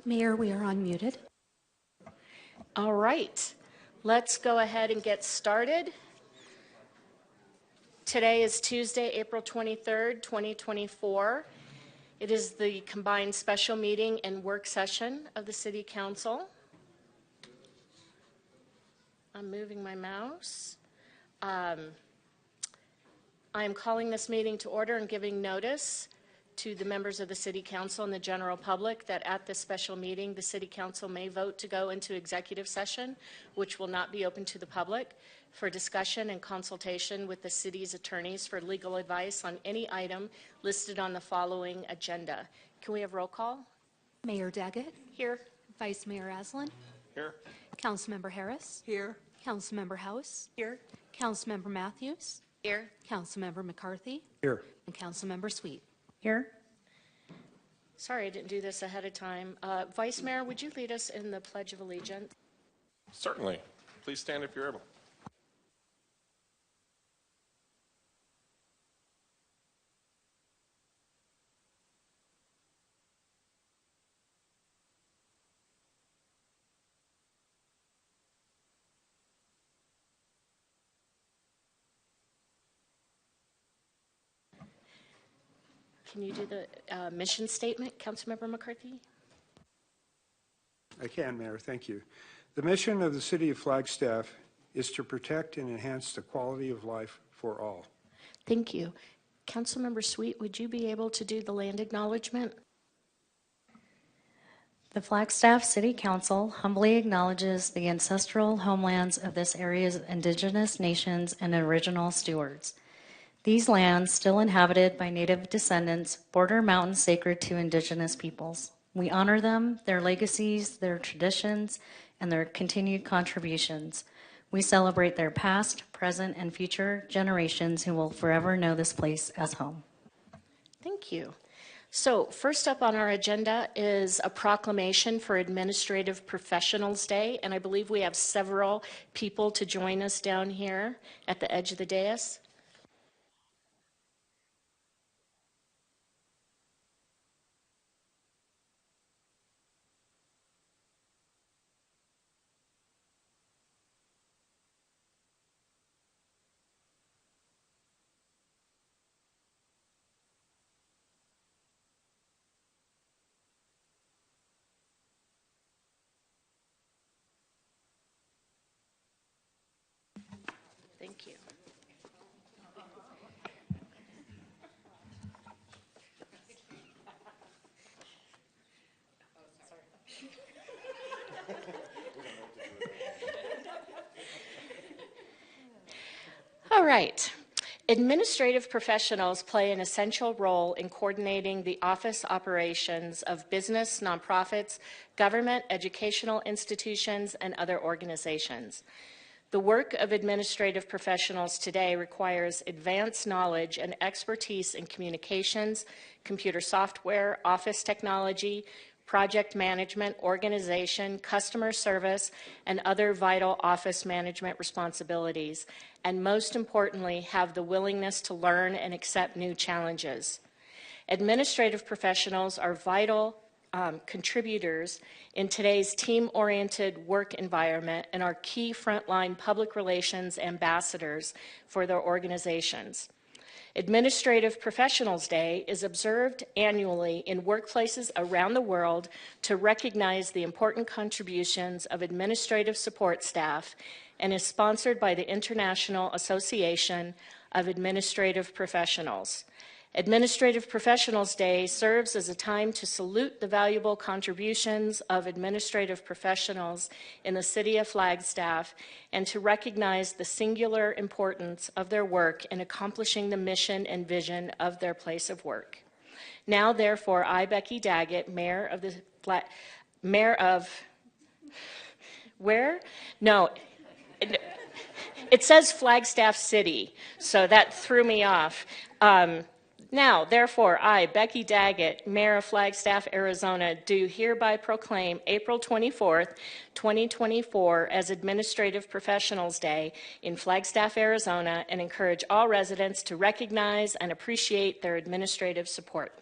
Mayor, we are unmuted. All right, let's go ahead and get started. Today is Tuesday, April 23rd, 2024. It is the combined special meeting and work session of the City Council. I'm moving my mouse. I am calling this meeting to order and giving notice to the members of the City Council and the general public that at this special meeting, the City Council may vote to go into executive session, which will not be open to the public, for discussion and consultation with the city's attorneys for legal advice on any item listed on the following agenda. Can we have roll call? Mayor Daggett. Here. Vice Mayor Aslan. Here. Councilmember Harris. Here. Councilmember House. Here. Councilmember Matthews. Here. Councilmember McCarthy. Here. And Councilmember Sweet. Here. Sorry, I didn't do this ahead of time. Vice Mayor, would you lead us in the Pledge of Allegiance? Certainly. Please stand if you're able. Can you do the mission statement, Councilmember McCarthy? I can, Mayor. Thank you. The mission of the City of Flagstaff is to protect and enhance the quality of life for all. Thank you. Councilmember Sweet, would you be able to do the land acknowledgement? The Flagstaff City Council humbly acknowledges the ancestral homelands of this area's indigenous nations and original stewards. These lands, still inhabited by Native descendants, border mountains sacred to indigenous peoples. We honor them, their legacies, their traditions, and their continued contributions. We celebrate their past, present, and future generations who will forever know this place as home. Thank you. So first up on our agenda is a proclamation for Administrative Professionals Day, and I believe we have several people to join us down here at the edge of the dais. Thank you. All right. Administrative professionals play an essential role in coordinating the office operations of business, nonprofits, government, educational institutions, and other organizations. The work of administrative professionals today requires advanced knowledge and expertise in communications, computer software, office technology, project management, organization, customer service, and other vital office management responsibilities, and most importantly, have the willingness to learn and accept new challenges. Administrative professionals are vital contributors in today's team-oriented work environment and are key frontline public relations ambassadors for their organizations. Administrative Professionals Day is observed annually in workplaces around the world to recognize the important contributions of administrative support staff and is sponsored by the International Association of Administrative Professionals. Administrative Professionals Day serves as a time to salute the valuable contributions of administrative professionals in the City of Flagstaff and to recognize the singular importance of their work in accomplishing the mission and vision of their place of work. Now, therefore, I, Becky Daggett, Mayor of where? No. It says Flagstaff City, so that threw me off. Now, therefore, I, Becky Daggett, Mayor of Flagstaff, Arizona, do hereby proclaim April 24th, 2024 as Administrative Professionals Day in Flagstaff, Arizona, and encourage all residents to recognize and appreciate their administrative support.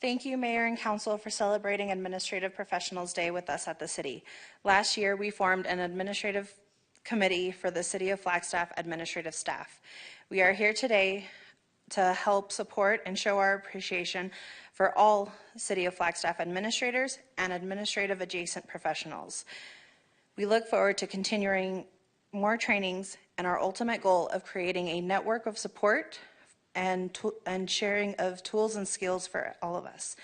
Thank you, Mayor and Council, for celebrating Administrative Professionals Day with us at the city. Last year, we formed an administrative committee for the City of Flagstaff administrative staff. We are here today to help support and show our appreciation for all City of Flagstaff administrators and administrative adjacent professionals. We look forward to continuing more trainings and our ultimate goal of creating a network of support and sharing of tools and skills for all of us.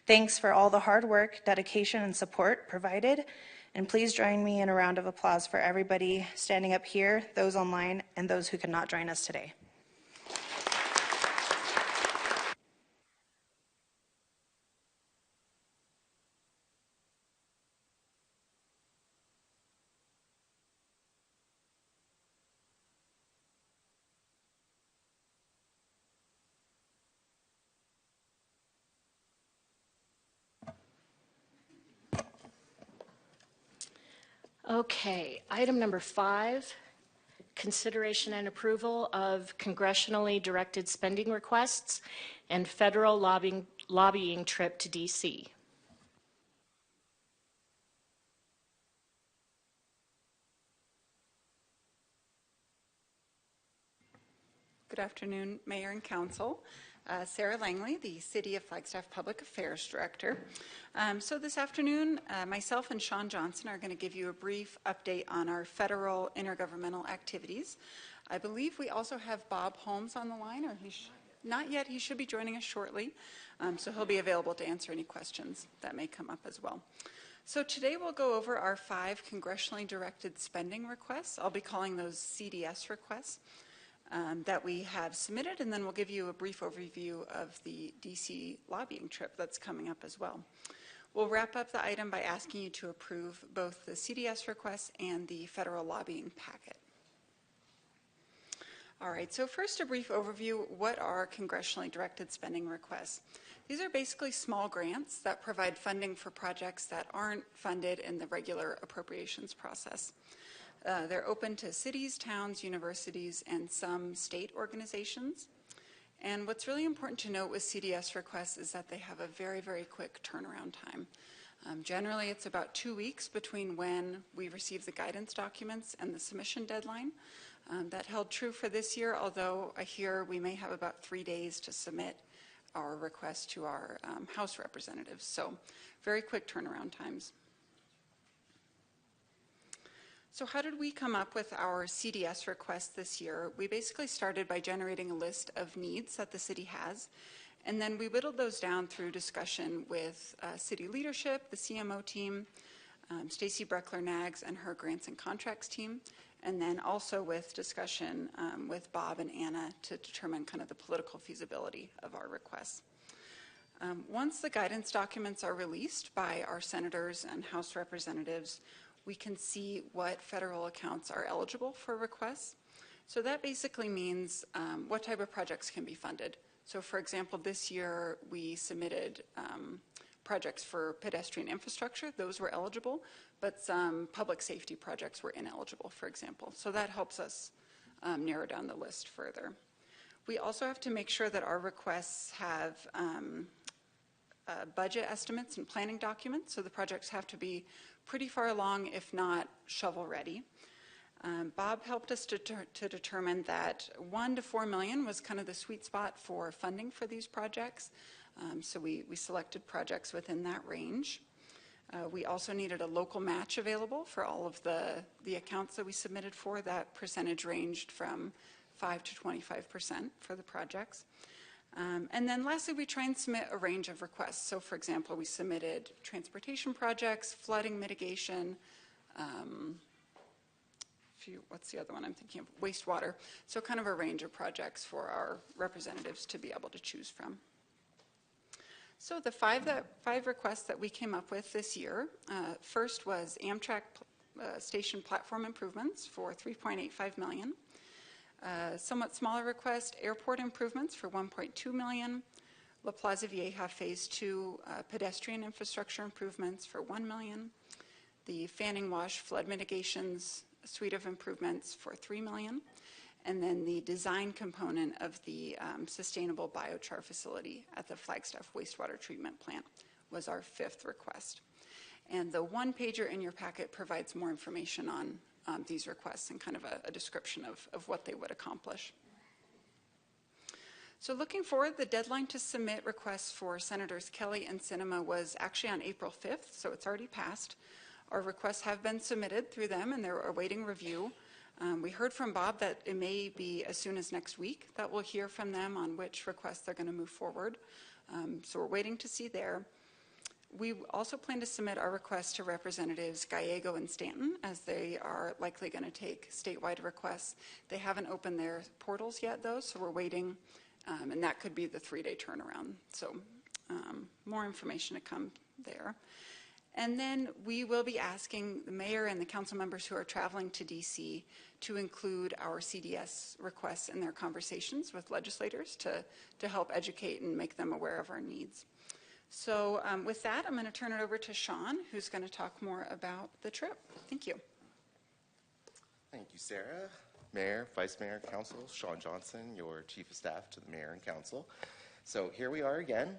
Thanks for all the hard work, dedication, and support provided. And please join me in a round of applause for everybody standing up here, those online, and those who could not join us today. Okay, item number 5, consideration and approval of congressionally directed spending requests and federal lobbying trip to D.C. Good afternoon, Mayor and Council. Sarah Langley, the City of Flagstaff Public Affairs Director. So this afternoon, myself and Sean Johnson are going to give you a brief update on our federal intergovernmental activities. I believe we also have Bob Holmes on the line, or not yet. He should be joining us shortly, so he'll be available to answer any questions that may come up as well. So today we'll go over our 5 congressionally directed spending requests. I'll be calling those CDS requests. That we have submitted, and then we'll give you a brief overview of the DC lobbying trip that's coming up as well. We'll wrap up the item by asking you to approve both the CDS requests and the federal lobbying packet. All right, so first a brief overview. What are congressionally directed spending requests? These are basically small grants that provide funding for projects that aren't funded in the regular appropriations process. They're open to cities, towns, universities, and some state organizations. And what's really important to note with CDS requests is that they have a very, very quick turnaround time. Generally, it's about 2 weeks between when we receive the guidance documents and the submission deadline. That held true for this year, although I hear we may have about 3 days to submit our request to our House representatives. So very quick turnaround times. So how did we come up with our CDS request this year? We basically started by generating a list of needs that the city has, and then we whittled those down through discussion with city leadership, the CMO team, Stacy Breckler-Nags and her grants and contracts team, and then also with discussion with Bob and Anna to determine kind of the political feasibility of our requests. Once the guidance documents are released by our senators and House representatives, we can see what federal accounts are eligible for requests. So that basically means what type of projects can be funded. So for example, this year we submitted projects for pedestrian infrastructure. Those were eligible, but some public safety projects were ineligible, for example. So that helps us narrow down the list further. We also have to make sure that our requests have budget estimates and planning documents. So the projects have to be pretty far along, if not shovel-ready. Bob helped us to determine that $1 to $4 million was kind of the sweet spot for funding for these projects. So we selected projects within that range. We also needed a local match available for all of the accounts that we submitted for. That percentage ranged from 5 to 25% for the projects. And then lastly, we try and submit a range of requests. So for example, we submitted transportation projects, flooding mitigation, what's the other one I'm thinking of? Wastewater. So kind of a range of projects for our representatives to be able to choose from. So the five requests that we came up with this year, first was Amtrak station platform improvements for $3.85 million. Somewhat smaller request, airport improvements for $1.2 million. La Plaza Vieja Phase 2 pedestrian infrastructure improvements for $1 million. The Fanning Wash flood mitigations suite of improvements for $3 million. and then the design component of the sustainable biochar facility at the Flagstaff wastewater treatment plant was our 5th request. And the one-pager in your packet provides more information on these requests and kind of a description of what they would accomplish. So looking forward, the deadline to submit requests for Senators Kelly and Sinema was actually on April 5th, so it's already passed. Our requests have been submitted through them, and they're awaiting review. We heard from Bob that it may be as soon as next week that we'll hear from them on which requests they're going to move forward. So we're waiting to see there. We also plan to submit our request to Representatives Gallego and Stanton, as they are likely going to take statewide requests. They haven't opened their portals yet, though, so we're waiting. And that could be the 3-day turnaround. So more information to come there. And then we will be asking the mayor and the council members who are traveling to DC to include our CDS requests in their conversations with legislators to help educate and make them aware of our needs. So with that, I'm going to turn it over to Sean, who's going to talk more about the trip. Thank you. Thank you, Sarah. Mayor, Vice Mayor, Council, Sean Johnson, your Chief of Staff to the Mayor and Council. So here we are again.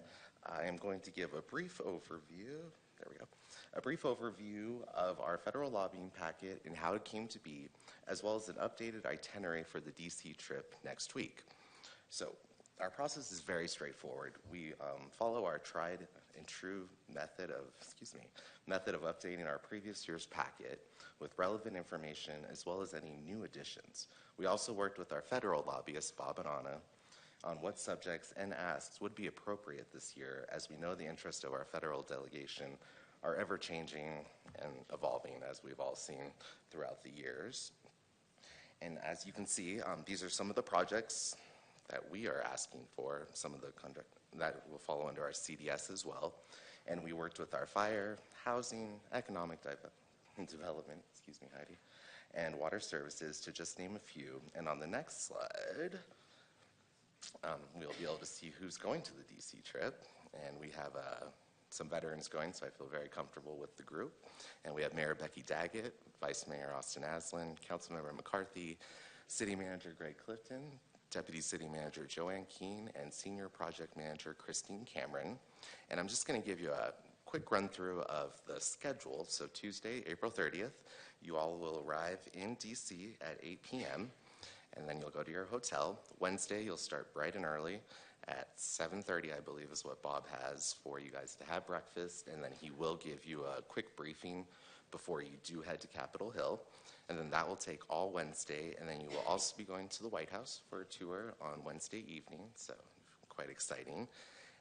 I am going to give a brief overview. There we go. A brief overview of our federal lobbying packet and how it came to be, as well as an updated itinerary for the DC trip next week. So our process is very straightforward. We follow our tried and true method of updating our previous year's packet with relevant information as well as any new additions. We also worked with our federal lobbyists, Bob and Anna, on what subjects and asks would be appropriate this year, as we know the interests of our federal delegation are ever-changing and evolving, as we've all seen throughout the years. And as you can see, these are some of the projects that we are asking for, some of the conduct that will follow under our CDS as well. And we worked with our fire, housing, economic development, excuse me, Heidi, and water services, to just name a few. And on the next slide, we'll be able to see who's going to the DC trip. And we have some veterans going, so I feel very comfortable with the group. And we have Mayor Becky Daggett, Vice Mayor Austin Aslan, Councilmember McCarthy, City Manager Greg Clifton, Deputy City Manager Joanne Keene, and Senior Project Manager Christine Cameron. And I'm just going to give you a quick run through of the schedule. So Tuesday, April 30th, you all will arrive in DC at 8 p.m. and then you'll go to your hotel. Wednesday, you'll start bright and early at 7:30, I believe is what Bob has for you guys to have breakfast, and then he will give you a quick briefing before you do head to Capitol Hill. And then that will take all Wednesday, and then you will also be going to the White House for a tour on Wednesday evening, so quite exciting.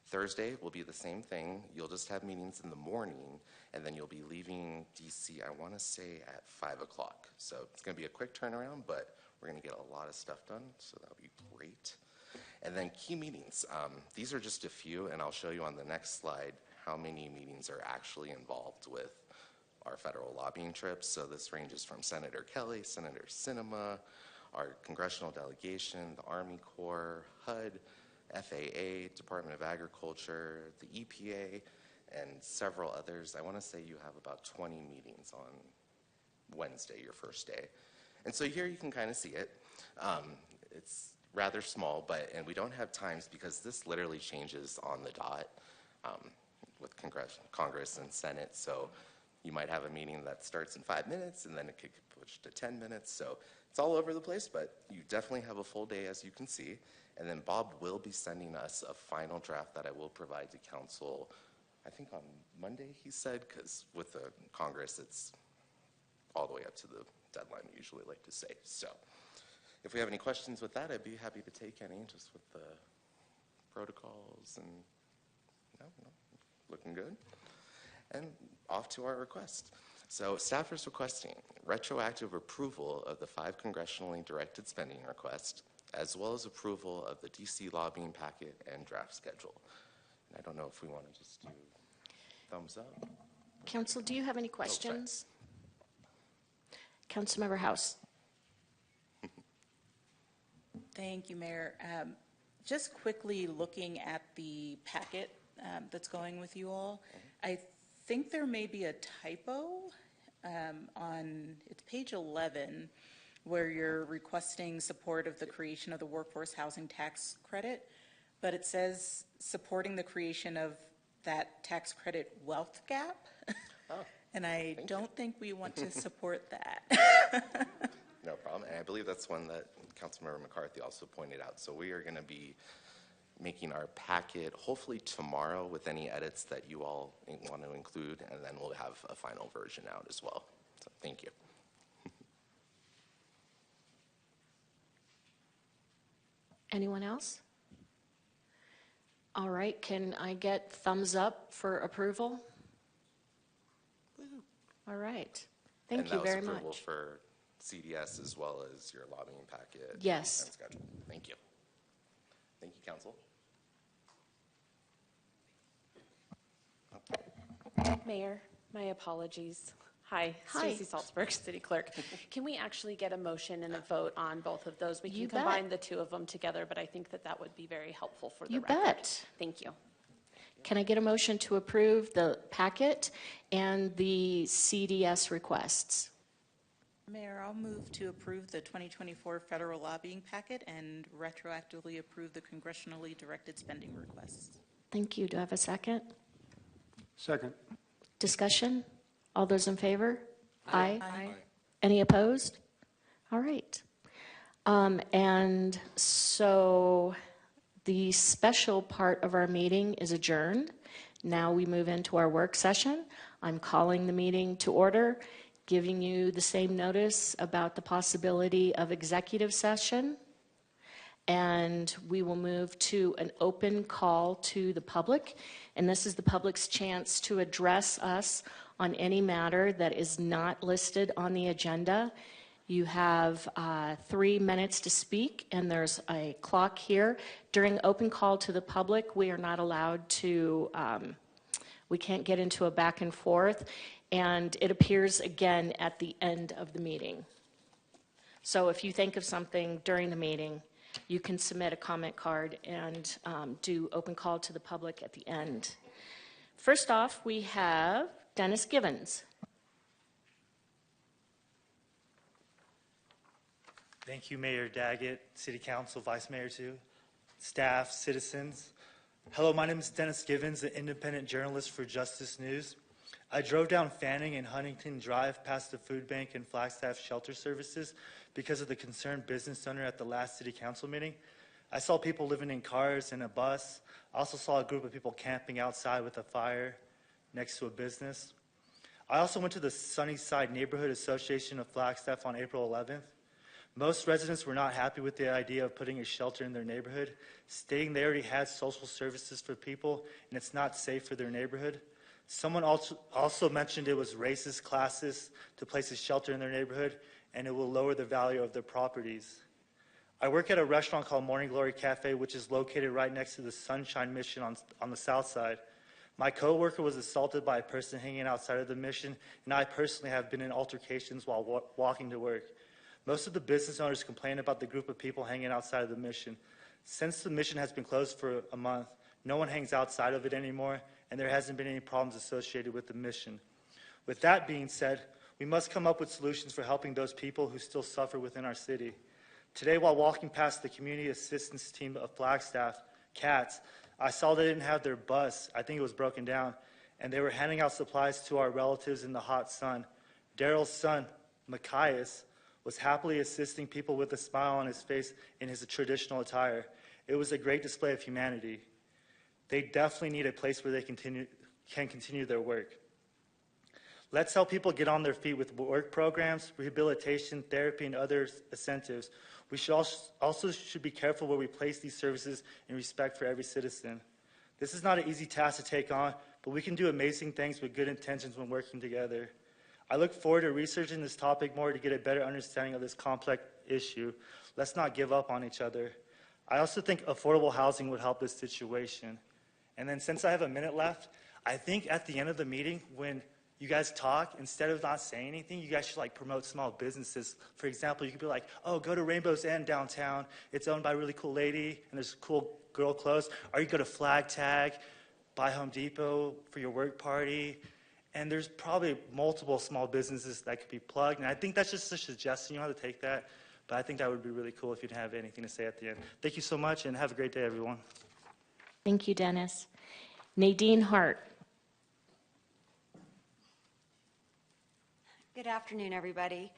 Thursday will be the same thing. You'll just have meetings in the morning, and then you'll be leaving DC, I want to say, at 5 o'clock. So it's going to be a quick turnaround, but we're going to get a lot of stuff done, so that'll be great. And then key meetings. These are just a few, and I'll show you on the next slide how many meetings are actually involved with our federal lobbying trips. So this ranges from Senator Kelly, Senator Sinema, our congressional delegation, the Army Corps, HUD, FAA, Department of Agriculture, the EPA, and several others. I want to say you have about 20 meetings on Wednesday, your first day. And so here you can kind of see it. It's rather small, and we don't have times because this literally changes on the dot with Congress and Senate. So you might have a meeting that starts in 5 minutes, and then it could get pushed to 10 minutes. So it's all over the place, but you definitely have a full day, as you can see. And then Bob will be sending us a final draft that I will provide to council, I think on Monday, he said, because with the Congress, it's all the way up to the deadline, we usually like to say. So if we have any questions with that, I'd be happy to take any, just with the protocols and, no, looking good. And off to our request. So staff is requesting retroactive approval of the 5 congressionally directed spending requests, as well as approval of the DC lobbying packet and draft schedule. And I don't know if we want to just do thumbs up. Council, do you have any questions? Councilmember House. Thank you, Mayor. Just quickly looking at the packet that's going with you all, I think there may be a typo on, it's page 11, where you're requesting support of the creation of the workforce housing tax credit, but it says supporting the creation of that tax credit wealth gap. Oh, And I thank don't think we want to support that. no problem. And I believe that's one that Councilmember McCarthy also pointed out. So we are going to be making our packet hopefully tomorrow with any edits that you all want to include, and then we'll have a final version out as well. So thank you. Anyone else? All right, can I get thumbs up for approval? All right, thank you very And that was approval much. for CDS as well as your lobbying packet. Yes. And schedule. Thank you. Thank you, Council. Mayor, my apologies. Hi, Hi. Stacy Salzberg, City Clerk. Can we actually get a motion and a vote on both of those? We can You bet. combine the two of them together, but I think that that would be very helpful for the You record. bet. Thank you. Can I get a motion to approve the packet and the CDS requests? Mayor, I'll move to approve the 2024 federal lobbying packet and retroactively approve the congressionally directed spending requests. Thank you. Do I have a second? Second. Discussion? All those in favor? Aye. Aye. Any opposed? All right. And so the special part of our meeting is adjourned. Now we move into our work session. I'm calling the meeting to order, giving you the same notice about the possibility of executive session. And we will move to an open call to the public. And this is the public's chance to address us on any matter that is not listed on the agenda. You have 3 minutes to speak, and there's a clock here. During open call to the public, we are not allowed to, we can't get into a back and forth, and it appears again at the end of the meeting. So if you think of something during the meeting, you can submit a comment card and do open call to the public at the end. First off, we have Dennis Givens. Thank you, Mayor Daggett, City Council, Vice Mayor too, staff, citizens. Hello, my name is Dennis Givens, an independent journalist for Justice News. I drove down Fanning and Huntington Drive past the food bank and Flagstaff shelter services because of the concerned business owner at the last City Council meeting. I saw people living in cars and a bus. I also saw a group of people camping outside with a fire next to a business. I also went to the Sunnyside Neighborhood Association of Flagstaff on April 11th. Most residents were not happy with the idea of putting a shelter in their neighborhood, stating they already had social services for people and it's not safe for their neighborhood. Someone also mentioned it was racist, classist to place a shelter in their neighborhood and it will lower the value of their properties. I work at a restaurant called Morning Glory Cafe, which is located right next to the Sunshine Mission on the south side. My coworker was assaulted by a person hanging outside of the mission, and I personally have been in altercations while walking to work. Most of the business owners complain about the group of people hanging outside of the mission. Since the mission has been closed for a month, no one hangs outside of it anymore, and there hasn't been any problems associated with the mission. With that being said, we must come up with solutions for helping those people who still suffer within our city. Today, while walking past the community assistance team of Flagstaff, CATS, I saw they didn't have their bus. I think it was broken down, and they were handing out supplies to our relatives in the hot sun. Daryl's son, Machias, was happily assisting people with a smile on his face in his traditional attire. It was a great display of humanity. They definitely need a place where they can continue their work. Let's help people get on their feet with work programs, rehabilitation, therapy, and other incentives. We should also be careful where we place these services in respect for every citizen. This is not an easy task to take on, but we can do amazing things with good intentions when working together. I look forward to researching this topic more to get a better understanding of this complex issue. Let's not give up on each other. I also think affordable housing would help this situation. And then since I have a minute left, I think at the end of the meeting, when you guys talk, instead of not saying anything, you guys should promote small businesses. For example, you could be like, oh, go to Rainbow's End downtown. It's owned by a really cool lady, and there's cool girl clothes. Or you go to Flag Tag, buy Home Depot for your work party. And there's probably multiple small businesses that could be plugged. And I think that's just a suggestion. You don't have to take that. But I think that would be really cool if you'd have anything to say at the end. Thank you so much, and have a great day, everyone. Thank you, Dennis. Nadine Hart. Good afternoon, everybody.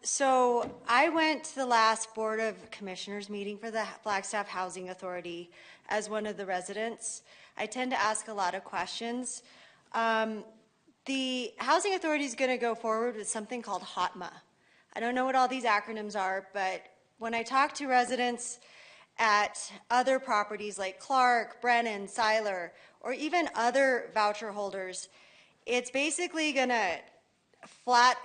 So I went to the last Board of Commissioners meeting for the Flagstaff Housing Authority as one of the residents. I tend to ask a lot of questions. The Housing Authority is going to go forward with something called HOTMA. I don't know what all these acronyms are, but when I talk to residents at other properties like Clark, Brennan, Seiler, or even other voucher holders, it's basically going to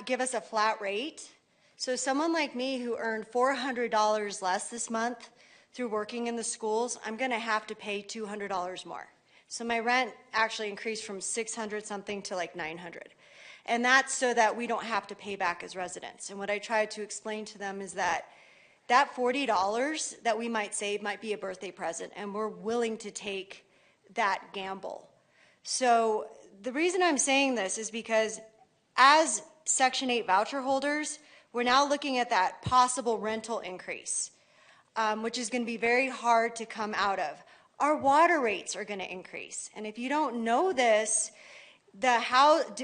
give us a flat rate. So someone like me who earned $400 less this month through working in the schools, I'm going to have to pay $200 more. So my rent actually increased from 600 something to like 900. And that's so that we don't have to pay back as residents. And what I tried to explain to them is that that $40 that we might save might be a birthday present, and we're willing to take that gamble. So the reason I'm saying this is because as Section 8 voucher holders, we're now looking at that possible rental increase, which is going to be very hard to come out of. Our water rates are going to increase. And if you don't know this,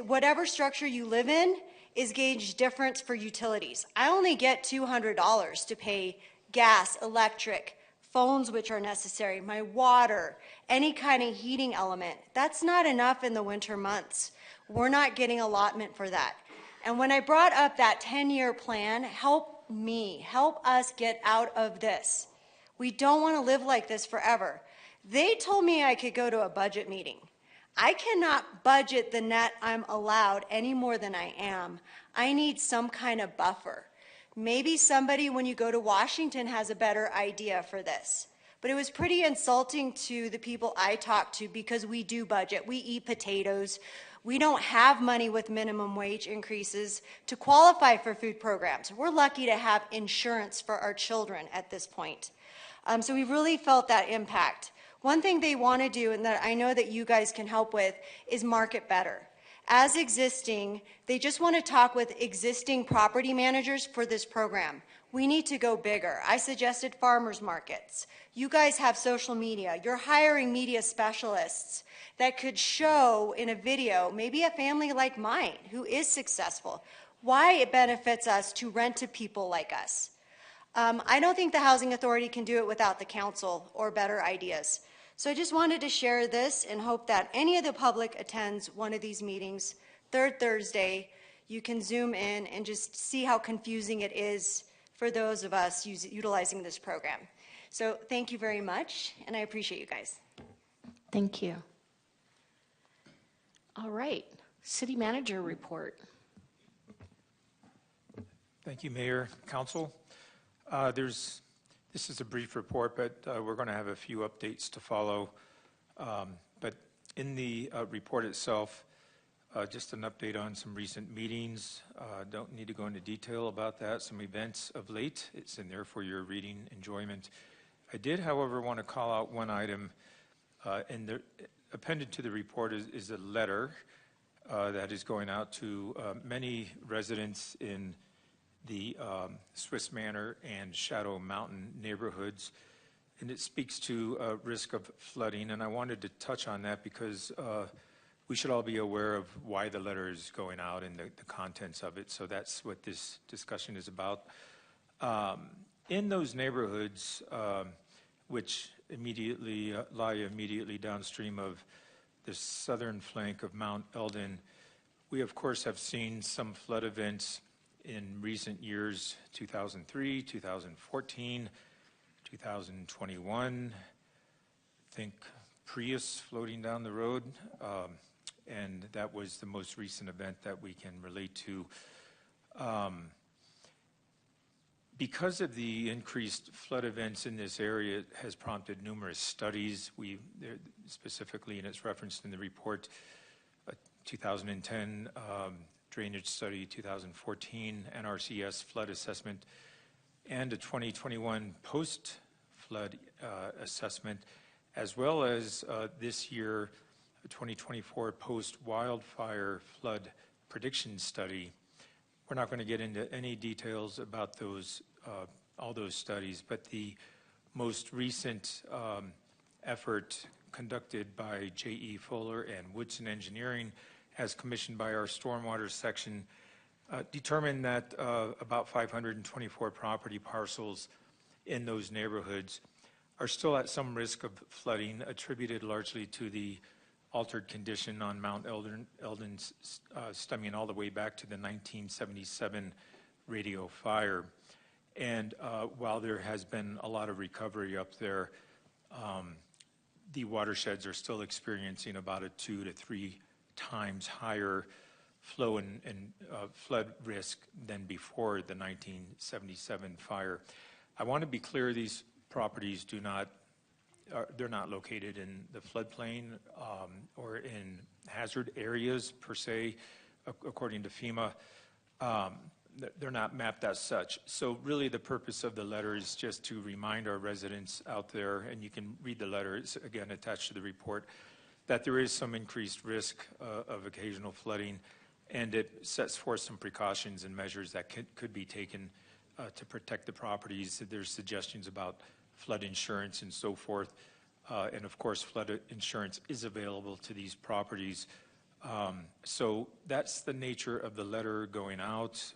whatever structure you live in is gauged different for utilities. I only get $200 to pay gas, electric, phones which are necessary, my water, any kind of heating element. That's not enough in the winter months. We're not getting allotment for that. And when I brought up that 10-year plan, help us get out of this. We don't want to live like this forever. They told me I could go to a budget meeting. I cannot budget the net I'm allowed any more than I am. I need some kind of buffer. Maybe somebody, when you go to Washington, has a better idea for this. But it was pretty insulting to the people I talked to because we do budget. We eat potatoes. We don't have money with minimum wage increases to qualify for food programs. We're lucky to have insurance for our children at this point. So we've really felt that impact. One thing they want to do, and that I know that you guys can help with, is market better. As existing, they just want to talk with existing property managers for this program. We need to go bigger. I suggested farmers markets. You guys have social media. You're hiring media specialists that could show in a video, maybe a family like mine who is successful, why it benefits us to rent to people like us. I don't think the Housing Authority can do it without the council or better ideas. So I just wanted to share this and hope that any of the public attends one of these meetings, third Thursday. You can zoom in and just see how confusing it is for those of us utilizing this program. So thank you very much, and I appreciate you guys. Thank you. All right, City Manager report. Thank you, Mayor, Council. This is a brief report, but we're going to have a few updates to follow. But in the report itself, just an update on some recent meetings. Don't need to go into detail about that. Some events of late. It's in there for your reading enjoyment. I did, however, want to call out one item. And appended to the report is a letter that is going out to many residents in the Swiss Manor and Shadow Mountain neighborhoods, and it speaks to risk of flooding. And I wanted to touch on that because we should all be aware of why the letter is going out and the contents of it. So that's what this discussion is about. In those neighborhoods, which immediately lie immediately downstream of the southern flank of Mount Eldon, we of course have seen some flood events in recent years, 2003, 2014, 2021. Think Prius floating down the road, and that was the most recent event that we can relate to. Because of the increased flood events in this area, it has prompted numerous studies. Specifically, and it's referenced in the report, 2010 drainage study, 2014 NRCS flood assessment, and a 2021 post-flood assessment, as well as this year 2024 post-wildfire flood prediction study. We're not going to get into any details about those, all those studies, but the most recent effort conducted by J.E. Fuller and Woodson Engineering, as commissioned by our stormwater section, determined that about 524 property parcels in those neighborhoods are still at some risk of flooding, attributed largely to the altered condition on Mount Eldon stemming all the way back to the 1977 radio fire. And while there has been a lot of recovery up there, the watersheds are still experiencing about a 2 to 3 times higher flow and flood risk than before the 1977 fire. I want to be clear, these properties they're not located in the floodplain or in hazard areas per se, according to FEMA. They're not mapped as such. So really the purpose of the letter is just to remind our residents out there, and you can read the letter, it's again attached to the report, that there is some increased risk of occasional flooding, and it sets forth some precautions and measures that could be taken to protect the properties. There's suggestions about flood insurance and so forth. And of course, flood insurance is available to these properties. So that's the nature of the letter going out.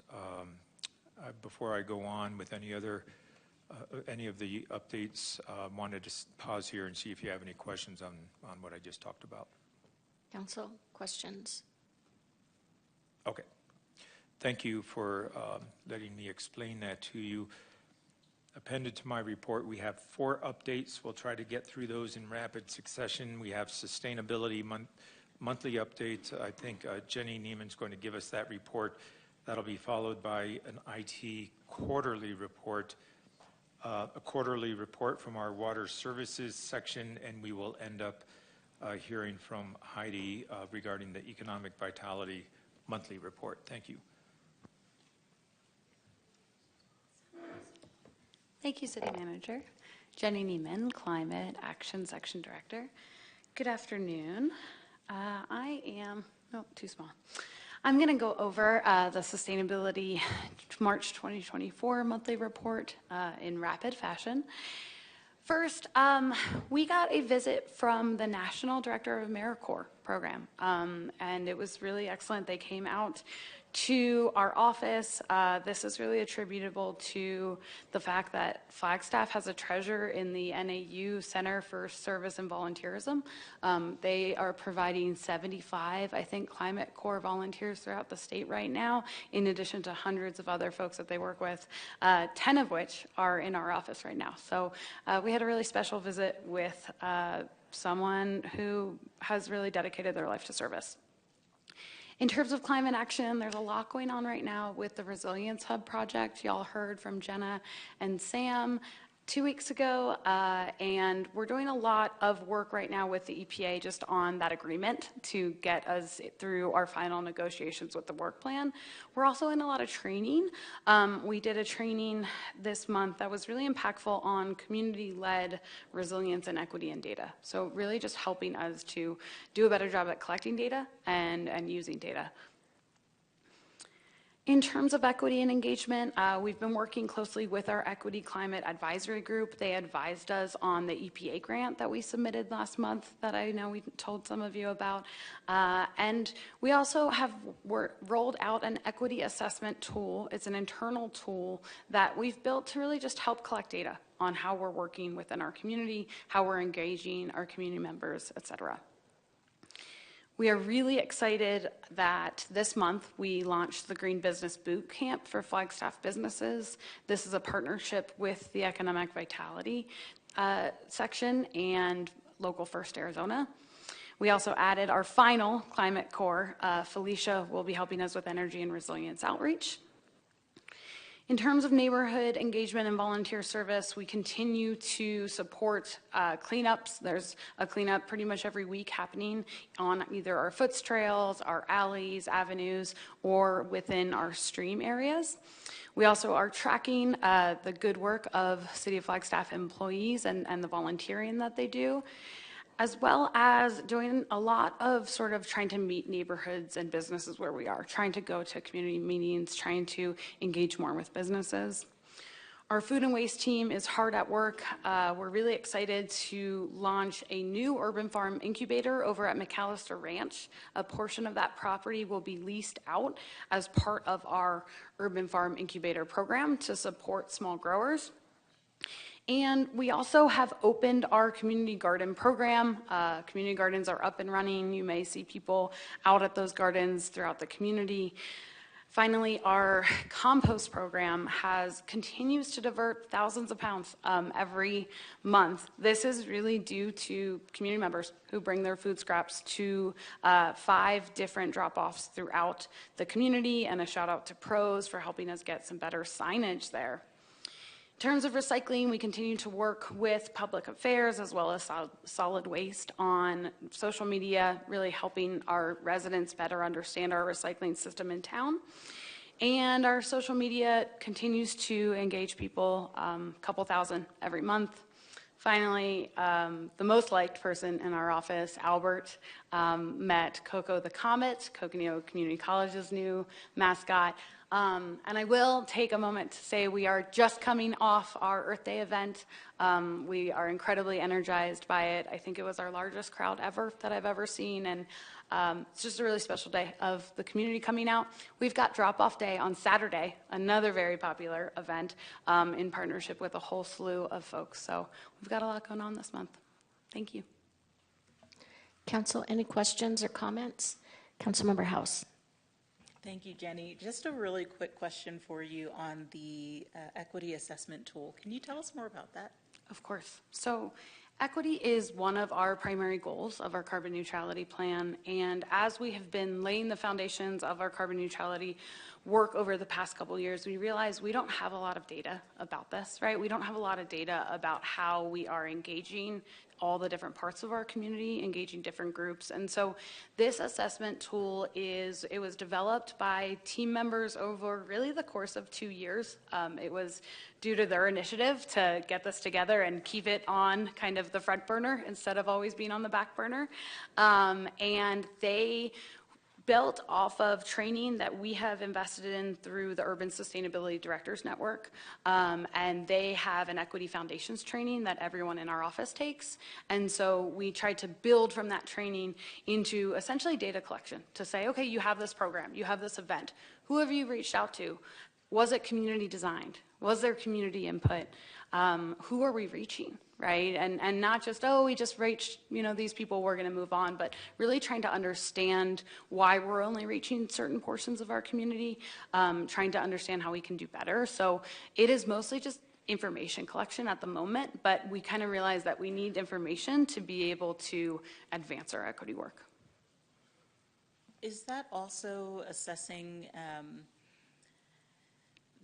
Before I go on with any of the updates, wanted to pause here and see if you have any questions on what I just talked about. Council, questions? Okay. Thank you for letting me explain that to you. Appended to my report, we have 4 updates. We'll try to get through those in rapid succession. We have sustainability monthly updates. I think Jenny Neiman's going to give us that report. That'll be followed by an IT quarterly report, a quarterly report from our water services section, and we will end up hearing from Heidi regarding the economic vitality monthly report. Thank you. Thank you, City Manager. Jenny Neiman, Climate Action Section Director. Good afternoon. Too small. I'm going to go over the Sustainability March 2024 monthly report in rapid fashion. First, we got a visit from the National Director of AmeriCorps program, and it was really excellent. They came out to our office. This is really attributable to the fact that Flagstaff has a treasure in the NAU Center for Service and Volunteerism. They are providing 75, I think, Climate Corps volunteers throughout the state right now, in addition to hundreds of other folks that they work with, 10 of which are in our office right now. So we had a really special visit with someone who has really dedicated their life to service. In terms of climate action, there's a lot going on right now with the Resilience Hub project. Y'all heard from Jenna and Sam 2 weeks ago, and we're doing a lot of work right now with the EPA just on that agreement to get us through our final negotiations with the work plan. We're also in a lot of training. We did a training this month that was really impactful on community-led resilience and equity in data. So really just helping us to do a better job at collecting data and using data. In terms of equity and engagement, we've been working closely with our Equity Climate Advisory Group. They advised us on the EPA grant that we submitted last month that I know we told some of you about. And we also have rolled out an equity assessment tool. It's an internal tool that we've built to really just help collect data on how we're working within our community, how we're engaging our community members, et cetera. We are really excited that this month we launched the Green Business Boot Camp for Flagstaff businesses. This is a partnership with the Economic Vitality section and Local First Arizona. We also added our final Climate Corps. Felicia will be helping us with energy and resilience outreach. In terms of neighborhood engagement and volunteer service, we continue to support cleanups. There's a cleanup pretty much every week happening on either our foot trails, our alleys, avenues, or within our stream areas. We also are tracking the good work of City of Flagstaff employees and the volunteering that they do. as well as doing a lot of sort of trying to meet neighborhoods and businesses where we are, trying to go to community meetings, trying to engage more with businesses. Our food and waste team is hard at work. We're really excited to launch a new urban farm incubator over at McAllister Ranch. A portion of that property will be leased out as part of our urban farm incubator program to support small growers. And we also have opened our community garden program. Community gardens are up and running. You may see people out at those gardens throughout the community. Finally, our compost program continues to divert thousands of pounds every month. This is really due to community members who bring their food scraps to 5 different drop-offs throughout the community, and a shout out to Pros for helping us get some better signage there. In terms of recycling, we continue to work with public affairs as well as solid waste on social media, really helping our residents better understand our recycling system in town. And our social media continues to engage people, a couple thousand every month. Finally, the most liked person in our office, Albert, met Coco the Comet, Coconino Community College's new mascot. And I will take a moment to say we are just coming off our Earth Day event. We are incredibly energized by it. I think it was our largest crowd ever that I've ever seen, and it's just a really special day of the community coming out. We've got drop-off day on Saturday, another very popular event in partnership with a whole slew of folks. So we've got a lot going on this month. Thank you. Council, any questions or comments? Councilmember House. Thank you, Jenny. Just a really quick question for you on the equity assessment tool. Can you tell us more about that? Of course. So equity is one of our primary goals of our carbon neutrality plan. And as we have been laying the foundations of our carbon neutrality work over the past couple of years, we realize we don't have a lot of data about this, right? We don't have a lot of data about how we are engaging all the different parts of our community, engaging different groups. And so this assessment tool it was developed by team members over really the course of 2 years. It was due to their initiative to get this together and keep it on kind of the front burner instead of always being on the back burner. And they built off of training that we have invested in through the Urban Sustainability Directors Network. And they have an equity foundations training that everyone in our office takes. And so we tried to build from that training into essentially data collection to say, okay, you have this program, you have this event. Who have you reached out to? Was it community designed? Was there community input? Who are we reaching? Right? And not just, oh, we just reached, these people, we're going to move on, but really trying to understand why we're only reaching certain portions of our community, trying to understand how we can do better. So it is mostly just information collection at the moment, but we kind of realize that we need information to be able to advance our equity work. Is that also assessing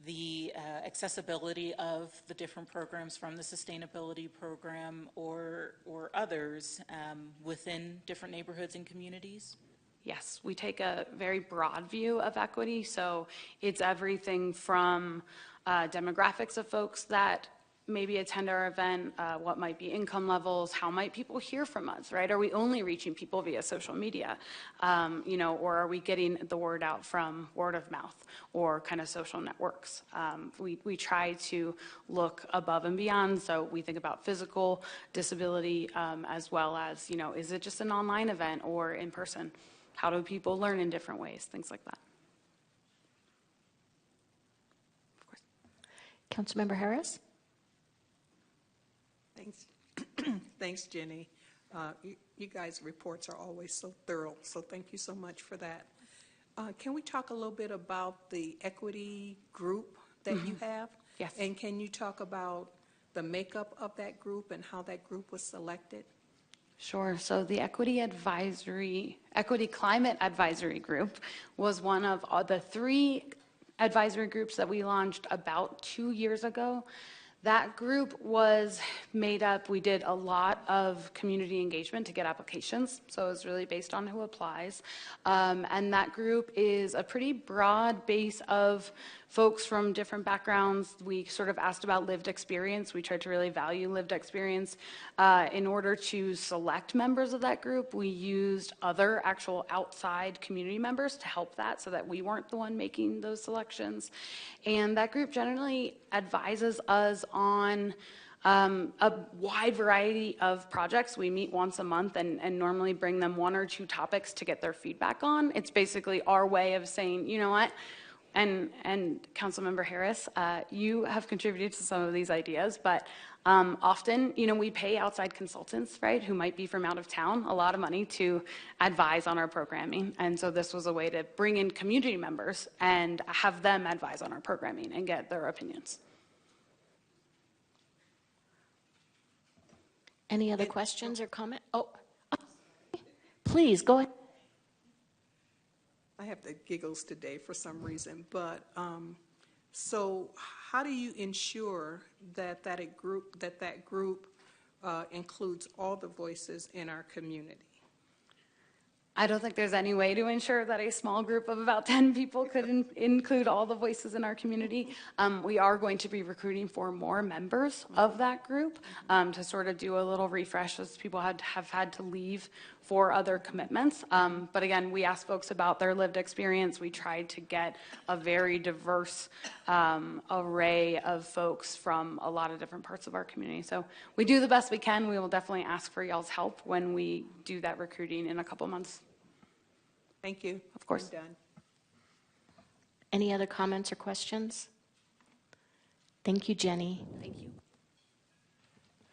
the accessibility of the different programs from the sustainability program or others within different neighborhoods and communities? Yes, we take a very broad view of equity. So it's everything from demographics of folks that maybe attend our event, what might be income levels, how might people hear from us, right? Are we only reaching people via social media, or are we getting the word out from word of mouth or kind of social networks? We try to look above and beyond, so we think about physical disability as well as, is it just an online event or in person? How do people learn in different ways, things like that. Of course. Councilmember Harris. Thanks. Thanks, Jenny. You guys' reports are always so thorough, so thank you so much for that. Can we talk a little bit about the equity group that you have? Yes. And can you talk about the makeup of that group and how that group was selected? Sure. So the Equity Climate Advisory Group was one of the 3 advisory groups that we launched about 2 years ago. That group was made up, we did a lot of community engagement to get applications, so it was really based on who applies. And that group is a pretty broad base of folks from different backgrounds. We sort of asked about lived experience. We tried to really value lived experience. In order to select members of that group, we used other actual outside community members to help that so that we weren't the one making those selections. And that group generally advises us on a wide variety of projects. We meet once a month and normally bring them 1 or 2 topics to get their feedback on. It's basically our way of saying, you know what, and Councilmember Harris, you have contributed to some of these ideas, but often, you know, we pay outside consultants, right, who might be from out of town, a lot of money to advise on our programming. And so this was a way to bring in community members and have them advise on our programming and get their opinions. Any other questions or comment? Oh, please, go ahead. I have the giggles today for some reason, but so how do you ensure that that group includes all the voices in our community? I don't think there's any way to ensure that a small group of about 10 people could include all the voices in our community. We are going to be recruiting for more members of that group to sort of do a little refresh as people have had to leave for other commitments. But again, we asked folks about their lived experience. We tried to get a very diverse array of folks from a lot of different parts of our community. So we do the best we can. We will definitely ask for y'all's help when we do that recruiting in a couple months. Thank you. Of course. I'm done. Any other comments or questions? Thank you, Jenny. Thank you.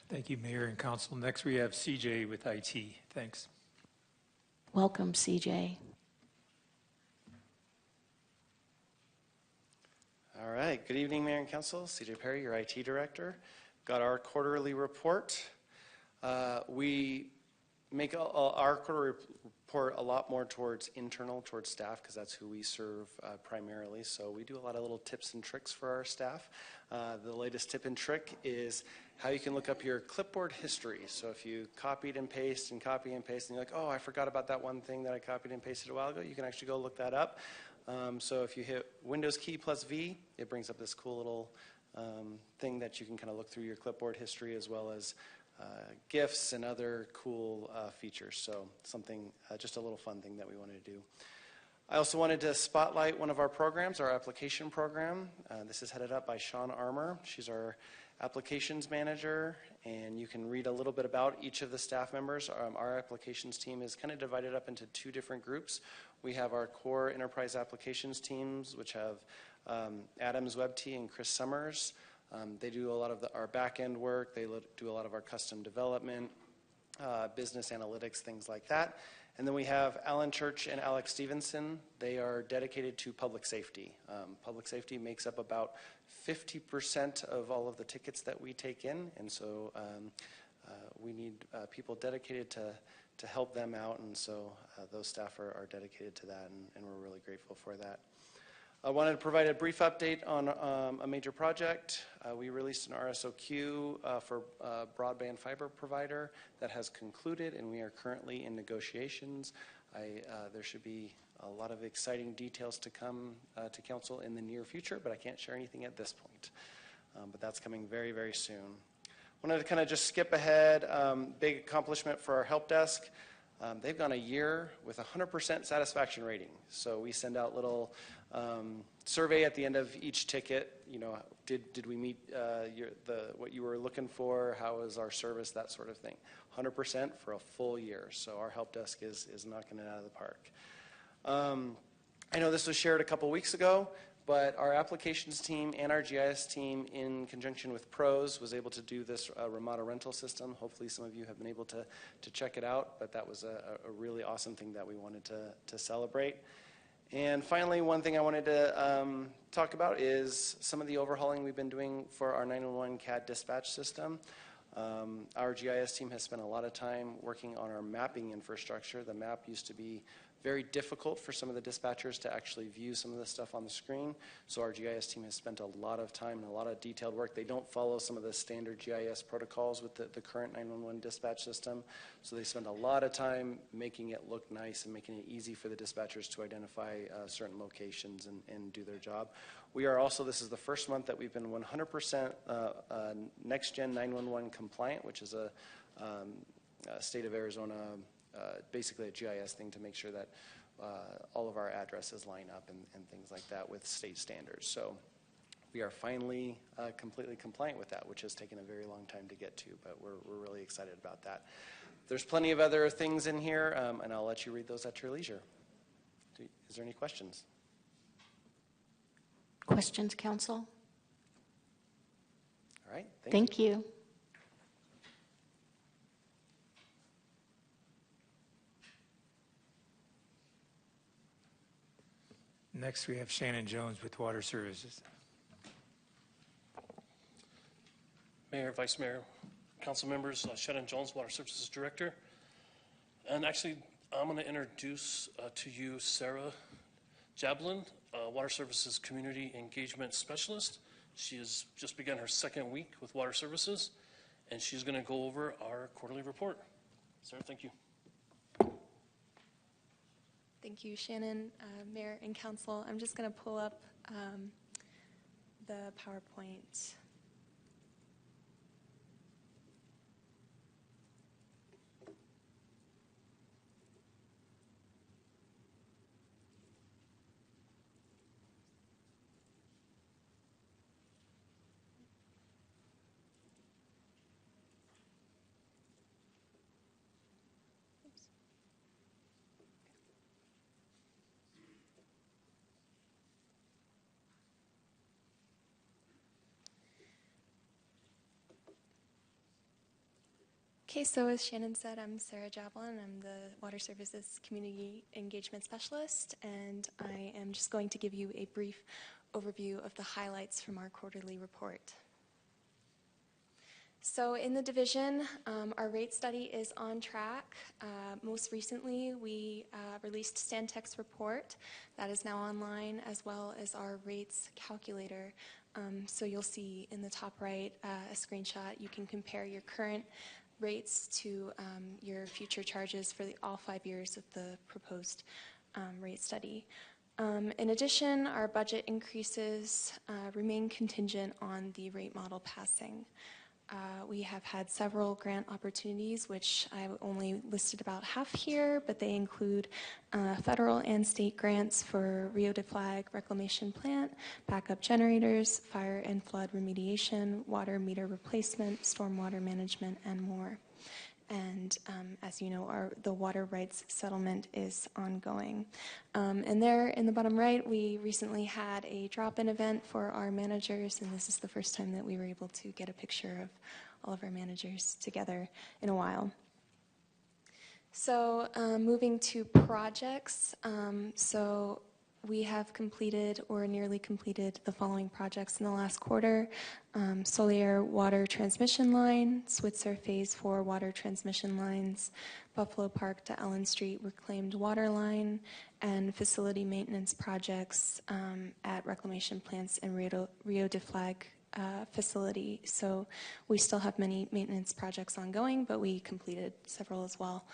Thank you, Mayor and Council. Next, we have CJ with IT. Thanks. Welcome, CJ. All right. Good evening, Mayor and Council. CJ Perry, your IT Director. Got our quarterly report. We make our quarterly report a lot more towards staff, because that's who we serve primarily. So we do a lot of little tips and tricks for our staff. The latest tip and trick is how you can look up your clipboard history. So if you copied and paste and copy and paste, and you're like, oh, I forgot about that one thing that I copied and pasted a while ago, you can actually go look that up. So if you hit Windows key plus V, it brings up this cool little thing that you can kind of look through your clipboard history, as well as GIFs and other cool features. So something, just a little fun thing that we wanted to do. I also wanted to spotlight one of our programs, our application program. This is headed up by Sean Armour. She's our applications manager, and you can read a little bit about each of the staff members. Our applications team is kind of divided up into 2 different groups. We have our core enterprise applications teams, which have Adam Zwebte and Chris Summers. They do a lot of our back-end work. They do a lot of our custom development, business analytics, things like that. And then we have Alan Church and Alex Stevenson. They are dedicated to public safety. Public safety makes up about 50% of all of the tickets that we take in, and so we need people dedicated to help them out, and so those staff are dedicated to that, and we're really grateful for that. I wanted to provide a brief update on a major project. We released an RSOQ for a broadband fiber provider that has concluded, and we are currently in negotiations. There should be a lot of exciting details to come to council in the near future, but I can't share anything at this point. But that's coming very, very soon. Wanted to kind of just skip ahead. Big accomplishment for our help desk. They've gone a year with 100% satisfaction rating. So we send out little survey at the end of each ticket. You know, did we meet what you were looking for? How was our service? That sort of thing. 100% for a full year. So our help desk is knocking it out of the park. I know this was shared a couple weeks ago, but our applications team and our GIS team, in conjunction with PROS, was able to do this Ramada rental system. Hopefully some of you have been able to check it out, but that was a really awesome thing that we wanted to celebrate. And finally, one thing I wanted to talk about is some of the overhauling we've been doing for our 911 CAD dispatch system. Our GIS team has spent a lot of time working on our mapping infrastructure. The map used to be very difficult for some of the dispatchers to actually view some of the stuff on the screen. So our GIS team has spent a lot of time and a lot of detailed work. They don't follow some of the standard GIS protocols with the current 911 dispatch system. So they spend a lot of time making it look nice and making it easy for the dispatchers to identify certain locations and do their job. We are also, this is the first month that we've been 100% Next Gen 911 compliant, which is a state of Arizona, basically a GIS thing to make sure that all of our addresses line up and things like that with state standards. So we are finally completely compliant with that, which has taken a very long time to get to, but we're really excited about that. There's plenty of other things in here, and I'll let you read those at your leisure. Is there any questions? Questions, council? All right. Thank you. Next, we have Shannon Jones with Water Services. Mayor, Vice Mayor, council members, Shannon Jones, Water Services Director. And actually, I'm going to introduce to you Sarah Jablin, Water Services Community Engagement Specialist. She has just begun her second week with Water Services, and she's going to go over our quarterly report. Sarah, thank you. Thank you, Shannon, Mayor and Council. I'm just going to pull up the PowerPoint. Okay, so as Shannon said, I'm Sarah Jablin. I'm the Water Services Community Engagement Specialist, and I am just going to give you a brief overview of the highlights from our quarterly report. So in the division, our rate study is on track. Most recently, we released Stantec's report that is now online, as well as our rates calculator. So you'll see in the top right a screenshot. You can compare your current rates to your future charges for all 5 years of the proposed rate study. In addition, our budget increases remain contingent on the rate model passing. We have had several grant opportunities, which I only listed about half here, but they include federal and state grants for Rio de Flag reclamation plant, backup generators, fire and flood remediation, water meter replacement, stormwater management, and more. And as you know, the water rights settlement is ongoing. And there in the bottom right, we recently had a drop-in event for our managers, and this is the first time that we were able to get a picture of all of our managers together in a while. So moving to projects, so we have completed or nearly completed the following projects in the last quarter. Solier Water Transmission Line, Switzer Phase 4 Water Transmission Lines, Buffalo Park to Ellen Street Reclaimed Water Line, and facility maintenance projects at reclamation plants in Rio de Flag facility. So we still have many maintenance projects ongoing, but we completed several as well.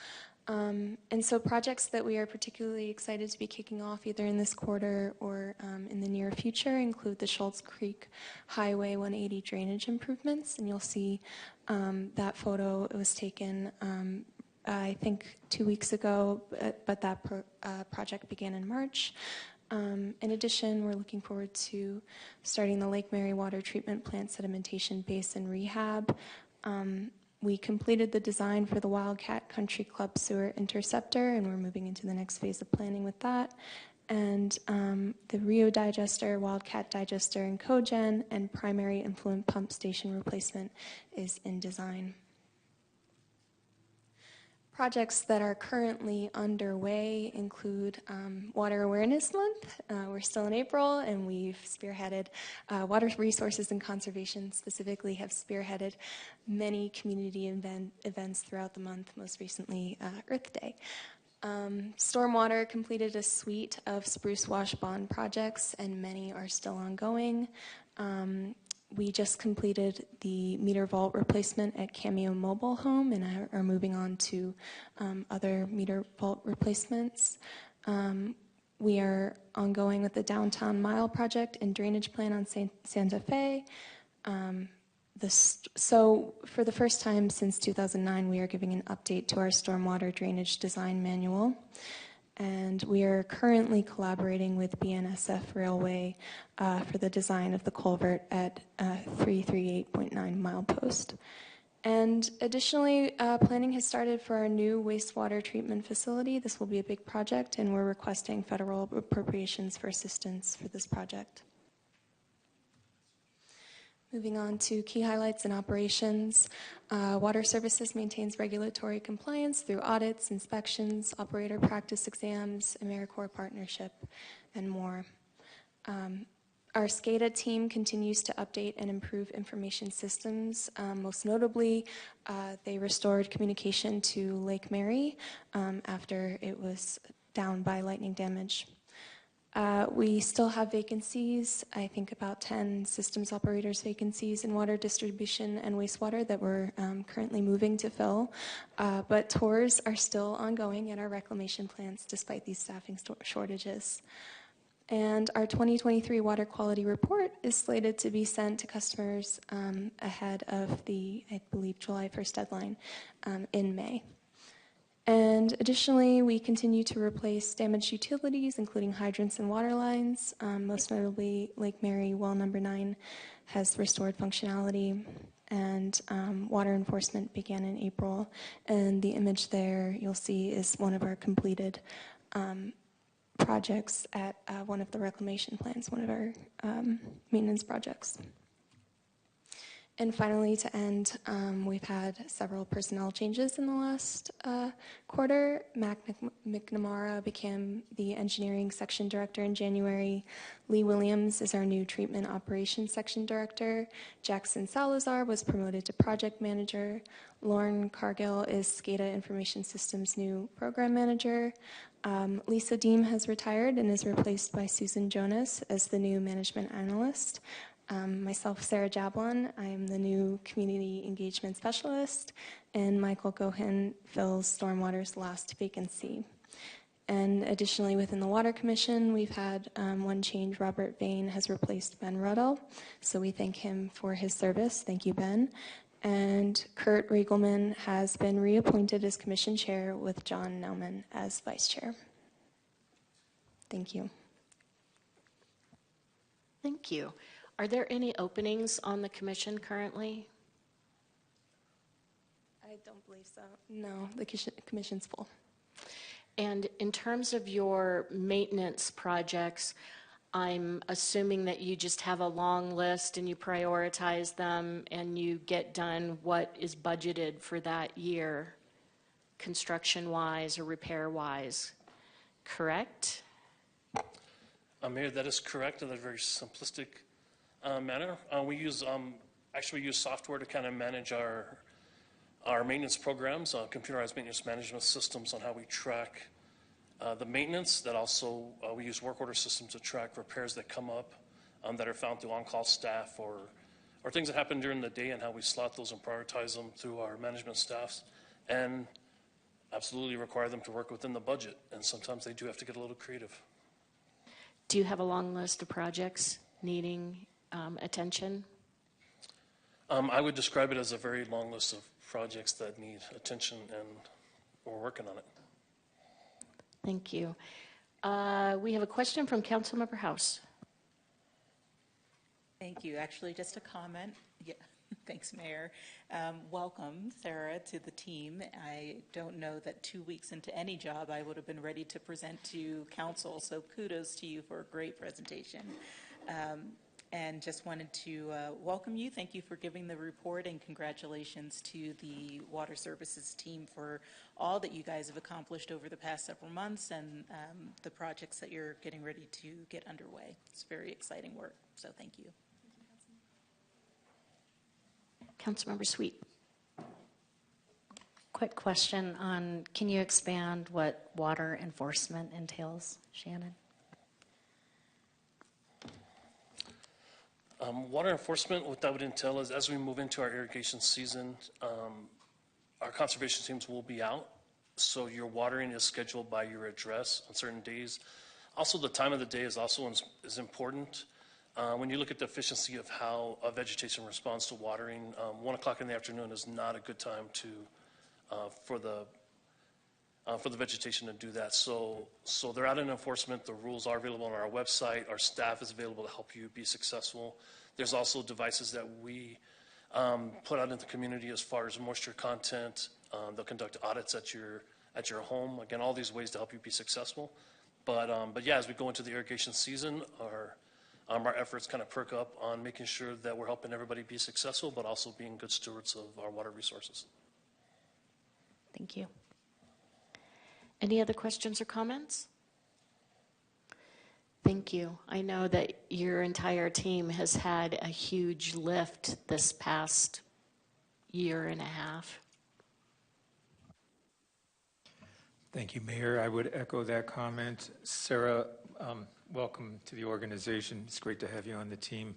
And so projects that we are particularly excited to be kicking off either in this quarter or in the near future include the Schultz Creek Highway 180 drainage improvements. And you'll see that photo. It was taken, I think, 2 weeks ago, but that project began in March. In addition, we're looking forward to starting the Lake Mary Water Treatment Plant Sedimentation Basin Rehab. We completed the design for the Wildcat Country Club Sewer Interceptor, and we're moving into the next phase of planning with that. And the Rio Digester, Wildcat Digester, and Cogen, and primary influent pump station replacement is in design. Projects that are currently underway include Water Awareness Month. We're still in April, and we've spearheaded Water Resources and Conservation specifically have spearheaded many community events throughout the month, most recently Earth Day. Stormwater completed a suite of spruce wash bond projects, and many are still ongoing. We just completed the meter vault replacement at Cameo Mobile Home and are moving on to other meter vault replacements. We are ongoing with the Downtown Mile project and drainage plan on Santa Fe. So for the first time since 2009, we are giving an update to our stormwater drainage design manual. And we are currently collaborating with BNSF Railway for the design of the culvert at 338.9 milepost. And additionally, planning has started for our new wastewater treatment facility. This will be a big project, and we're requesting federal appropriations for assistance for this project. Moving on to key highlights and operations. Water Services maintains regulatory compliance through audits, inspections, operator practice exams, AmeriCorps partnership, and more. Our SCADA team continues to update and improve information systems. Most notably, they restored communication to Lake Mary after it was down by lightning damage. We still have vacancies, I think about 10 systems operators vacancies in water distribution and wastewater that we're currently moving to fill. But tours are still ongoing at our reclamation plants despite these staffing shortages. And our 2023 water quality report is slated to be sent to customers ahead of the, I believe, July 1st deadline in May. And additionally, we continue to replace damaged utilities, including hydrants and water lines. Most notably, Lake Mary well number 9 has restored functionality, and water enforcement began in April. And the image there you'll see is one of our completed projects at one of the reclamation plants, one of our maintenance projects. And finally, to end, we've had several personnel changes in the last quarter. Mac McNamara became the engineering section director in January. Lee Williams is our new treatment operations section director. Jackson Salazar was promoted to project manager. Lauren Cargill is SCADA Information Systems new program manager. Lisa Deem has retired and is replaced by Susan Jonas as the new management analyst. Myself, Sarah Jablon, I am the new community engagement specialist, and Michael Gohan fills Stormwater's last vacancy. And additionally, within the Water Commission, we've had one change. Robert Vane has replaced Ben Ruddle, so we thank him for his service. Thank you, Ben. And Kurt Riegelman has been reappointed as commission chair with John Nauman as vice chair. Thank you. Thank you. Are there any openings on the commission currently? I don't believe so. No, the commission's full. And in terms of your maintenance projects, I'm assuming that you just have a long list and you prioritize them and you get done what is budgeted for that year, construction-wise or repair-wise, correct? Mayor, that is correct in a very simplistic manner. We use software to kind of manage our maintenance programs, computerized maintenance management systems on how we track the maintenance. That also, we use work order systems to track repairs that come up that are found through on-call staff or things that happen during the day, and how we slot those and prioritize them through our management staffs, and absolutely require them to work within the budget. And sometimes they do have to get a little creative. Do you have a long list of projects needing attention? I would describe it as a very long list of projects that need attention, and we're working on it. Thank you. We have a question from Councilmember House. Thank you. Actually, just a comment. Yeah. Thanks, Mayor. Welcome, Sarah, to the team. I don't know that 2 weeks into any job I would have been ready to present to council, so kudos to you for a great presentation. And just wanted to welcome you. Thank you for giving the report, and congratulations to the Water Services team for all that you guys have accomplished over the past several months, and the projects that you're getting ready to get underway. It's very exciting work, so thank you. Councilmember Sweet. quick question on, can you expand what water enforcement entails, Shannon? Water enforcement, what that would entail is as we move into our irrigation season, our conservation teams will be out. So your watering is scheduled by your address on certain days. Also, the time of the day is also is important. When you look at the efficiency of how vegetation responds to watering, 1 o'clock in the afternoon is not a good time for the vegetation to do that. So they're out in enforcement. The rules are available on our website. Our staff is available to help you be successful. There's also devices that we put out in the community as far as moisture content. They'll conduct audits at your home. Again, all these ways to help you be successful. But yeah, as we go into the irrigation season, our efforts kind of perk up on making sure that we're helping everybody be successful, but also being good stewards of our water resources. Thank you. Any other questions or comments? Thank you. I know that your entire team has had a huge lift this past year and a half. Thank you, Mayor. I would echo that comment. Sarah, welcome to the organization. It's great to have you on the team.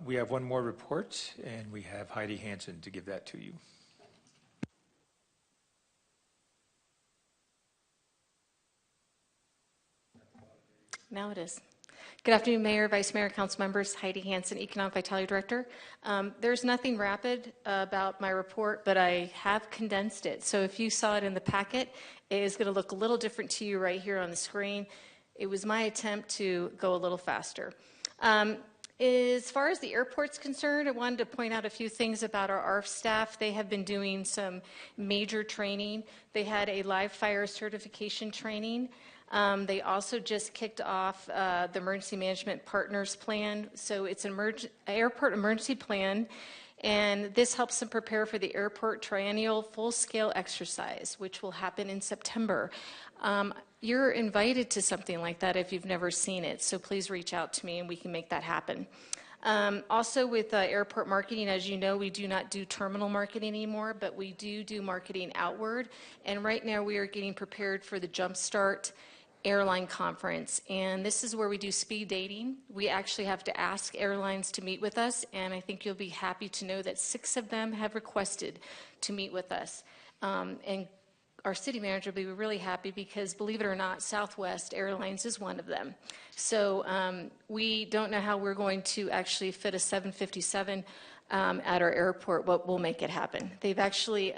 We have one more report, and we have Heidi Hansen to give that to you. Now it is. Good afternoon, Mayor, Vice Mayor, Council members. Heidi Hansen, Economic Vitality Director. There's nothing rapid about my report, but I have condensed it. So if you saw it in the packet, it is going to look a little different to you right here on the screen. It was my attempt to go a little faster. As far as the airport's concerned, I wanted to point out a few things about our ARF staff. They have been doing some major training. They had a live fire certification training. They also just kicked off the Emergency Management Partners Plan. So it's an airport emergency plan, and this helps them prepare for the airport triennial full-scale exercise, which will happen in September. You're invited to something like that if you've never seen it, so please reach out to me and we can make that happen. Also with airport marketing, as you know, we do not do terminal marketing anymore, but we do marketing outward. And right now we are getting prepared for the Jumpstart Airline Conference, and this is where we do speed dating. We actually have to ask airlines to meet with us, and I think you'll be happy to know that 6 of them have requested to meet with us. And our city manager will be really happy because, believe it or not, Southwest Airlines is one of them. So we don't know how we're going to actually fit a 757 at our airport, but we'll make it happen. They've actually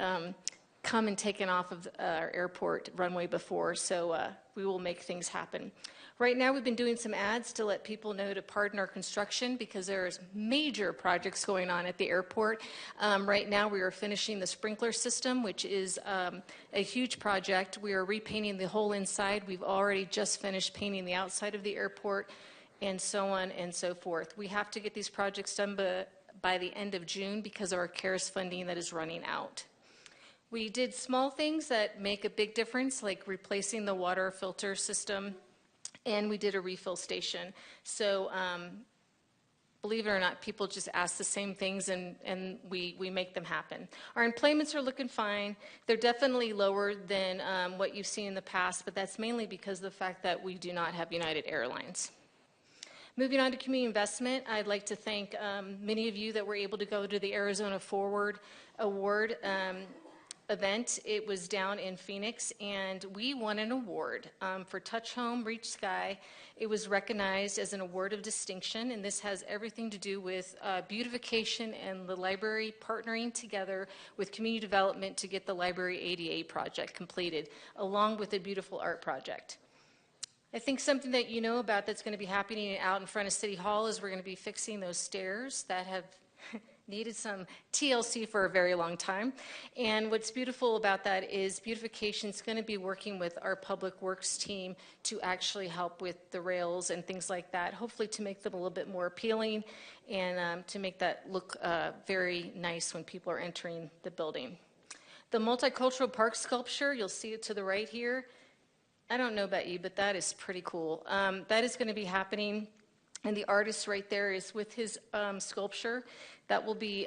come and taken off of our airport runway before, so we will make things happen. Right now, we've been doing some ads to let people know to pardon our construction because there's major projects going on at the airport. Right now, we are finishing the sprinkler system, which is a huge project. We are repainting the whole inside. We've already just finished painting the outside of the airport, and so on and so forth. We have to get these projects done by the end of June because of our CARES funding that is running out. We did small things that make a big difference, like replacing the water filter system, and we did a refill station. So believe it or not, people just ask the same things, and we make them happen. Our employments are looking fine. They're definitely lower than what you've seen in the past, but that's mainly because of the fact that we do not have United Airlines. Moving on to community investment, I'd like to thank many of you that were able to go to the Arizona Forward Award event. It was down in Phoenix, and we won an award for Touch Home, Reach Sky. It was recognized as an award of distinction, and this has everything to do with beautification and the library partnering together with community development to get the library ADA project completed, along with a beautiful art project. I think something that you know about that's going to be happening out in front of City Hall is we're going to be fixing those stairs that have needed some TLC for a very long time. And what's beautiful about that is beautification is going to be working with our public works team to actually help with the rails and things like that, hopefully to make them a little bit more appealing and to make that look very nice when people are entering the building. The multicultural park sculpture, you'll see it to the right here. I don't know about you, but that is pretty cool. That is going to be happening And the artist right there is with his sculpture that will be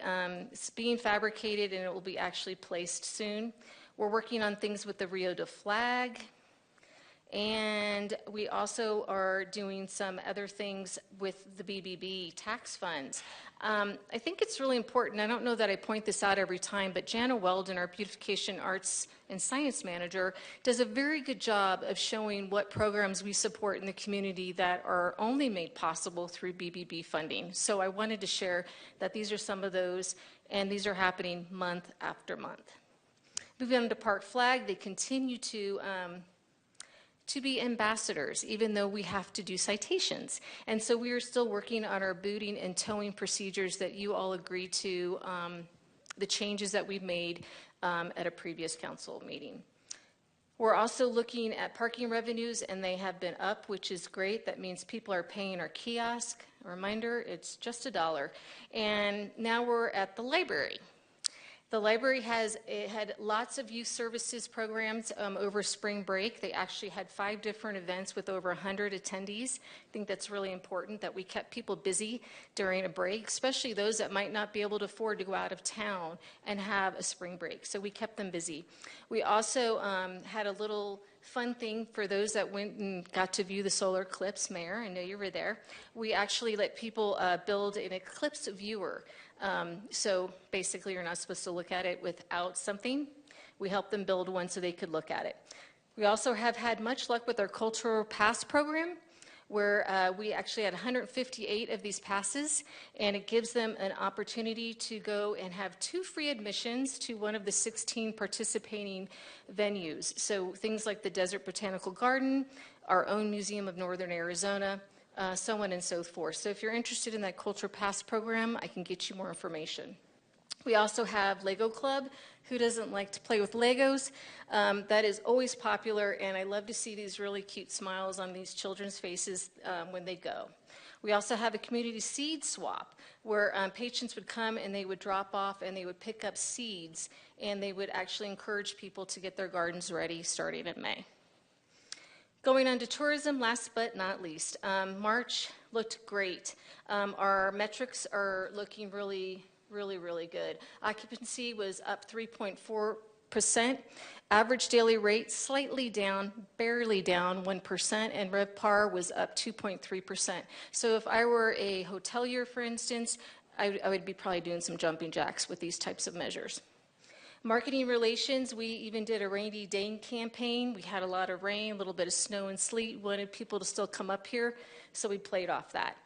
being fabricated, and it will be actually placed soon. We're working on things with the Rio de Flag, and we also are doing some other things with the BBB tax funds. I think it's really important, I don't know that I point this out every time, but Jana Weldon, our Beautification Arts and Science Manager, does a very good job of showing what programs we support in the community that are only made possible through BBB funding. So I wanted to share that these are some of those, and these are happening month after month. Moving on to Park Flag, they continue to be ambassadors, even though we have to do citations. And so we are still working on our booting and towing procedures that you all agreed to, the changes that we've made at a previous council meeting. We're also looking at parking revenues, and they have been up, which is great. That means people are paying our kiosk. A reminder, it's just $1. And now we're at the library. The library had lots of youth services programs over spring break. They actually had 5 different events with over 100 attendees. I think that's really important that we kept people busy during a break, especially those that might not be able to afford to go out of town and have a spring break. So we kept them busy. We also had a little fun thing for those that went and got to view the solar eclipse. Mayor, I know you were there. We actually let people build an eclipse viewer. So basically, you're not supposed to look at it without something. We helped them build one so they could look at it. We also have had much luck with our Cultural Pass program, where we actually had 158 of these passes, and it gives them an opportunity to go and have 2 free admissions to one of the 16 participating venues. So things like the Desert Botanical Garden, our own Museum of Northern Arizona, so on and so forth. So if you're interested in that Culture Pass program, I can get you more information. We also have Lego Club. Who doesn't like to play with Legos? That is always popular, and I love to see these really cute smiles on these children's faces when they go. We also have a community seed swap where patrons would come and they would drop off and they would pick up seeds, and they would actually encourage people to get their gardens ready starting in May. Going on to tourism, last but not least, March looked great. Our metrics are looking really good. Occupancy was up 3.4%. Average daily rate slightly down, barely down 1%, and RevPAR was up 2.3%. So if I were a hotelier, for instance, I would be probably doing some jumping jacks with these types of measures. Marketing relations, we even did a rainy day campaign. We had a lot of rain, a little bit of snow and sleet, wanted people to still come up here, so we played off that.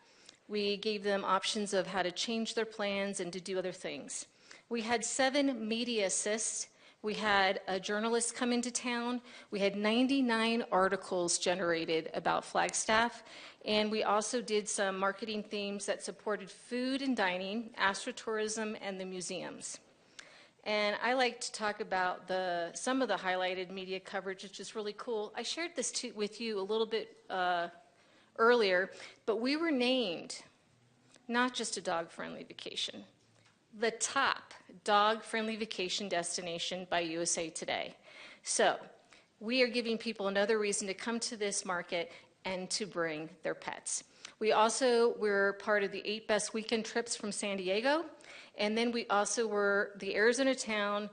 We gave them options of how to change their plans and to do other things. We had 7 media assists. We had a journalist come into town. We had 99 articles generated about Flagstaff. And we also did some marketing themes that supported food and dining, astrotourism, and the museums. And I like to talk about some of the highlighted media coverage, which is really cool. I shared this with you a little bit earlier, but we were named not just a dog-friendly vacation, the top dog-friendly vacation destination by USA Today. So we are giving people another reason to come to this market and to bring their pets. We also were part of the 8 best weekend trips from San Diego. And then we also were the Arizona town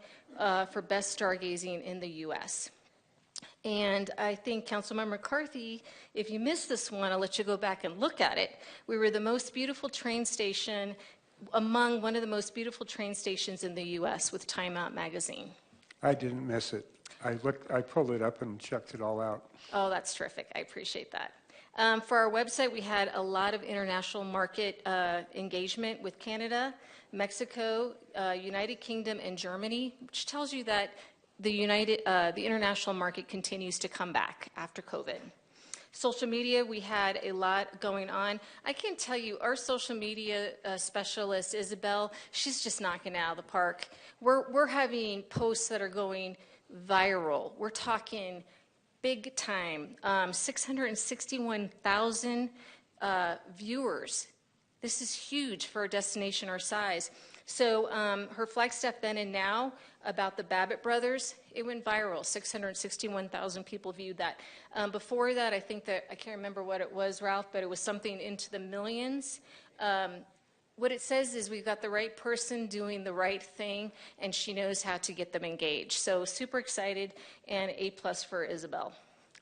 for best stargazing in the U.S. And I think Councilmember McCarthy, if you missed this one, I'll let you go back and look at it. We were the most beautiful train station, among one of the most beautiful train stations in the U.S. with Time Out magazine. I didn't miss it. I pulled it up and checked it all out. Oh, that's terrific. I appreciate that. For our website, we had a lot of international market engagement with Canada, Mexico, United Kingdom, and Germany, which tells you that the international market continues to come back after COVID. Social media, we had a lot going on. I can tell you, our social media specialist, Isabel, she's just knocking it out of the park. We're having posts that are going viral. We're talking big time, 661,000 viewers. This is huge for a destination our size. So her Flagstaff Then and Now about the Babbitt brothers, it went viral. 661,000 people viewed that. Before that, I think that, I can't remember what it was, Ralph, but it was something into the millions. What it says is we've got the right person doing the right thing, and she knows how to get them engaged. So super excited, and A+ for Isabel.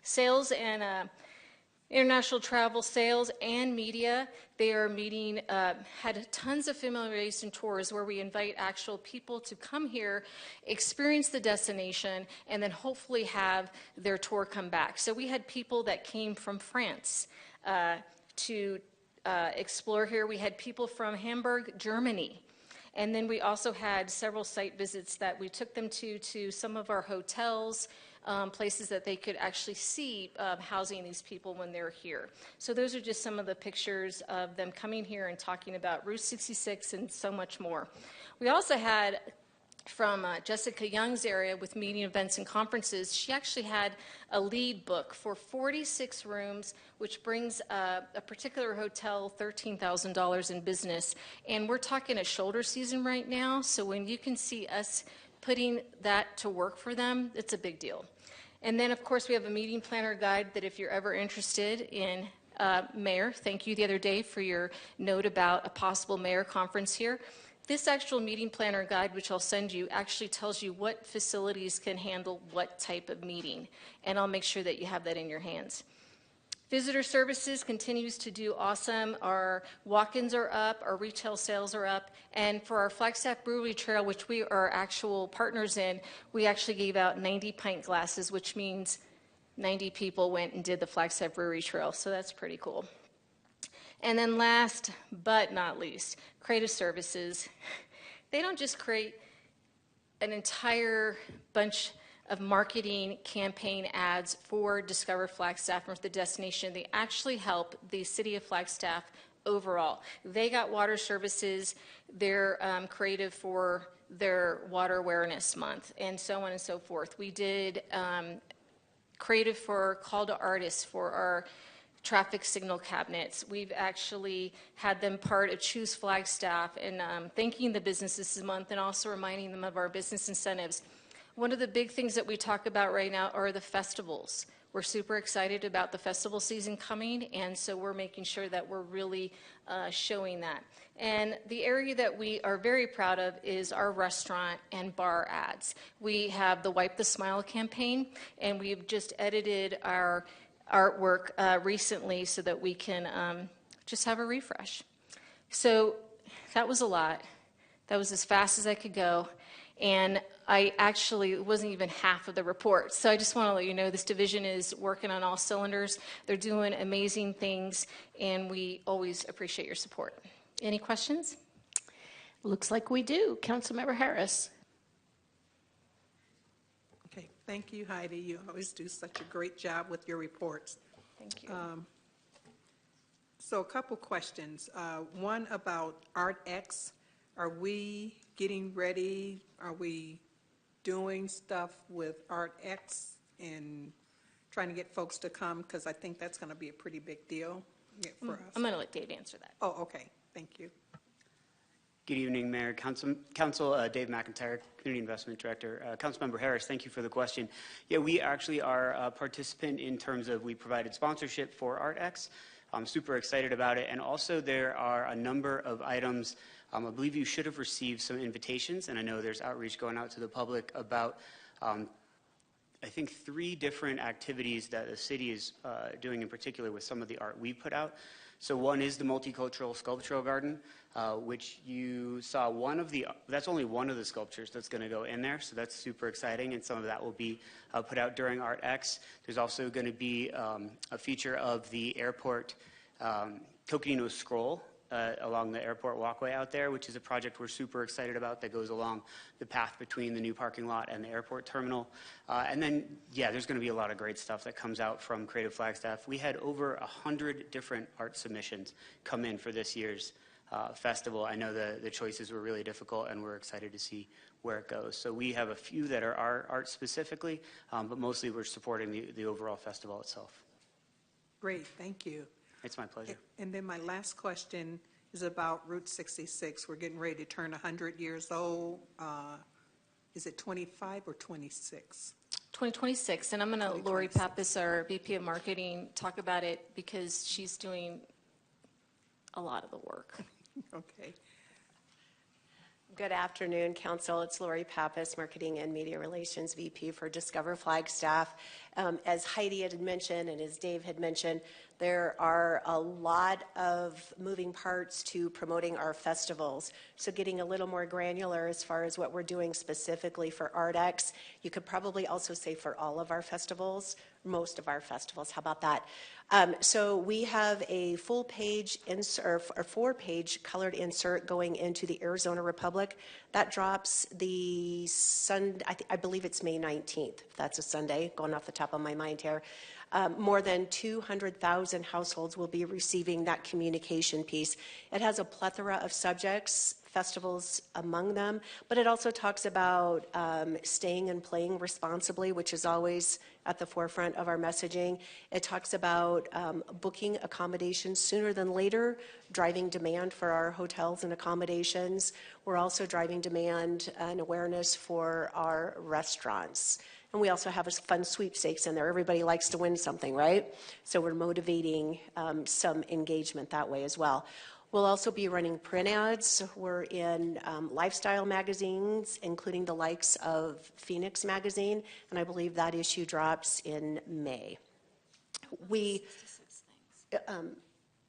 Sales and international travel, sales and media, they are meeting, had tons of familiarization tours where we invite actual people to come here, experience the destination, and then hopefully have their tour come back. So we had people that came from France to explore here. We had people from Hamburg, Germany. And then we also had several site visits that we took them to some of our hotels, places that they could actually see housing these people when they're here. So those are just some of the pictures of them coming here and talking about Route 66 and so much more. We also had from Jessica Young's area with meeting events and conferences. She actually had a lead book for 46 rooms, which brings a particular hotel $13,000 in business. And we're talking a shoulder season right now, so when you can see us putting that to work for them, it's a big deal. And then, of course, we have a meeting planner guide that if you're ever interested in mayor, thank you the other day for your note about a possible mayor conference here. This actual meeting planner guide, which I'll send you, actually tells you what facilities can handle what type of meeting. And I'll make sure that you have that in your hands. Visitor services continues to do awesome. Our walk-ins are up, our retail sales are up, and for our Flagstaff Brewery Trail, which we are actual partners in, we actually gave out 90 pint glasses, which means 90 people went and did the Flagstaff Brewery Trail, so that's pretty cool. And then last but not least, creative services. They don't just create an entire bunch of marketing campaign ads for Discover Flagstaff or the destination. They actually help the city of Flagstaff overall. They got water services, they're creative for their Water Awareness Month, and so on and so forth. We did creative for Call to Artists for our traffic signal cabinets. We've actually had them part of Choose Flagstaff and thanking the businesses this month and also reminding them of our business incentives. One of the big things that we talk about right now are the festivals. We're super excited about the festival season coming, and so we're making sure that we're really showing that. And the area that we are very proud of is our restaurant and bar ads. We have the Wipe the Smile campaign, and we've just edited our artwork recently so that we can just have a refresh. So that was a lot. That was as fast as I could go. And I actually, it wasn't even half of the report. So I just want to let you know this division is working on all cylinders. They're doing amazing things, and we always appreciate your support. Any questions? Looks like we do. Councilmember Harris. Okay, thank you, Heidi. You always do such a great job with your reports. Thank you. So a couple questions. One about ArtX. Are we getting ready? Are we doing stuff with ArtX and trying to get folks to come? Because I think that's going to be a pretty big deal for us. I'm going to let Dave answer that. Oh, okay. Thank you. Good evening, Mayor, Council, Dave McIntyre, Community Investment Director. Councilmember Harris, thank you for the question. Yeah, we actually are a participant in terms of we provided sponsorship for ArtX. I'm super excited about it. And also there are a number of items. I believe you should have received some invitations, and I know there's outreach going out to the public about, I think, 3 different activities that the city is doing in particular with some of the art we put out. So one is the multicultural sculptural garden, which you saw that's only one of the sculptures that's going to go in there, so that's super exciting, and some of that will be put out during ArtX. There's also going to be a feature of the airport Coconino Scroll along the airport walkway out there, which is a project we're super excited about that goes along the path between the new parking lot and the airport terminal. And then, yeah, there's going to be a lot of great stuff that comes out from Creative Flagstaff. We had over 100 different art submissions come in for this year's festival. I know the choices were really difficult, and we're excited to see where it goes. So we have a few that are our art specifically, but mostly we're supporting the overall festival itself. Great, thank you. It's my pleasure. And then my last question is about Route 66. We're getting ready to turn 100 years old. Is it 25 or 26? 2026, and I'm going to, Lori Pappas, our VP of Marketing, talk about it because she's doing a lot of the work. Okay. Good afternoon, Council. It's Lori Pappas, Marketing and Media Relations VP for Discover Flagstaff. As Heidi had mentioned and as Dave had mentioned, there are a lot of moving parts to promoting our festivals. So getting a little more granular as far as what we're doing specifically for ArtX, you could probably also say for all of our festivals, most of our festivals. How about that? So we have a full page insert, or 4-page colored insert going into the Arizona Republic. That drops the Sunday, I believe it's May 19th, if that's a Sunday, going off the top of my mind here. More than 200,000 households will be receiving that communication piece. It has a plethora of subjects, festivals among them, but it also talks about staying and playing responsibly, which is always at the forefront of our messaging. It talks about booking accommodations sooner than later, driving demand for our hotels and accommodations. We're also driving demand and awareness for our restaurants. And we also have a fun sweepstakes in there. Everybody likes to win something, right? So we're motivating some engagement that way as well. We'll also be running print ads. We're in lifestyle magazines, including the likes of Phoenix Magazine, and I believe that issue drops in May.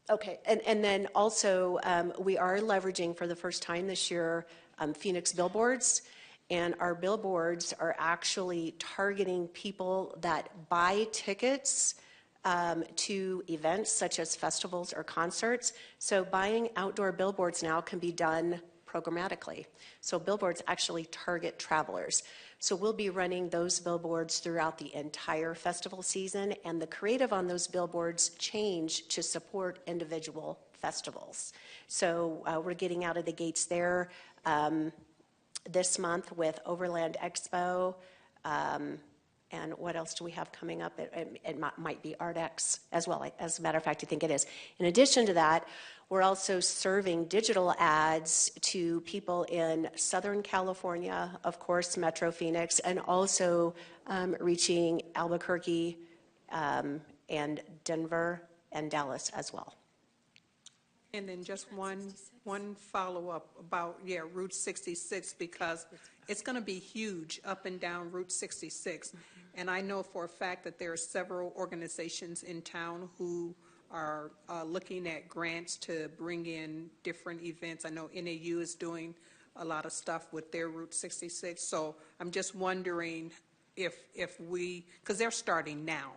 Okay, and then also we are leveraging for the first time this year Phoenix billboards. And our billboards are actually targeting people that buy tickets to events such as festivals or concerts. So buying outdoor billboards now can be done programmatically. So billboards actually target travelers. So we'll be running those billboards throughout the entire festival season, and the creative on those billboards change to support individual festivals. So we're getting out of the gates there this month with Overland Expo, and what else do we have coming up? It might be ArtX as well. As a matter of fact, I think it is. In addition to that, we're also serving digital ads to people in Southern California, of course, Metro Phoenix, and also reaching Albuquerque and Denver and Dallas as well. And then just one follow-up about, Route 66, because it's going to be huge up and down Route 66. Mm-hmm. And I know for a fact that there are several organizations in town who are looking at grants to bring in different events. I know NAU is doing a lot of stuff with their Route 66. So I'm just wondering if we, because they're starting now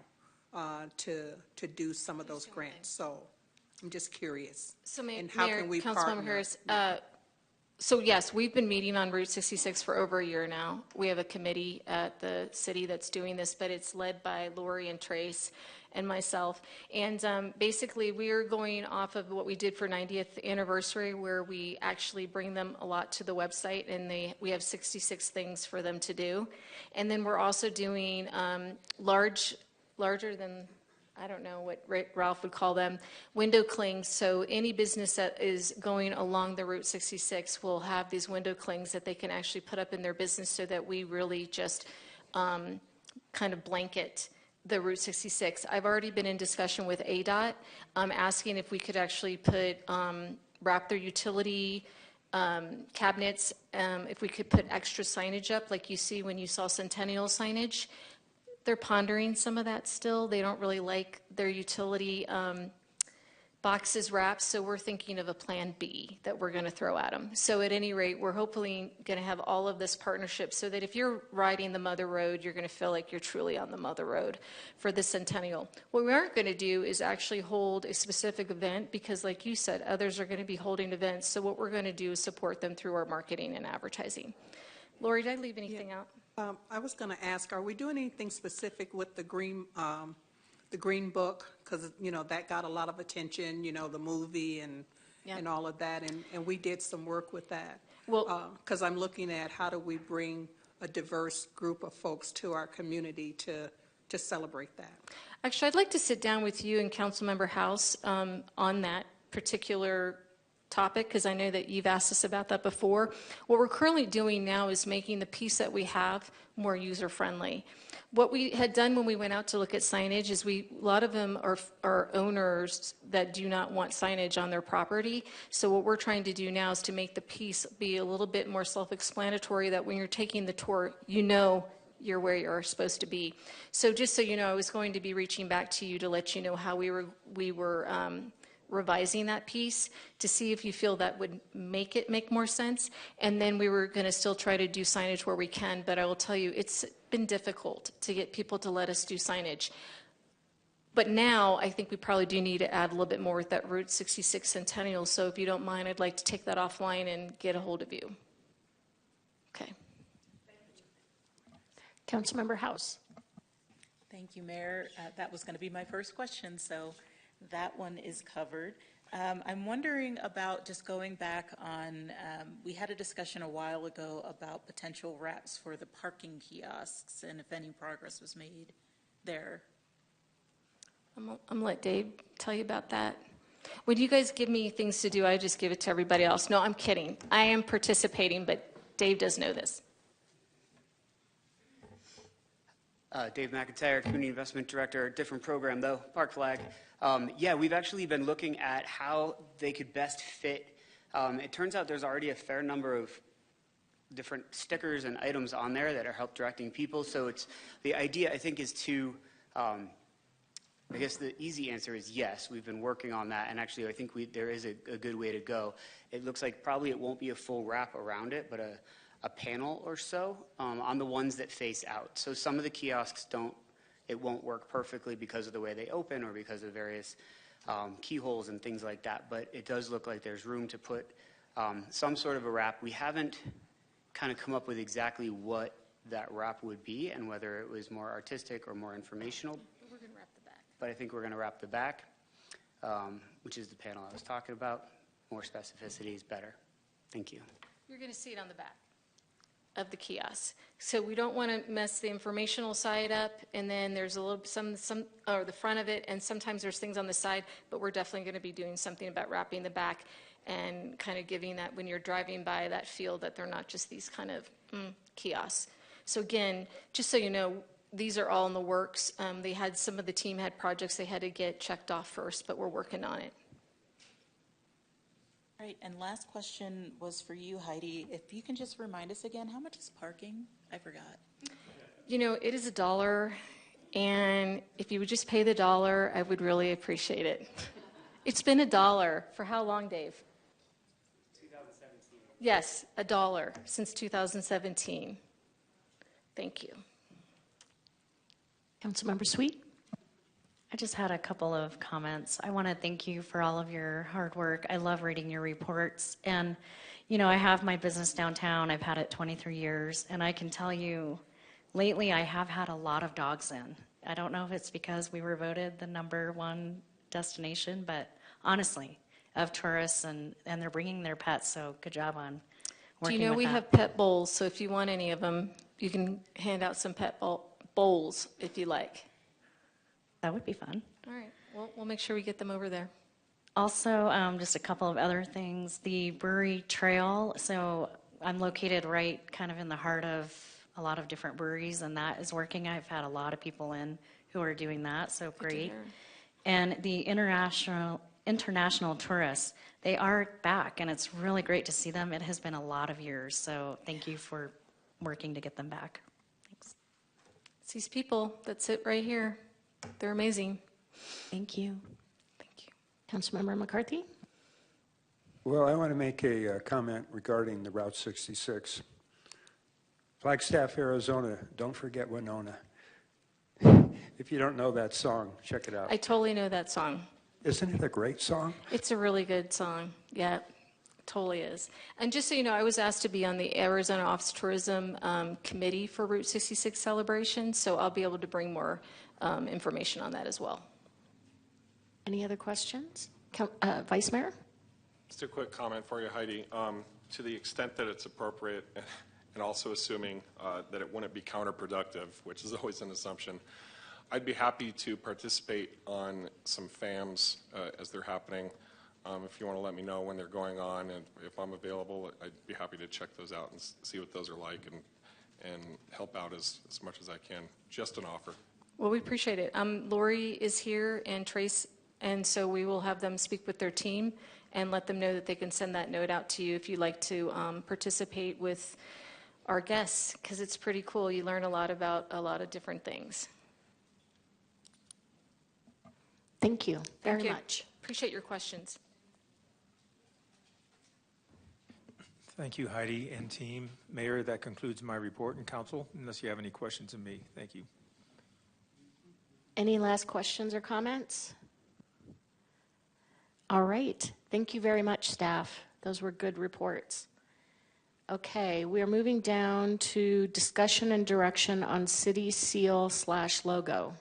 to do some of those grants. So I'm just curious. So and how Mayor, can we Councilmember partner? Harris, so yes, we've been meeting on Route 66 for over a year now. We have a committee at the city that's doing this, but it's led by Lori and Trace and myself. And basically, we are going off of what we did for 90th anniversary, where we actually bring them a lot to the website, and we have 66 things for them to do. And then we're also doing larger than, I don't know what Ralph would call them, window clings. So any business that is going along the Route 66 will have these window clings that they can actually put up in their business, so that we really just kind of blanket the Route 66. I've already been in discussion with ADOT, asking if we could actually wrap their utility cabinets, if we could put extra signage up like you see when you saw Centennial signage. They're pondering some of that still. They don't really like their utility boxes wrapped, so we're thinking of a plan B that we're going to throw at them. So at any rate, we're hopefully going to have all of this partnership so that if you're riding the Mother Road, you're going to feel like you're truly on the Mother Road for the Centennial. What we aren't going to do is actually hold a specific event, because like you said, others are going to be holding events. So what we're going to do is support them through our marketing and advertising. Lori, did I leave anything out? I was going to ask, are we doing anything specific with the Green Book? Because, that got a lot of attention, the movie and all of that. And we did some work with that. Well, because I'm looking at how do we bring a diverse group of folks to our community to celebrate that. Actually, I'd like to sit down with you and Councilmember House on that particular topic, because I know that you've asked us about that before. What we're currently doing now is making the piece that we have more user-friendly. What we had done when we went out to look at signage is a lot of them are owners that do not want signage on their property. So what we're trying to do now is to make the piece be a little bit more self-explanatory, that when you're taking the tour, you know you're where you're supposed to be. So just so you know, I was going to be reaching back to you to let you know how we were revising that piece to see if you feel that would make more sense. And then we were going to still try to do signage where we can, but I will tell you, it's been difficult to get people to let us do signage. But now I think we probably do need to add a little bit more with that Route 66 Centennial. So if you don't mind, I'd like to take that offline and get a hold of you. Okay. Councilmember House. Thank you, Mayor. That was going to be my first question, so that one is covered. I'm wondering about just going back on, we had a discussion a while ago about potential wraps for the parking kiosks and if any progress was made there. I'm going to let Dave tell you about that. When you guys give me things to do, I just give it to everybody else. No, I'm kidding. I am participating, but Dave does know this. Dave McIntyre, Community Investment Director, different program though, Park Flag. Yeah, we've actually been looking at how they could best fit. It turns out there's already a fair number of different stickers and items on there that are help directing people. So it's the idea, I think, is to, I guess the easy answer is yes. We've been working on that, and actually I think there is a good way to go. It looks like probably it won't be a full wrap around it, but a panel or so on the ones that face out. So some of the kiosks it won't work perfectly because of the way they open or because of various keyholes and things like that. But it does look like there's room to put some sort of a wrap. We haven't kind of come up with exactly what that wrap would be and whether it was more artistic or more informational. We're going to wrap the back. But I think we're going to wrap the back, which is the panel I was talking about. More specificity is better. Thank you. You're going to see it on the back of the kiosk. So we don't want to mess the informational side up, and then there's a little some or the front of it, and sometimes there's things on the side, but we're definitely going to be doing something about wrapping the back and kind of giving that, when you're driving by, that feel that they're not just these kind of kiosks. So again, just so you know, these are all in the works. Some of the team had projects they had to get checked off first, but we're working on it. All right, and last question was for you, Heidi. If you can just remind us again, how much is parking? I forgot. You know, it is $1, and if you would just pay the $1, I would really appreciate it. It's been $1 for how long, Dave? 2017. Yes, $1 since 2017. Thank you. Councilmember Sweet. I just had a couple of comments. I want to thank you for all of your hard work. I love reading your reports. And, you know, I have my business downtown. I've had it 23 years. And I can tell you, lately I have had a lot of dogs in. I don't know if it's because we were voted the #1 destination, but honestly, of tourists, and they're bringing their pets. So good job on working Do you know with we that. have pet bowls, so if you want any of them, you can hand out some pet bowls if you like. That would be fun. All right, we'll make sure we get them over there. Also, just a couple of other things. The brewery trail, so I'm located right kind of in the heart of a lot of different breweries, and that is working. I've had a lot of people in who are doing that, so great. And the international tourists, they are back, and it's really great to see them. It has been a lot of years, so thank you for working to get them back. Thanks. It's these people that sit right here. They're amazing. Thank you. Thank you. Councilmember McCarthy. Well, I want to make a comment regarding the Route 66. Flagstaff, Arizona, don't forget Winona. If you don't know that song, check it out. I totally know that song. Isn't it a great song? It's a really good song. Yeah, it totally is. And just so you know, I was asked to be on the Arizona Office of Tourism committee for Route 66 celebration, so I'll be able to bring more information on that as well. Any other questions? Vice Mayor? Just a quick comment for you, Heidi. To the extent that it's appropriate, and also assuming that it wouldn't be counterproductive, which is always an assumption, I'd be happy to participate on some FAMs as they're happening. If you want to let me know when they're going on, and if I'm available, I'd be happy to check those out and see what those are like and help out as much as I can. Just an offer. Well, we appreciate it. Lori is here and Trace, and so we will have them speak with their team and let them know that they can send that note out to you if you'd like to participate with our guests, because it's pretty cool. You learn a lot about a lot of different things. Thank you very Thank you. much. Appreciate your questions. Thank you, Heidi and team. Mayor, that concludes my report, and council, unless you have any questions of me. Thank you. Any last questions or comments? All right. Thank you very much, staff. Those were good reports. Okay, we are moving down to discussion and direction on city seal/logo.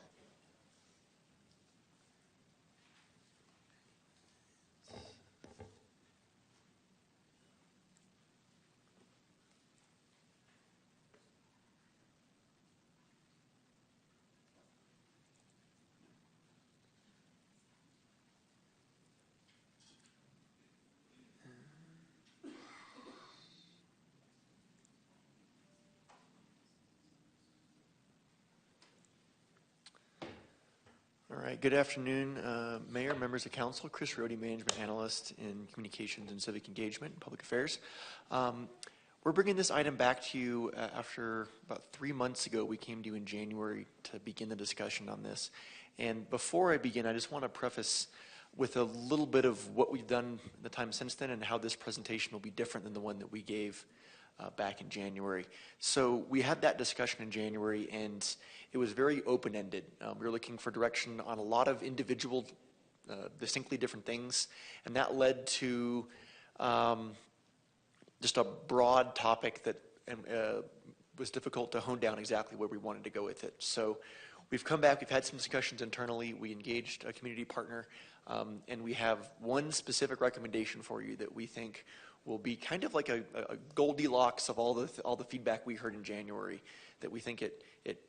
All right, good afternoon, Mayor, members of council. Chris Rohde, Management Analyst in Communications and Civic Engagement and Public Affairs. We're bringing this item back to you after about 3 months ago. We came to you in January to begin the discussion on this. And before I begin, I just want to preface with a little bit of what we've done the time since then and how this presentation will be different than the one that we gave back in January. So we had that discussion in January, and it was very open-ended. We were looking for direction on a lot of individual, distinctly different things, and that led to just a broad topic that was difficult to hone down exactly where we wanted to go with it. So we've come back, we've had some discussions internally, we engaged a community partner, and we have one specific recommendation for you that we think will be kind of like a Goldilocks of all the feedback we heard in January, that we think it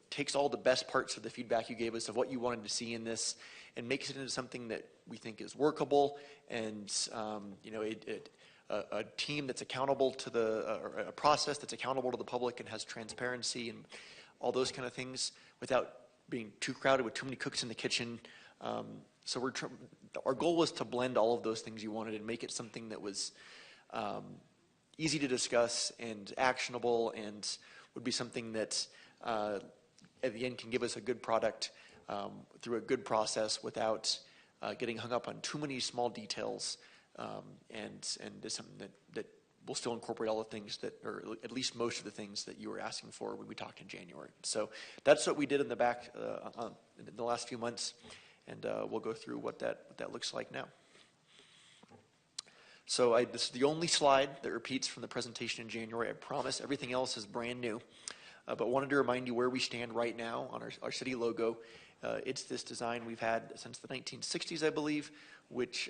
takes all the best parts of the feedback you gave us of what you wanted to see in this and makes it into something that we think is workable and a team that's accountable to a process that's accountable to the public and has transparency and all those kind of things without being too crowded with too many cooks in the kitchen. So our goal was to blend all of those things you wanted and make it something that was easy to discuss and actionable and would be something that at the end can give us a good product through a good process without getting hung up on too many small details and is something that will still incorporate all the things that, or at least most of the things that you were asking for when we talked in January. So that's what we did in the back in the last few months, and we'll go through what that looks like now. So this is the only slide that repeats from the presentation in January. I promise everything else is brand new, but wanted to remind you where we stand right now on our city logo. It's this design we've had since the 1960s, I believe, which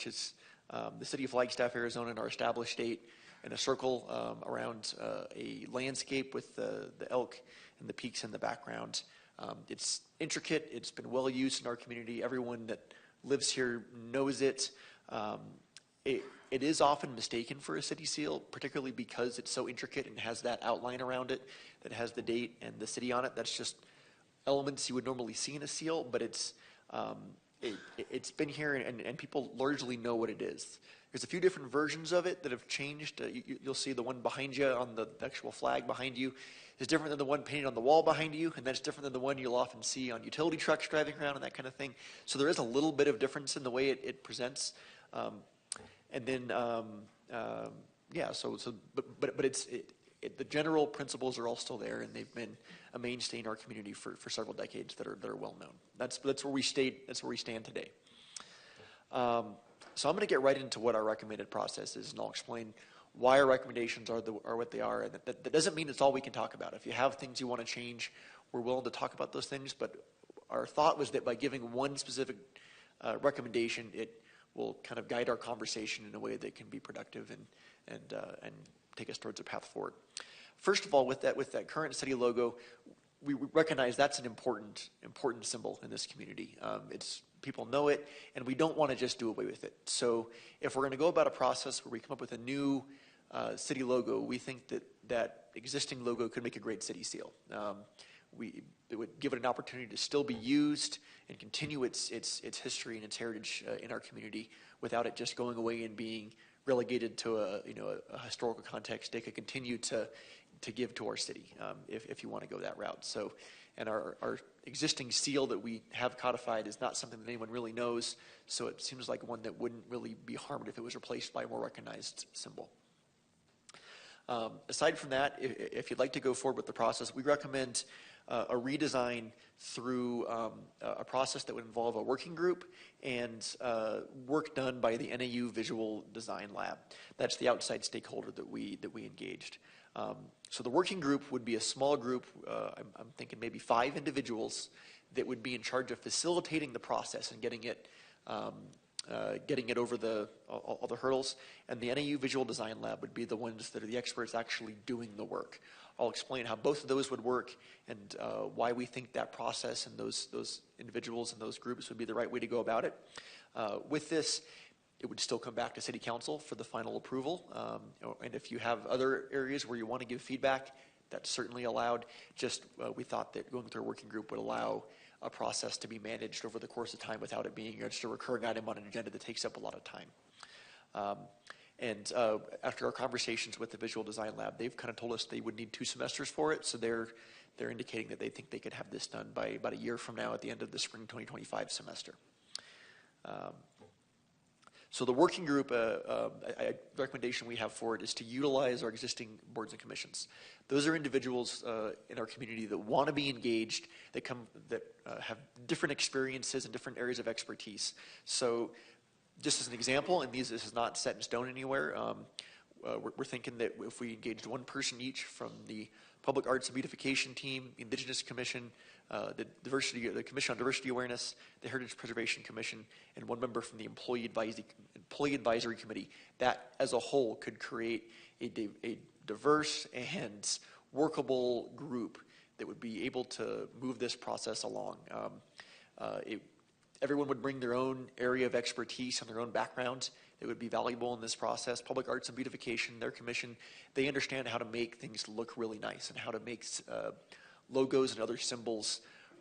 is the city of Flagstaff, Arizona, in our established date, in a circle around a landscape with the elk and the peaks in the background. It's intricate. It's been well used in our community. Everyone that lives here knows it. It is often mistaken for a city seal, particularly because it's so intricate and has that outline around it that has the date and the city on it. That's just elements you would normally see in a seal, but it's been here and people largely know what it is. There's a few different versions of it that have changed. You'll see the one behind you on the actual flag behind you is different than the one painted on the wall behind you, and that's different than the one you'll often see on utility trucks driving around and that kind of thing. So there is a little bit of difference in the way it presents. And then, yeah, but it's the general principles are all still there, and they've been a mainstay in our community for several decades that are well known. That's where we stayed. That's where we stand today. So I'm going to get right into what our recommended process is, and I'll explain why our recommendations are what they are. And that doesn't mean it's all we can talk about. If you have things you want to change, we're willing to talk about those things. But our thought was that by giving one specific recommendation, it will kind of guide our conversation in a way that can be productive and take us towards a path forward. First of all, with that current city logo, we recognize that's an important symbol in this community. It's people know it, and we don't want to just do away with it. So if we're going to go about a process where we come up with a new city logo, we think that that existing logo could make a great city seal. It would give it an opportunity to still be used and continue its history and its heritage in our community without it just going away and being relegated to a historical context. They could continue to give to our city if you want to go that route. So, and our existing seal that we have codified is not something that anyone really knows, so it seems like one that wouldn't really be harmed if it was replaced by a more recognized symbol. Aside from that, if you'd like to go forward with the process, we recommend a redesign through a process that would involve a working group and work done by the NAU Visual Design Lab. That's the outside stakeholder that we engaged. So the working group would be a small group, I'm thinking maybe 5 individuals that would be in charge of facilitating the process and getting it over all the hurdles, and the NAU Visual Design Lab would be the ones that are the experts actually doing the work. I'll explain how both of those would work and why we think that process and those individuals and those groups would be the right way to go about it. With this, it would still come back to City Council for the final approval, and if you have other areas where you want to give feedback, that's certainly allowed. Just we thought that going through a working group would allow a process to be managed over the course of time without it being just a recurring item on an agenda that takes up a lot of time. And after our conversations with the Visual Design Lab, they've kind of told us they would need 2 semesters for it, so they're indicating that they think they could have this done by about a year from now at the end of the spring 2025 semester. So the working group, a recommendation we have for it is to utilize our existing boards and commissions. Those are individuals in our community that want to be engaged, that have different experiences and different areas of expertise. So just as an example, and this is not set in stone anywhere, we're thinking that if we engaged 1 person each from the Public Arts and Beautification Team, the Indigenous Commission, the Commission on Diversity Awareness, the Heritage Preservation Commission, and 1 member from the Employee Advisory Committee, that as a whole could create a diverse and workable group that would be able to move this process along. Everyone would bring their own area of expertise and their own background that would be valuable in this process. Public Arts and Beautification, their commission, they understand how to make things look really nice and how to make logos and other symbols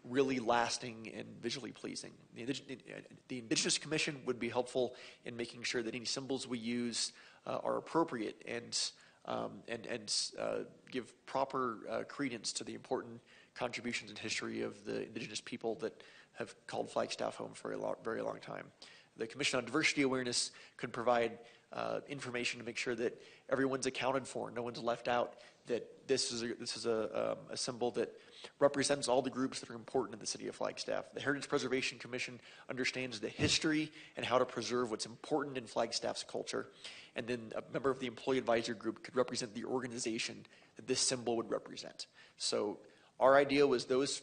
really lasting and visually pleasing. The Indigenous Commission would be helpful in making sure that any symbols we use are appropriate and give proper credence to the important contributions and history of the Indigenous people that have called Flagstaff home for a very long time. The Commission on Diversity Awareness could provide information to make sure that everyone's accounted for, no one's left out, that this is a symbol that represents all the groups that are important in the city of Flagstaff. The Heritage Preservation Commission understands the history and how to preserve what's important in Flagstaff's culture. And then a member of the Employee Advisory Group could represent the organization that this symbol would represent. So our idea was those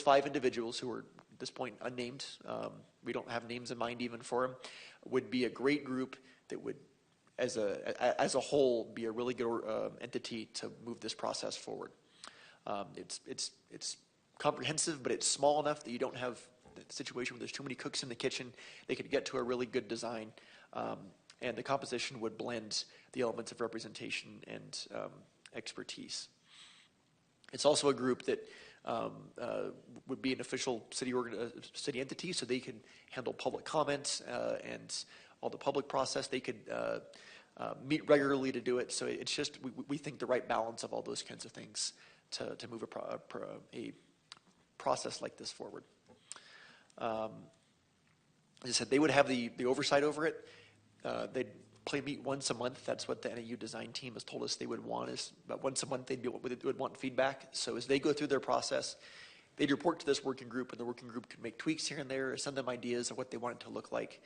5 individuals who are at this point unnamed, we don't have names in mind even for them, would be a great group that would, as a whole, be a really good entity to move this process forward. It's comprehensive, but it's small enough that you don't have the situation where there's too many cooks in the kitchen. They could get to a really good design, and the composition would blend the elements of representation and expertise. It's also a group that would be an official city entity, so they can handle public comments and all the public process. They could meet regularly to do it. So it's just, we think the right balance of all those kinds of things to move a process like this forward. As I said, they would have the oversight over it. They'd meet once a month. That's what the NAU design team has told us they would want, is about once a month they would want feedback. So as they go through their process, they'd report to this working group, and the working group could make tweaks here and there, or send them ideas of what they want it to look like.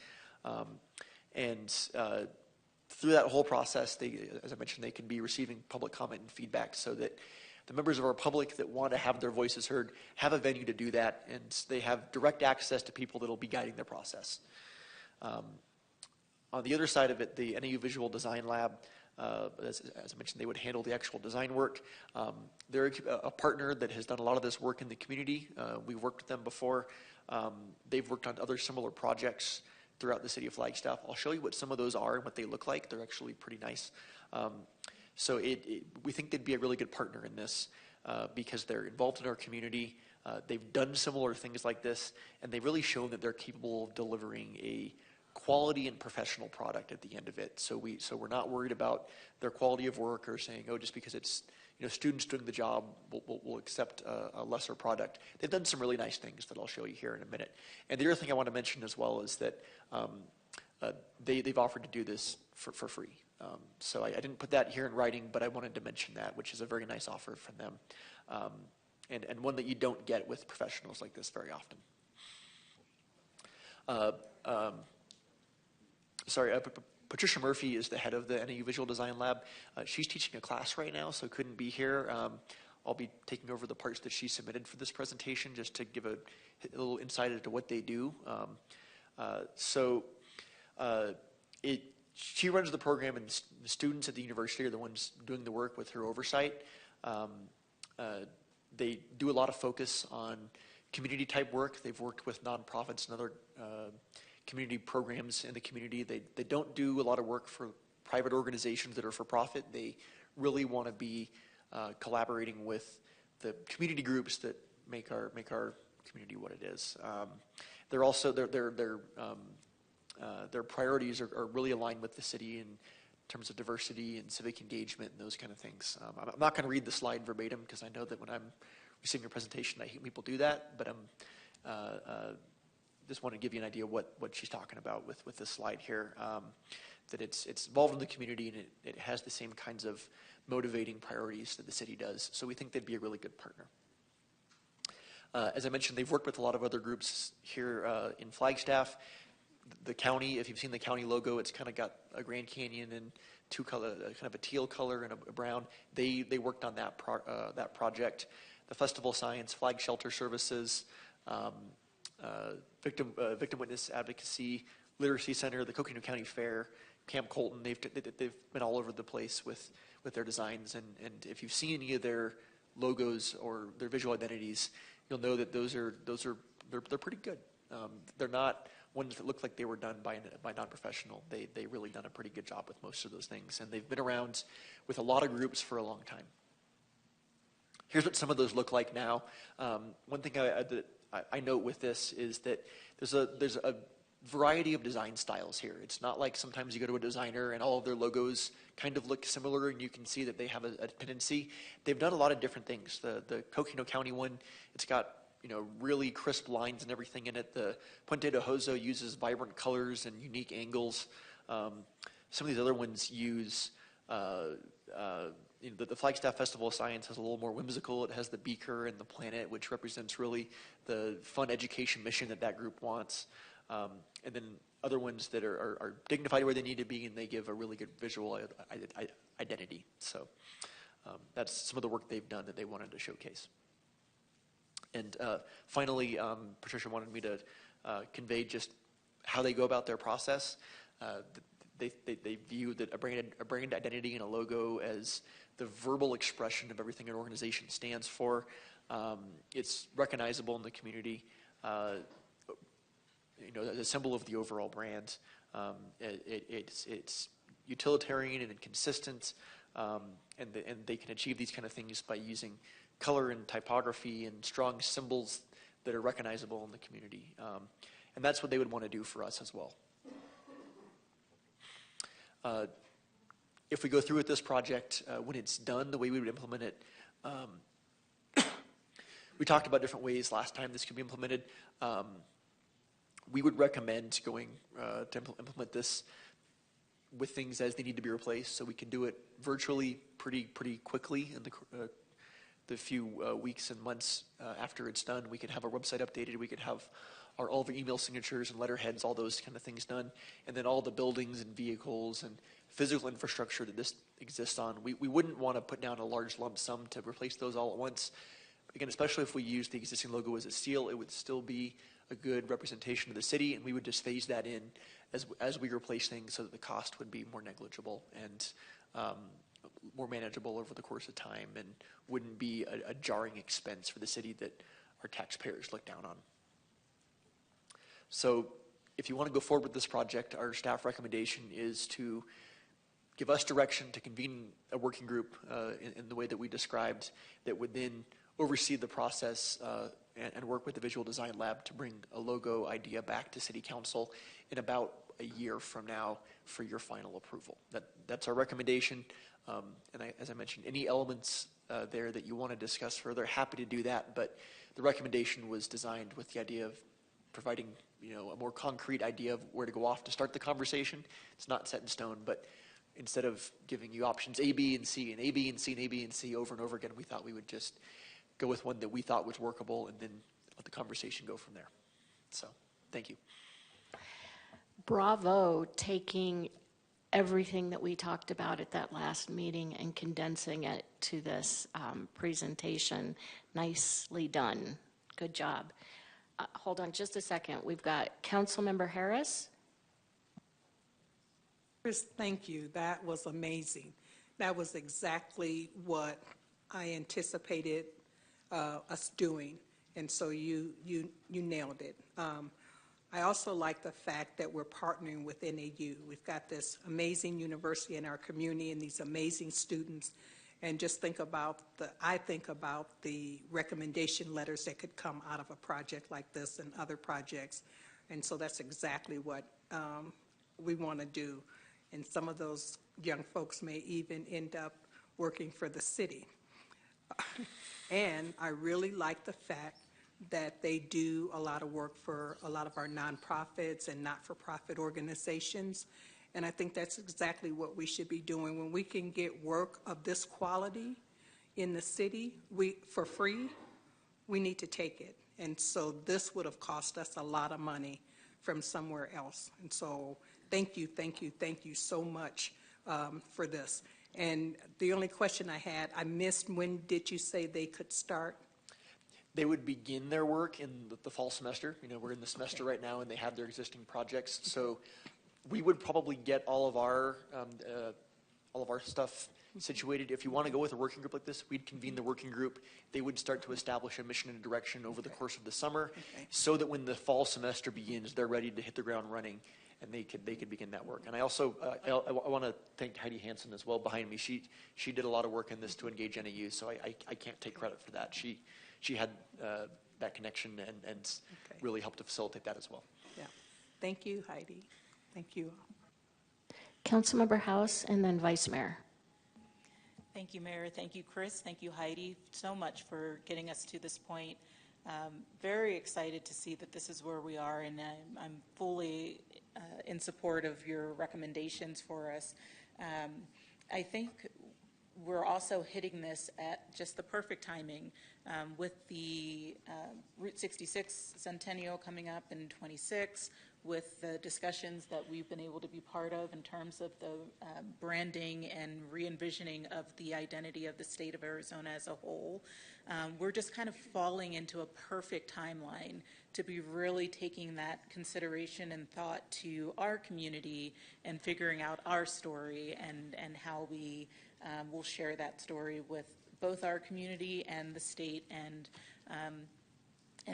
Through that whole process, as I mentioned, they can be receiving public comment and feedback so that the members of our public that want to have their voices heard have a venue to do that, and they have direct access to people that will be guiding their process. On the other side of it, the NAU Visual Design Lab As I mentioned, they would handle the actual design work. They're a partner that has done a lot of this work in the community. We've worked with them before. They've worked on other similar projects throughout the city of Flagstaff. I'll show you what some of those are and what they look like. They're actually pretty nice. So we think they'd be a really good partner in this because they're involved in our community. They've done similar things like this, and they've really shown that they're capable of delivering a quality and professional product at the end of it. So we're not worried about their quality of work or saying, oh, just because it's students doing the job, we'll accept a lesser product. They've done some really nice things that I'll show you here in a minute. And the other thing I want to mention as well is that they've offered to do this for free. So I didn't put that here in writing, but I wanted to mention that, which is a very nice offer from them, and one that you don't get with professionals like this very often. Patricia Murphy is the head of the NAU Visual Design Lab. She's teaching a class right now, so couldn't be here. I'll be taking over the parts that she submitted for this presentation just to give a little insight into what they do. She runs the program, and the students at the university are the ones doing the work with her oversight. They do a lot of focus on community-type work. They've worked with nonprofits and other community programs in the community. They don't do a lot of work for private organizations that are for profit. They really want to be collaborating with the community groups that make our community what it is. They're also their priorities are really aligned with the city in terms of diversity and civic engagement and those kind of things. I'm not going to read the slide verbatim because I know that when I'm receiving a presentation, I hate people do that, but just want to give you an idea what she's talking about with this slide here. That it's involved in the community, and it has the same kinds of motivating priorities that the city does. So we think they'd be a really good partner. As I mentioned, they've worked with a lot of other groups here in Flagstaff. The county, if you've seen the county logo, it's kind of got a Grand Canyon and two color, kind of a teal color and a brown. They worked on that project. The Festival of Science, Flag Shelter Services, Victim Witness Advocacy, Literacy Center, the Coconino County Fair, Camp Colton. They've been all over the place with their designs, and if you've seen any of their logos or their visual identities, you'll know that they're pretty good. They're not ones that look like they were done by non-professional. They really done a pretty good job with most of those things, and they've been around with a lot of groups for a long time. Here's what some of those look like now. One thing I note with this is that there's a variety of design styles here. It's not like sometimes you go to a designer and all of their logos kind of look similar and you can see that they have a tendency. They've done a lot of different things. The Coconino County one, it's got really crisp lines and everything in it. The Puente de Hozo uses vibrant colors and unique angles. Some of these other ones use the Flagstaff Festival of Science is a little more whimsical. It has the beaker and the planet, which represents really the fun education mission that group wants. And then other ones that are dignified where they need to be, and they give a really good visual identity. So that's some of the work they've done that they wanted to showcase. And finally, Patricia wanted me to convey just how they go about their process. They view that a brand identity and a logo as the verbal expression of everything an organization stands for. It's recognizable in the community, as a symbol of the overall brand. It's utilitarian and consistent, and they can achieve these kind of things by using color and typography and strong symbols that are recognizable in the community. And that's what they would want to do for us as well. If we go through with this project, when it's done, the way we would implement it, we talked about different ways last time this could be implemented. We would recommend going to implement this with things as they need to be replaced, so we can do it virtually pretty quickly in the few weeks and months after it's done. We could have our website updated. We could have all of our email signatures and letterheads, all those kind of things done, and then all the buildings and vehicles and physical infrastructure that this exists on. We wouldn't want to put down a large lump sum to replace those all at once. Again, especially if we use the existing logo as a seal, it would still be a good representation of the city, and we would just phase that in as we replace things so that the cost would be more negligible. And more manageable over the course of time and wouldn't be a jarring expense for the city that our taxpayers look down on. So if you want to go forward with this project, our staff recommendation is to give us direction to convene a working group in the way that we described that would then oversee the process and work with the Visual Design Lab to bring a logo idea back to City Council in about a year from now for your final approval. That's our recommendation. And as I mentioned, any elements there that you want to discuss further, happy to do that. But the recommendation was designed with the idea of providing a more concrete idea of where to go off to start the conversation. It's not set in stone, but instead of giving you options A, B, and C, and A, B, and C, and A, B, and C over and over again, we thought we would just go with one that we thought was workable and then let the conversation go from there. So, thank you. Bravo, taking everything that we talked about at that last meeting and condensing it to this presentation. Nicely done. Good job. Hold on just a second. We've got Councilmember Harris. Chris, thank you. That was amazing. That was exactly what I anticipated us doing, and so you nailed it. I also like the fact that we're partnering with NAU. We've got this amazing university in our community and these amazing students, and just I think about the recommendation letters that could come out of a project like this and other projects, and so that's exactly what we want to do. And some of those young folks may even end up working for the city. And I really like the fact that they do a lot of work for a lot of our nonprofits and not-for-profit organizations. And I think that's exactly what we should be doing. When we can get work of this quality in the city for free, we need to take it. And so this would have cost us a lot of money from somewhere else. And so thank you so much for this. And the only question I had, I missed, when did you say they could start? They would begin their work in the fall semester. We're in the semester right now, and they have their existing projects. So we would probably get all of our stuff situated. If you want to go with a working group like this, we'd convene the working group. They would start to establish a mission and direction over the course of the summer, so that when the fall semester begins, they're ready to hit the ground running, and they could begin that work. And I also I want to thank Heidi Hansen as well behind me. She did a lot of work in this to engage NAU, so I can't take credit for that. She had that connection and really helped to facilitate that as well. Yeah. Thank you, Heidi. Thank you. Councilmember House, and then Vice Mayor. Thank you, Mayor. Thank you, Chris. Thank you, Heidi, so much for getting us to this point. Very excited to see that this is where we are, and I'm fully in support of your recommendations for us. I think we're also hitting this at just the perfect timing with the Route 66 Centennial coming up in 26, with the discussions that we've been able to be part of in terms of the branding and re-envisioning of the identity of the state of Arizona as a whole. We're just kind of falling into a perfect timeline to be really taking that consideration and thought to our community and figuring out our story and how we will share that story with both our community and the state and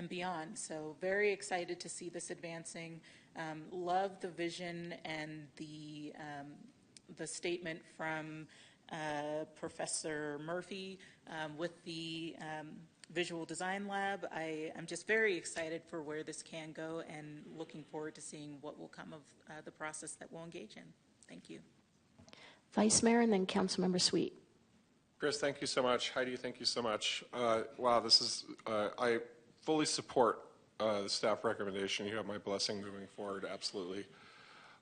beyond. So very excited to see this advancing. Love the vision and the statement from Professor Murphy with the Visual Design Lab. I'm just very excited for where this can go and looking forward to seeing what will come of the process that we'll engage in. Thank you. Vice Mayor, and then Councilmember Sweet. Chris, thank you so much. Heidi, thank you so much. Wow, this is, I fully support the staff recommendation. You have my blessing moving forward, absolutely.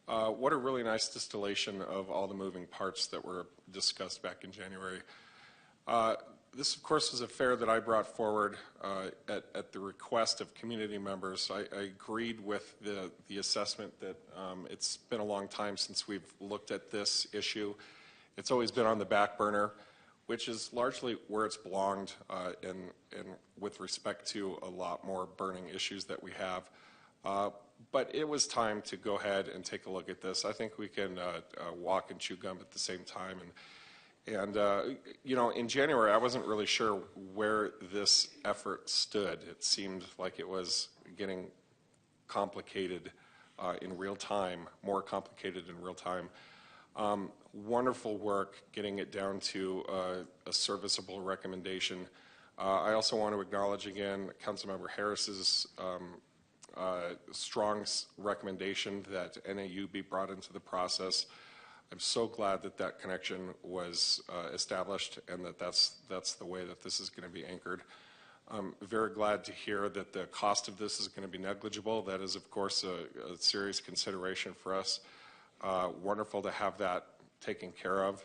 What a really nice distillation of all the moving parts that were discussed back in January. This, of course, is a fair that I brought forward at the request of community members. I agreed with the assessment that it's been a long time since we've looked at this issue. It's always been on the back burner, which is largely where it's belonged and with respect to a lot more burning issues that we have. But it was time to go ahead and take a look at this. I think we can walk and chew gum at the same time. And you know, in January, I wasn't really sure where this effort stood. It seemed like it was getting complicated in real time, more complicated in real time. Wonderful work getting it down to a serviceable recommendation. I also want to acknowledge again Councilmember Harris's strong recommendation that NAU be brought into the process. I'm so glad that that connection was established and that that's the way that this is going to be anchored. I'm very glad to hear that the cost of this is going to be negligible. That is, of course, a serious consideration for us. Wonderful to have that taken care of,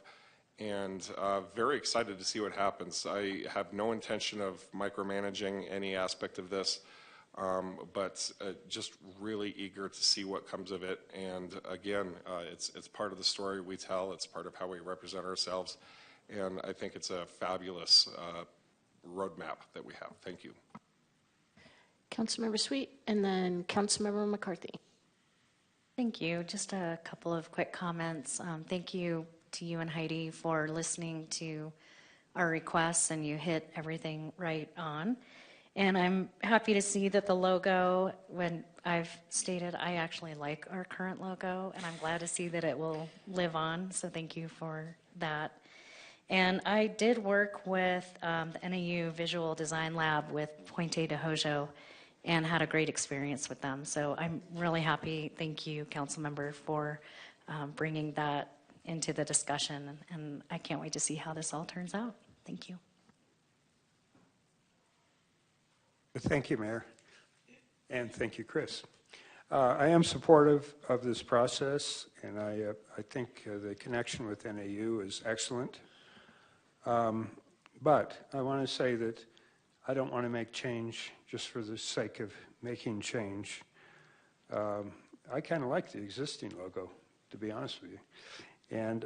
and very excited to see what happens. I have no intention of micromanaging any aspect of this, but just really eager to see what comes of it. And again, it's part of the story we tell. It's part of how we represent ourselves, and I think it's a fabulous roadmap that we have. Thank you. Councilmember Sweet, and then Councilmember McCarthy. Thank you. Just a couple of quick comments. Thank you to you and Heidi for listening to our requests, and you hit everything right on. And I'm happy to see that the logo, when I've stated I actually like our current logo, and I'm glad to see that it will live on, so thank you for that. And I did work with the NAU Visual Design Lab with Pointe de Hojo and had a great experience with them. So I'm really happy. Thank you, Councilmember, for bringing that into the discussion. And I can't wait to see how this all turns out. Thank you. Thank you, Mayor. And thank you, Chris. I am supportive of this process, and I think the connection with NAU is excellent. But I want to say that I don't want to make change just for the sake of making change. I kind of like the existing logo, to be honest with you. And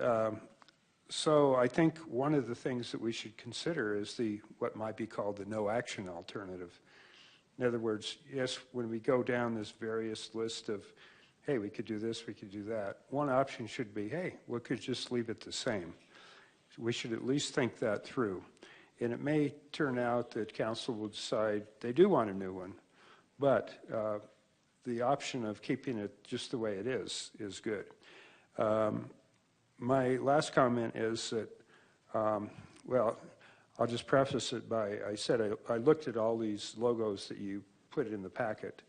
so I think one of the things that we should consider is what might be called the no action alternative. In other words, yes, when we go down this various list of, hey, we could do this, we could do that, one option should be, hey, we could just leave it the same. We should at least think that through. And it may turn out that council will decide they do want a new one, but the option of keeping it just the way it is good. My last comment is that, well, I'll just preface it by, I said I looked at all these logos that you put in the packet,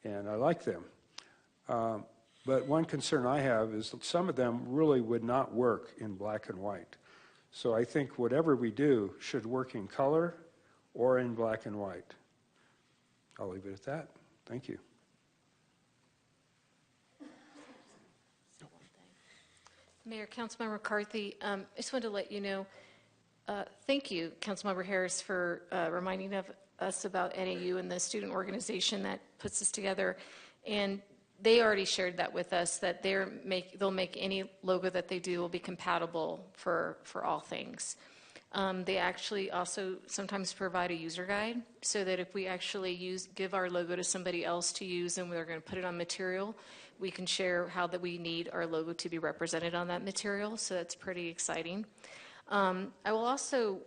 and I like them. But one concern I have is that some of them really would not work in black and white. So I think whatever we do should work in color or in black and white. I'll leave it at that. Thank you. Mayor, Councilmember McCarthy, I just wanted to let you know, thank you, Councilmember Harris, for reminding us about NAU and the student organization that puts this together. And they already shared that with us, that they'll make any logo that they do will be compatible for all things. They actually also sometimes provide a user guide so that if we actually give our logo to somebody else to use and we're going to put it on material, we can share how that we need our logo to be represented on that material. So that's pretty exciting. I will also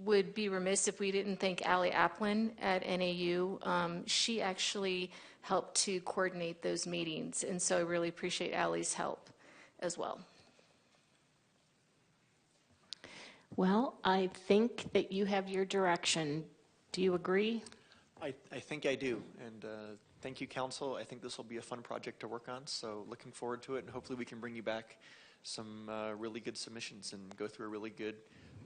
would be remiss if we didn't thank Allie Applin at NAU. She actually helped to coordinate those meetings, and so I really appreciate Allie's help as well. Well, I think that you have your direction. Do you agree? I think I do, and thank you, Council. I think this will be a fun project to work on, so looking forward to it, and hopefully we can bring you back some really good submissions and go through a really good,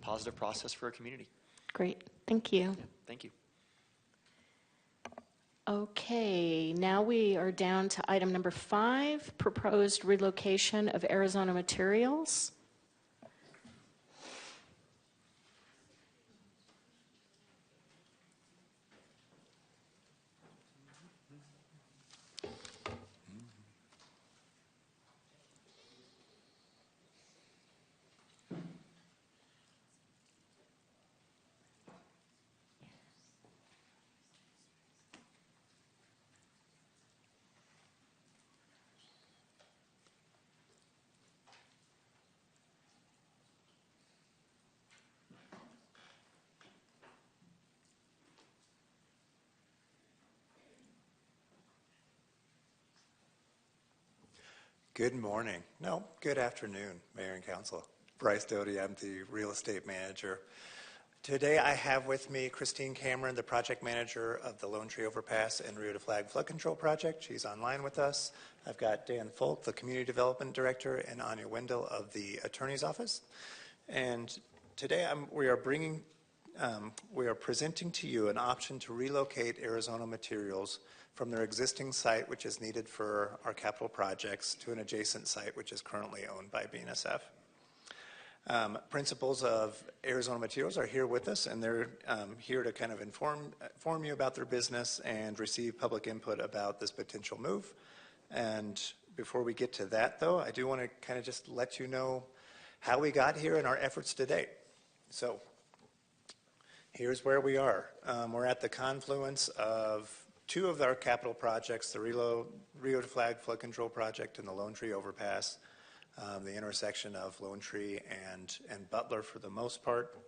positive process for our community. Great. Thank you. Yeah, thank you. Okay, now we are down to item number 5, proposed relocation of Arizona Materials. Good morning. No, good afternoon, Mayor and Council. Bryce Doty, I'm the real estate manager. Today I have with me Christine Cameron, the project manager of the Lone Tree Overpass and Rio de Flag Flood Control Project. She's online with us. I've got Dan Folk, the Community Development Director, and Anya Wendell of the Attorney's Office. And today we are presenting to you an option to relocate Arizona Materials from their existing site, which is needed for our capital projects, to an adjacent site, which is currently owned by BNSF. Principals of Arizona Materials are here with us, and they're here to kind of inform you about their business and receive public input about this potential move. And before we get to that, though, I do want to kind of just let you know how we got here and our efforts to date. So here's where we are. We're at the confluence of two of our capital projects, the Rio de Flag Flood Control Project and the Lone Tree Overpass, the intersection of Lone Tree and Butler for the most part.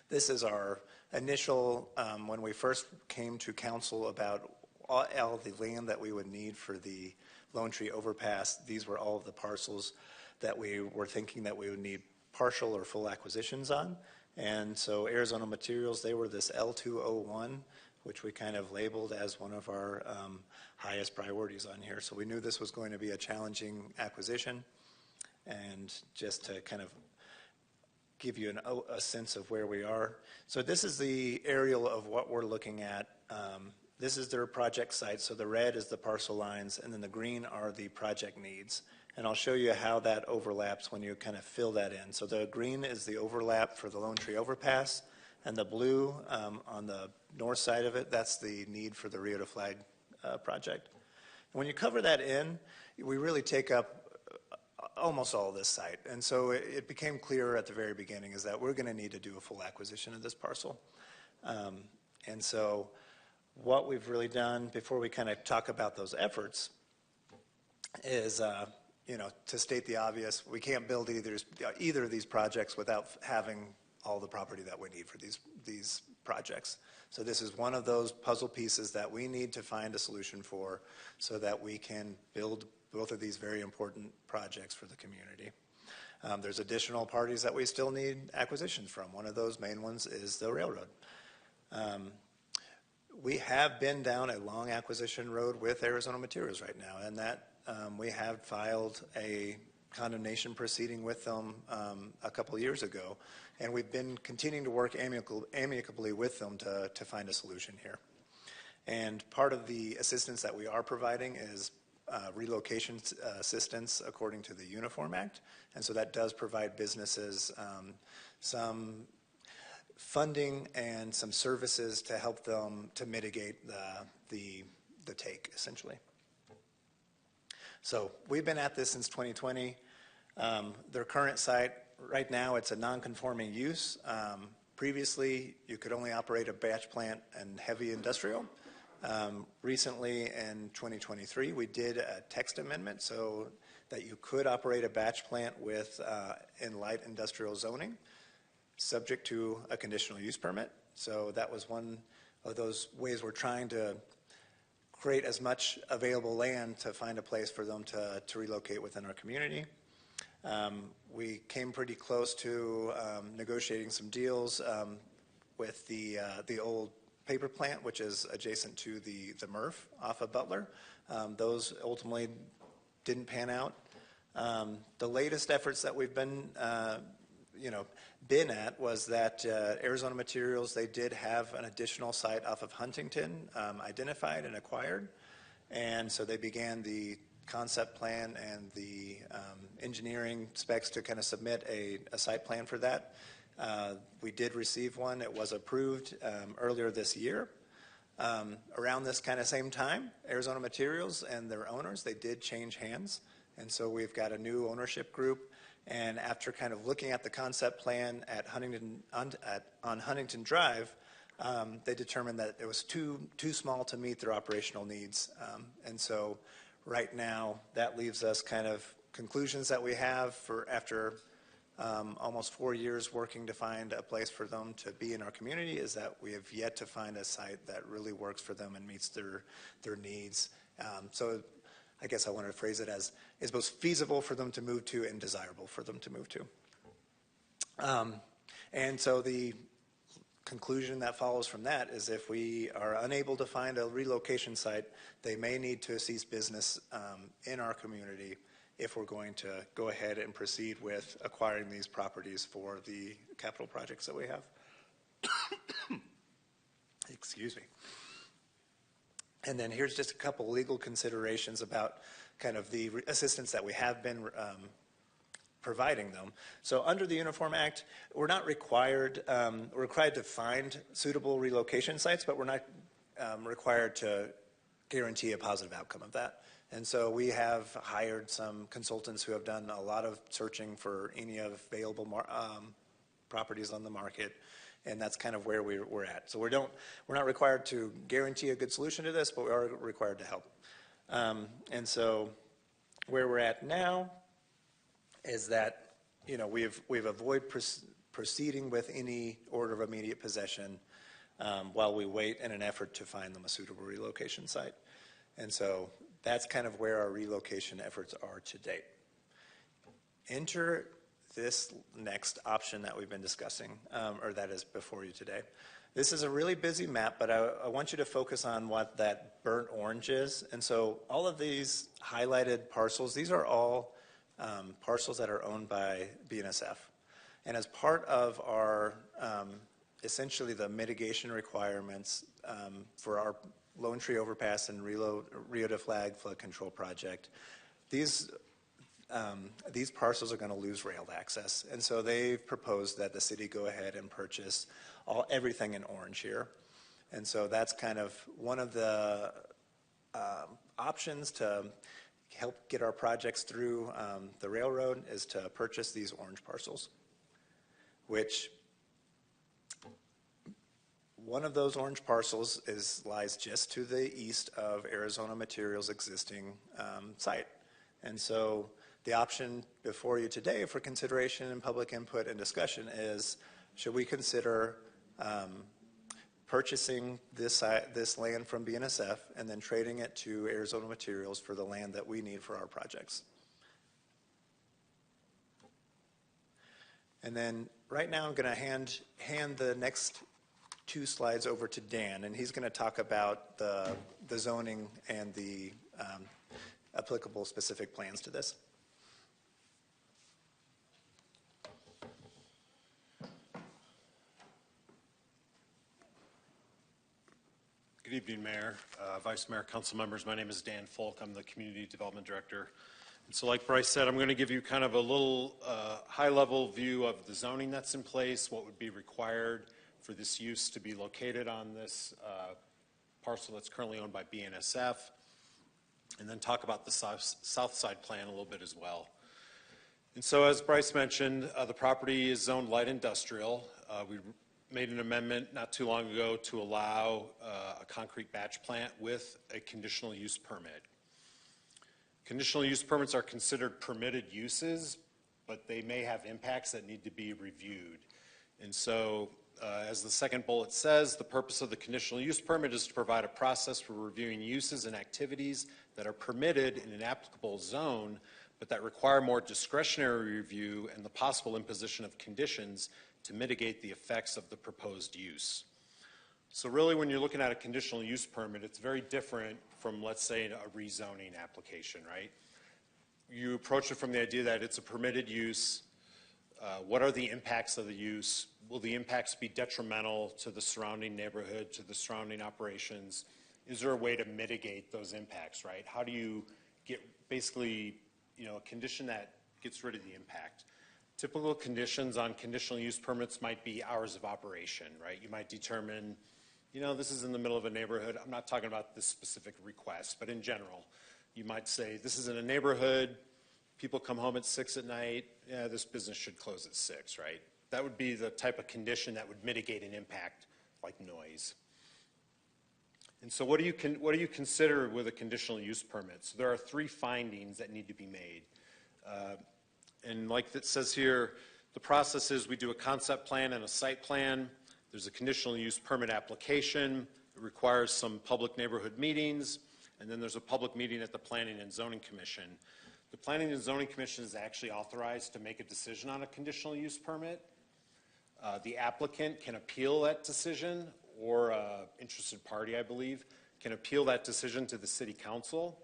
This is our initial, when we first came to council about all the land that we would need for the Lone Tree Overpass. These were all of the parcels that we were thinking that we would need partial or full acquisitions on. And so Arizona Materials, they were this L201, which we kind of labeled as one of our highest priorities on here. So we knew this was going to be a challenging acquisition. And just to kind of give you a sense of where we are. So this is the aerial of what we're looking at. This is their project site. So the red is the parcel lines, and then the green are the project needs. And I'll show you how that overlaps when you kind of fill that in. So the green is the overlap for the Lone Tree Overpass, and the blue on the north side of it, that's the need for the Rio de Flag project. And when you cover that in, we really take up almost all of this site. And so it became clear at the very beginning is that we're going to need to do a full acquisition of this parcel. And so what we've really done before we kind of talk about those efforts is, to state the obvious, we can't build either of these projects without having all the property that we need for these projects. So this is one of those puzzle pieces that we need to find a solution for so that we can build both of these very important projects for the community. There's additional parties that we still need acquisitions from. One of those main ones is the railroad. We have been down a long acquisition road with Arizona Materials right now, and that we have filed a condemnation proceeding with them a couple of years ago, and we've been continuing to work amicably with them to find a solution here. And part of the assistance that we are providing is relocation assistance according to the Uniform Act, and so that does provide businesses some funding and some services to help them to mitigate the take, essentially. So we've been at this since 2020. Their current site, right now, it's a non-conforming use. Previously, you could only operate a batch plant and heavy industrial. Recently, in 2023, we did a text amendment so that you could operate a batch plant in light industrial zoning, subject to a conditional use permit. So that was one of those ways we're trying to create as much available land to find a place for them to relocate within our community. We came pretty close to negotiating some deals with the old paper plant, which is adjacent to the MRF off of Butler. Those ultimately didn't pan out. The latest efforts that we've been at was that Arizona Materials, they did have an additional site off of Huntington identified and acquired, and so they began the concept plan and the engineering specs to kind of submit a site plan for that. We did receive one. It was approved earlier this year. Around this kind of same time, Arizona Materials and their owners, they did change hands, and so we've got a new ownership group. And after kind of looking at the concept plan at on Huntington Drive, they determined that it was too small to meet their operational needs. And so right now, that leaves us kind of conclusions that we have for after almost 4 years working to find a place for them to be in our community is that we have yet to find a site that really works for them and meets their needs. So I guess I wanted to phrase it as, is both feasible for them to move to and desirable for them to move to. And so the conclusion that follows from that is if we are unable to find a relocation site, they may need to cease business in our community if we're going to go ahead and proceed with acquiring these properties for the capital projects that we have. Excuse me. And then here's just a couple legal considerations about kind of the assistance that we have been providing them. So under the Uniform Act, we're not required, we're required to find suitable relocation sites, but we're not required to guarantee a positive outcome of that. And so we have hired some consultants who have done a lot of searching for any available properties on the market, and that's kind of where we're at. So we're not required to guarantee a good solution to this, but we are required to help. And so where we're at now is that, you know, we've avoided proceeding with any order of immediate possession while we wait in an effort to find them a suitable relocation site. And so that's kind of where our relocation efforts are to date. Enter this next option that we've been discussing, or that is before you today. This is a really busy map, but I want you to focus on what that burnt orange is. And so all of these highlighted parcels, these are all parcels that are owned by BNSF. And as part of our, essentially the mitigation requirements for our Lone Tree Overpass and Rio de Flag flood control project, these parcels are going to lose rail access. And so they've proposed that the city go ahead and purchase everything in orange here. And so that's kind of one of the options to help get our projects through the railroad is to purchase these orange parcels, which one of those orange parcels lies just to the east of Arizona Materials' existing site. And so the option before you today for consideration and public input and discussion is, should we consider purchasing this land from BNSF and then trading it to Arizona Materials for the land that we need for our projects? And then right now I'm going to hand the next 2 slides over to Dan, and he's going to talk about the zoning and the applicable specific plans to this. Good evening, Mayor, Vice Mayor, Council members. My name is Dan Folk. I'm the Community Development Director. And so like Bryce said, I'm going to give you kind of a little high-level view of the zoning that's in place, what would be required for this use to be located on this parcel that's currently owned by BNSF, and then talk about the south side plan a little bit as well. And so as Bryce mentioned, the property is zoned light industrial. We made an amendment not too long ago to allow a concrete batch plant with a conditional use permit. Conditional use permits are considered permitted uses, but they may have impacts that need to be reviewed. And so as the second bullet says, the purpose of the conditional use permit is to provide a process for reviewing uses and activities that are permitted in an applicable zone, but that require more discretionary review and the possible imposition of conditions to mitigate the effects of the proposed use. So really, when you're looking at a conditional use permit, it's very different from, let's say, a rezoning application, right? You approach it from the idea that it's a permitted use. What are the impacts of the use? Will the impacts be detrimental to the surrounding neighborhood, to the surrounding operations? Is there a way to mitigate those impacts, right? How do you get basically, a condition that gets rid of the impact? Typical conditions on conditional use permits might be hours of operation, right? You might determine, this is in the middle of a neighborhood. I'm not talking about this specific request, but in general, you might say, this is in a neighborhood, people come home at 6 at night, this business should close at 6, right? That would be the type of condition that would mitigate an impact like noise. And so what do you consider with a conditional use permit? So there are 3 findings that need to be made. And like it says here, the process is we do a concept plan and a site plan. There's a conditional use permit application. It requires some public neighborhood meetings. and then there's a public meeting at the Planning and Zoning Commission. The Planning and Zoning Commission is actually authorized to make a decision on a conditional use permit. The applicant can appeal that decision, or interested party, I believe, can appeal that decision to the City Council.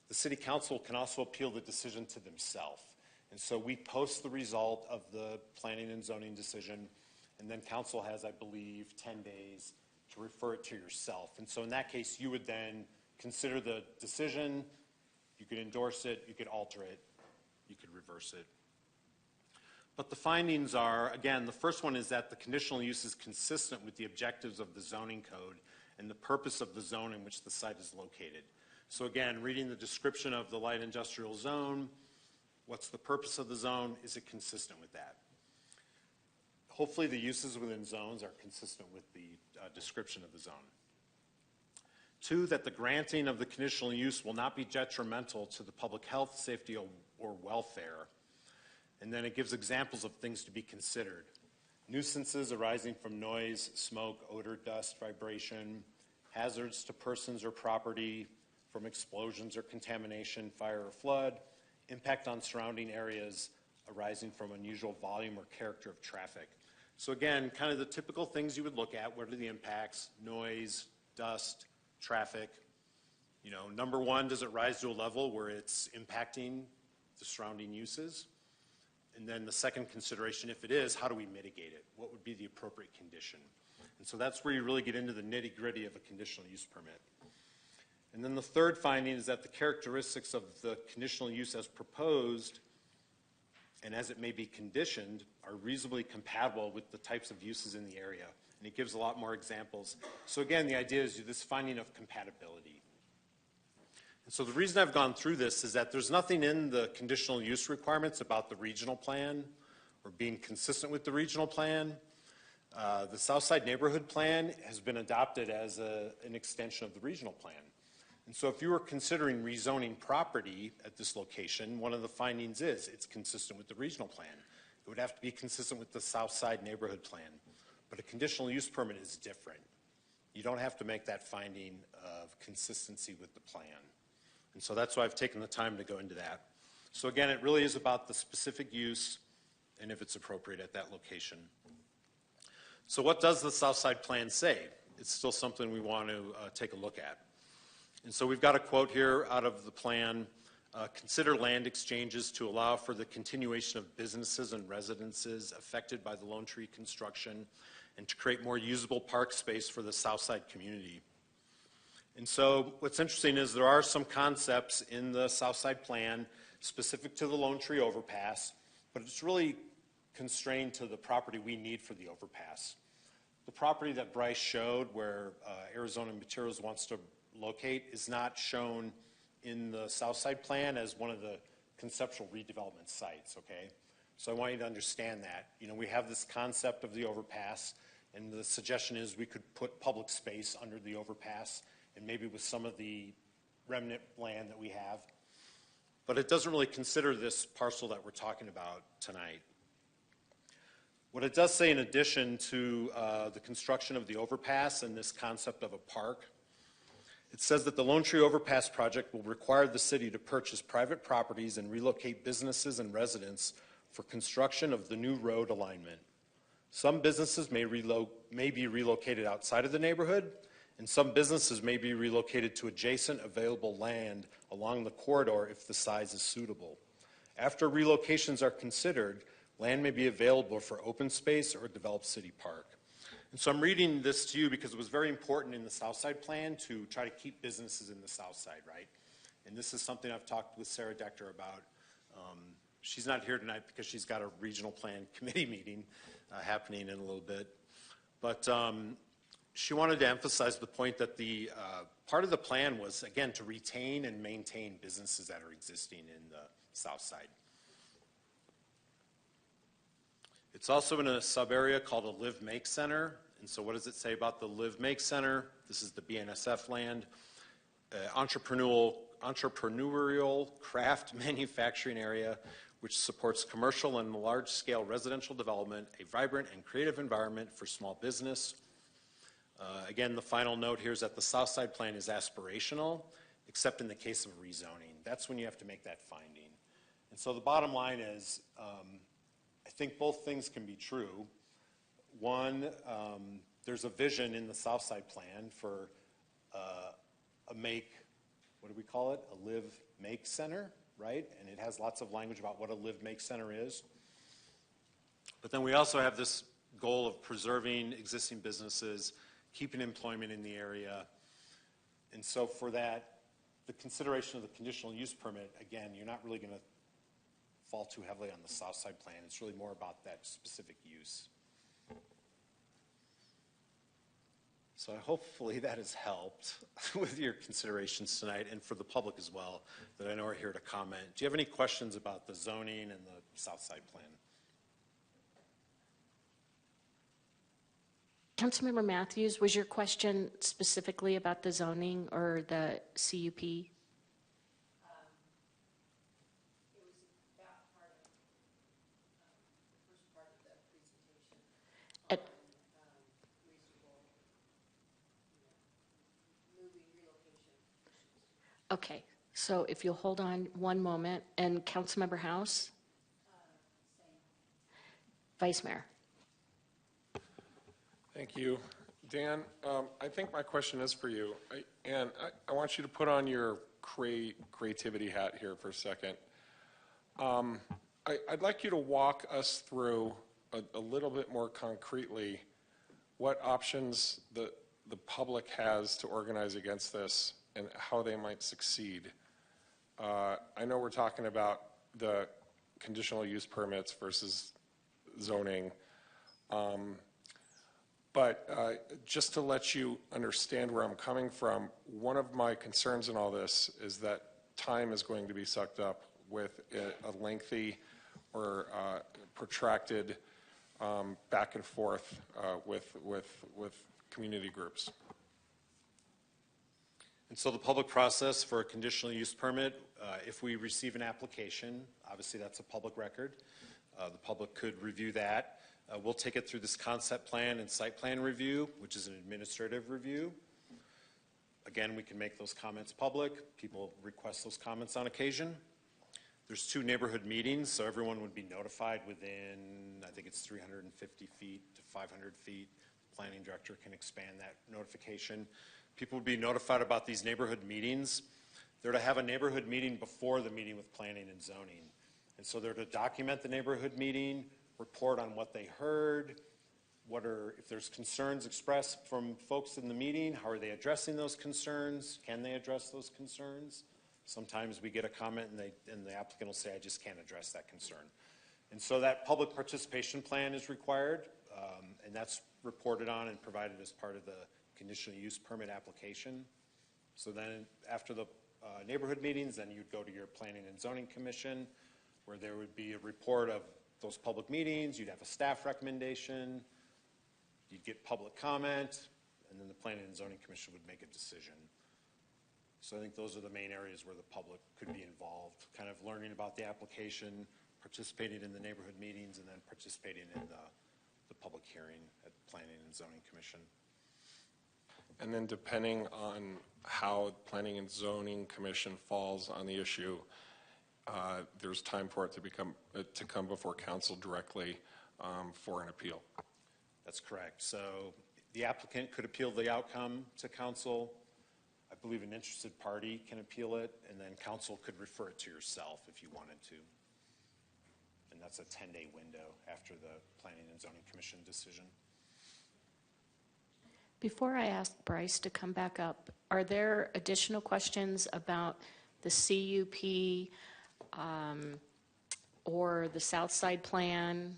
The City Council can also appeal the decision to themselves. And so we post the result of the Planning and Zoning decision, and then Council has, I believe, 10 days to refer it to yourself. And so in that case, you would then consider the decision, you could endorse it, you could alter it, you could reverse it. But the findings are, again, the first one is that the conditional use is consistent with the objectives of the zoning code and the purpose of the zone in which the site is located. So again, reading the description of the light industrial zone, what's the purpose of the zone? Is it consistent with that? Hopefully the uses within zones are consistent with the description of the zone. 2, that the granting of the conditional use will not be detrimental to the public health, safety, or welfare. And then it gives examples of things to be considered. Nuisances arising from noise, smoke, odor, dust, vibration, hazards to persons or property from explosions or contamination, fire or flood, impact on surrounding areas arising from unusual volume or character of traffic. So again, kind of the typical things you would look at. What are the impacts? Noise, dust, traffic. You know, number one, does it rise to a level where it's impacting the surrounding uses? And then the second consideration, if it is, how do we mitigate it? What would be the appropriate condition? And so that's where you really get into the nitty-gritty of a conditional use permit. And then the third finding is that the characteristics of the conditional use as proposed and as it may be conditioned are reasonably compatible with the types of uses in the area. And it gives a lot more examples. So again, the idea is this finding of compatibility. And so the reason I've gone through this is that there's nothing in the conditional use requirements about the regional plan or being consistent with the regional plan. The Southside Neighborhood Plan has been adopted as an extension of the regional plan. And so if you were considering rezoning property at this location, one of the findings is it's consistent with the regional plan. It would have to be consistent with the Southside Neighborhood Plan. But a conditional use permit is different. You don't have to make that finding of consistency with the plan. And so that's why I've taken the time to go into that. So again, it really is about the specific use and if it's appropriate at that location. So what does the Southside Plan say? It's still something we want to take a look at. And so we've got a quote here out of the plan. Consider land exchanges to allow for the continuation of businesses and residences affected by the Lone Tree construction and to create more usable park space for the Southside community. And so what's interesting is there are some concepts in the Southside Plan specific to the Lone Tree overpass, but it's really constrained to the property we need for the overpass. The property that Bryce showed where Arizona Materials wants to locate is not shown in the Southside Plan as one of the conceptual redevelopment sites, okay? So I want you to understand that. You know, we have this concept of the overpass, and the suggestion is we could put public space under the overpass and maybe with some of the remnant land that we have. But it doesn't really consider this parcel that we're talking about tonight. What it does say in addition to the construction of the overpass and this concept of a park, it says that the Lone Tree Overpass project will require the city to purchase private properties and relocate businesses and residents for construction of the new road alignment. Some businesses may be relocated outside of the neighborhood, and some businesses may be relocated to adjacent available land along the corridor if the size is suitable. After relocations are considered, land may be available for open space or developed city park. And so I'm reading this to you because it was very important in the Southside Plan to try to keep businesses in the Southside, right? And this is something I've talked with Sarah Dechter about. She's not here tonight because she's got a regional plan committee meeting happening in a little bit. But she wanted to emphasize the point that the part of the plan was, again, to retain and maintain businesses that are existing in the Southside. It's also in a sub-area called a Live-Make Center. And so what does it say about the Live-Make Center? This is the BNSF land. Entrepreneurial craft manufacturing area which supports commercial and large-scale residential development, a vibrant and creative environment for small business. Again, the final note here is that the Southside Plan is aspirational except in the case of rezoning. That's when you have to make that finding. And so the bottom line is, I think both things can be true. One, there's a vision in the Southside plan for a make, what do we call it? A live-make center, right? And it has lots of language about what a live-make center is. But then we also have this goal of preserving existing businesses, keeping employment in the area. And so for that, the consideration of the conditional use permit, again, you're not really going to fall too heavily on the Southside plan. It's really more about that specific use. So hopefully that has helped with your considerations tonight, and for the public as well, that I know are here to comment. Do you have any questions about the zoning and the Southside plan? Councilmember Matthews, was your question specifically about the zoning or the CUP? Okay, so if you'll hold on one moment, and Councilmember House? Vice Mayor. Thank you. Dan, I think my question is for you. I want you to put on your creativity hat here for a second. I'd like you to walk us through a little bit more concretely what options the public has to organize against this and how they might succeed. I know we're talking about the conditional use permits versus zoning. But just to let you understand where I'm coming from, one of my concerns in all this is that time is going to be sucked up with a lengthy or protracted back and forth with community groups. And so the public process for a conditional use permit, if we receive an application, obviously that's a public record. The public could review that. We'll take it through this concept plan and site plan review, which is an administrative review. Again, we can make those comments public. People request those comments on occasion. There's 2 neighborhood meetings, so everyone would be notified within, I think it's 350 feet to 500 feet. The planning director can expand that notification. People would be notified about these neighborhood meetings. They're to have a neighborhood meeting before the meeting with planning and zoning. And so they're to document the neighborhood meeting, report on what they heard, if there's concerns expressed from folks in the meeting, how are they addressing those concerns? Can they address those concerns? Sometimes we get a comment and the applicant will say, I just can't address that concern. And so that public participation plan is required, and that's reported on and provided as part of the conditional use permit application. So then after the neighborhood meetings, then you'd go to your planning and zoning commission, where there would be a report of those public meetings, you'd have a staff recommendation, you'd get public comment, and then the planning and zoning commission would make a decision. So I think those are the main areas where the public could be involved, kind of learning about the application, participating in the neighborhood meetings, and then participating in the public hearing at the planning and zoning commission. And then depending on how planning and zoning commission falls on the issue, there's time for it to come before council directly for an appeal. That's correct. So the applicant could appeal the outcome to council. I believe an interested party can appeal it, and then council could refer it to yourself if you wanted to. And that's a 10-day window after the planning and zoning commission decision. Before I ask Bryce to come back up, are there additional questions about the CUP or the Southside plan?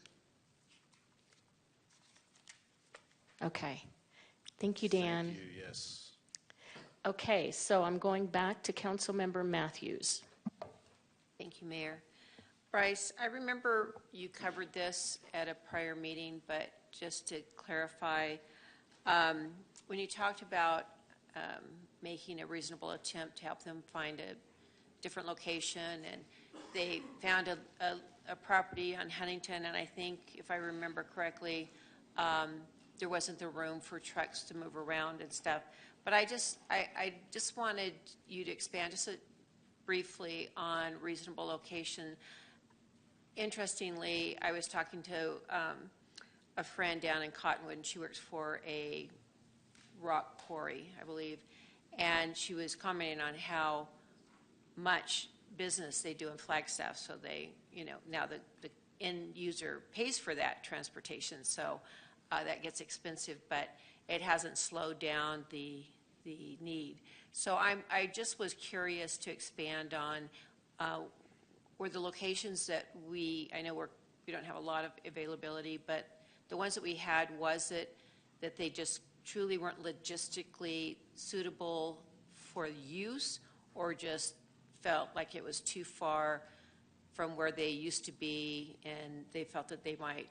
Okay. Thank you, Dan. Thank you, yes. Okay, so I'm going back to Councilmember Matthews. Thank you, Mayor. Bryce, I remember you covered this at a prior meeting, but just to clarify, when you talked about making a reasonable attempt to help them find a different location, and they found a property on Huntington, and I think, if I remember correctly, there wasn't the room for trucks to move around and stuff. But I just wanted you to expand just briefly on reasonable location. Interestingly, I was talking to a friend down in Cottonwood, and she works for a rock quarry, I believe, and she was commenting on how much business they do in Flagstaff. So they, now the end user pays for that transportation, so that gets expensive, but it hasn't slowed down the need. So I just was curious to expand on were the locations that I know we don't have a lot of availability, but the ones that we had, was it that they just truly weren't logistically suitable for use, or just felt like it was too far from where they used to be and they felt that they might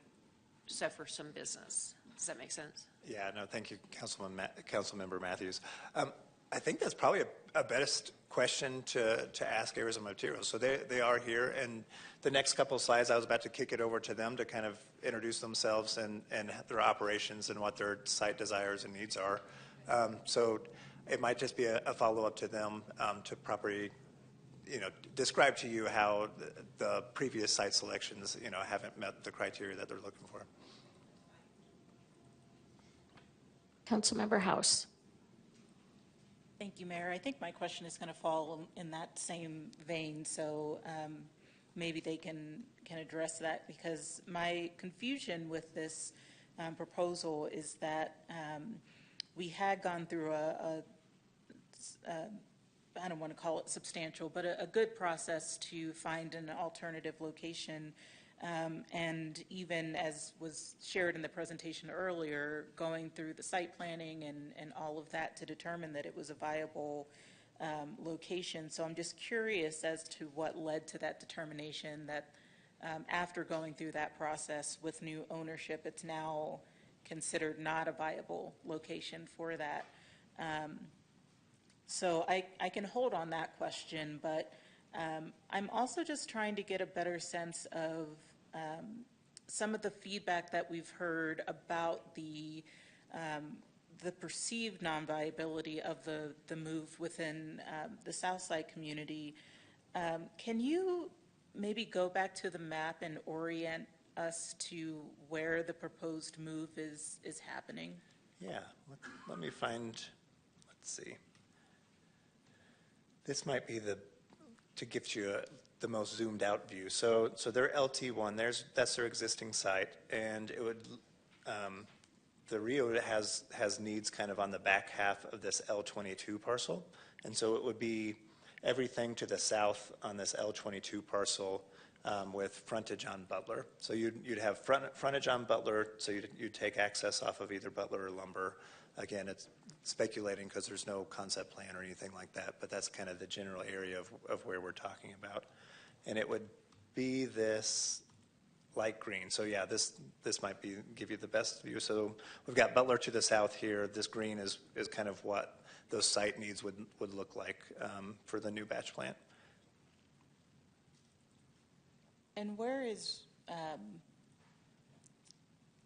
suffer some business? Does that make sense? Yeah, no, thank you, Councilmember Matthews. I think that's probably a best question to ask Arizona Materials. So they are here, and the next couple of slides, I was about to kick it over to them to kind of introduce themselves and their operations and what their site desires and needs are. So it might just be a follow-up to them to properly, describe to you how the previous site selections, haven't met the criteria that they're looking for. Councilmember House. Thank you, Mayor. I think my question is going to fall in that same vein, so maybe they can address that, because my confusion with this proposal is that we had gone through I don't want to call it substantial, but a good process to find an alternative location. And even as was shared in the presentation earlier, going through the site planning and all of that to determine that it was a viable location. So I'm just curious as to what led to that determination that after going through that process with new ownership, it's now considered not a viable location for that. So I can hold on that question, but I'm also just trying to get a better sense of some of the feedback that we've heard about the perceived non-viability of the move within the Southside community. Can you maybe go back to the map and orient us to where the proposed move is happening? Yeah, let me find, let's see. This might be to give you the most zoomed out view. So they're LT1, that's their existing site, and it would, the Rio has needs kind of on the back half of this L22 parcel, and so it would be everything to the south on this L22 parcel with frontage on Butler. So you'd have frontage on Butler, so you'd take access off of either Butler or Lumber. Again, it's speculating because there's no concept plan or anything like that, but that's kind of the general area of where we're talking about. And it would be this light green. So yeah, this might give you the best view. So we've got Butler to the south here. This green is kind of what those site needs would look like for the new batch plant. And where is,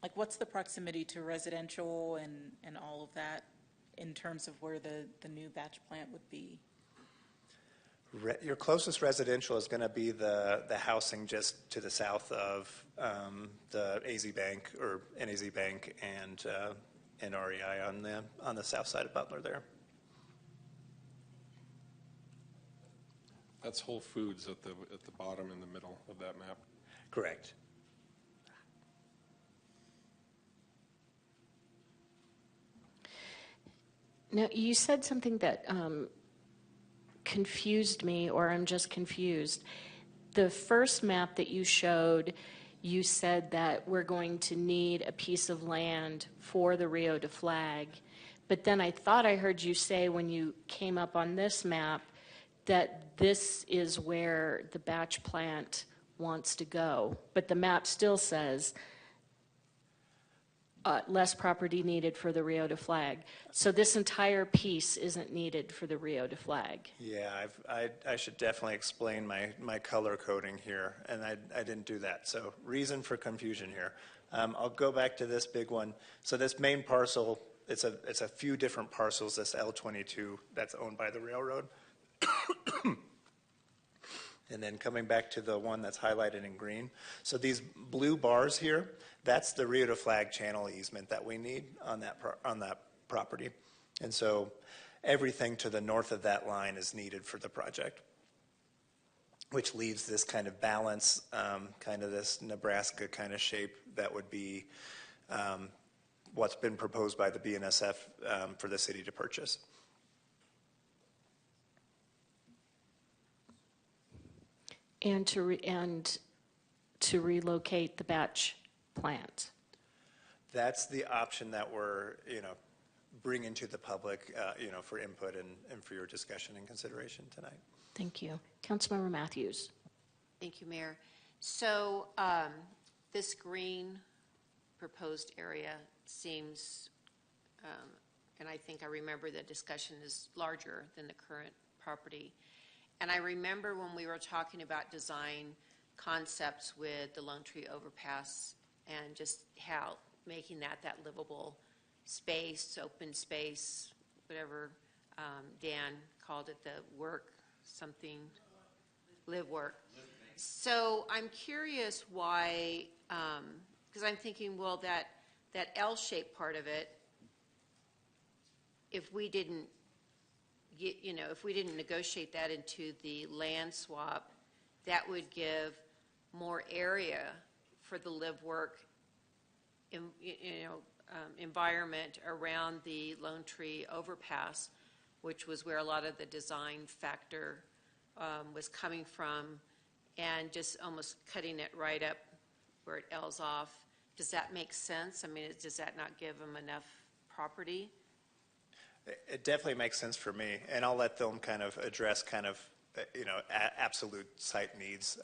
like, what's the proximity to residential and all of that in terms of where the new batch plant would be? Your closest residential is going to be the housing just to the south of the AZ Bank or NAZ Bank and REI on the south side of Butler there. That's Whole Foods at the bottom in the middle of that map. Correct. Now, you said something that confused me, or I'm just confused. The first map that you showed, you said that we're going to need a piece of land for the Rio de Flag. But then I thought I heard you say when you came up on this map that this is where the batch plant wants to go. But the map still says less property needed for the Rio de Flag. So this entire piece isn't needed for the Rio de Flag. Yeah, I should definitely explain my color coding here, and I didn't do that. So reason for confusion here. I'll go back to this big one. So this main parcel it's a few different parcels, this L22 that's owned by the railroad. And then coming back to the one that's highlighted in green. So these blue bars here, that's the Rio to Flag channel easement that we need on that property. And so everything to the north of that line is needed for the project, which leaves this kind of balance, kind of this Nebraska kind of shape that would be what's been proposed by the BNSF for the city to purchase. And to relocate the batch plant. That's the option that we're, bringing to the public, for input and for your discussion and consideration tonight. Thank you. Councilmember Matthews. Thank you, Mayor. So this green proposed area seems, and I think I remember the discussion is larger than the current property. And I remember when we were talking about design concepts with the Lone Tree Overpass and just how making that livable space, open space, whatever Dan called it, the live work. So I'm curious why, because I'm thinking, well, that L-shaped part of it, if we didn't negotiate that into the land swap, that would give more area for the live work, environment around the Lone Tree Overpass, which was where a lot of the design factor was coming from, and just almost cutting it right up where it L's off. Does that make sense? I mean, does that not give them enough property? It definitely makes sense for me, and I'll let them kind of address absolute site needs.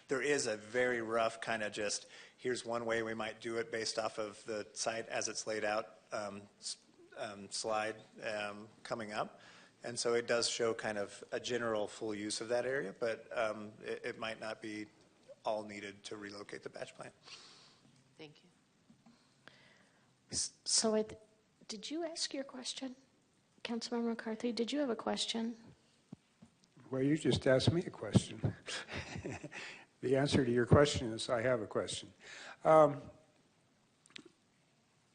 There is a very rough kind of just, here's one way we might do it based off of the site as it's laid out slide coming up. And so it does show kind of a general full use of that area, but it might not be all needed to relocate the batch plant. Thank you. So did you ask your question? Councilmember McCarthy, did you have a question? Well, you just asked me a question. The answer to your question is I have a question.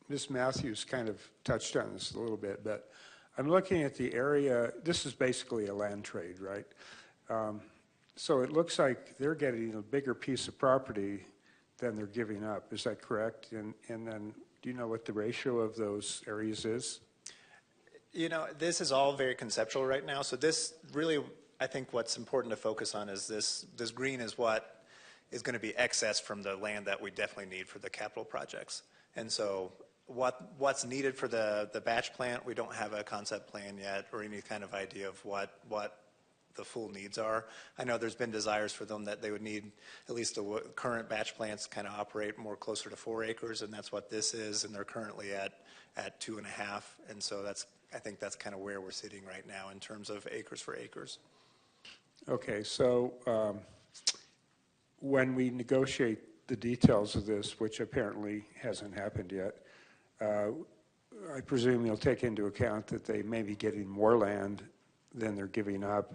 Ms. Matthews kind of touched on this a little bit, but I'm looking at the area. This is basically a land trade, right? So it looks like they're getting a bigger piece of property than they're giving up. Is that correct? And then do you know what the ratio of those areas is? This is all very conceptual right now. So this really, I think what's important to focus on is this green is what is going to be excess from the land that we definitely need for the capital projects. And so what's needed for the batch plant, we don't have a concept plan yet or any kind of idea of what the full needs are. I know there's been desires for them that they would need at least the current batch plants kind of operate more closer to 4 acres, and that's what this is, and they're currently at 2.5. And so I think that's kind of where we're sitting right now in terms of acres for acres. Okay, so when we negotiate the details of this, which apparently hasn't happened yet, I presume you'll take into account that they may be getting more land than they're giving up,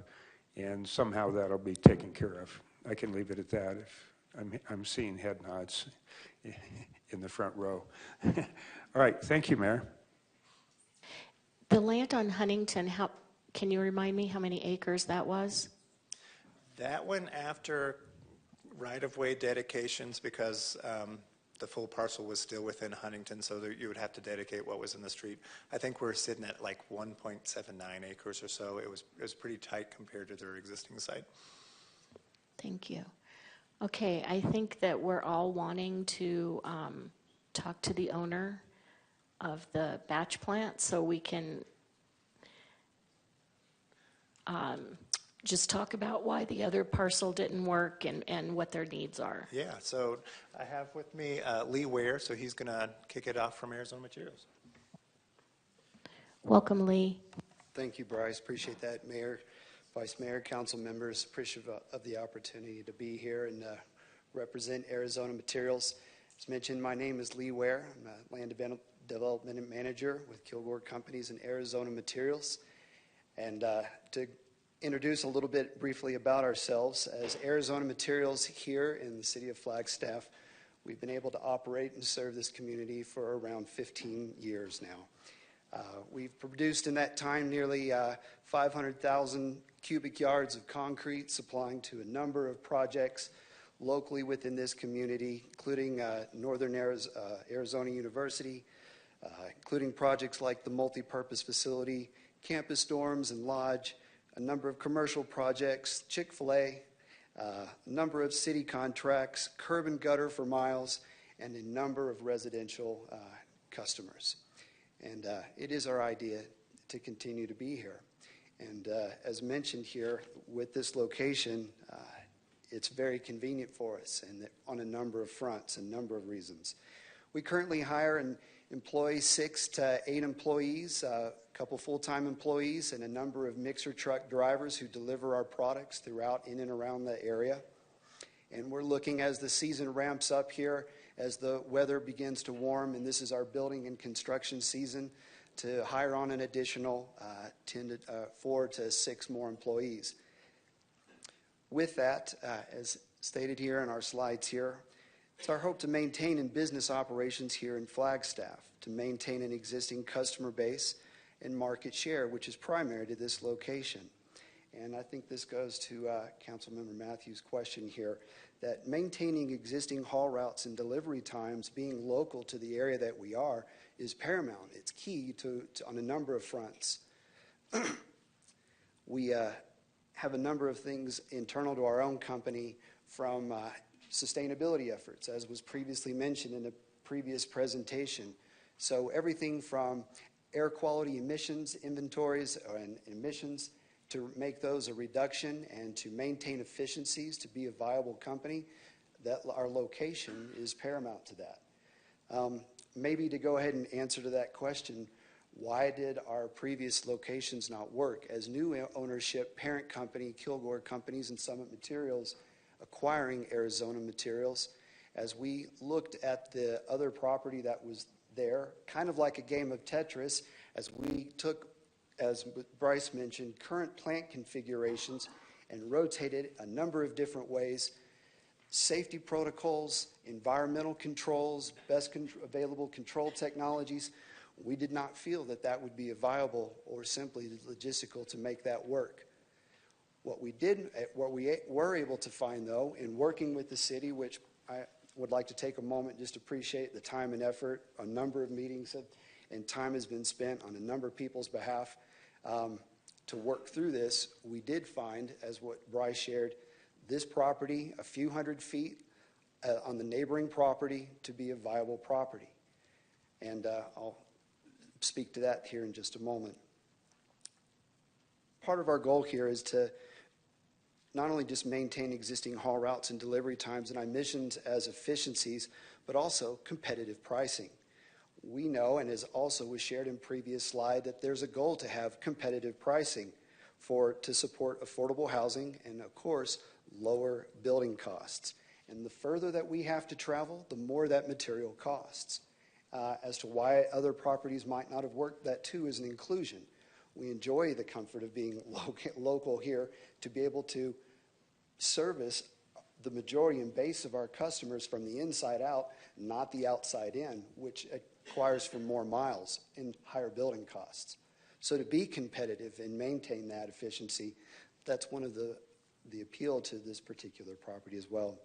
and somehow that'll be taken care of. I can leave it at that if I'm seeing head nods in the front row. All right, thank you, Mayor. The land on Huntington, can you remind me how many acres that was? That went after right-of-way dedications because the full parcel was still within Huntington, so that you would have to dedicate what was in the street. I think we're sitting at like 1.79 acres or so. It was pretty tight compared to their existing site. Thank you. Okay, I think that we're all wanting to talk to the owner of the batch plant so we can just talk about why the other parcel didn't work and what their needs are. Yeah, so I have with me Lee Ware, so he's going to kick it off from Arizona Materials. Welcome, Lee. Thank you, Bryce. Appreciate that, Mayor, Vice Mayor, council members. Appreciative of the opportunity to be here and represent Arizona Materials. As mentioned, my name is Lee Ware. I'm a land Development Manager with Kilgore Companies and Arizona Materials. And to introduce a little bit briefly about ourselves, as Arizona Materials here in the city of Flagstaff, we've been able to operate and serve this community for around 15 years now. We've produced in that time nearly 500,000 cubic yards of concrete, supplying to a number of projects locally within this community, including Northern Arizona University, including projects like the multi-purpose facility, campus dorms and lodge, a number of commercial projects, Chick-fil-A, a number of city contracts, curb and gutter for miles, and a number of residential customers. And it is our idea to continue to be here. And as mentioned here, with this location, it's very convenient for us and on a number of fronts, a number of reasons. We currently hire and employ 6 to 8 employees, a couple full-time employees, and a number of mixer truck drivers who deliver our products throughout in and around the area. And we're looking as the season ramps up here, as the weather begins to warm, and this is our building and construction season, to hire on an additional 4 to 6 more employees. With that, as stated here in our slides here, it's our hope to maintain in business operations here in Flagstaff, to maintain an existing customer base and market share, which is primary to this location. And I think this goes to Councilmember Matthews' question here, that maintaining existing haul routes and delivery times, being local to the area that we are, is paramount. It's key to on a number of fronts. We have a number of things internal to our own company, from sustainability efforts, as was previously mentioned in a previous presentation. So everything from air quality emissions, inventories, and emissions, to make those a reduction and to maintain efficiencies to be a viable company, that our location is paramount to that. Maybe to go ahead and answer to that question, why did our previous locations not work? As new ownership, parent company, Kilgore Companies and Summit Materials, acquiring Arizona Materials, as we looked at the other property that was there, kind of like a game of Tetris, as we took, as Bryce mentioned, current plant configurations and rotated a number of different ways, safety protocols, environmental controls, best available control technologies. We did not feel that that would be viable or simply logistical to make that work. What we were able to find, though, in working with the city, which I would like to take a moment just to appreciate the time and effort, a number of meetings and time has been spent on a number of people's behalf to work through this. We did find, as what Bryce shared, this property a few hundred feet on the neighboring property to be a viable property. And I'll speak to that here in just a moment. Part of our goal here is to not only just maintain existing haul routes and delivery times and I mentioned as efficiencies, but also competitive pricing. We know, and as also was shared in previous slide, that there's a goal to have competitive pricing to support affordable housing and, of course, lower building costs. And the further that we have to travel, the more that material costs. As to why other properties might not have worked, that too is an inclusion. We enjoy the comfort of being local here to be able to service the majority and base of our customers from the inside out, not the outside in, which requires for more miles and higher building costs. So to be competitive and maintain that efficiency, that's one of the appeal to this particular property as well.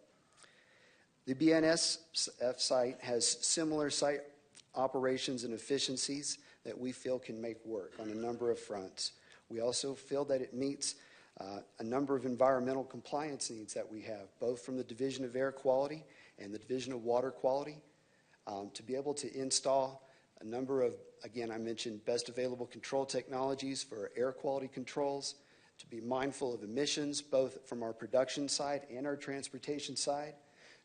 The BNSF site has similar site operations and efficiencies that we feel can make work on a number of fronts. We also feel that it meets a number of environmental compliance needs that we have, both from the Division of Air Quality and the Division of Water Quality, to be able to install a number of, again, I mentioned best available control technologies for air quality controls, to be mindful of emissions, both from our production side and our transportation side,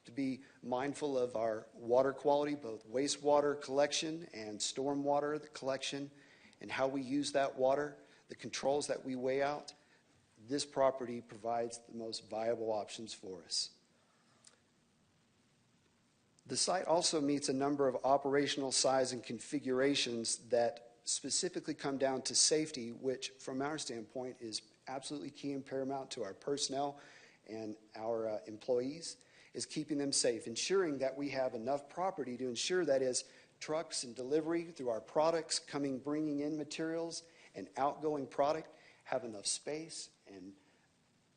to be mindful of our water quality, both wastewater collection and stormwater collection, and how we use that water, the controls that we weigh out. This property provides the most viable options for us. The site also meets a number of operational size and configurations that specifically come down to safety, which from our standpoint is absolutely key and paramount to our personnel and our employees, is keeping them safe, ensuring that we have enough property to ensure that as trucks and delivery through our products bringing in materials and outgoing product have enough space and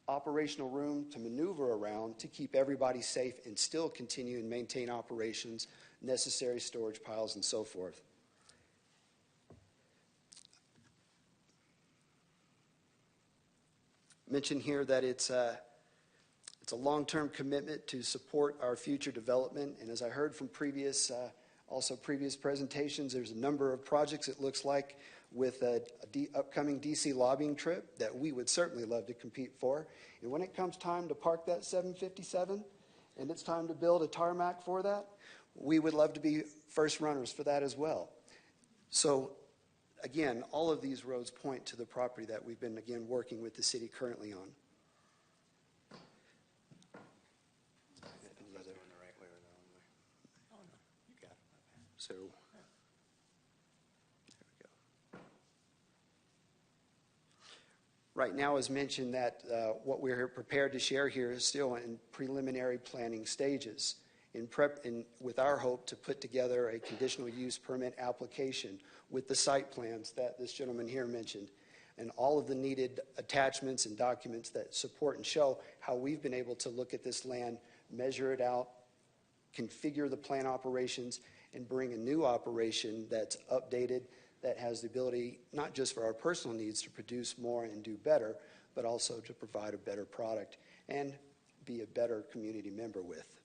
operational room to maneuver around to keep everybody safe and still continue and maintain operations, necessary storage piles, and so forth. Mention here that it's a long-term commitment to support our future development, and as I heard from previous presentations, there's a number of projects it looks like with a upcoming DC lobbying trip that we would certainly love to compete for. And when it comes time to park that 757 and it's time to build a tarmac for that, we would love to be first runners for that as well. So again, all of these roads point to the property that we've been, again, working with the city currently on. So, there we go. Right now, as mentioned, that what we're prepared to share here is still in preliminary planning stages. With our hope to put together a conditional use permit application with the site plans that this gentleman here mentioned, and all of the needed attachments and documents that support and show how we've been able to look at this land, measure it out, configure the plant operations, and bring a new operation that's updated, that has the ability, not just for our personal needs to produce more and do better, but also to provide a better product and be a better community member with.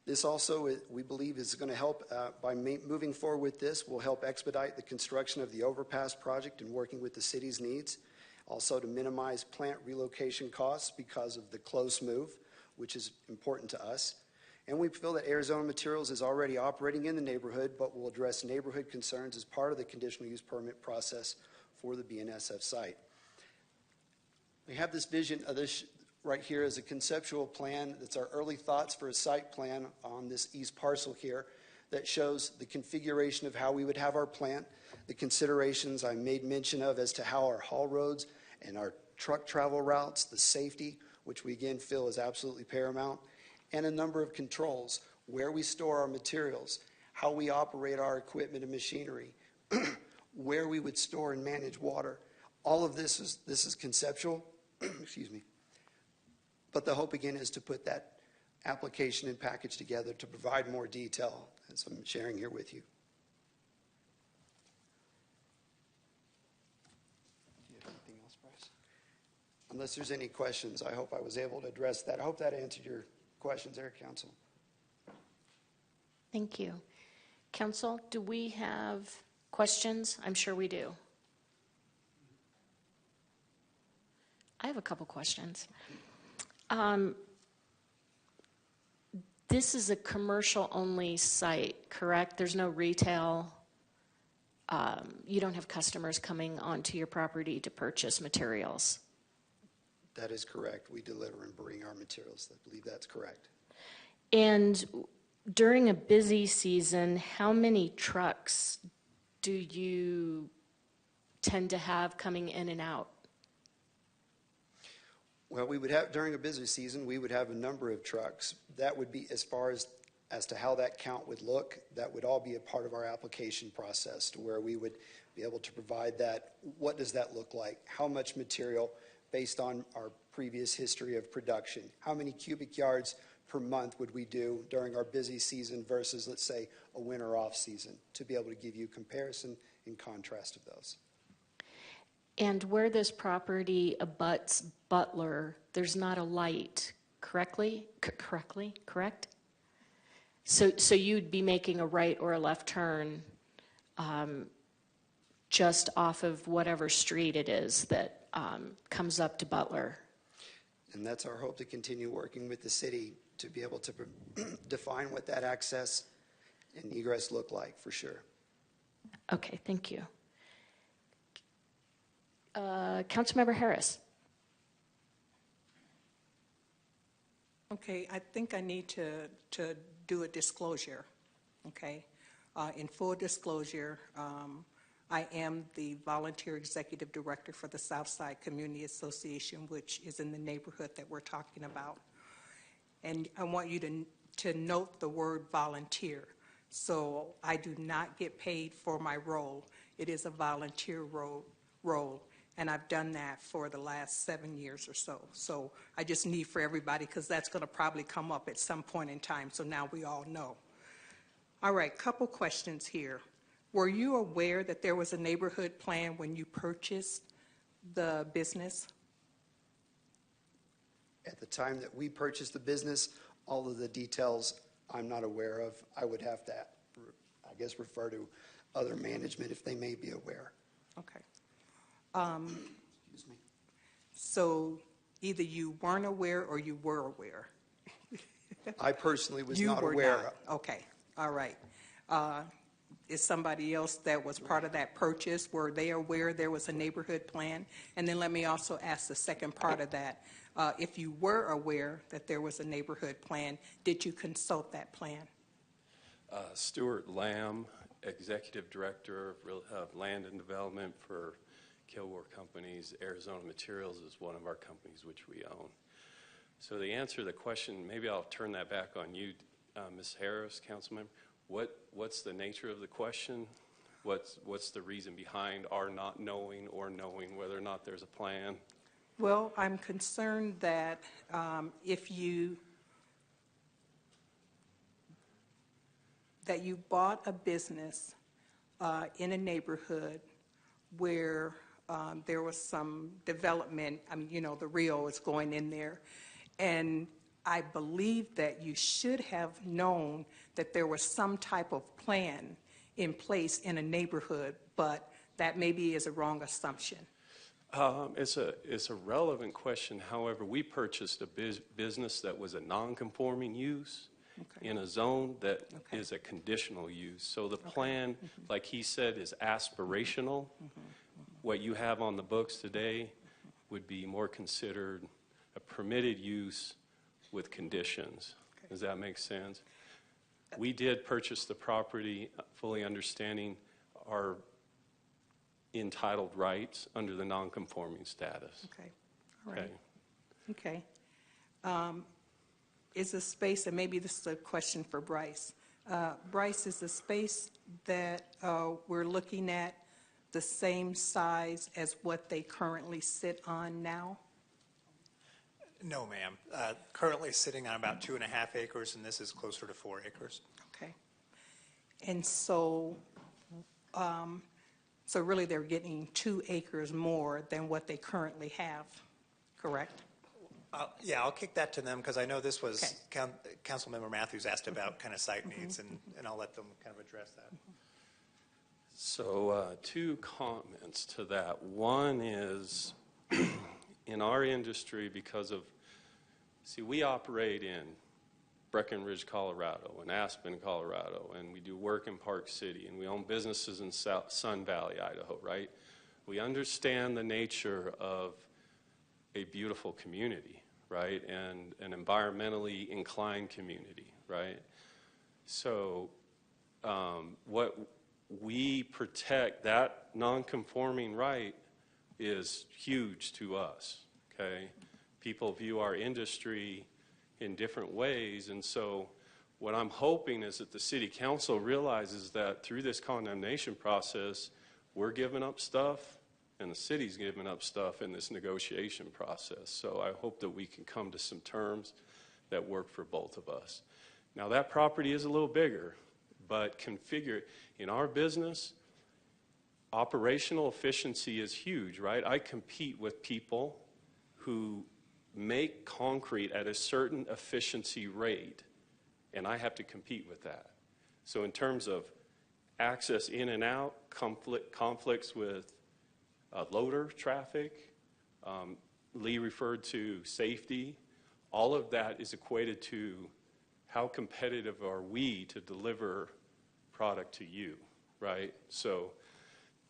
This also, we believe, is going to help, by moving forward with this, will help expedite the construction of the overpass project and working with the city's needs. Also to minimize plant relocation costs because of the close move, which is important to us. And we feel that Arizona Materials is already operating in the neighborhood, but will address neighborhood concerns as part of the conditional use permit process for the BNSF site. We have this vision of this right here as a conceptual plan. That's our early thoughts for a site plan on this east parcel here that shows the configuration of how we would have our plant, the considerations I made mention of as to how our haul roads and our truck travel routes, the safety, which we again feel is absolutely paramount, and a number of controls, where we store our materials, how we operate our equipment and machinery, where we would store and manage water. All of this is conceptual, excuse me. But the hope again is to put that application and package together to provide more detail, as I'm sharing here with you. Do you have anything else, Bryce? Unless there's any questions, I hope I was able to address that. I hope that answered your questions there, Council. Thank you. Council, do we have questions? I'm sure we do. I have a couple questions. This is a commercial-only site, correct? There's no retail. You don't have customers coming onto your property to purchase materials. That is correct. We deliver and bring our materials. I believe that's correct. And during a busy season, how many trucks do you tend to have coming in and out? Well, we would have, during a busy season, we would have a number of trucks. That would be, as far as to how that count would look, that would all be a part of our application process, to where we would be able to provide that. What does that look like? How much material based on our previous history of production? How many cubic yards per month would we do during our busy season versus, let's say, a winter off season, to be able to give you comparison and contrast of those? And where this property abuts Butler, there's not a light, correct? So you'd be making a right or a left turn just off of whatever street it is that comes up to Butler. And that's our hope, to continue working with the city to be able to define what that access and egress look like, for sure. Okay, thank you. Councilmember Harris. Okay, I think I need to do a disclosure, okay? In full disclosure, I am the volunteer executive director for the Southside Community Association, which is in the neighborhood that we're talking about. And I want you to note the word volunteer. So I do not get paid for my role. It is a volunteer role, and I've done that for the last 7 years or so. So I just need for everybody, because that's going to probably come up at some point in time, so now we all know. All right, couple questions here. Were you aware that there was a neighborhood plan when you purchased the business? At the time that we purchased the business, all of the details I'm not aware of. I would have to, I guess, refer to other management if they may be aware. Okay. Excuse me. So either you weren't aware or you were aware? I personally was You not were aware. not. Okay, all right. Is somebody else that was part of that purchase, were they aware there was a neighborhood plan? And then let me also ask the second part of that. If you were aware that there was a neighborhood plan, did you consult that plan? Stuart Lamb, Executive Director of Land and Development for Kilgore Companies. Arizona Materials is one of our companies which we own. So the answer to the question, maybe I'll turn that back on you, Ms. Harris, Councilmember. What's the nature of the question? What's the reason behind our not knowing or knowing whether or not there's a plan? Well, I'm concerned that if you bought a business in a neighborhood where there was some development, I mean, you know, the Rio is going in there, and I believe that you should have known that there was some type of plan in place in a neighborhood, but that maybe is a wrong assumption. It's a relevant question. However, we purchased a business that was a non-conforming use in a zone that is a conditional use. So the plan, like he said, is aspirational. What you have on the books today would be more considered a permitted use with conditions. Does that make sense? We did purchase the property fully understanding our entitled rights under the non-conforming status. Okay, all right. Okay. Is the space, and maybe this is a question for Bryce. Bryce, is the space that we're looking at the same size as what they currently sit on now? No, ma'am. Currently sitting on about 2.5 acres, and this is closer to 4 acres. Okay. And so, so really they're getting 2 acres more than what they currently have, correct? Yeah, I'll kick that to them because I know this was Councilmember Matthews asked about kind of site needs, and I'll let them kind of address that. So 2 comments to that. One is in our industry, because of, see, we operate in Breckenridge, Colorado, and Aspen, Colorado, and we do work in Park City, and we own businesses in Sun Valley, Idaho, right? We understand the nature of a beautiful community, right, and an environmentally inclined community, right? So what we protect, that non-conforming right is huge to us, okay? People view our industry in different ways, and so what I'm hoping is that the City Council realizes that through this condemnation process, we're giving up stuff and the city's giving up stuff in this negotiation process. So I hope that we can come to some terms that work for both of us. Now that property is a little bigger, but configure, in our business, operational efficiency is huge, right? I compete with people who make concrete at a certain efficiency rate, and I have to compete with that. So in terms of access in and out, conflicts with loader traffic, Lee referred to safety, all of that is equated to how competitive are we to deliver product to you, right? So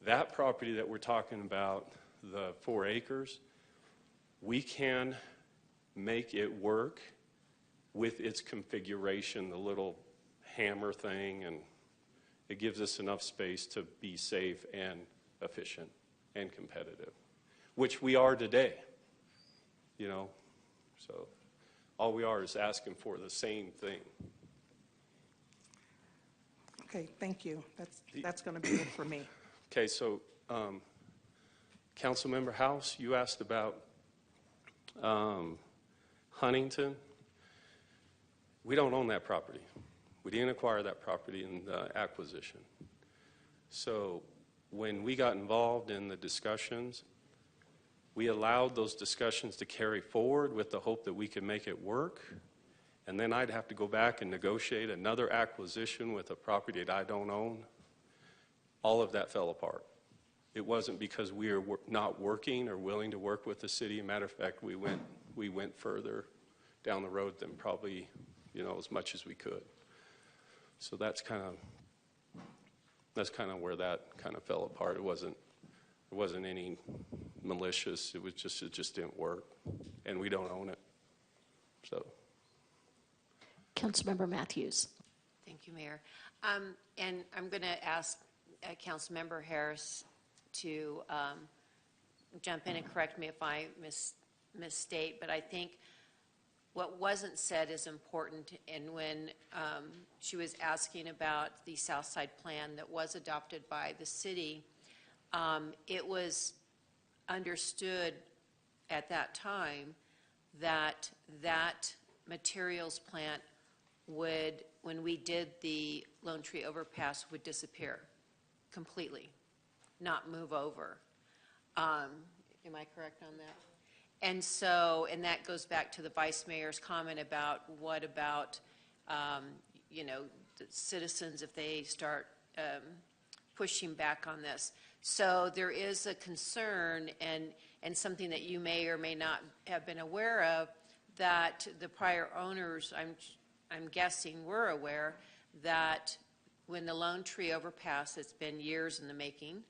that property that we're talking about, the 4 acres, we can make it work with its configuration, the little hammer thing, and it gives us enough space to be safe and efficient and competitive, which we are today, you know. So all we are is asking for the same thing. Okay, thank you. That's going to be it for me. Okay, so Councilmember House, you asked about Huntington. We don't own that property. We didn't acquire that property in the acquisition. So when we got involved in the discussions, we allowed those discussions to carry forward with the hope that we could make it work. And then I'd have to go back and negotiate another acquisition with a property that I don't own. All of that fell apart. It wasn't because we are not working or willing to work with the city. Matter of fact, we went further down the road than probably, you know, as much as we could. So that's kind of where that kind of fell apart. It wasn't any malicious. It just didn't work, and we don't own it. So. Councilmember Matthews. Thank you, Mayor. And I'm going to ask Councilmember Harris to jump in and correct me if I misstate, but I think what wasn't said is important. And when she was asking about the South Side plan that was adopted by the city, it was understood at that time that that materials plant would, when we did the Lone Tree Overpass, would disappear completely, not move over. Am I correct on that? And so, and that goes back to the Vice Mayor's comment about what about, you know, the citizens if they start pushing back on this. So there is a concern and something that you may or may not have been aware of, that the prior owners, I'm guessing, were aware that when the Lone Tree Overpass, it's been years in the making,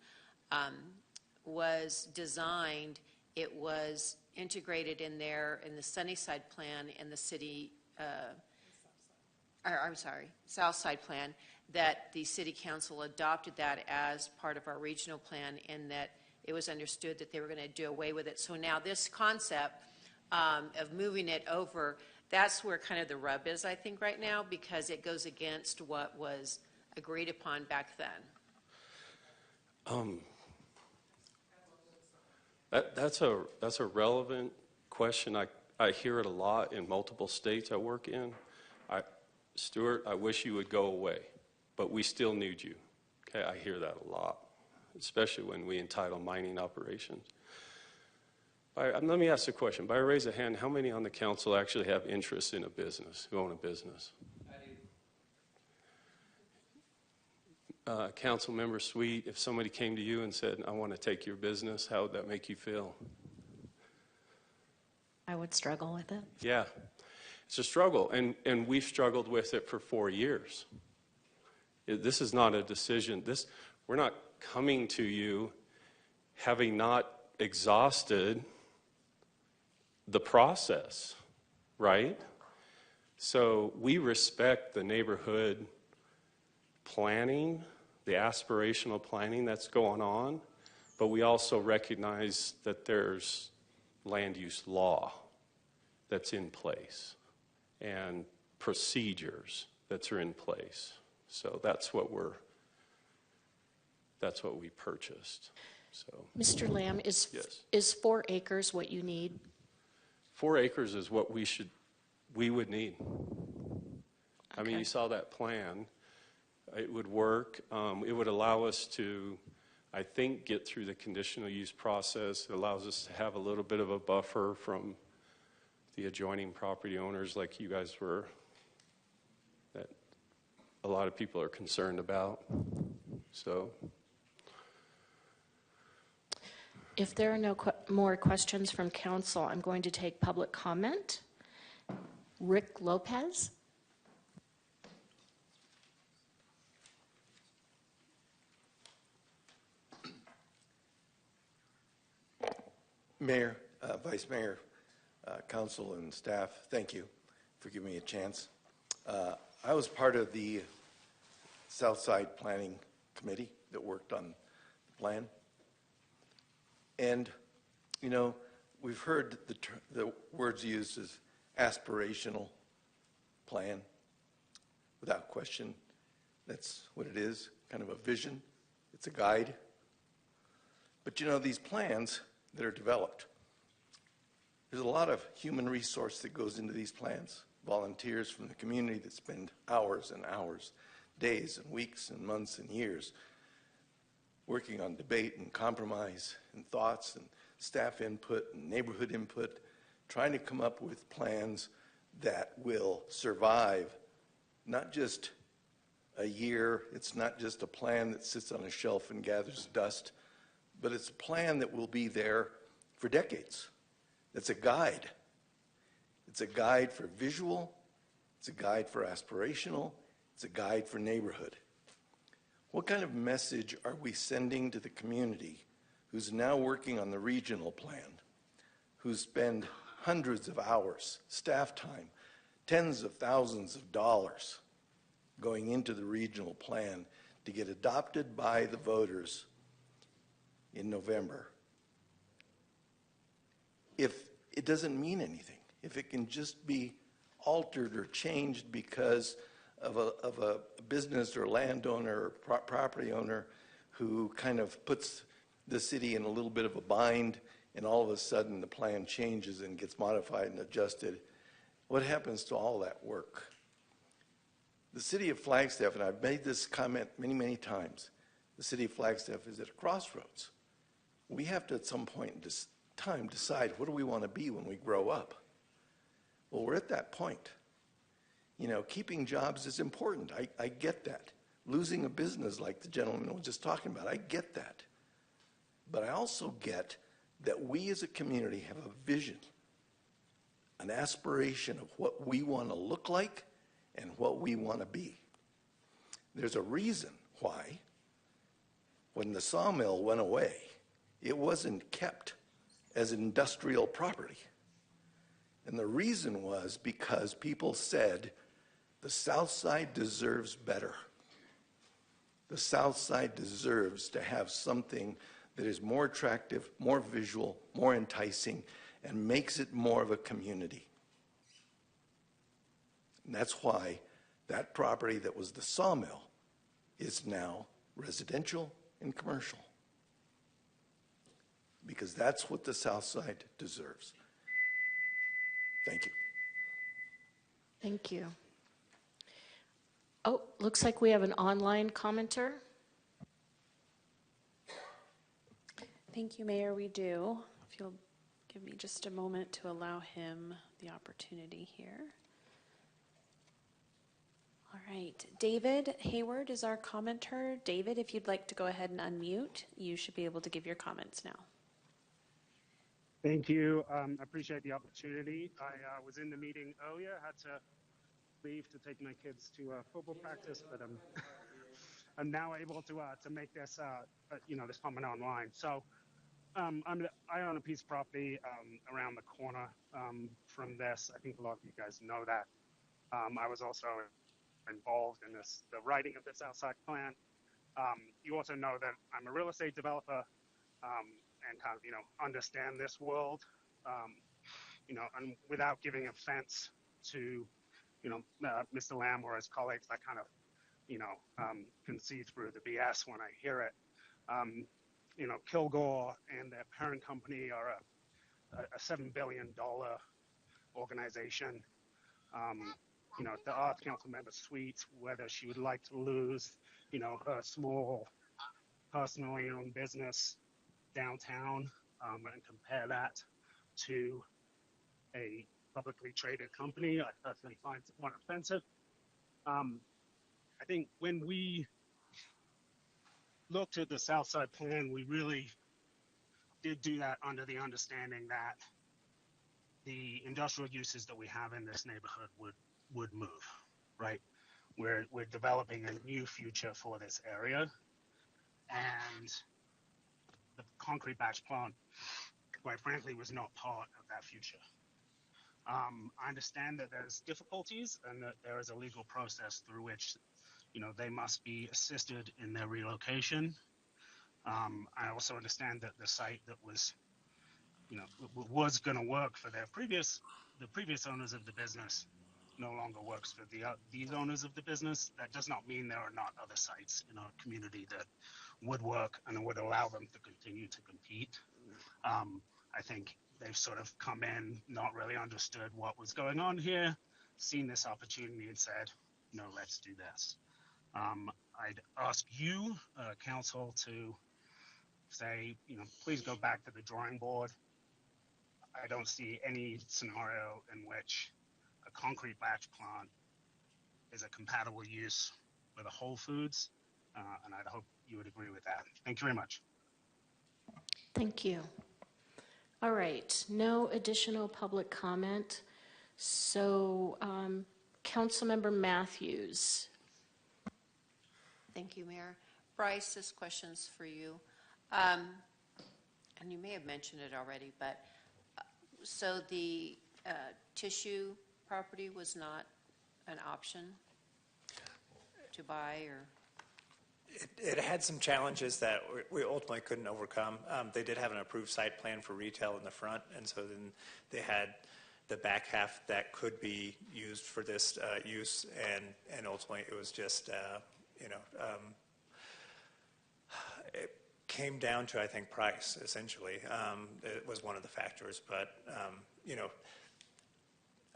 was designed, it was integrated in there in the Sunnyside plan and the city, South Side plan, that the city council adopted that as part of our regional plan, and that it was understood that they were going to do away with it. So now this concept of moving it over, that's where kind of the rub is, I think, right now, because it goes against what was agreed upon back then. That's a relevant question. I hear it a lot in multiple states I work in. Stuart, I wish you would go away, but we still need you. Okay, I hear that a lot, especially when we entitle mining operations. Let me ask a question. By a raise of hand, how many on the council actually have interest in a business, who own a business? Council Member Sweet, if somebody came to you and said, I want to take your business, how would that make you feel? I would struggle with it. Yeah, it's a struggle, and we've struggled with it for 4 years. This is not a decision. We're not coming to you having not exhausted the process, right? So we respect the neighborhood planning, the aspirational planning that's going on, but we also recognize that there's land use law that's in place and procedures that are in place. So that's what we purchased. So, Mr. Lamb, yes. is 4 acres what you need? 4 acres is what we would need. I mean, Okay. you saw that plan. It would work. It would allow us to, I think, get through the conditional use process. It allows us to have a little bit of a buffer from the adjoining property owners like you guys were, that a lot of people are concerned about. So. If there are no more questions from council, I'm going to take public comment. Rick Lopez. Mayor, Vice Mayor, Council, and staff, thank you for giving me a chance. I was part of the Southside Planning Committee that worked on the plan. And, you know, we've heard the words used as aspirational plan. Without question, that's what it is, kind of a vision. It's a guide. But, you know, these plans that are developed, there's a lot of human resource that goes into these plans. Volunteers from the community that spend hours and hours, days and weeks and months and years working on debate and compromise and thoughts and staff input and neighborhood input, trying to come up with plans that will survive not just a year, it's not just a plan that sits on a shelf and gathers dust, but it's a plan that will be there for decades. It's a guide. It's a guide for visual, it's a guide for aspirational, it's a guide for neighborhood. What kind of message are we sending to the community who's now working on the regional plan, who spend hundreds of hours, staff time, tens of thousands of dollars going into the regional plan to get adopted by the voters in November? If it doesn't mean anything, if it can just be altered or changed because of a business or landowner or property owner who kind of puts the city in a little bit of a bind, and all of a sudden the plan changes and gets modified and adjusted, what happens to all that work? The city of Flagstaff, and I've made this comment many, many times, the city of Flagstaff is at a crossroads. We have to at some point in time decide what do we want to be when we grow up. Well, we're at that point. You know, keeping jobs is important. I get that. Losing a business like the gentleman was just talking about, I get that. But I also get that we as a community have a vision, an aspiration of what we want to look like and what we want to be. There's a reason why when the sawmill went away, it wasn't kept as industrial property. And the reason was because people said, the South Side deserves better. The South Side deserves to have something that is more attractive, more visual, more enticing, and makes it more of a community. And that's why that property that was the sawmill is now residential and commercial. Because that's what the South Side deserves. Thank you. Thank you. Oh, looks like we have an online commenter. Thank you, Mayor. We do. If you'll give me just a moment to allow him the opportunity here. All right. David Hayward is our commenter. David, if you'd like to go ahead and unmute, you should be able to give your comments now. Thank you. I appreciate the opportunity. I was in the meeting earlier, had to leave to take my kids to football practice, but I'm now able to make this this comment online. So I own a piece of property around the corner from this. I think a lot of you guys know that. I was also involved in the writing of this outside plan. You also know that I'm a real estate developer. And kind of, understand this world, and without giving offense to, Mr. Lamb or his colleagues, I kind of, can see through the BS when I hear it. Kilgore and their parent company are a $7 billion organization. The Arts Council member Sweets, whether she would like to lose, her small, personally owned business downtown and compare that to a publicly traded company, I personally find somewhat offensive. I think when we looked at the Southside plan, we really did do that under the understanding that the industrial uses that we have in this neighborhood would move, right? We're developing a new future for this area, and the concrete batch plant, quite frankly, was not part of that future. I understand that there's difficulties and that there is a legal process through which, they must be assisted in their relocation. I also understand that the site that was, was going to work for the previous owners of the business no longer works for these owners of the business. That does not mean there are not other sites in our community that would work and would allow them to continue to compete. I think they've sort of come in, not really understood what was going on here, seen this opportunity and said, no, let's do this. I'd ask you, council, to say, please go back to the drawing board. I don't see any scenario in which a concrete batch plant is a compatible use with a Whole Foods, and I'd hope you would agree with that. Thank you very much. Thank you. All right, no additional public comment. So, Councilmember Matthews. Thank you, Mayor. Bryce, this question's for you. And you may have mentioned it already, but so the tissue property was not an option to buy, or? It had some challenges that we ultimately couldn't overcome. They did have an approved site plan for retail in the front, and so then they had the back half that could be used for this use, and ultimately it was just, it came down to, I think, price, essentially. It was one of the factors, but,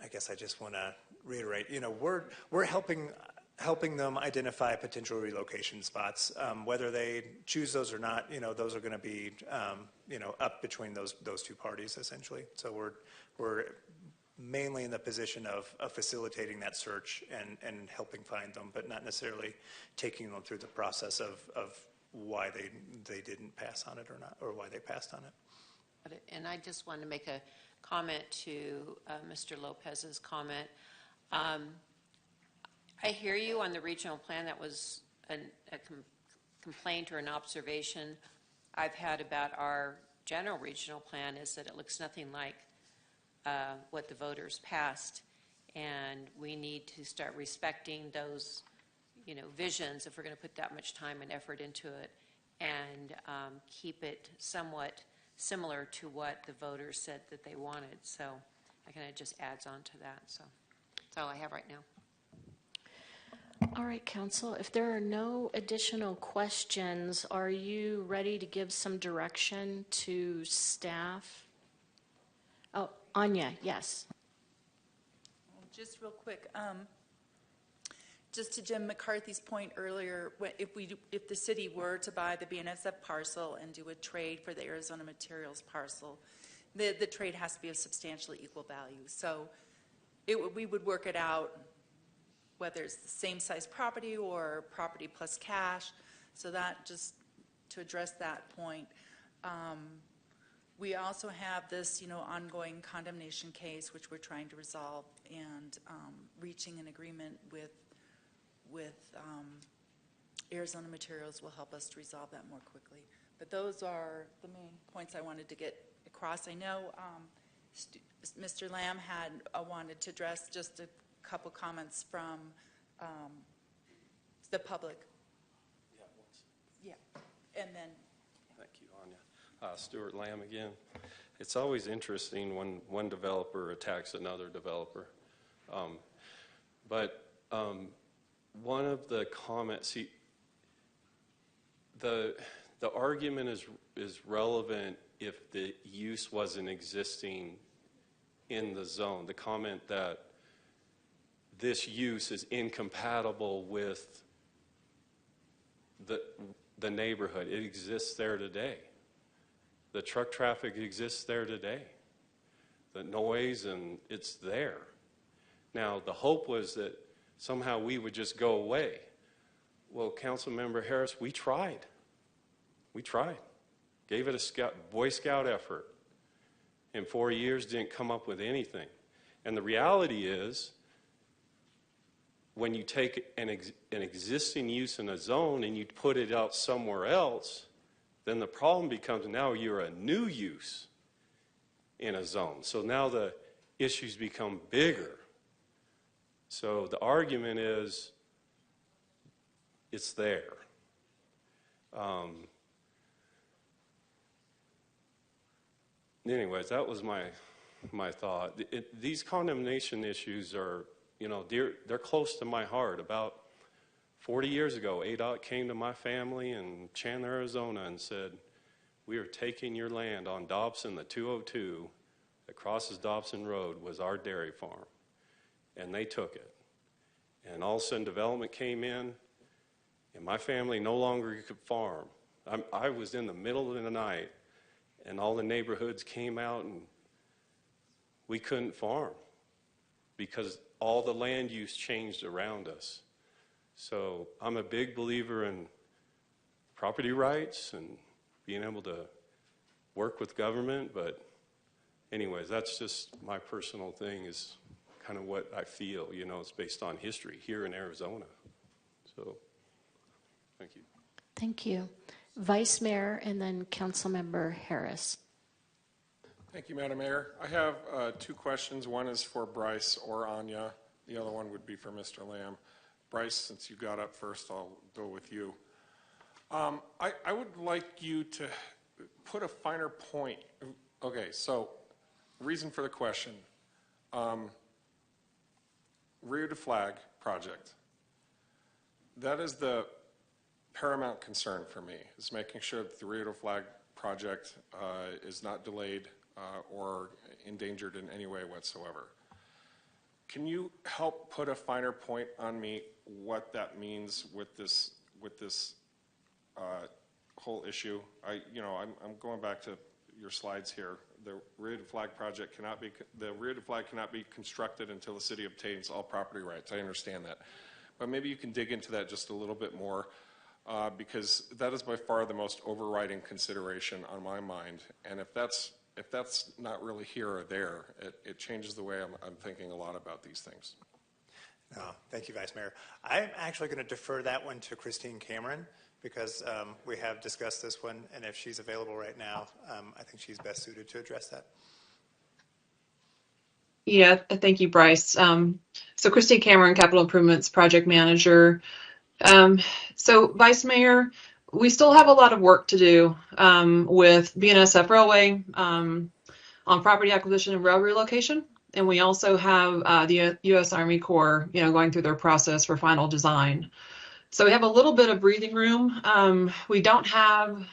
I guess I just want to reiterate, we're helping them identify potential relocation spots. Whether they choose those or not, those are going to be, up between those two parties, essentially. So we're mainly in the position of facilitating that search and helping find them, but not necessarily taking them through the process of why they didn't pass on it or not, or why they passed on it. And I just wanted to make a comment to Mr. Lopez's comment. I hear you on the regional plan. That was a complaint or an observation I've had about our general regional plan, is that it looks nothing like what the voters passed, and we need to start respecting those, visions if we're going to put that much time and effort into it, and keep it somewhat similar to what the voters said that they wanted. So I kind of just adds on to that. So that's all I have right now. All right, Council, if there are no additional questions, are you ready to give some direction to staff? Oh, Anya, yes. Just real quick, just to Jim McCarthy's point earlier, if the city were to buy the BNSF parcel and do a trade for the Arizona Materials parcel, the trade has to be of substantially equal value. So we would work it out, whether it's the same size property or property plus cash. So that, just to address that point. We also have this, ongoing condemnation case, which we're trying to resolve, and reaching an agreement with Arizona Materials will help us to resolve that more quickly. But those are the main points I wanted to get across. I know Mr. Lamb had wanted to address just a couple comments from the public. Yeah, and then. Thank you, Anya. Stuart Lamb again. It's always interesting when one developer attacks another developer. But one of the comments, the argument is relevant if the use wasn't existing in the zone. The comment that this use is incompatible with the neighborhood. It exists there today. The truck traffic exists there today. The noise, and it's there. Now, the hope was that somehow we would just go away. Well, Councilmember Harris, we tried. We tried. Gave it a Boy Scout effort. In 4 years, didn't come up with anything. And the reality is, when you take an existing use in a zone and you put it out somewhere else, then the problem becomes now you're a new use in a zone. So now the issues become bigger. So the argument is it's there. Anyways, that was my thought. These condemnation issues are, they're close to my heart. About 40 years ago, ADOT came to my family in Chandler, Arizona and said, we are taking your land on Dobson, the 202 that crosses Dobson Road was our dairy farm. And they took it. And all of a sudden development came in and my family no longer could farm. I was in the middle of the night and all the neighborhoods came out and we couldn't farm because all the land use changed around us. So I'm a big believer in property rights and being able to work with government, but anyways, that's just my personal thing is kind of what I feel, it's based on history here in Arizona. So, thank you. Thank you. Vice Mayor and then Councilmember Harris. Thank you, Madam Mayor. I have two questions. One is for Bryce or Anya. The other one would be for Mr. Lamb. Bryce, since you got up first, I'll go with you. I would like you to put a finer point. Okay, so reason for the question. Rio de Flag project. That is the paramount concern for me, is making sure that the Rio de Flag project is not delayed or endangered in any way whatsoever. Can you help put a finer point on me what that means with this whole issue? I'm going back to your slides here. The Rio de Flag project cannot be constructed until the city obtains all property rights. I understand that, but maybe you can dig into that just a little bit more, because that is by far the most overriding consideration on my mind. And if that's not really here or there, it changes the way I'm thinking a lot about these things. No, thank you, Vice Mayor. I'm actually going to defer that one to Christine Cameron because we have discussed this one, and if she's available right now, I think she's best suited to address that. Yeah, thank you, Bryce. So Christine Cameron, Capital Improvements Project Manager. So Vice Mayor, we still have a lot of work to do with BNSF Railway on property acquisition and rail relocation. And we also have the U.S. Army Corps, going through their process for final design. So we have a little bit of breathing room. We don't have,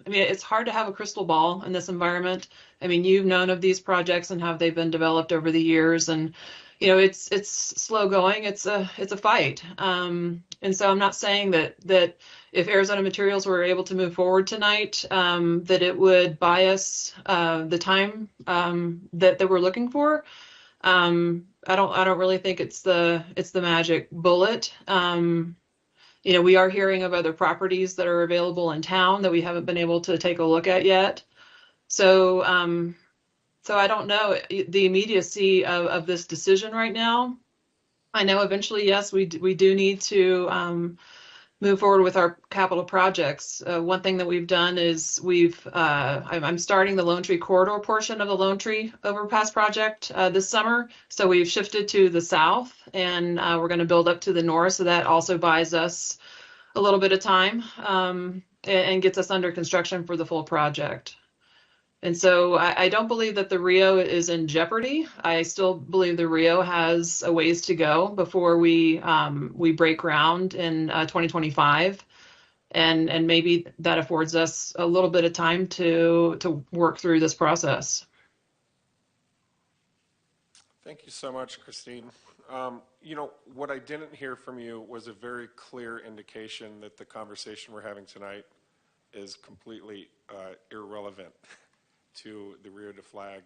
it's hard to have a crystal ball in this environment. You've known of these projects and how they've been developed over the years, and it's slow going. It's a fight. And so I'm not saying that if Arizona Materials were able to move forward tonight, that it would buy us the time that we're looking for. I don't really think it's the magic bullet. We are hearing of other properties that are available in town that we haven't been able to take a look at yet. So I don't know the immediacy of this decision right now. I know eventually, yes, we do need to move forward with our capital projects. One thing that we've done is I'm starting the Lone Tree Corridor portion of the Lone Tree Overpass project this summer. So we've shifted to the south, and we're going to build up to the north. So that also buys us a little bit of time and gets us under construction for the full project. And so I don't believe that the Rio is in jeopardy. I still believe the Rio has a ways to go before we break ground in 2025, and maybe that affords us a little bit of time to work through this process. Thank you so much, Christine. What I didn't hear from you was a very clear indication that the conversation we're having tonight is completely irrelevant to the Rio de Flag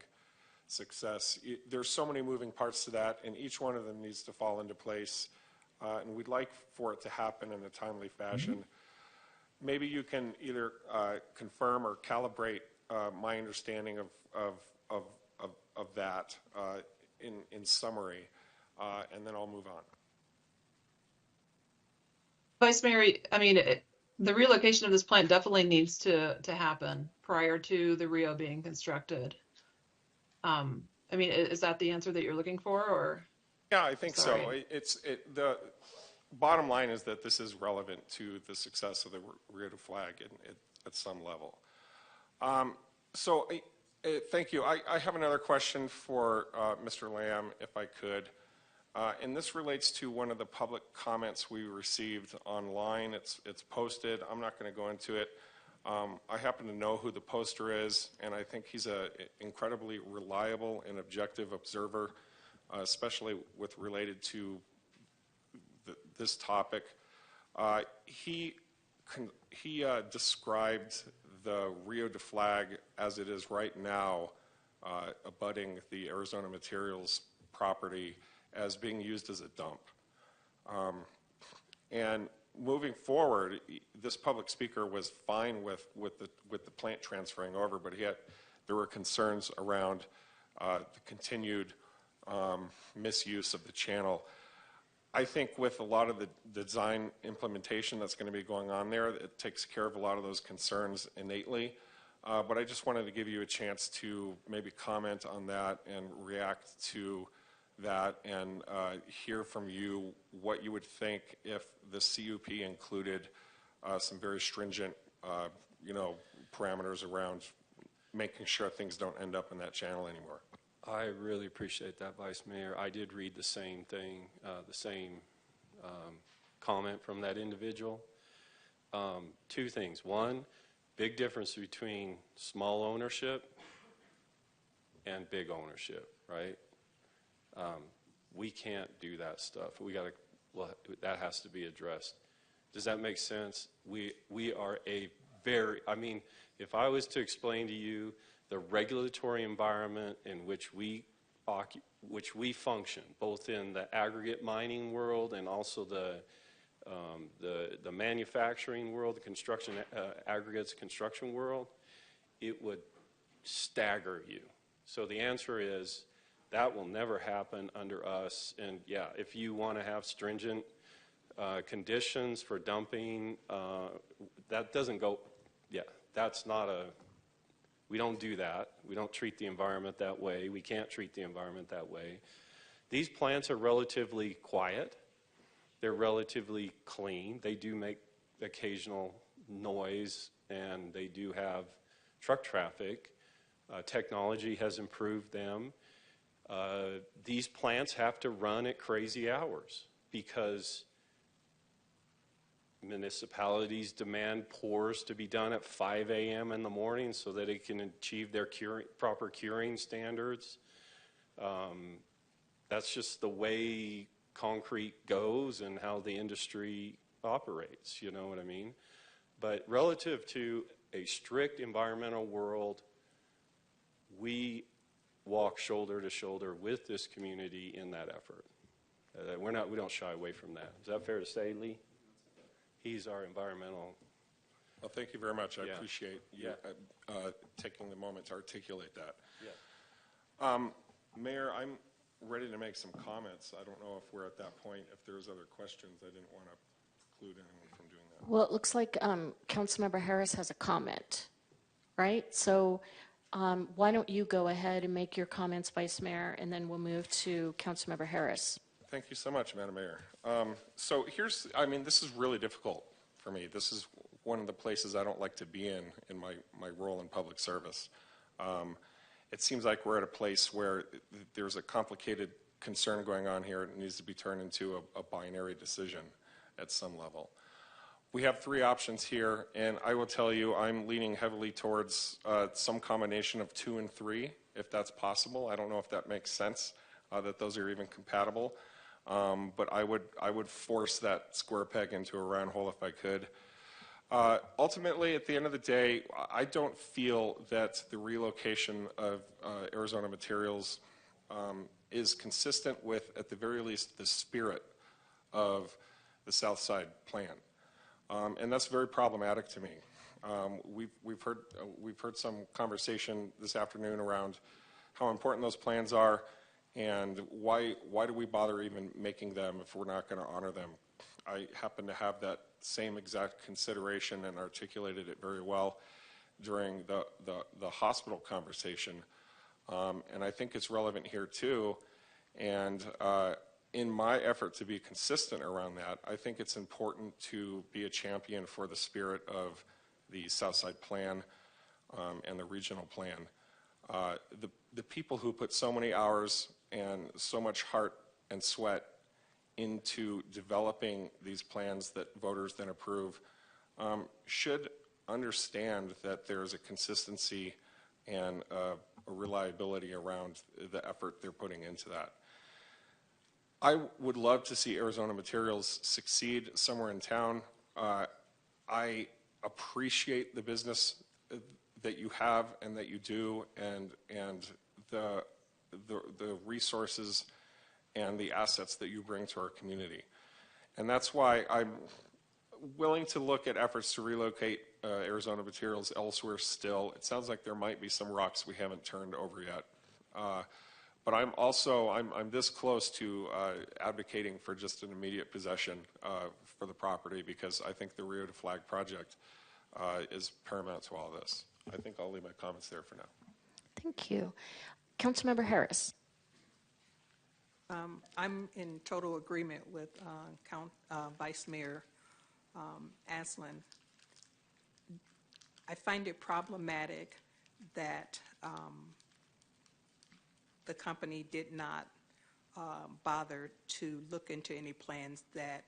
success. There's so many moving parts to that, and each one of them needs to fall into place, and we'd like for it to happen in a timely fashion. Mm-hmm. Maybe you can either confirm or calibrate my understanding of that in summary, and then I'll move on. Vice Mayor, the relocation of this plant definitely needs to happen prior to the Rio being constructed. I mean, is that the answer that you're looking for, or? Yeah, I think so. Sorry. The bottom line is that this is relevant to the success of the Rio de Flag at some level. Thank you. I have another question for Mr. Lamb, if I could. And this relates to one of the public comments we received online. It's posted. I'm not going to go into it. I happen to know who the poster is, and I think he's an incredibly reliable and objective observer, especially with related to this topic. He described the Rio de Flag as it is right now, abutting the Arizona Materials property, as being used as a dump. And moving forward, this public speaker was fine with the plant transferring over, but there were concerns around the continued misuse of the channel. I think with a lot of the design implementation that's going to be going on there, it takes care of a lot of those concerns innately. But I just wanted to give you a chance to maybe comment on that and react to that, and hear from you what you would think if the CUP included some very stringent, parameters around making sure things don't end up in that channel anymore. I really appreciate that, Vice Mayor. I did read the same thing, the same comment from that individual. Two things. One, big difference between small ownership and big ownership, right? We can't do that stuff. That has to be addressed. Does that make sense? We are if I was to explain to you the regulatory environment in which we function, both in the aggregate mining world and also the manufacturing world, the construction aggregates construction world, it would stagger you. So the answer is that will never happen under us. And yeah, if you want to have stringent conditions for dumping, that doesn't go. Yeah, that's not we don't do that. We don't treat the environment that way. We can't treat the environment that way. These plants are relatively quiet. They're relatively clean. They do make occasional noise, and they do have truck traffic. Technology has improved them. These plants have to run at crazy hours because municipalities demand pours to be done at 5 a.m. in the morning so that it can achieve their proper curing standards. That's just the way concrete goes and how the industry operates, you know what I mean? But relative to a strict environmental world, we walk shoulder to shoulder with this community in that effort. We don't shy away from that. Is that fair to say, Lee? He's our environmental. Well, thank you very much. I appreciate you taking the moment to articulate that. Yeah. Mayor, I'm ready to make some comments. I don't know if we're at that point. If there's other questions, I didn't want to preclude anyone from doing that. Well, it looks like Councilmember Harris has a comment, right? So why don't you go ahead and make your comments, Vice Mayor, and then we'll move to Councilmember Harris. Thank you so much, Madam Mayor. So this is really difficult for me. This is one of the places I don't like to be in my role in public service. It seems like we're at a place where there's a complicated concern going on here. It needs to be turned into a binary decision at some level. We have three options here, and I will tell you I'm leaning heavily towards some combination of 2 and 3, if that's possible. I don't know if that makes sense, that those are even compatible. But I would force that square peg into a round hole if I could. Ultimately, at the end of the day, I don't feel that the relocation of Arizona Materials is consistent with, at the very least, the spirit of the Southside plan. And that's very problematic to me. We've heard some conversation this afternoon around how important those plans are, and why do we bother even making them if we're not going to honor them? I happen to have that same exact consideration and articulated it very well during the hospital conversation. And I think it's relevant here too. And in my effort to be consistent around that, I think it's important to be a champion for the spirit of the Southside Plan and the regional plan. The people who put so many hours and so much heart and sweat into developing these plans that voters then approve should understand that there's a consistency and a reliability around the effort they're putting into that. I would love to see Arizona Materials succeed somewhere in town. I appreciate the business that you have and that you do, and the resources and the assets that you bring to our community. And that's why I'm willing to look at efforts to relocate Arizona Materials elsewhere still. It sounds like there might be some rocks we haven't turned over yet. But I'm also, I'm this close to advocating for just an immediate possession for the property, because I think the Rio to Flag project is paramount to all this. I think I'll leave my comments there for now. Thank you. Councilmember Harris. I'm in total agreement with Vice Mayor Aslan. I find it problematic that the company did not bother to look into any plans that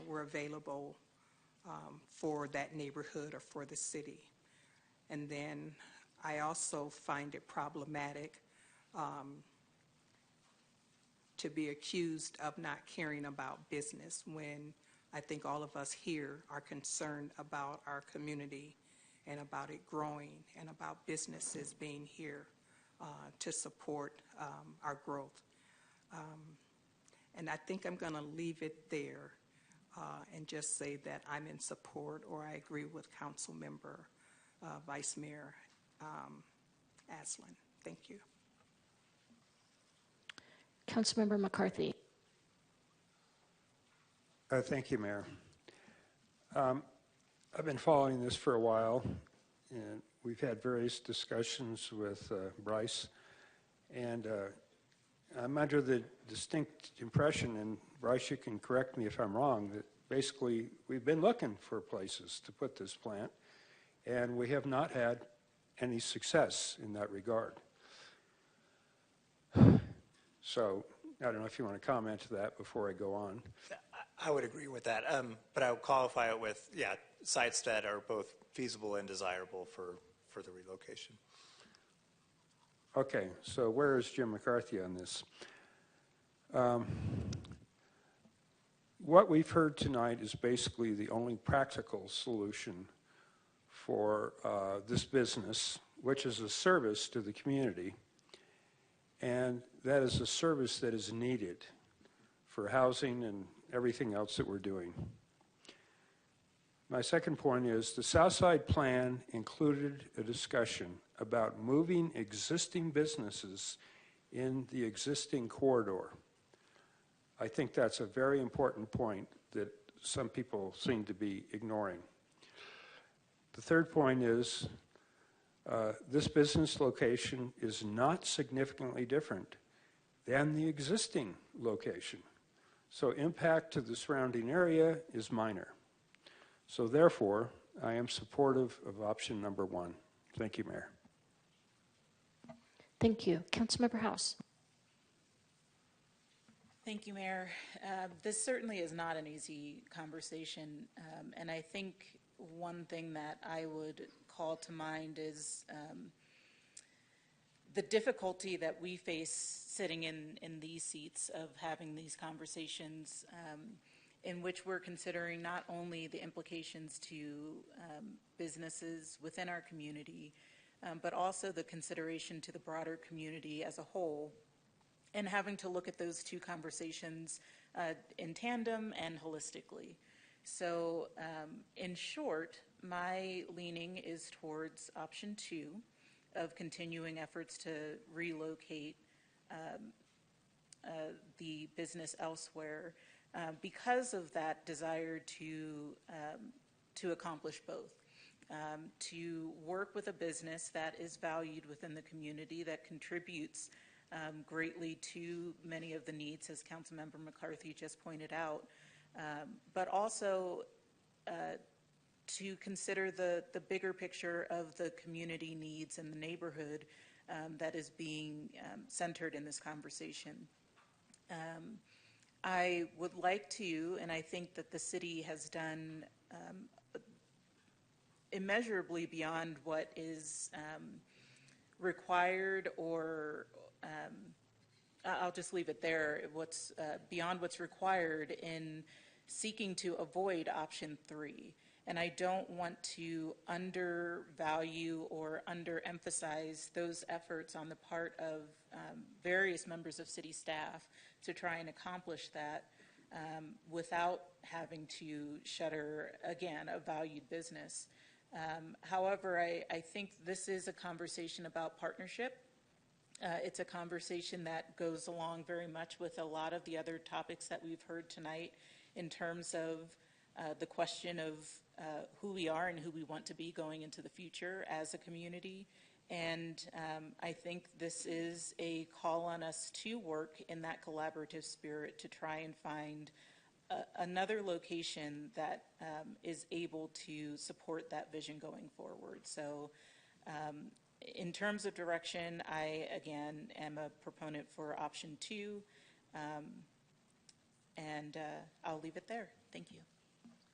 were available for that neighborhood or for the city. And then I also find it problematic to be accused of not caring about business when I think all of us here are concerned about our community and about it growing and about businesses being here to support our growth. And I think I'm going to leave it there and just say that I'm in support, or I agree with Council Member Vice Mayor Aslan. Thank you. Councilmember McCarthy. Thank you, Mayor. I've been following this for a while, and we've had various discussions with Bryce, and I'm under the distinct impression, and Bryce, you can correct me if I'm wrong, that basically we've been looking for places to put this plant, and we have not had any success in that regard. So I don't know if you want to comment to that before I go on. I would agree with that, but I would qualify it with, yeah, sites that are both feasible and desirable for the relocation. Okay, so where is Jim McCarthy on this? What we've heard tonight is basically the only practical solution for this business, which is a service to the community, and that is a service that is needed for housing and everything else that we're doing. My second point is the Southside Plan included a discussion about moving existing businesses in the existing corridor. I think that's a very important point that some people seem to be ignoring. The third point is this business location is not significantly different than the existing location. So impact to the surrounding area is minor. So therefore, I am supportive of option number 1. Thank you, Mayor. Thank you. Councilmember House. Thank you, Mayor. This certainly is not an easy conversation, and I think one thing that I would call to mind is the difficulty that we face sitting in these seats of having these conversations in which we're considering not only the implications to businesses within our community, but also the consideration to the broader community as a whole, and having to look at those two conversations in tandem and holistically. So in short, my leaning is towards option 2 of continuing efforts to relocate the business elsewhere because of that desire to accomplish both. to work with a business that is valued within the community, that contributes greatly to many of the needs, as Councilmember McCarthy just pointed out, but also to consider the bigger picture of the community needs and the neighborhood that is being centered in this conversation. I would like to, and I think that the city has done immeasurably beyond what is required, or I'll just leave it there, what's beyond what's required in seeking to avoid option 3. And I don't want to undervalue or underemphasize those efforts on the part of various members of city staff to try and accomplish that without having to shutter, again, a valued business. However, I think this is a conversation about partnership. It's a conversation that goes along very much with a lot of the other topics that we've heard tonight in terms of the question of who we are and who we want to be going into the future as a community. And I think this is a call on us to work in that collaborative spirit to try and find another location that is able to support that vision going forward. So in terms of direction, I, again, am a proponent for option 2, and I'll leave it there. Thank you.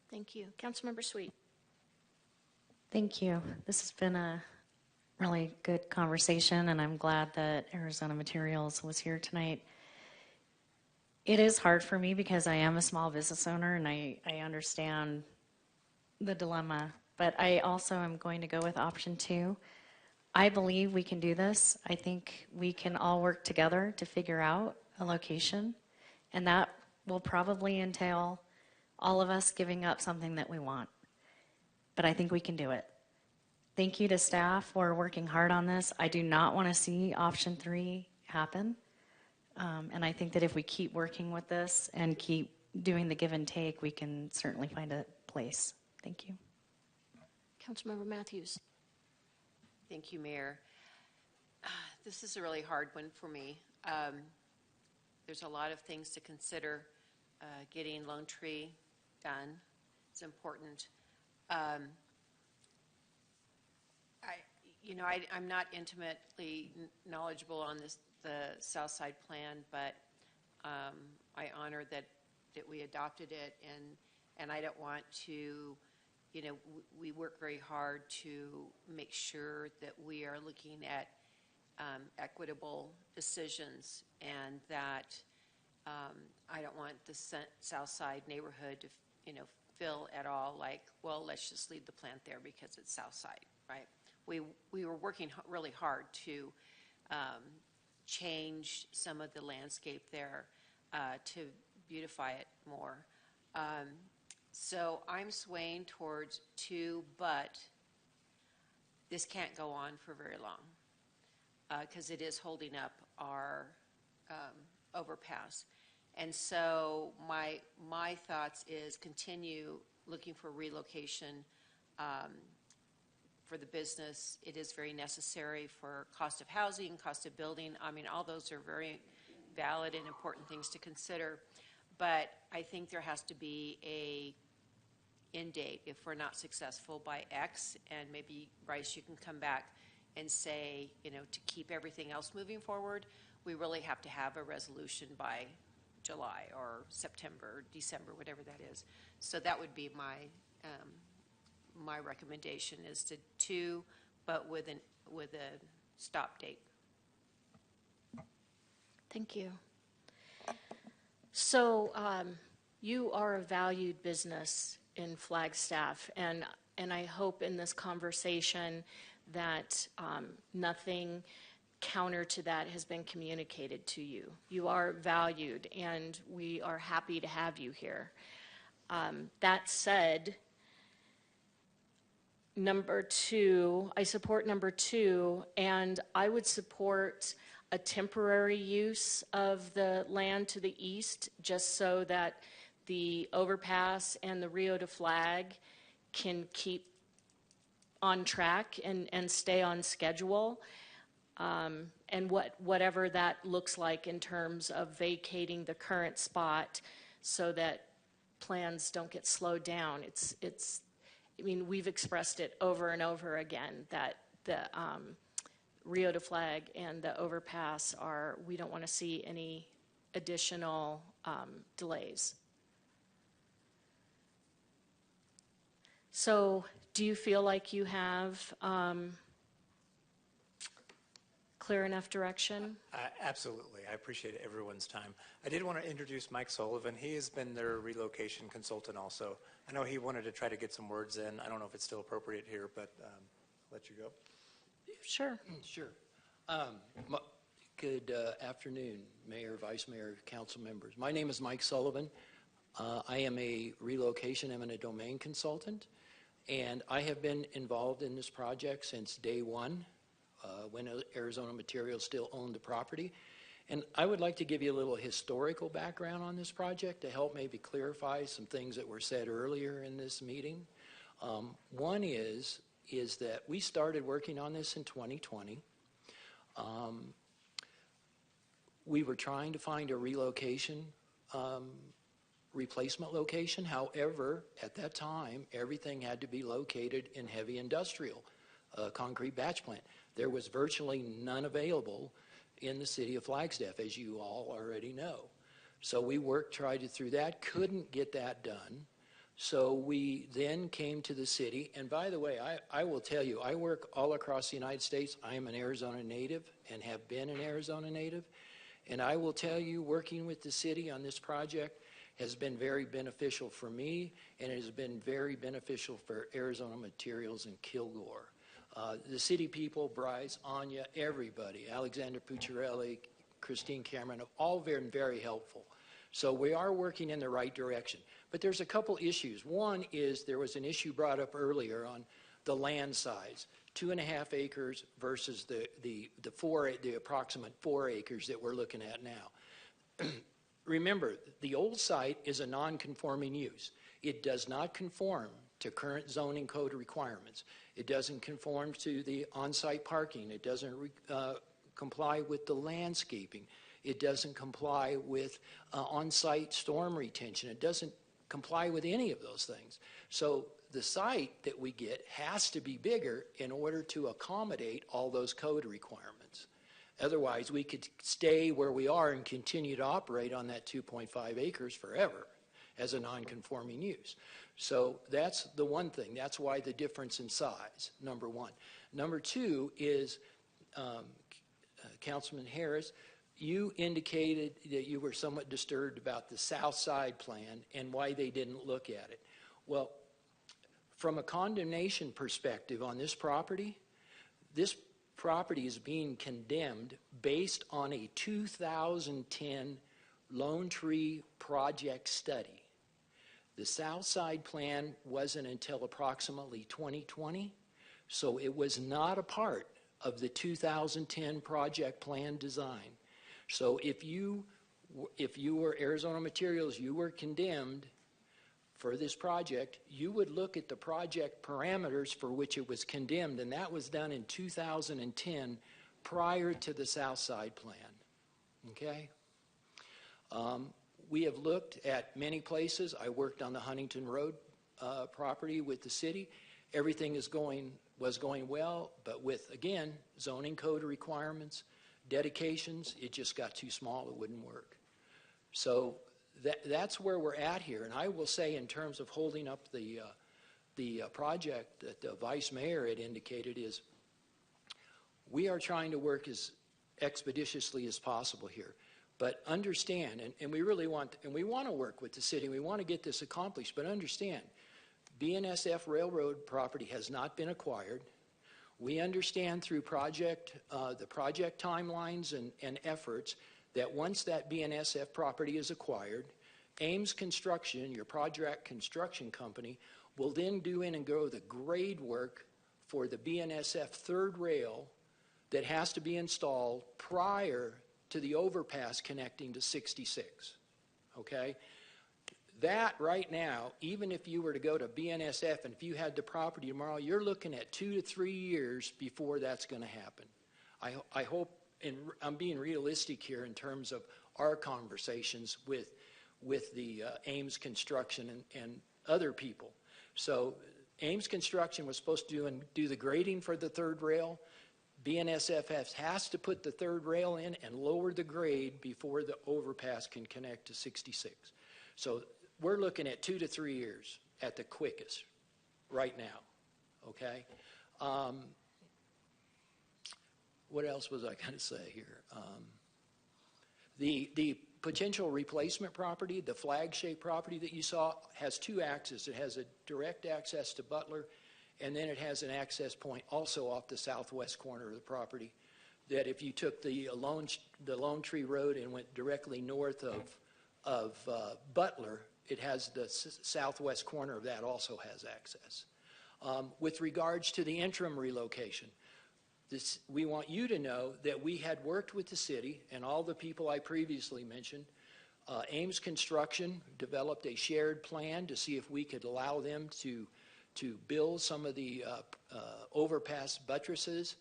Thank you. Councilmember Sweet. Thank you. This has been a really good conversation, and I'm glad that Arizona Materials was here tonight. It is hard for me because I am a small business owner, and I understand the dilemma, but I also am going to go with option 2. I believe we can do this. I think we can all work together to figure out a location, and that will probably entail all of us giving up something that we want. But I think we can do it. Thank you to staff for working hard on this. I do not want to see option 3 happen. And I think that if we keep working with this and keep doing the give and take, we can certainly find a place. Thank you. Councilmember Matthews. Thank you, Mayor. This is a really hard one for me. There's a lot of things to consider. Getting Lone Tree done is important. I'm not intimately knowledgeable on the South Side plan, but I honor that we adopted it, and I don't want to, we work very hard to make sure that we are looking at equitable decisions, and that I don't want the South Side neighborhood to, feel at all like, well, let's just leave the plant there because it's South Side, right? We were working really hard to change some of the landscape there to beautify it more. So I'm swaying towards 2, but this can't go on for very long because it is holding up our overpass. And so my thoughts is continue looking for relocation for the business. It is very necessary for cost of housing, cost of building. I mean, all those are very valid and important things to consider. But I think there has to be a end date if we're not successful by X. And maybe, Bryce, you can come back and say, to keep everything else moving forward, we really have to have a resolution by July or September, December, whatever that is. So that would be my recommendation is to 2, but with a stop date. Thank you. So you are a valued business in Flagstaff, and I hope in this conversation that nothing counter to that has been communicated to you. You are valued, and we are happy to have you here. That said, number 2, I support number 2, and I would support a temporary use of the land to the east just so that the overpass and the Rio de Flag can keep on track and stay on schedule. And whatever that looks like in terms of vacating the current spot so that plans don't get slowed down. I mean, we've expressed it over and over again that the Rio de Flag and the overpass we don't want to see any additional delays. So do you feel like you have clear enough direction? Absolutely. I appreciate everyone's time. I did want to introduce Mike Sullivan. He has been their relocation consultant also. I know he wanted to try to get some words in. I don't know if it's still appropriate here, but I'll let you go. Sure. Sure. Good afternoon, Mayor, Vice Mayor, council members. My name is Mike Sullivan. I am a relocation eminent domain consultant, and I have been involved in this project since day one, when Arizona Materials still owned the property. And I would like to give you a little historical background on this project to help maybe clarify some things that were said earlier in this meeting. One is that we started working on this in 2020. We were trying to find a relocation replacement location. However, at that time, everything had to be located in heavy industrial, concrete batch plant. There was virtually none available in the city of Flagstaff, as you all already know. So we tried through that, couldn't get that done. So we then came to the city, and by the way, I will tell you, I work all across the United States. I am an Arizona native and have been an Arizona native. And I will tell you, working with the city on this project has been very beneficial for me, and it has been very beneficial for Arizona Materials in Kilgore. The city people, Bryce, Anya, everybody, Alexander Pucciarelli, Christine Cameron, have all been very helpful. So we are working in the right direction. But there's a couple issues. One is there was an issue brought up earlier on the land size, 2.5 acres versus the approximate 4 acres that we're looking at now. Remember, the old site is a non-conforming use. It does not conform to current zoning code requirements. It doesn't conform to the on-site parking. It doesn't comply with the landscaping. It doesn't comply with on-site storm retention. It doesn't comply with any of those things. So the site that we get has to be bigger in order to accommodate all those code requirements. Otherwise, we could stay where we are and continue to operate on that 2.5 acres forever as a non-conforming use. So that's the one thing. That's why the difference in size, number one. Number two is, Councilman Harris, you indicated that you were somewhat disturbed about the South Side plan and why they didn't look at it. Well, from a condemnation perspective on this property is being condemned based on a 2010 Lone Tree project study. The South Side plan wasn't until approximately 2020, so it was not a part of the 2010 project plan design. So if you were Arizona Materials, you were condemned for this project, you would look at the project parameters for which it was condemned, and that was done in 2010 prior to the South Side plan, okay? We have looked at many places. I worked on the Huntington Road property with the city. Everything was going well, but with, again, zoning code requirements, dedications, it just got too small, it wouldn't work. So that's where we're at here. And I will say, in terms of holding up the project that the Vice Mayor had indicated, is we are trying to work as expeditiously as possible here. But understand, and we really want to work with the city, we want to get this accomplished, but understand, BNSF Railroad property has not been acquired. We understand through the project timelines and efforts that once that BNSF property is acquired, Ames Construction, your project construction company, will then do in and go the grade work for the BNSF third rail that has to be installed prior to the overpass connecting to 66, okay? That right now, even if you were to go to BNSF and if you had the property tomorrow, you're looking at 2 to 3 years before that's going to happen. I hope, and I'm being realistic here in terms of our conversations with the Ames Construction and other people. So Ames Construction was supposed to do the grading for the third rail. BNSF has to put the third rail in and lower the grade before the overpass can connect to 66. So we're looking at 2 to 3 years at the quickest right now, okay? What else was I going to say here? The potential replacement property, the flag-shaped property that you saw, has 2 axes. It has a direct access to Butler, and then it has an access point also off the southwest corner of the property that if you took the Lone Tree Road and went directly north of Butler, it has the southwest corner of that also has access. With regards to the interim relocation, we want you to know that we had worked with the city and all the people I previously mentioned. Ames Construction developed a shared plan to see if we could allow them to build some of the overpass buttresses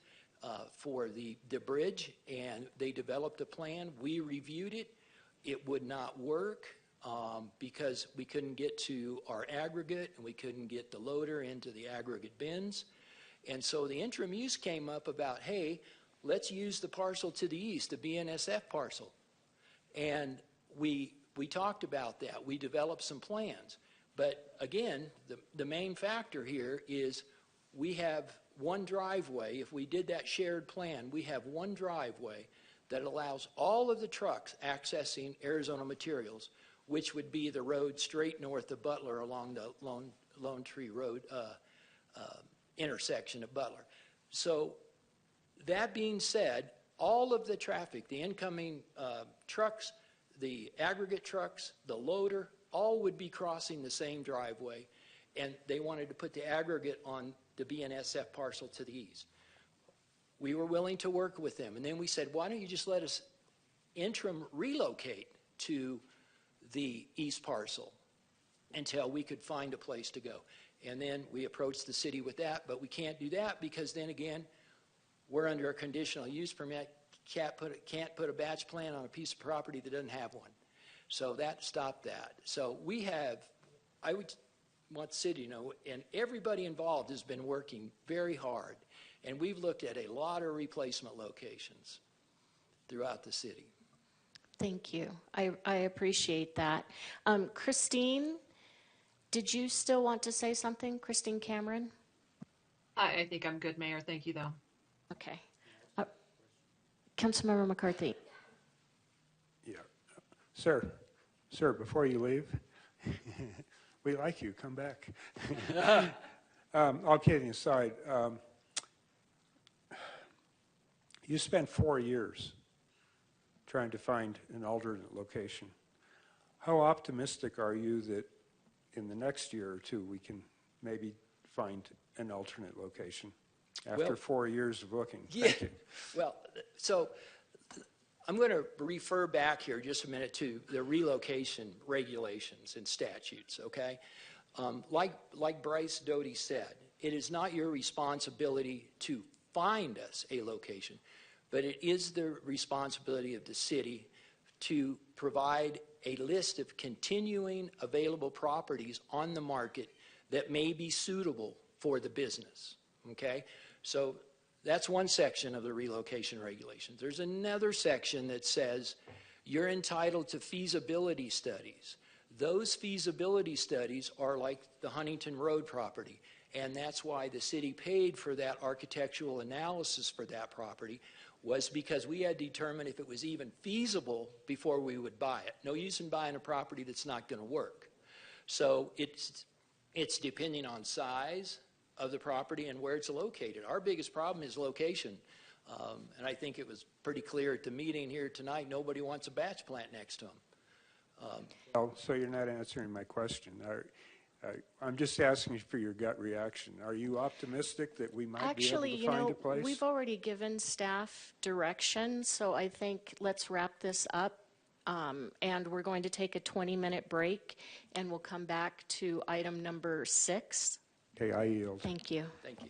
for the bridge, and they developed a plan. We reviewed it. It would not work because we couldn't get to our aggregate and we couldn't get the loader into the aggregate bins. And so the interim use came up about, hey, let's use the parcel to the east, the BNSF parcel. And we talked about that. We developed some plans. But again, the main factor here is we have one driveway. If we did that shared plan, we have one driveway that allows all of the trucks accessing Arizona Materials, which would be the road straight north of Butler along the Lone Tree Road intersection of Butler. So that being said, all of the traffic, the incoming trucks, the aggregate trucks, the loader, all would be crossing the same driveway, and they wanted to put the aggregate on the BNSF parcel to the east. We were willing to work with them, and then we said, why don't you just let us interim relocate to the east parcel until we could find a place to go. And then we approached the city with that, but we can't do that because then again, we're under a conditional use permit, can't put a batch plan on a piece of property that doesn't have one. So that stopped that. So we have, I would want the city to know, and everybody involved has been working very hard, and we've looked at a lot of replacement locations throughout the city. Thank you. I appreciate that. Christine, did you still want to say something? Christine Cameron? I think I'm good, Mayor. Thank you, though. Okay. Councilmember McCarthy. Yeah. Sir, before you leave, we like you. Come back. All kidding aside, you spent 4 years trying to find an alternate location. How optimistic are you that in the next year or two we can maybe find an alternate location after 4 years of looking? Yeah. Thank you. Well, so I'm going to refer back here just a minute to the relocation regulations and statutes, okay? Like Bryce Doty said, it is not your responsibility to find us a location, but it is the responsibility of the city to provide a list of continuing available properties on the market that may be suitable for the business, okay? So that's one section of the relocation regulations. There's another section that says you're entitled to feasibility studies. Those feasibility studies are like the Huntington Road property, and that's why the city paid for that architectural analysis for that property, was because we had to determine if it was even feasible before we would buy it. No use in buying a property that's not going to work. So it's depending on size of the property and where it's located. Our biggest problem is location. And I think it was pretty clear at the meeting here tonight, nobody wants a batch plant next to them. Well, so you're not answering my question. I'm just asking for your gut reaction. Are you optimistic that we might be able to find a place? We've already given staff direction, so I think let's wrap this up. And we're going to take a 20-minute break, and we'll come back to item number 6. Okay, I yield. Thank you. Thank you.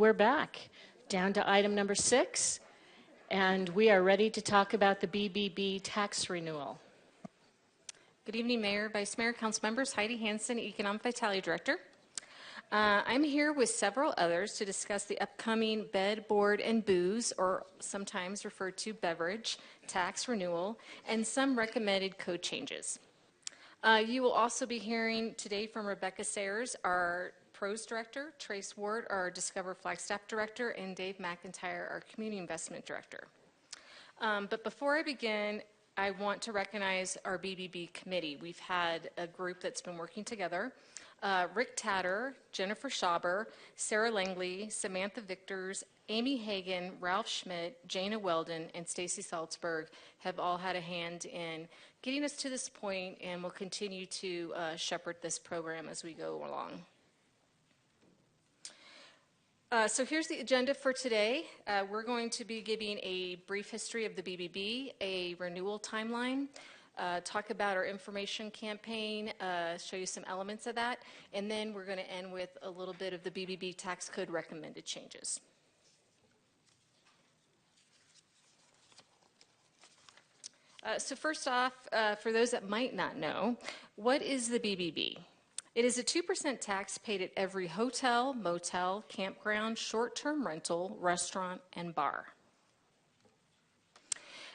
we're back down to item number 6, and we are ready to talk about the BBB tax renewal. Good evening, Mayor, Vice Mayor, Council members. Heidi Hansen, Economic Vitality Director. I'm here with several others to discuss the upcoming bed, board, and booze, or sometimes referred to beverage, tax renewal, and some recommended code changes. You will also be hearing today from Rebecca Sayers, our Pros Director, Trace Ward, our Discover Flagstaff Director, and Dave McIntyre, our Community Investment Director. But before I begin, I want to recognize our BBB committee. We've had a group that's been working together. Rick Tatter, Jennifer Schauber, Sarah Langley, Samantha Victors, Amy Hagan, Ralph Schmidt, Jana Weldon, and Stacy Salzberg have all had a hand in getting us to this point, and will continue to shepherd this program as we go along. So here's the agenda for today. We're going to be giving a brief history of the BBB, a renewal timeline, talk about our information campaign, show you some elements of that, and then we're going to end with a little bit of the BBB tax code recommended changes. So first off, for those that might not know, what is the BBB? It is a 2% tax paid at every hotel, motel, campground, short-term rental, restaurant, and bar.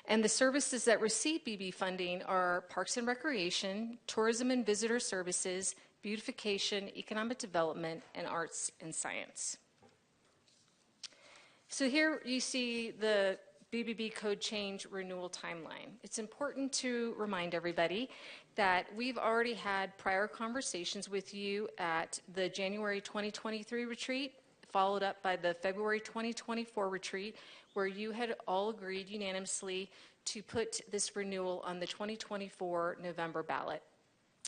And the services that receive BB funding are Parks and Recreation, Tourism and Visitor Services, Beautification, Economic Development, and Arts and Science. So here you see the BBB code change renewal timeline. It's important to remind everybody that we've already had prior conversations with you at the January 2023 retreat, followed up by the February 2024 retreat, where you had all agreed unanimously to put this renewal on the 2024 November ballot.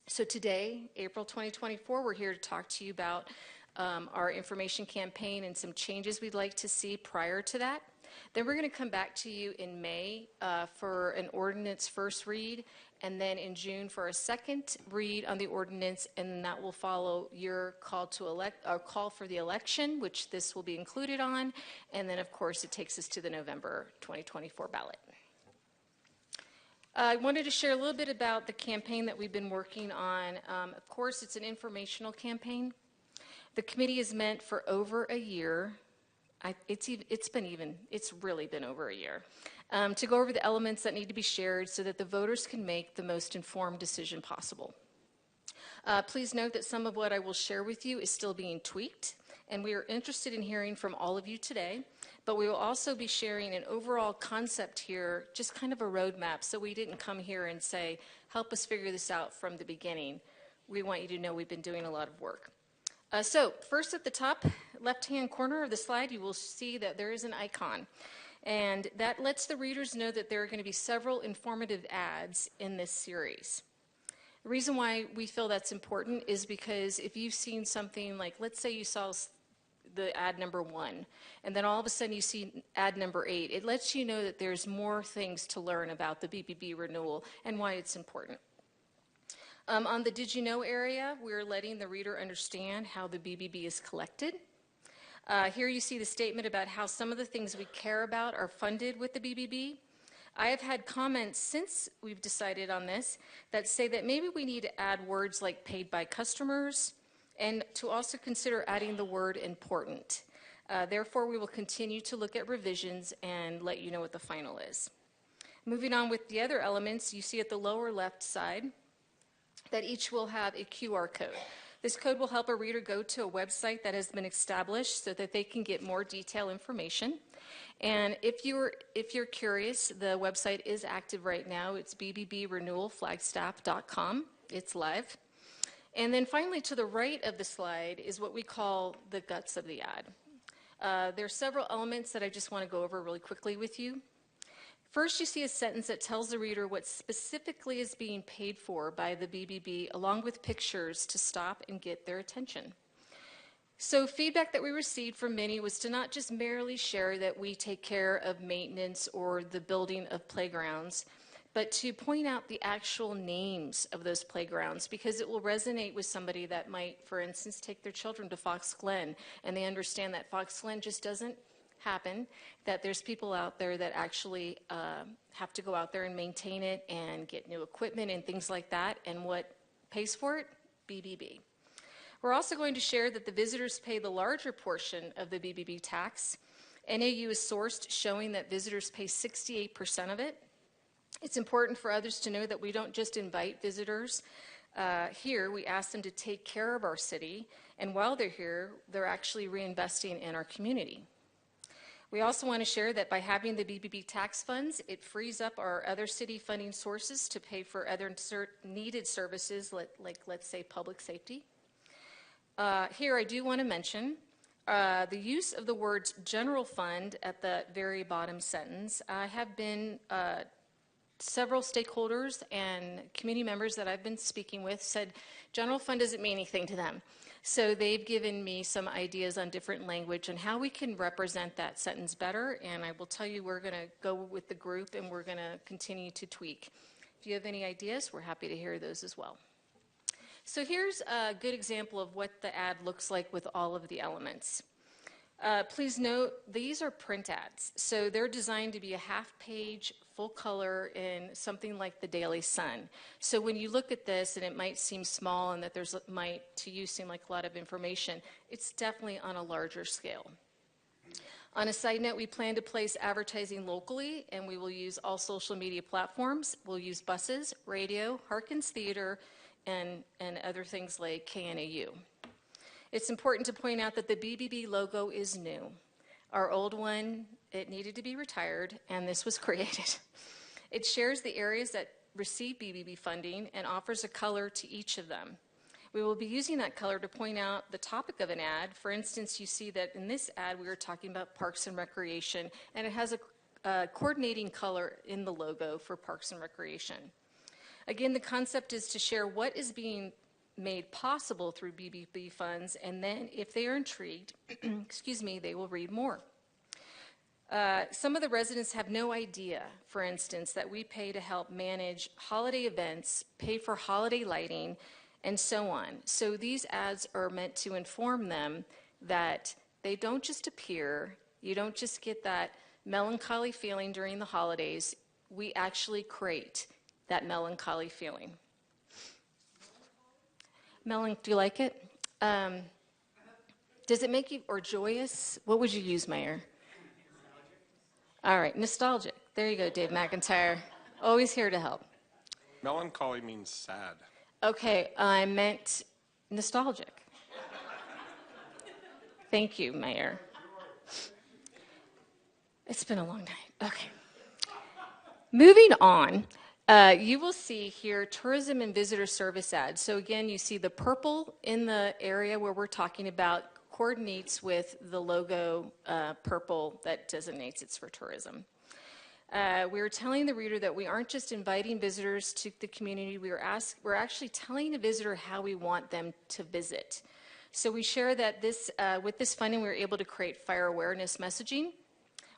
So today, April 2024, we're here to talk to you about our information campaign and some changes we'd like to see prior to that. Then we're going to come back to you in May for an ordinance first read, and then in June for a second read on the ordinance, and that will follow your call to elect, or call for the election, which this will be included on, and then of course it takes us to the November 2024 ballot. I wanted to share a little bit about the campaign that we've been working on. Of course, it's an informational campaign. The committee is meant for over a year. It's really been over a year, to go over the elements that need to be shared so that the voters can make the most informed decision possible. Please note that some of what I will share with you is still being tweaked, and we are interested in hearing from all of you today, but we will also be sharing an overall concept here, just kind of a roadmap, so we didn't come here and say, help us figure this out from the beginning. We want you to know we've been doing a lot of work. So first at the top left-hand corner of the slide, you will see that there is an icon. And that lets the readers know that there are going to be several informative ads in this series. The reason why we feel that's important is because if you've seen something like, let's say you saw the ad number 1, and then all of a sudden you see ad number 8, it lets you know that there's more things to learn about the BBB renewal and why it's important. On the Did You Know area, we're letting the reader understand how the BBB is collected. Here you see the statement about how some of the things we care about are funded with the BBB. I have had comments since we've decided on this that say that maybe we need to add words like paid by customers, and to also consider adding the word important. Therefore, we will continue to look at revisions and let you know what the final is. Moving on with the other elements, you see at the lower left side that each will have a QR code. This code will help a reader go to a website that has been established so that they can get more detailed information. And if you're curious, the website is active right now. It's bbrenewalflagstaff.com. It's live. And then finally, to the right of the slide is what we call the guts of the ad. There are several elements that I just want to go over really quickly with you. First, you see a sentence that tells the reader what specifically is being paid for by the BBB, along with pictures to stop and get their attention. So feedback that we received from many was to not just merely share that we take care of maintenance or the building of playgrounds, but to point out the actual names of those playgrounds, because it will resonate with somebody that might, for instance, take their children to Fox Glen, and they understand that Fox Glen just doesn't happen, that there's people out there that actually have to go out there and maintain it and get new equipment and things like that, and what pays for it? BBB. We're also going to share that the visitors pay the larger portion of the BBB tax. NAU is sourced showing that visitors pay 68% of it. It's important for others to know that we don't just invite visitors here, we ask them to take care of our city, and while they're here, they're actually reinvesting in our community. We also want to share that by having the BBB tax funds, it frees up our other city funding sources to pay for other needed services, like let's say public safety. Here I do want to mention the use of the words general fund at the very bottom sentence. I have been several stakeholders and community members that I've been speaking with said general fund doesn't mean anything to them. So they've given me some ideas on different language and how we can represent that sentence better, and I will tell you we're going to go with the group and we're going to continue to tweak. If you have any ideas, we're happy to hear those as well. So here's a good example of what the ad looks like with all of the elements. Please note, these are print ads, so they're designed to be a half-page, full color in something like the Daily Sun. So when you look at this, and it might seem small and that might to you seem like a lot of information, it's definitely on a larger scale. On a side note, we plan to place advertising locally, and we will use all social media platforms. We'll use buses, radio, Harkins Theater, and other things like KNAU. It's important to point out that the BBB logo is new. Our old one, it needed to be retired, and this was created. It shares the areas that receive BBB funding and offers a color to each of them. We will be using that color to point out the topic of an ad. For instance, you see that in this ad we were talking about Parks and Recreation, and it has a coordinating color in the logo for Parks and Recreation. Again, the concept is to share what is being made possible through BBB funds, and then if they are intrigued, excuse me, they will read more. Some of the residents have no idea, for instance, that we pay to help manage holiday events, pay for holiday lighting, and so on. So these ads are meant to inform them that they don't just appear, you don't just get that melancholy feeling during the holidays, we actually create that melancholy feeling. Do you like it? Does it make you, or joyous? What would you use, Mayor? All right, nostalgic. There you go, Dave McIntyre. Always here to help. Melancholy means sad. Okay, I meant nostalgic. Thank you, Mayor. It's been a long night. Okay. Moving on. You will see here tourism and visitor service ads. So again, you see the purple in the area where we're talking about coordinates with the logo purple that designates it's for tourism. We were telling the reader that we aren't just inviting visitors to the community, we're actually telling the visitor how we want them to visit. So we share that with this funding we were able to create fire awareness messaging,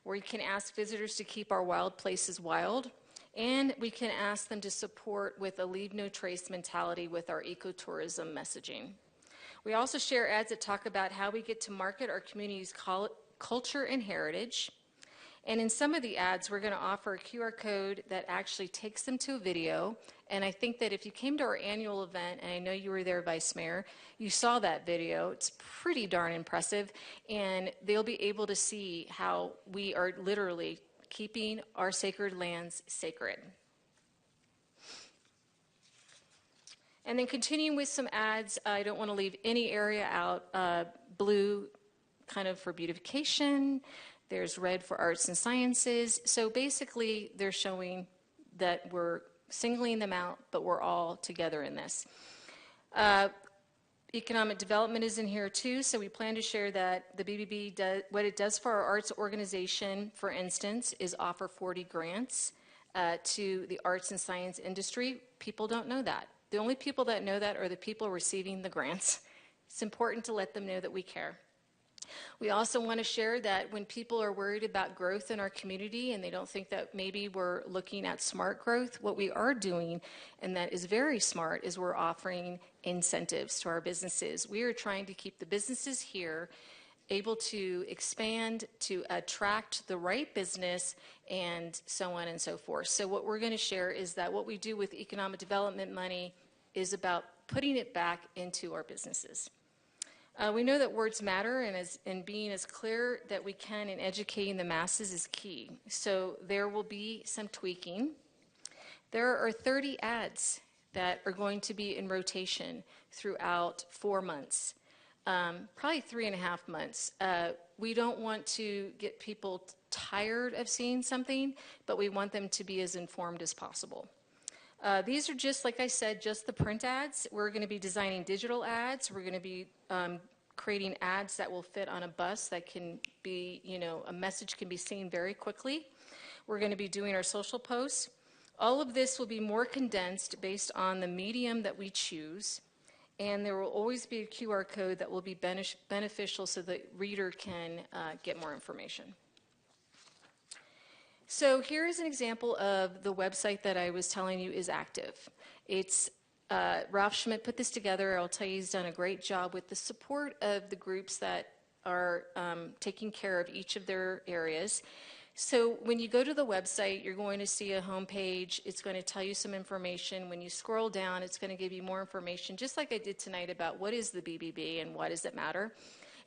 where you can ask visitors to keep our wild places wild. And we can ask them to support with a leave no trace mentality with our ecotourism messaging. We also share ads that talk about how we get to market our community's culture and heritage. And in some of the ads, we're going to offer a QR code that actually takes them to a video. And I think that if you came to our annual event, and I know you were there, Vice Mayor, you saw that video. It's pretty darn impressive. And they'll be able to see how we are literally keeping our sacred lands sacred. And then continuing with some ads, I don't want to leave any area out. Blue kind of for beautification. There's red for arts and sciences. So basically they're showing that we're singling them out, but we're all together in this. Economic development is in here too, so we plan to share that the BBB does, what it does for our arts organization, for instance, is offer 40 grants to the arts and science industry. People don't know that. The only people that know that are the people receiving the grants. It's important to let them know that we care. We also want to share that when people are worried about growth in our community and they don't think that maybe we're looking at smart growth, what we are doing, and that is very smart, is we're offering incentives to our businesses. We are trying to keep the businesses here able to expand, to attract the right business, and so on and so forth. So what we're going to share is that what we do with economic development money is about putting it back into our businesses. We know that words matter, and being as clear that we can in educating the masses is key. So there will be some tweaking. There are 30 ads that are going to be in rotation throughout 4 months. Probably 3.5 months. We don't want to get people tired of seeing something, but we want them to be as informed as possible. These are just, like I said, just the print ads. We're going to be designing digital ads. We're going to be creating ads that will fit on a bus that can be, a message can be seen very quickly. We're going to be doing our social posts. All of this will be more condensed based on the medium that we choose. And there will always be a QR code that will be beneficial so the reader can get more information. So here is an example of the website that I was telling you is active. It's Ralph Schmidt put this together. I'll tell you he's done a great job with the support of the groups that are taking care of each of their areas. So when you go to the website, you're going to see a home page. It's going to tell you some information. When you scroll down, it's going to give you more information, just like I did tonight about what is the BBB and why does it matter.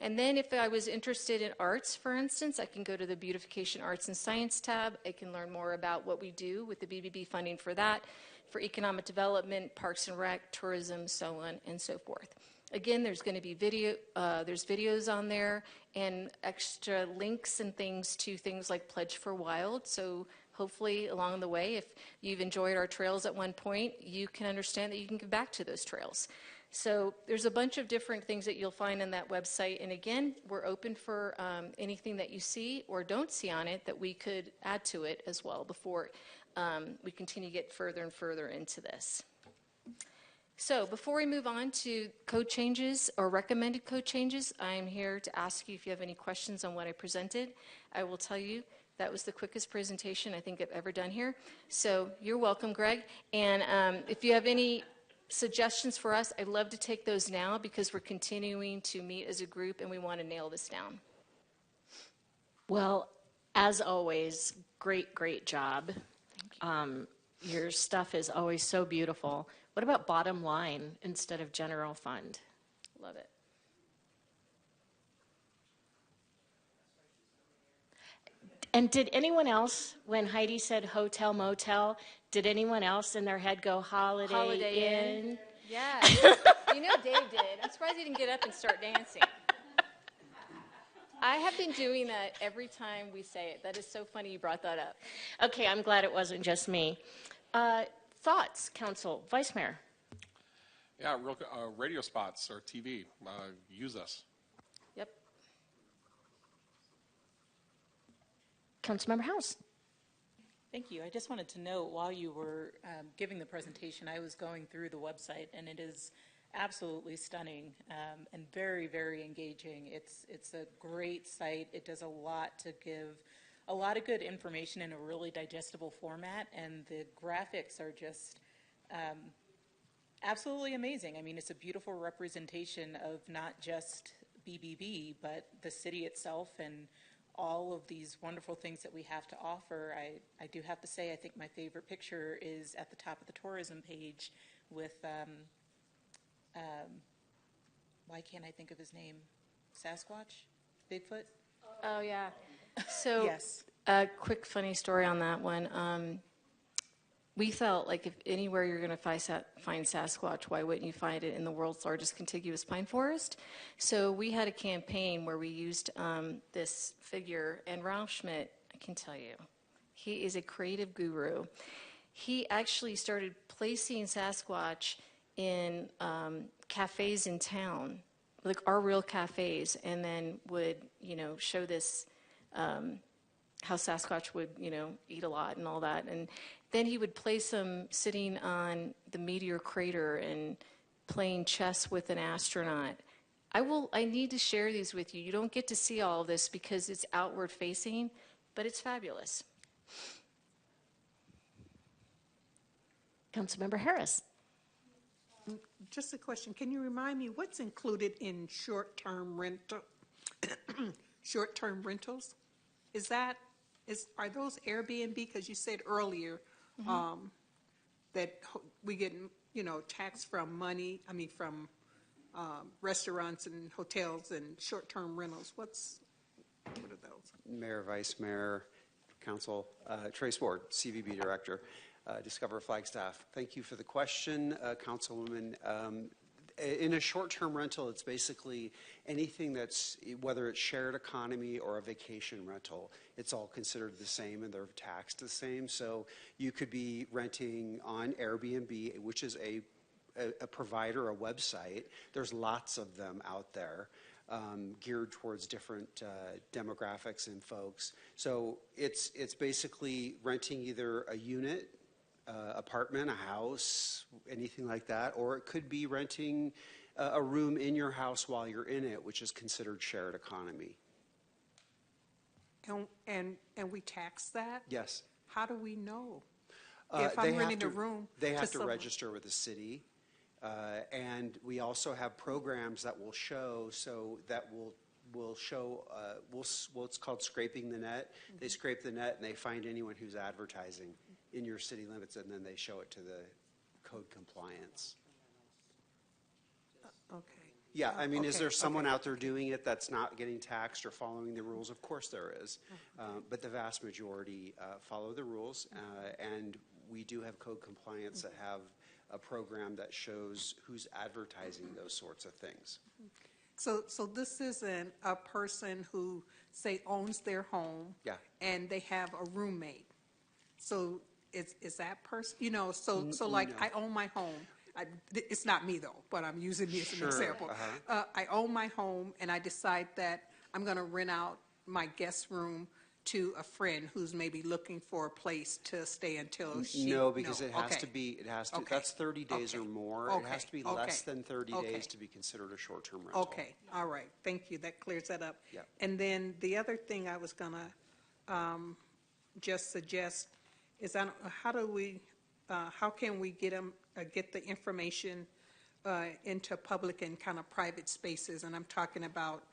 And then if I was interested in arts, for instance, I can go to the Beautification Arts and Science tab. I can learn more about what we do with the BBB funding for that, for economic development, parks and rec, tourism, so on and so forth. Again, there's going to be there's videos on there and extra links and things to things like Pledge for Wild. So hopefully along the way, if you've enjoyed our trails at one point, you can understand that you can give back to those trails. So there's a bunch of different things that you'll find on that website. And again, we're open for anything that you see or don't see on it that we could add to it as well before we continue to get further and further into this. So before we move on to code changes or recommended code changes, I am here to ask you if you have any questions on what I presented. I will tell you that was the quickest presentation I think I've ever done here. So you're welcome, Greg. And if you have any suggestions for us, I'd love to take those now because we're continuing to meet as a group and we want to nail this down. Well, as always, great job. Your stuff is always so beautiful. What about bottom line instead of general fund? Love it. And did anyone else, when Heidi said hotel, motel, did anyone else in their head go Holiday Inn? Yeah. You know Dave did. I'm surprised he didn't get up and start dancing. I have been doing that every time we say it. That is so funny you brought that up. Okay, I'm glad it wasn't just me. Thoughts, Council, Vice Mayor? Yeah, radio spots or TV, use us. Yep. Councilmember House. Thank you. I just wanted to note while you were giving the presentation, I was going through the website, and it is absolutely stunning and very, very engaging. It's a great site. It does a lot to give a lot of good information in a really digestible format, and the graphics are just absolutely amazing. I mean, it's a beautiful representation of not just BBB, but the city itself and all of these wonderful things that we have to offer. I do have to say, I think my favorite picture is at the top of the tourism page with, why can't I think of his name? Sasquatch? Bigfoot? Oh, yeah. So yes. A quick funny story on that one. We felt like if anywhere you're going to find Sasquatch, why wouldn't you find it in the world's largest contiguous pine forest? So we had a campaign where we used this figure, and Ralph Schmidt, I can tell you, he is a creative guru. He actually started placing Sasquatch in cafes in town, like our real cafes, and then would, show this how Sasquatch would, eat a lot and all that. And then he would place them sitting on the meteor crater and playing chess with an astronaut. I need to share these with you. You don't get to see all of this because it's outward facing, but it's fabulous. Councilmember Harris. Just a question. Can you remind me what's included in short-term rentals? Are those Airbnb? Because you said earlier that we get, taxed from restaurants and hotels and short-term rentals. What are those? Mayor, Vice Mayor, Council, Trace Ward, CVB Director, Discover Flagstaff. Thank you for the question, Councilwoman. In a short-term rental, it's basically anything that's, whether it's shared economy or a vacation rental, it's all considered the same and they're taxed the same. So you could be renting on Airbnb, which is a provider, a website. There's lots of them out there geared towards different demographics and folks. So it's basically renting either a unit, apartment, a house, anything like that, or it could be renting a room in your house while you're in it, which is considered shared economy. And we tax that? Yes. How do we know? If I'm renting a room, they have to register with the city, and we also have programs that will show. So that will show what's called scraping the net. Mm-hmm. They scrape the net and they find anyone who's advertising in your city limits, and then they show it to the code compliance. Okay. Yeah, I mean, okay. Is there someone out there doing it that's not getting taxed or following the rules? Of course there is, but the vast majority follow the rules, and we do have code compliance that have a program that shows who's advertising those sorts of things. So this isn't a person who, say, owns their home, yeah, and they have a roommate. So is that person, so like no. I own my home. It's not me though, but I'm using me as an example. I own my home and I decide that I'm going to rent out my guest room to a friend who's maybe looking for a place to stay until she... No, because it has to be, that's 30 days or more. It has to be less than 30 days to be considered a short-term rental. Okay, all right, thank you, that clears that up. Yep. And then the other thing I was gonna just suggest is how can we get the information into public and kind of private spaces? And I'm talking about,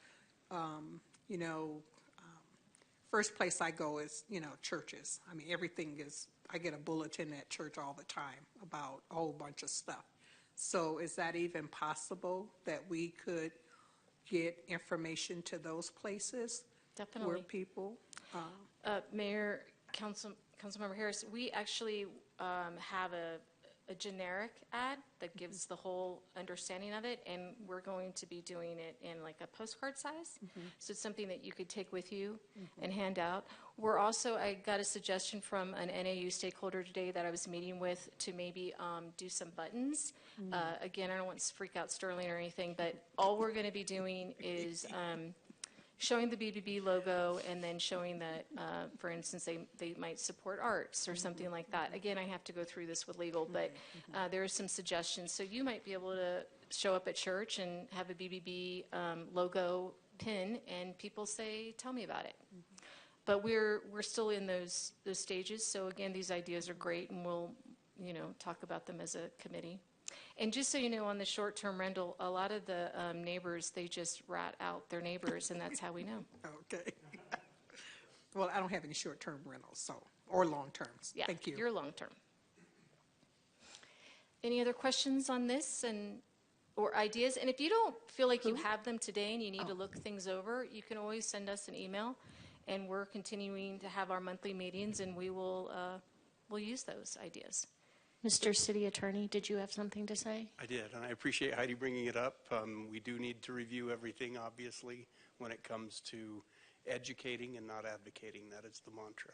first place I go is, churches. I mean, I get a bulletin at church all the time about a whole bunch of stuff. So is that even possible that we could get information to those places? Definitely. Where people... Mayor, Councilmember Harris, we actually have a generic ad that gives the whole understanding of it, and we're going to be doing it in like a postcard size. Mm-hmm. So it's something that you could take with you and hand out. I got a suggestion from an NAU stakeholder today that I was meeting with to maybe do some buttons. Again, I don't want to freak out Sterling or anything, but all we're going to be doing is showing the BBB logo and then showing that, for instance, they might support arts or something like that. Again, I have to go through this with legal, but there are some suggestions. So you might be able to show up at church and have a BBB logo pin, and people say, tell me about it. But we're still in those stages. So again, these ideas are great, and we'll talk about them as a committee. And just so you know, on the short-term rental, a lot of the neighbors, they just rat out their neighbors, and that's how we know. Okay. Well, I don't have any short-term rentals, or long-terms. Yeah, thank you. You're long-term. Any other questions on this or ideas? And if you don't feel like you have them today and you need to look things over, you can always send us an email, and we're continuing to have our monthly meetings, and we'll use those ideas. Mr. City Attorney, did you have something to say? I did, and I appreciate Heidi bringing it up. We do need to review everything, obviously, when it comes to educating and not advocating. That is the mantra.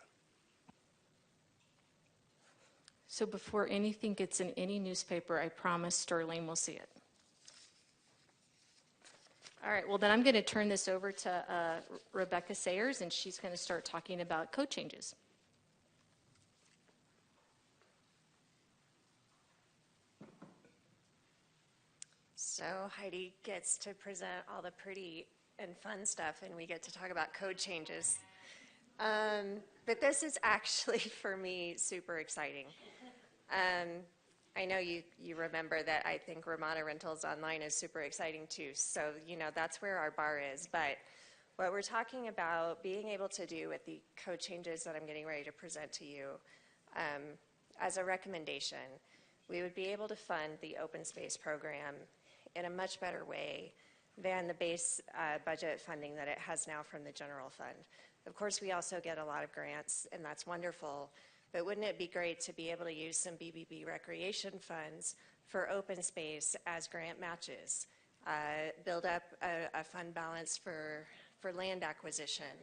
So before anything gets in any newspaper, I promise Sterling will see it. All right, well, then I'm going to turn this over to Rebecca Sayers, and she's going to start talking about code changes. So Heidi gets to present all the pretty and fun stuff, and we get to talk about code changes. But this is actually, for me, super exciting. I know you remember that I think Ramada Rentals Online is super exciting too. So, that's where our bar is. But what we're talking about being able to do with the code changes that I'm getting ready to present to you, as a recommendation, we would be able to fund the open space program in a much better way than the base budget funding that it has now from the general fund. Of course, we also get a lot of grants, and that's wonderful, but wouldn't it be great to be able to use some BBB recreation funds for open space as grant matches, build up a fund balance for land acquisition,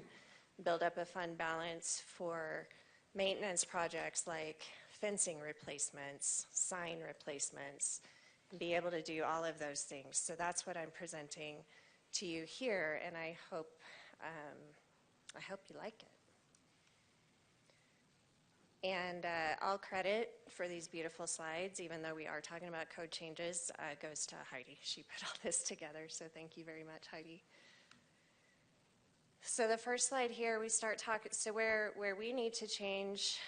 build up a fund balance for maintenance projects like fencing replacements, sign replacements, be able to do all of those things. So that's what I'm presenting to you here, and I hope you like it. And all credit for these beautiful slides, even though we are talking about code changes, goes to Heidi. She put all this together, so thank you very much, Heidi. So the first slide here, we start talking, so where we need to change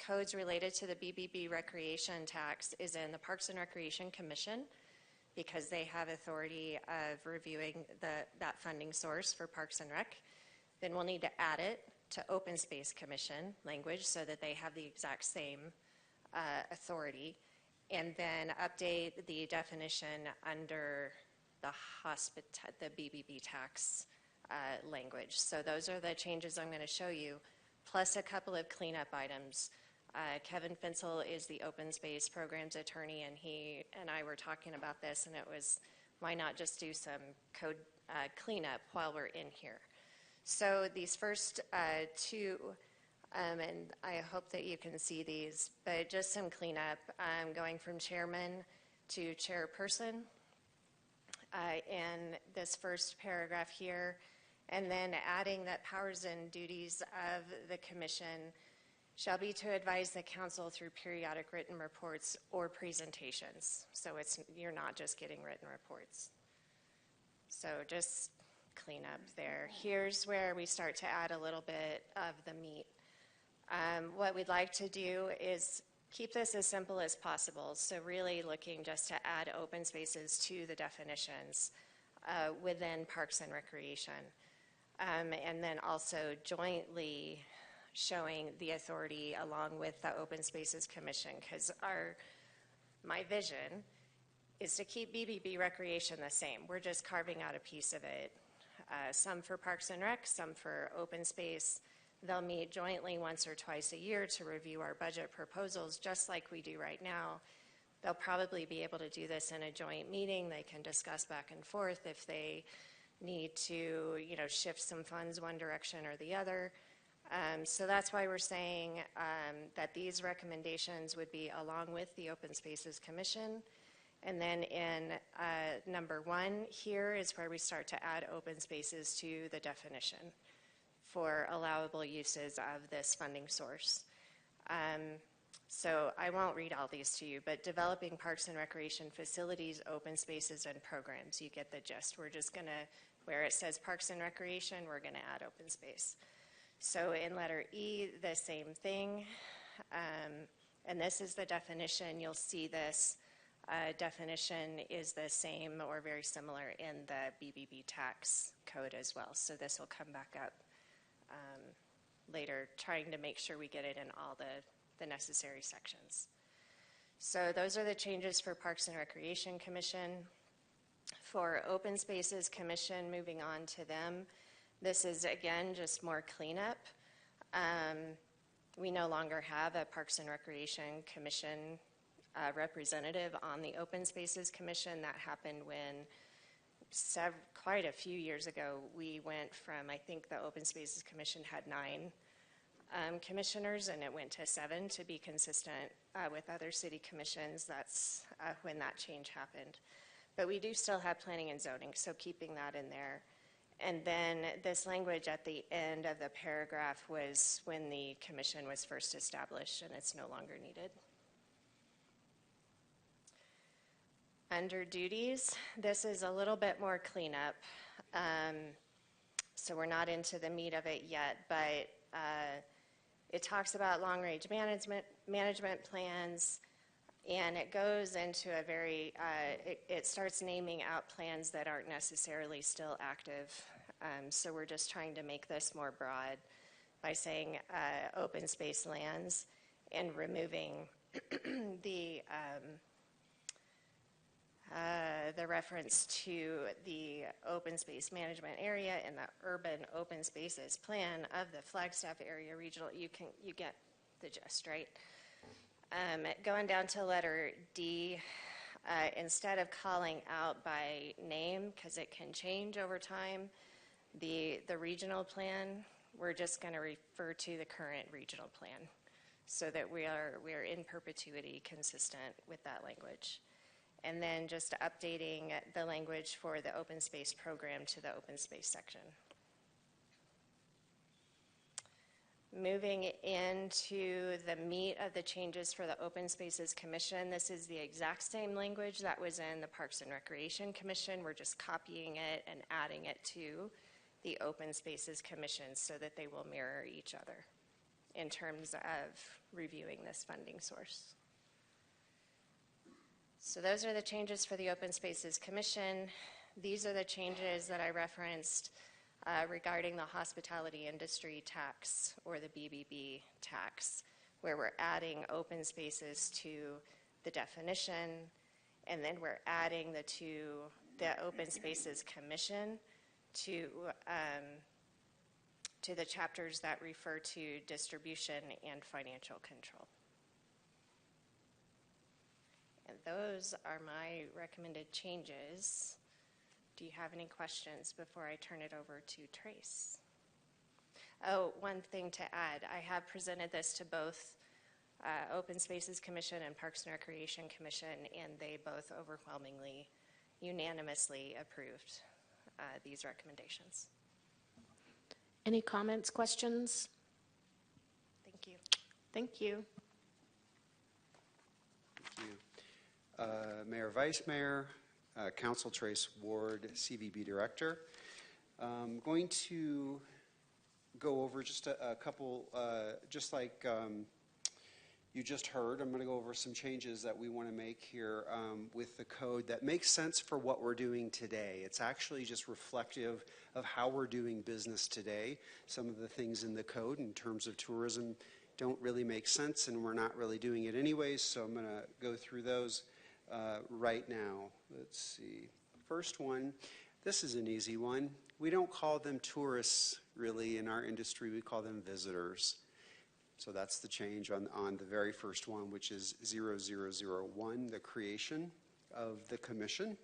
codes related to the BBB recreation tax is in the Parks and Recreation Commission, because they have authority of reviewing that funding source for Parks and Rec. Then we'll need to add it to Open Space Commission language so that they have the exact same authority, and then update the definition under the BBB tax language. So those are the changes I'm going to show you, plus a couple of cleanup items. Kevin Finsel is the Open Space Programs attorney, and he and I were talking about this, and it was, why not just do some code cleanup while we're in here? So these first two, and I hope that you can see these, but just some cleanup, going from chairman to chairperson in this first paragraph here, and then adding that powers and duties of the commission shall be to advise the council through periodic written reports or presentations. So you're not just getting written reports. So just clean up there. Here's where we start to add a little bit of the meat. What we'd like to do is keep this as simple as possible. So really looking just to add open spaces to the definitions within Parks and Recreation. And then also jointly showing the authority along with the Open Spaces Commission, because my vision is to keep BBB recreation the same. We're just carving out a piece of it. Some for Parks and Rec, some for open space. They'll meet jointly once or twice a year to review our budget proposals, just like we do right now. They'll probably be able to do this in a joint meeting. They can discuss back and forth if they need to, shift some funds one direction or the other. So that's why we're saying that these recommendations would be along with the Open Spaces Commission. And then in number 1 here is where we start to add open spaces to the definition for allowable uses of this funding source. So I won't read all these to you, but developing parks and recreation facilities, open spaces, and programs. You get the gist. We're just going to, where it says parks and recreation, we're going to add open space. So in letter E, the same thing. And this is the definition. You'll see this definition is the same or very similar in the BBB tax code as well. So this will come back up later, trying to make sure we get it in all the necessary sections. So those are the changes for Parks and Recreation Commission. For Open Spaces Commission, moving on to them, this is, again, just more cleanup. We no longer have a Parks and Recreation Commission representative on the Open Spaces Commission. That happened when quite a few years ago, we went from, I think the Open Spaces Commission had 9 commissioners, and it went to 7 to be consistent with other city commissions. That's when that change happened. But we do still have planning and zoning, so keeping that in there. And then this language at the end of the paragraph was when the commission was first established, and it's no longer needed. under duties, this is a little bit more cleanup. So we're not into the meat of it yet, but it talks about long-range management plans, and it goes into a very, it starts naming out plans that aren't necessarily still active. So we're just trying to make this more broad by saying open space lands and removing the reference to the open space management area in the urban open spaces plan of the Flagstaff area regional. You get the gist, right? Going down to letter D, instead of calling out by name, because it can change over time, the regional plan, we're just going to refer to the current regional plan so that we are in perpetuity consistent with that language. And then just updating the language for the open space program to the open space section. Moving into the meat of the changes for the Open Spaces Commission, this is the exact same language that was in the Parks and Recreation Commission. We're just copying it and adding it to the Open Spaces Commission so that they will mirror each other in terms of reviewing this funding source. So those are the changes for the Open Spaces Commission. These are the changes that I referenced regarding the hospitality industry tax, or the BBB tax, where we're adding open spaces to the definition, and then we're adding the Open Spaces Commission to the chapters that refer to distribution and financial control. And those are my recommended changes. Do you have any questions before I turn it over to Trace? Oh, one thing to add. I have presented this to both Open Spaces Commission and Parks and Recreation Commission, and they both overwhelmingly, unanimously approved these recommendations. Any comments, questions? Thank you. Thank you. Thank you. Mayor, Vice Mayor, Council Trace Ward, CVB Director. I'm going to go over just a couple, just like you just heard, I'm going to go over some changes that we want to make here with the code that makes sense for what we're doing today. It's actually just reflective of how we're doing business today. Some of the things in the code in terms of tourism don't really make sense, and we're not really doing it anyways, so I'm going to go through those right now. Let's see. First one, this is an easy one. We don't call them tourists really in our industry, we call them visitors. So that's the change on the very first one, which is 0001, the creation of the commission.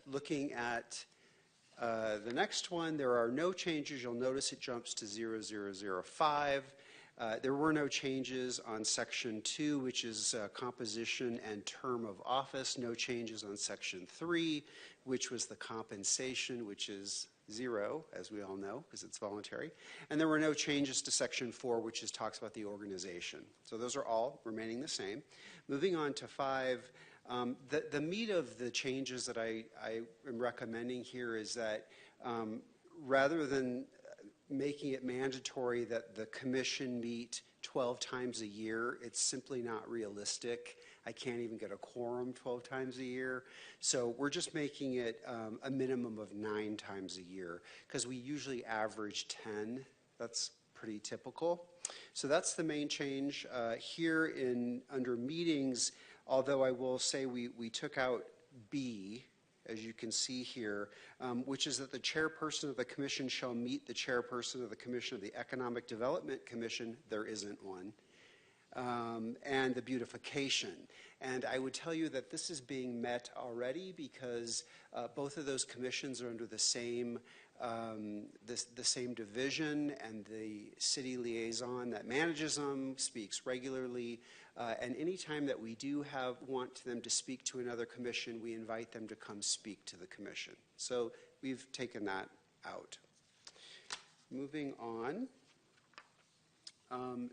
Looking at the next one, there are no changes. You'll notice it jumps to 0005. There were no changes on section 2, which is composition and term of office. No changes on section 3, which was the compensation, which is 0, as we all know, because it's voluntary. And there were no changes to section 4, which talks about the organization. So those are all remaining the same. Moving on to 5, the meat of the changes that I am recommending here is that rather than making it mandatory that the commission meet 12 times a year, it's simply not realistic. I can't even get a quorum 12 times a year. So we're just making it a minimum of 9 times a year, because we usually average 10. That's pretty typical. So that's the main change. Here under meetings, although I will say we took out B, as you can see here, which is that the chairperson of the commission shall meet the chairperson of the commission of the Economic Development Commission. There isn't one. And the beautification. And I would tell you that this is being met already, because both of those commissions are under the same division, and the city liaison that manages them speaks regularly. And any time that we do want them to speak to another commission, we invite them to come speak to the commission. So we've taken that out. Moving on.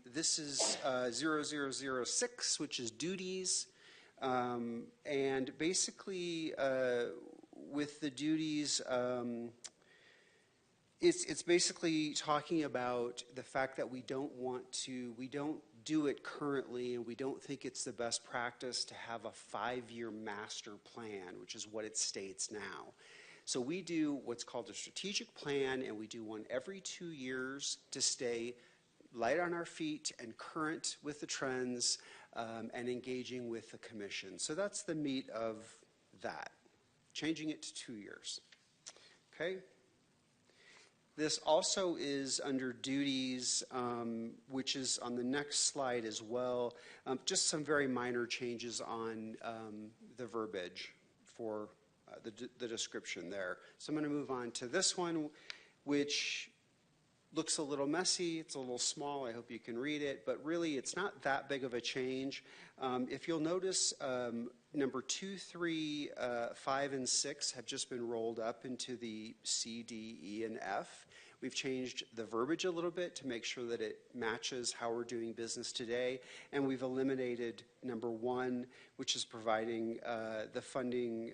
This is 0006, which is duties. And basically, with the duties, it's basically talking about the fact that we don't do it currently, and we don't think it's the best practice to have a 5-year master plan, which is what it states now. So we do what's called a strategic plan, and we do one every 2 years to stay light on our feet and current with the trends and engaging with the commission. So that's the meat of that, changing it to 2 years. Okay? This also is under duties, which is on the next slide as well. Just some very minor changes on the verbiage for the description there. So I'm going to move on to this one, which looks a little messy. It's a little small. I hope you can read it. But really, it's not that big of a change. If you'll notice, number 2, 3, 5, and 6 have just been rolled up into the C, D, E, and F. We've changed the verbiage a little bit to make sure that it matches how we're doing business today. And we've eliminated number 1, which is providing the funding,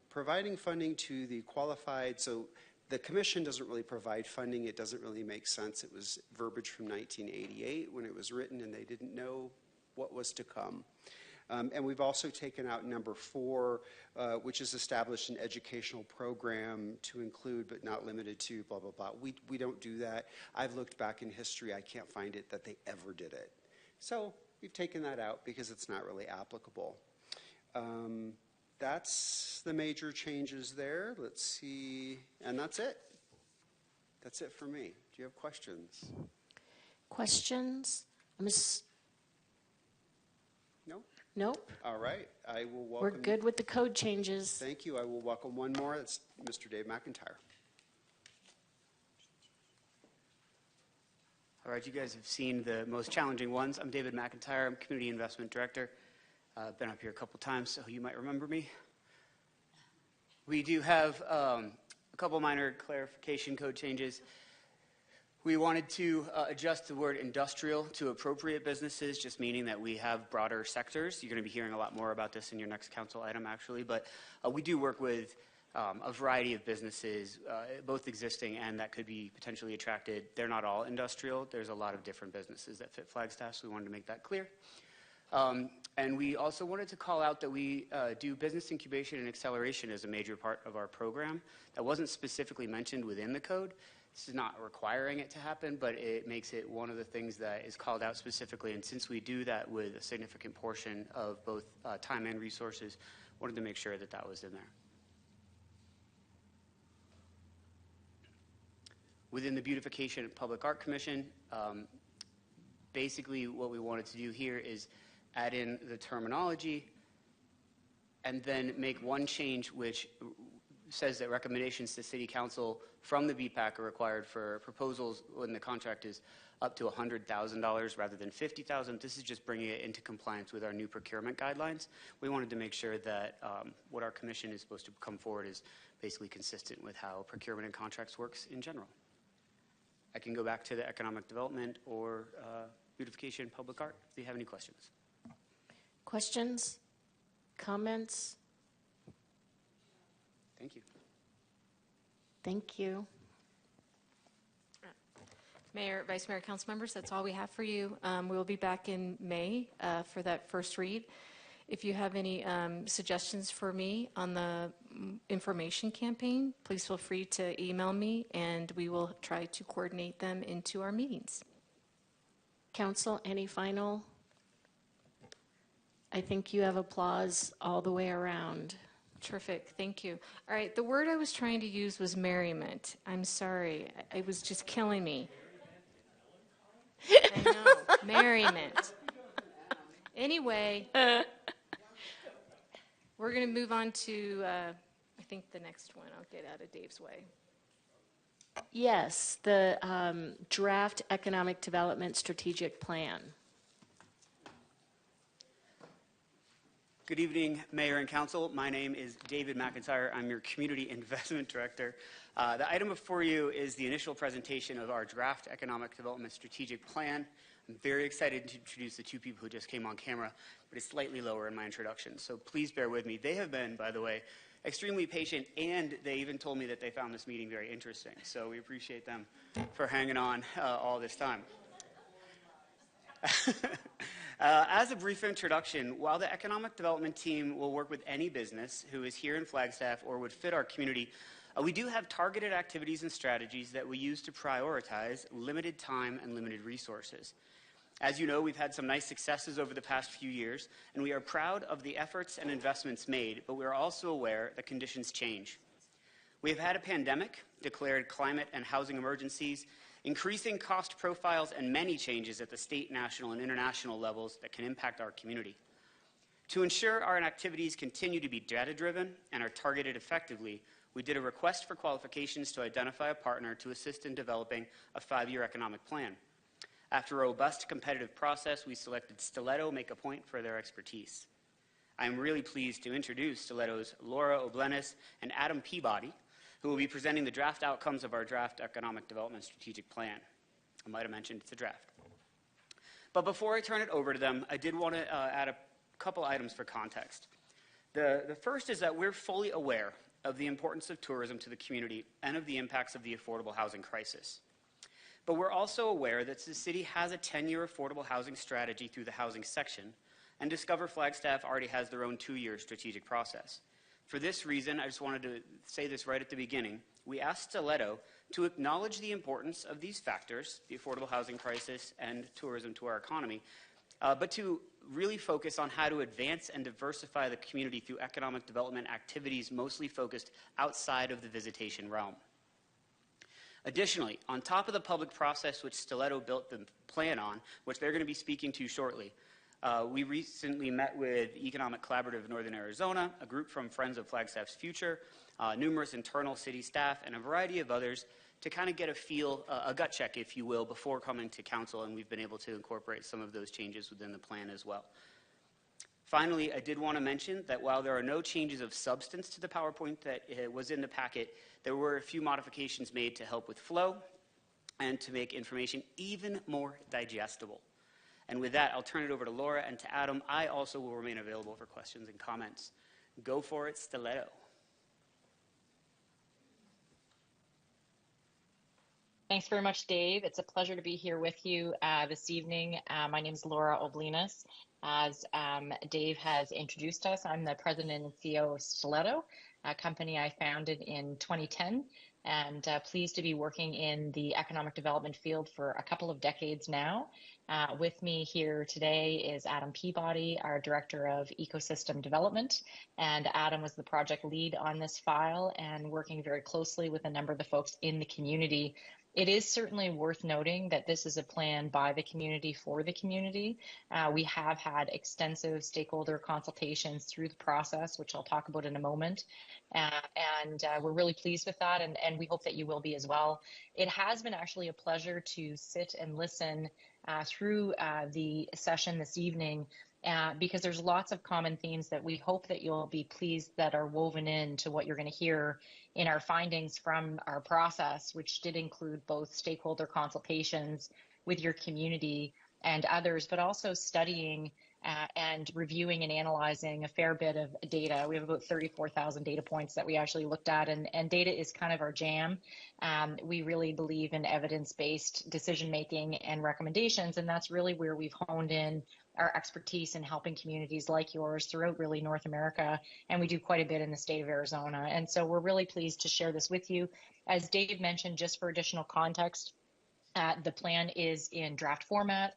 providing funding to the qualified. So the commission doesn't really provide funding. It doesn't really make sense. It was verbiage from 1988 when it was written, and they didn't know what was to come. And we've also taken out number 4, which is established an educational program to include but not limited to blah, blah, blah. We don't do that. I've looked back in history. I can't find it that they ever did it. So we've taken that out because it's not really applicable. That's the major changes there. Let's see. And that's it. That's it for me. Do you have questions? Questions? No? Nope. All right. I will welcome. We're good with the code changes. Thank you. I will welcome one more. That's Mr. Dave McIntyre. All right, you guys have seen the most challenging ones. I'm David McIntyre. I'm Community Investment Director. I've been up here a couple times, so you might remember me. We do have a couple minor clarification code changes. We wanted to adjust the word industrial to appropriate businesses, just meaning that we have broader sectors. You're going to be hearing a lot more about this in your next council item, actually. But we do work with a variety of businesses, both existing and that could be potentially attracted. They're not all industrial. There's a lot of different businesses that fit Flagstaff, so we wanted to make that clear. And we also wanted to call out that we do business incubation and acceleration as a major part of our program. That wasn't specifically mentioned within the code. This is not requiring it to happen, but it makes it one of the things that is called out specifically. And since we do that with a significant portion of both time and resources, wanted to make sure that that was in there. Within the Beautification and Public Art Commission, basically what we wanted to do here is add in the terminology and then make one change which says that recommendations to City Council from the BPAC are required for proposals when the contract is up to $100,000 rather than $50,000. This is just bringing it into compliance with our new procurement guidelines. We wanted to make sure that what our commission is supposed to come forward is basically consistent with how procurement and contracts works in general. I can go back to the economic development or beautification and public art if you have any questions. Questions? Comments? Thank you. Thank you. Mayor, Vice Mayor, council members, that's all we have for you. We will be back in May for that first read. If you have any suggestions for me on the information campaign, please feel free to email me and we will try to coordinate them into our meetings. Council, any final? I think you have applause all the way around. Terrific, thank you. All right, the word I was trying to use was merriment. I'm sorry, it was just killing me. I know, merriment. Anyway, we're going to move on to, I think the next one. I'll get out of Dave's way. Yes, the draft economic development strategic plan. Good evening, Mayor and Council. My name is David McIntyre. I'm your Community Investment Director. The item before you is the initial presentation of our draft economic development strategic plan. I'm very excited to introduce the two people who just came on camera, but it's slightly lower in my introduction. So please bear with me. They have been, by the way, extremely patient, and they even told me that they found this meeting very interesting. So we appreciate them for hanging on all this time. As a brief introduction, while the economic development team will work with any business who is here in Flagstaff or would fit our community, we do have targeted activities and strategies that we use to prioritize limited time and limited resources. As you know, we've had some nice successes over the past few years, and we are proud of the efforts and investments made, but we are also aware that conditions change. We have had a pandemic, declared climate and housing emergencies, increasing cost profiles, and many changes at the state, national, and international levels that can impact our community. To ensure our activities continue to be data-driven and are targeted effectively, we did a request for qualifications to identify a partner to assist in developing a 5-year economic plan. After a robust competitive process, we selected Stiletto Make a Point for their expertise. I am really pleased to introduce Stiletto's Laura Oblenis and Adam Peabody, who will be presenting the draft outcomes of our draft economic development strategic plan. I might have mentioned it's a draft. But before I turn it over to them, I did want to add a couple items for context. The first is that we're fully aware of the importance of tourism to the community and of the impacts of the affordable housing crisis. But we're also aware that the city has a 10-year affordable housing strategy through the housing section, and Discover Flagstaff already has their own 2-year strategic process. For this reason, I just wanted to say this right at the beginning, we asked Stiletto to acknowledge the importance of these factors, the affordable housing crisis and tourism to our economy, but to really focus on how to advance and diversify the community through economic development activities mostly focused outside of the visitation realm. Additionally, on top of the public process which Stiletto built the plan on, which they're going to be speaking to shortly, we recently met with Economic Collaborative of Northern Arizona, a group from Friends of Flagstaff's Future, numerous internal city staff, and a variety of others to kind of get a feel, a gut check, if you will, before coming to council, and we've been able to incorporate some of those changes within the plan as well. Finally, I did want to mention that while there are no changes of substance to the PowerPoint that was in the packet, there were a few modifications made to help with flow and to make information even more digestible. And with that, I'll turn it over to Laura and to Adam. I also will remain available for questions and comments. Go for it, Stiletto. Thanks very much, Dave. It's a pleasure to be here with you this evening. My name is Laura Oblenis. As Dave has introduced us, I'm the president and CEO of Stiletto, a company I founded in 2010, and pleased to be working in the economic development field for a couple of decades now. With me here today is Adam Peabody, our Director of Ecosystem Development, and Adam was the project lead on this file and working very closely with a number of the folks in the community. It is certainly worth noting that this is a plan by the community for the community. We have had extensive stakeholder consultations through the process, which I'll talk about in a moment. And we're really pleased with that, and we hope that you will be as well. It has been actually a pleasure to sit and listen through the session this evening because there's lots of common themes that we hope that you'll be pleased that are woven into what you're going to hear in our findings from our process, which did include both stakeholder consultations with your community and others, but also studying and reviewing and analyzing a fair bit of data. We have about 34,000 data points that we actually looked at, and data is kind of our jam. We really believe in evidence-based decision-making and recommendations, and that's really where we've honed in our expertise in helping communities like yours throughout really North America, and we do quite a bit in the state of Arizona. And so we're really pleased to share this with you. As Dave mentioned, just for additional context, the plan is in draft format.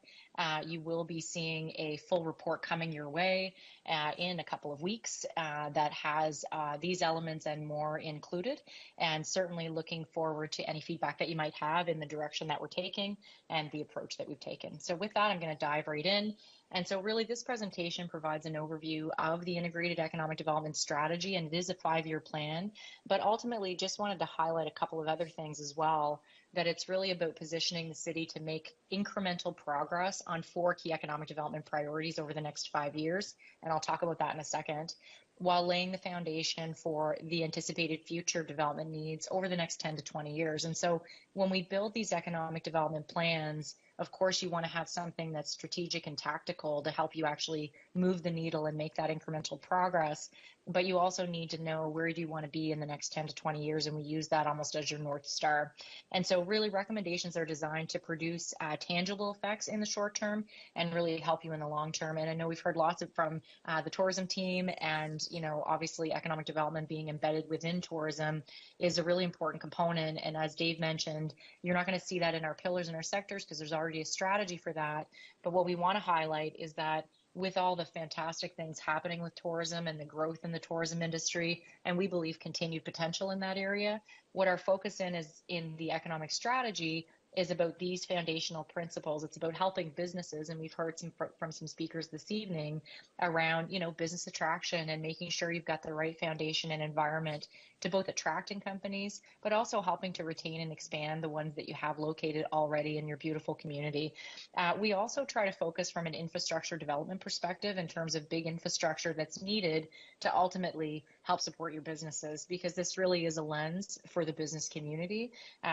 You will be seeing a full report coming your way in a couple of weeks that has these elements and more included, and certainly looking forward to any feedback that you might have in the direction that we're taking and the approach that we've taken. So with that, I'm going to dive right in. And so really this presentation provides an overview of the integrated economic development strategy, and it is a 5-year plan, but ultimately just wanted to highlight a couple of other things as well, that it's really about positioning the city to make incremental progress on 4 key economic development priorities over the next 5 years, and I'll talk about that in a second, while laying the foundation for the anticipated future development needs over the next 10 to 20 years. And so when we build these economic development plans, Of course, you want to have something that's strategic and tactical to help you actually move the needle and make that incremental progress. But you also need to know where do you want to be in the next 10 to 20 years, and we use that almost as your North Star. And so really recommendations are designed to produce tangible effects in the short term and really help you in the long term. And I know we've heard lots from the tourism team, and obviously economic development being embedded within tourism is a really important component. And as Dave mentioned, you're not going to see that in our pillars and our sectors because there's already a strategy for that. But what we want to highlight is that with all the fantastic things happening with tourism and the growth in the tourism industry, and we believe continued potential in that area, what our focus is in the economic strategy is about these foundational principles. It's about helping businesses, and we've heard from some speakers this evening around, business attraction and making sure you've got the right foundation and environment to both attracting companies, but also helping to retain and expand the ones that you have located already in your beautiful community. We also try to focus from an infrastructure development perspective in terms of big infrastructure that's needed to ultimately help support your businesses, because this really is a lens for the business community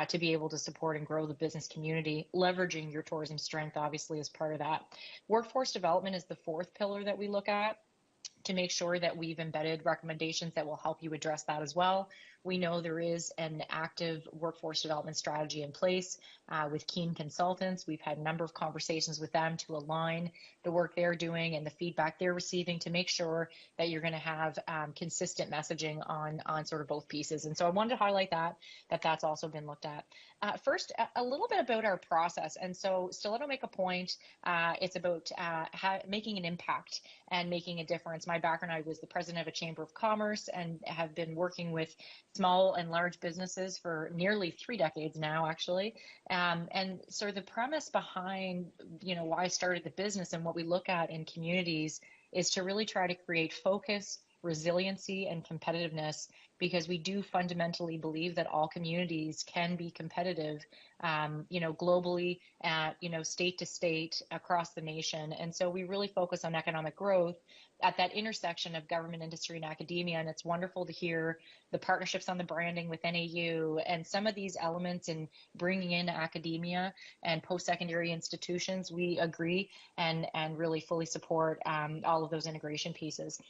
to be able to support and grow the business community, leveraging your tourism strength, obviously, as part of that. Workforce development is the fourth pillar that we look at to make sure that we've embedded recommendations that will help you address that as well. We know there is an active workforce development strategy in place with Keen Consultants. We've had a number of conversations with them to align the work they're doing and the feedback they're receiving to make sure that you're going to have consistent messaging on sort of both pieces. And so I wanted to highlight that's also been looked at. First, a little bit about our process. And so Stiletto Make a Point, it's about making an impact and making a difference. My background, I was the president of a chamber of commerce and have been working with small and large businesses for nearly 3 decades now, actually. And so the premise behind, why I started the business and what we look at in communities is to really try to create focus, resiliency, and competitiveness, because we do fundamentally believe that all communities can be competitive, globally, state to state, across the nation. And so we really focus on economic growth at that intersection of government, industry, and academia. And it's wonderful to hear the partnerships on the branding with NAU and some of these elements in bringing in academia and post-secondary institutions. We agree and really fully support all of those integration pieces.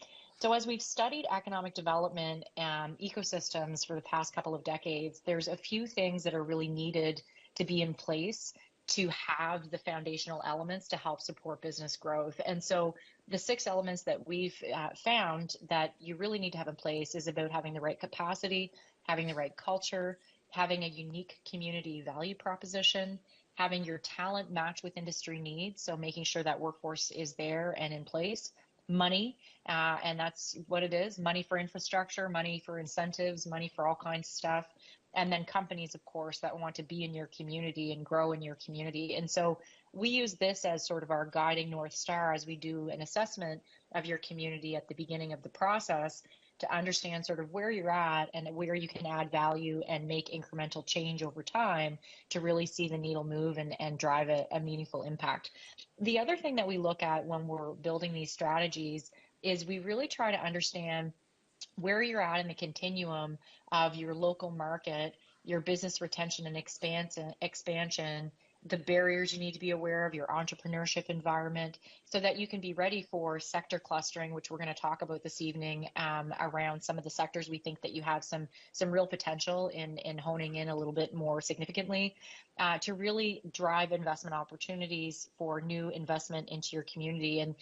So as we've studied economic development ecosystems for the past couple of decades, there's a few things that are really needed to be in place to have the foundational elements to help support business growth. And so the 6 elements that we've found that you really need to have in place is about having the right capacity, having the right culture, having a unique community value proposition, having your talent match with industry needs, so making sure that workforce is there and in place, money, and that's what it is, money for infrastructure, money for incentives, money for all kinds of stuff, and then companies, of course, that want to be in your community and grow in your community. And so we use this as sort of our guiding North Star as we do an assessment of your community at the beginning of the process to understand sort of where you're at and where you can add value and make incremental change over time to really see the needle move and drive a meaningful impact. The other thing that we look at when we're building these strategies is we really try to understand where you're at in the continuum of your local market, your business retention and expansion, the barriers you need to be aware of, your entrepreneurship environment, so that you can be ready for sector clustering, which we're going to talk about this evening, around some of the sectors we think that you have some real potential in honing in a little bit more significantly, to really drive investment opportunities for new investment into your community. And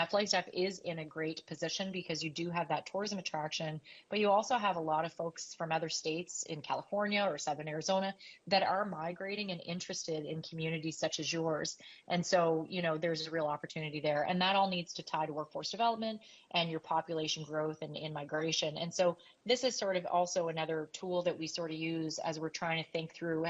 Flagstaff is in a great position because you do have that tourism attraction, but you also have a lot of folks from other states in California or Southern Arizona that are migrating and interested in communities such as yours. And so, there's a real opportunity there. And that all needs to tie to workforce development and your population growth and in migration. And so this is sort of also another tool that we sort of use as we're trying to think through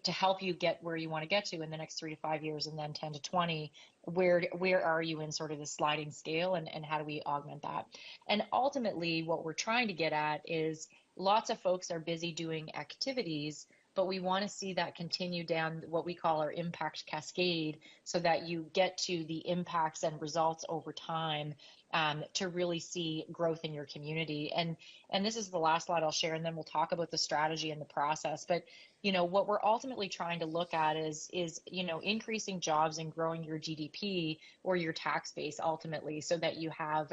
to help you get where you want to get to in the next 3 to 5 years and then 10 to 20. Where are you in sort of the sliding scale and how do we augment that? And ultimately, what we're trying to get at is lots of folks are busy doing activities, but we want to see that continue down what we call our impact cascade so that you get to the impacts and results over time. to really see growth in your community. And this is the last slide I'll share, and then we'll talk about the strategy and the process. But what we're ultimately trying to look at is increasing jobs and growing your GDP or your tax base ultimately, so that you have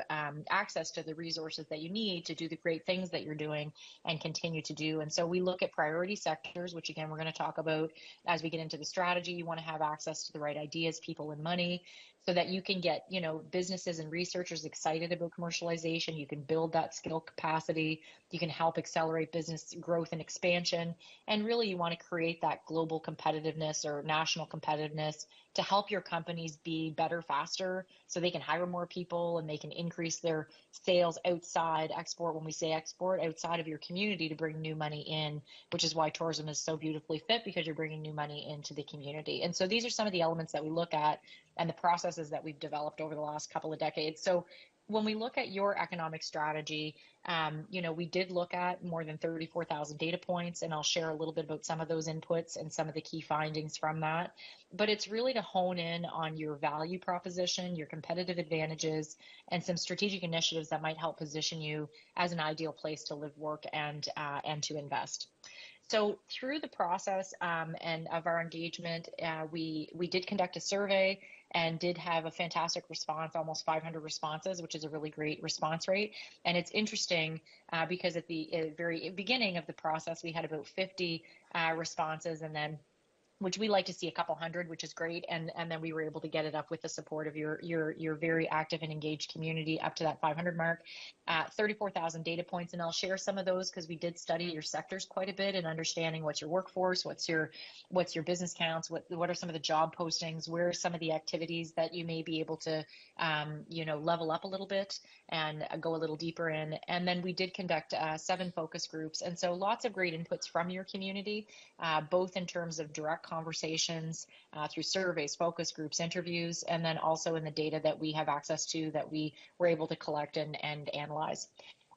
access to the resources that you need to do the great things that you're doing and continue to do. And so we look at priority sectors, which again, we're going to talk about as we get into the strategy. You want to have access to the right ideas, people, and money, so that you can get, businesses and researchers excited about commercialization. You can build that skill capacity. You can help accelerate business growth and expansion. And really, you want to create that global competitiveness or national competitiveness to help your companies be better, faster, so they can hire more people and they can increase their sales outside export. When we say export, outside of your community, to bring new money in, which is why tourism is so beautifully fit, because you're bringing new money into the community. And so these are some of the elements that we look at and the processes that we've developed over the last couple of decades. So when we look at your economic strategy, we did look at more than 34,000 data points, and I'll share a little bit about some of those inputs and some of the key findings from that. But it's really to hone in on your value proposition, your competitive advantages, and some strategic initiatives that might help position you as an ideal place to live, work, and to invest. So through the process and of our engagement, we did conduct a survey and did have a fantastic response, almost 500 responses, which is a really great response rate. And it's interesting because at the very beginning of the process, we had about 50 responses, and then which we like to see a couple hundred, which is great. And then we were able to get it up with the support of your very active and engaged community up to that 500 mark, 34,000 data points. And I'll share some of those because we did study your sectors quite a bit and understanding what's your workforce, what's your business counts, what are some of the job postings, where are some of the activities that you may be able to, level up a little bit and go a little deeper in. And then we did conduct 7 focus groups. And so lots of great inputs from your community, both in terms of direct conversations through surveys, focus groups, interviews, and then also in the data that we have access to that we were able to collect and analyze.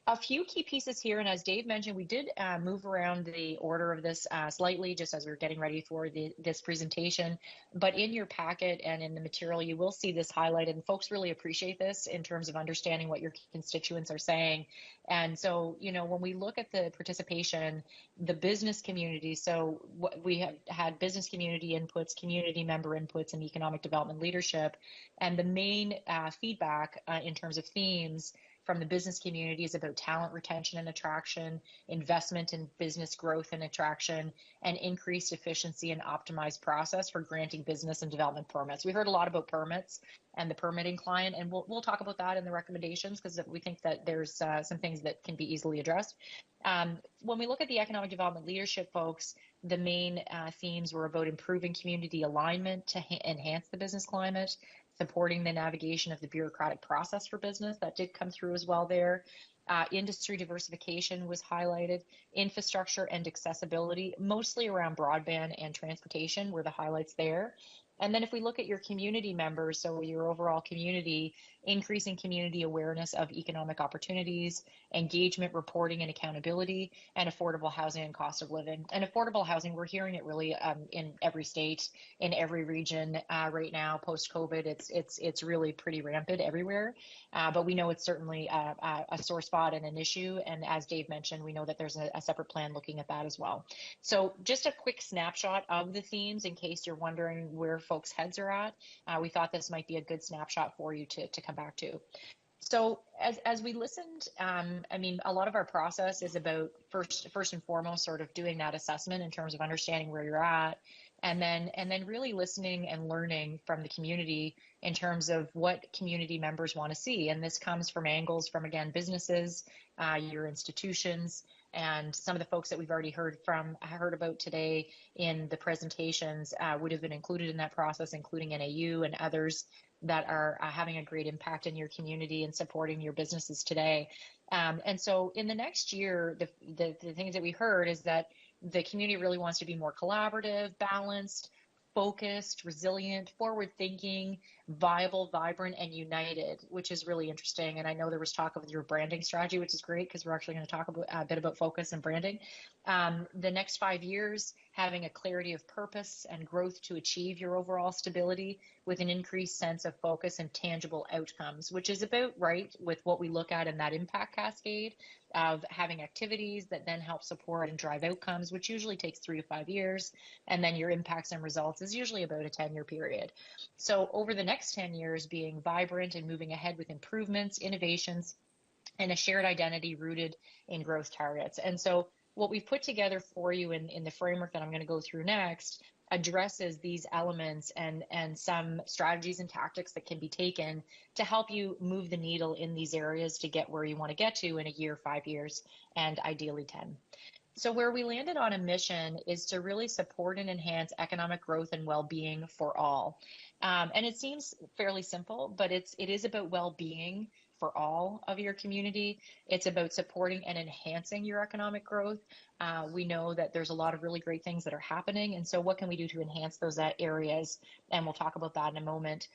A few key pieces here, and as Dave mentioned, we did move around the order of this slightly just as we were getting ready for this presentation. But in your packet and in the material, you will see this highlighted, and folks really appreciate this in terms of understanding what your constituents are saying. And so, when we look at the participation, the business community, so we have had business community inputs, community member inputs, and economic development leadership. And the main feedback in terms of themes from the business community is about talent retention and attraction, investment in business growth and attraction, and increased efficiency and optimized process for granting business and development permits. We heard a lot about permits and the permitting client, and we'll talk about that in the recommendations because we think that there's some things that can be easily addressed. When we look at the economic development leadership folks, the main themes were about improving community alignment to enhance the business climate, supporting the navigation of the bureaucratic process for business. That did come through as well there. Industry diversification was highlighted. Infrastructure and accessibility, mostly around broadband and transportation, were the highlights there. And then if we look at your community members, so your overall community, increasing community awareness of economic opportunities, engagement, reporting, and accountability, and affordable housing and cost of living. And affordable housing, we're hearing it really in every state, in every region right now, post-COVID. It's really pretty rampant everywhere. But we know it's certainly a sore spot and an issue. And as Dave mentioned, we know that there's a separate plan looking at that as well. So just a quick snapshot of the themes in case you're wondering where folks' heads are at. We thought this might be a good snapshot for you to come back to. So as we listened, a lot of our process is about first and foremost sort of doing that assessment in terms of understanding where you're at, and then really listening and learning from the community in terms of what community members want to see. And this comes from angles from, again, businesses, your institutions, and some of the folks that we've already heard about today in the presentations would have been included in that process, including NAU and others that are having a great impact in your community and supporting your businesses today. And so in the next year, the things that we heard is that the community really wants to be more collaborative, balanced, focused, resilient, forward-thinking, viable, vibrant, and united, which is really interesting. And I know there was talk of your branding strategy, which is great because we're actually going to talk a bit about focus and branding. The next 5 years, having a clarity of purpose and growth to achieve your overall stability with an increased sense of focus and tangible outcomes, which is about right with what we look at in that impact cascade of having activities that then help support and drive outcomes, which usually takes 3 to 5 years. And then your impacts and results is usually about a 10-year period. So over the next 10 years, being vibrant and moving ahead with improvements, innovations, and a shared identity rooted in growth targets. And so what we've put together for you in the framework that I'm going to go through next addresses these elements and some strategies and tactics that can be taken to help you move the needle in these areas to get where you want to get to in a year, 5 years, and ideally 10. So where we landed on a mission is to really support and enhance economic growth and well-being for all. And it seems fairly simple, but it is about well-being for all of your community. It's about supporting and enhancing your economic growth. We know that there's a lot of really great things that are happening. And so what can we do to enhance those areas? And we'll talk about that in a moment.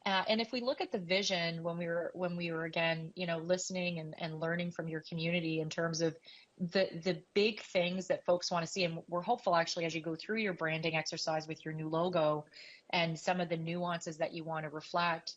And if we look at the vision when we were again, listening and learning from your community in terms of the big things that folks want to see, and we're hopeful actually as you go through your branding exercise with your new logo and some of the nuances that you want to reflect,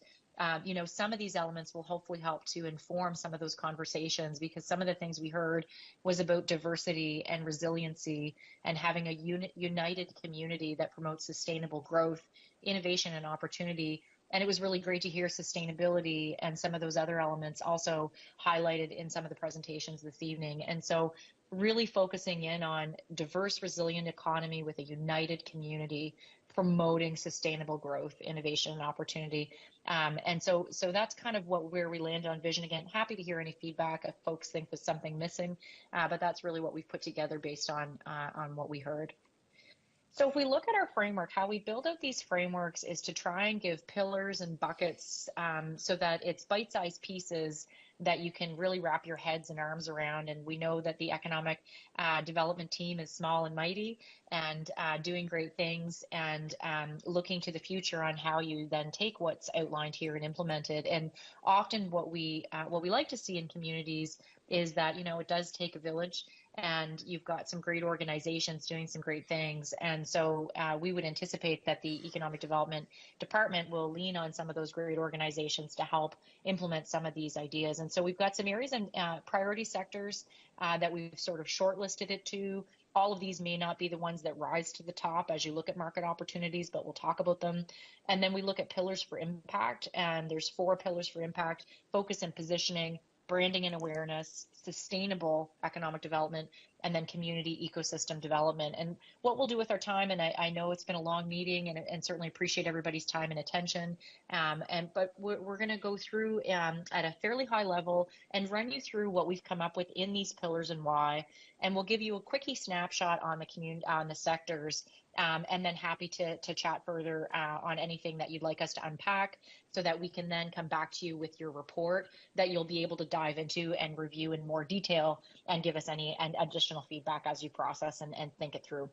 some of these elements will hopefully help to inform some of those conversations, because some of the things we heard was about diversity and resiliency and having a united community that promotes sustainable growth, innovation, and opportunity. And it was really great to hear sustainability and some of those other elements also highlighted in some of the presentations this evening. And so really focusing in on diverse, resilient economy with a united community, promoting sustainable growth, innovation, and opportunity. And so that's kind of where we land on vision. Again, happy to hear any feedback if folks think there's something missing, but that's really what we've put together based on what we heard. So if we look at our framework, how we build out these frameworks is to try and give pillars and buckets so that it's bite-sized pieces that you can really wrap your heads and arms around. And we know that the economic development team is small and mighty and doing great things and looking to the future on how you then take what's outlined here and implement it. And often what we like to see in communities is that, it does take a village, and you've got some great organizations doing some great things. And so we would anticipate that the Economic Development Department will lean on some of those great organizations to help implement some of these ideas. And so we've got some areas and priority sectors that we've sort of shortlisted it to. All of these may not be the ones that rise to the top as you look at market opportunities, but we'll talk about them. And then we look at pillars for impact, and there's 4 pillars for impact: focus and positioning, branding and awareness, sustainable economic development, and then community ecosystem development. And what we'll do with our time, and I know it's been a long meeting and certainly appreciate everybody's time and attention, but we're going to go through at a fairly high level and run you through what we've come up with in these pillars and why. And we'll give you a quickie snapshot on the community, on the sectors, and then happy to chat further on anything that you'd like us to unpack, so that we can then come back to you with your report that you'll be able to dive into and review in more detail and give us any additional feedback as you process and think it through.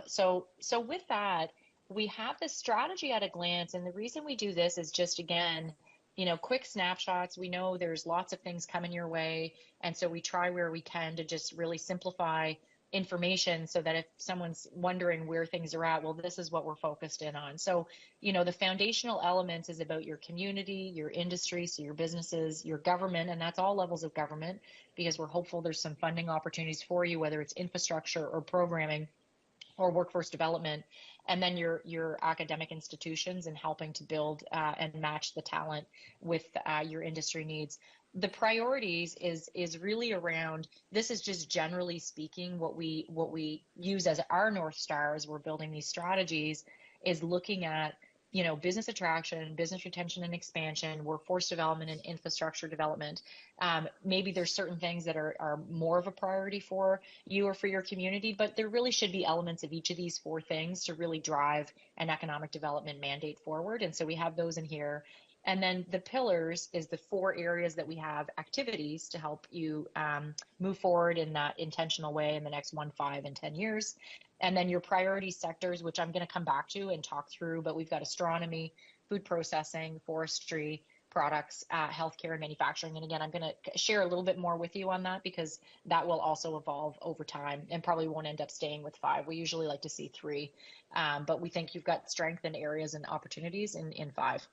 So with that, we have this strategy at a glance, and the reason we do this is just, again, quick snapshots. We know there's lots of things coming your way, and so we try where we can to just really simplify information so that if someone's wondering where things are at, well, this is what we're focused in on. So, the foundational elements is about your community, your industry, so your businesses, your government, and that's all levels of government, because we're hopeful there's some funding opportunities for you, whether it's infrastructure or programming or workforce development, and then your academic institutions and helping to build and match the talent with your industry needs. The priorities is really around, this is just generally speaking what we use as our North Star as we're building these strategies, is looking at business attraction, business retention and expansion, workforce development, and infrastructure development. Maybe there's certain things that are more of a priority for you or for your community, but there really should be elements of each of these 4 things to really drive an economic development mandate forward. And so we have those in here. And then the pillars is the 4 areas that we have activities to help you move forward in that intentional way in the next 1, 5, and 10 years. And then your priority sectors, which I'm going to come back to and talk through, but we've got astronomy, food processing, forestry, products, healthcare, and manufacturing. And again, I'm going to share a little bit more with you on that because that will also evolve over time and probably won't end up staying with 5. We usually like to see 3, but we think you've got strength in areas and opportunities in 5.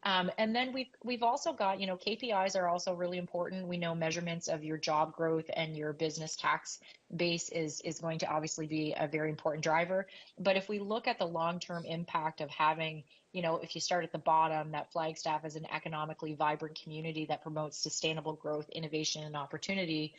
And then we've also got, KPIs are also really important. We know measurements of your job growth and your business tax base is going to obviously be a very important driver. But if we look at the long-term impact of having, if you start at the bottom, that Flagstaff is an economically vibrant community that promotes sustainable growth, innovation, and opportunity.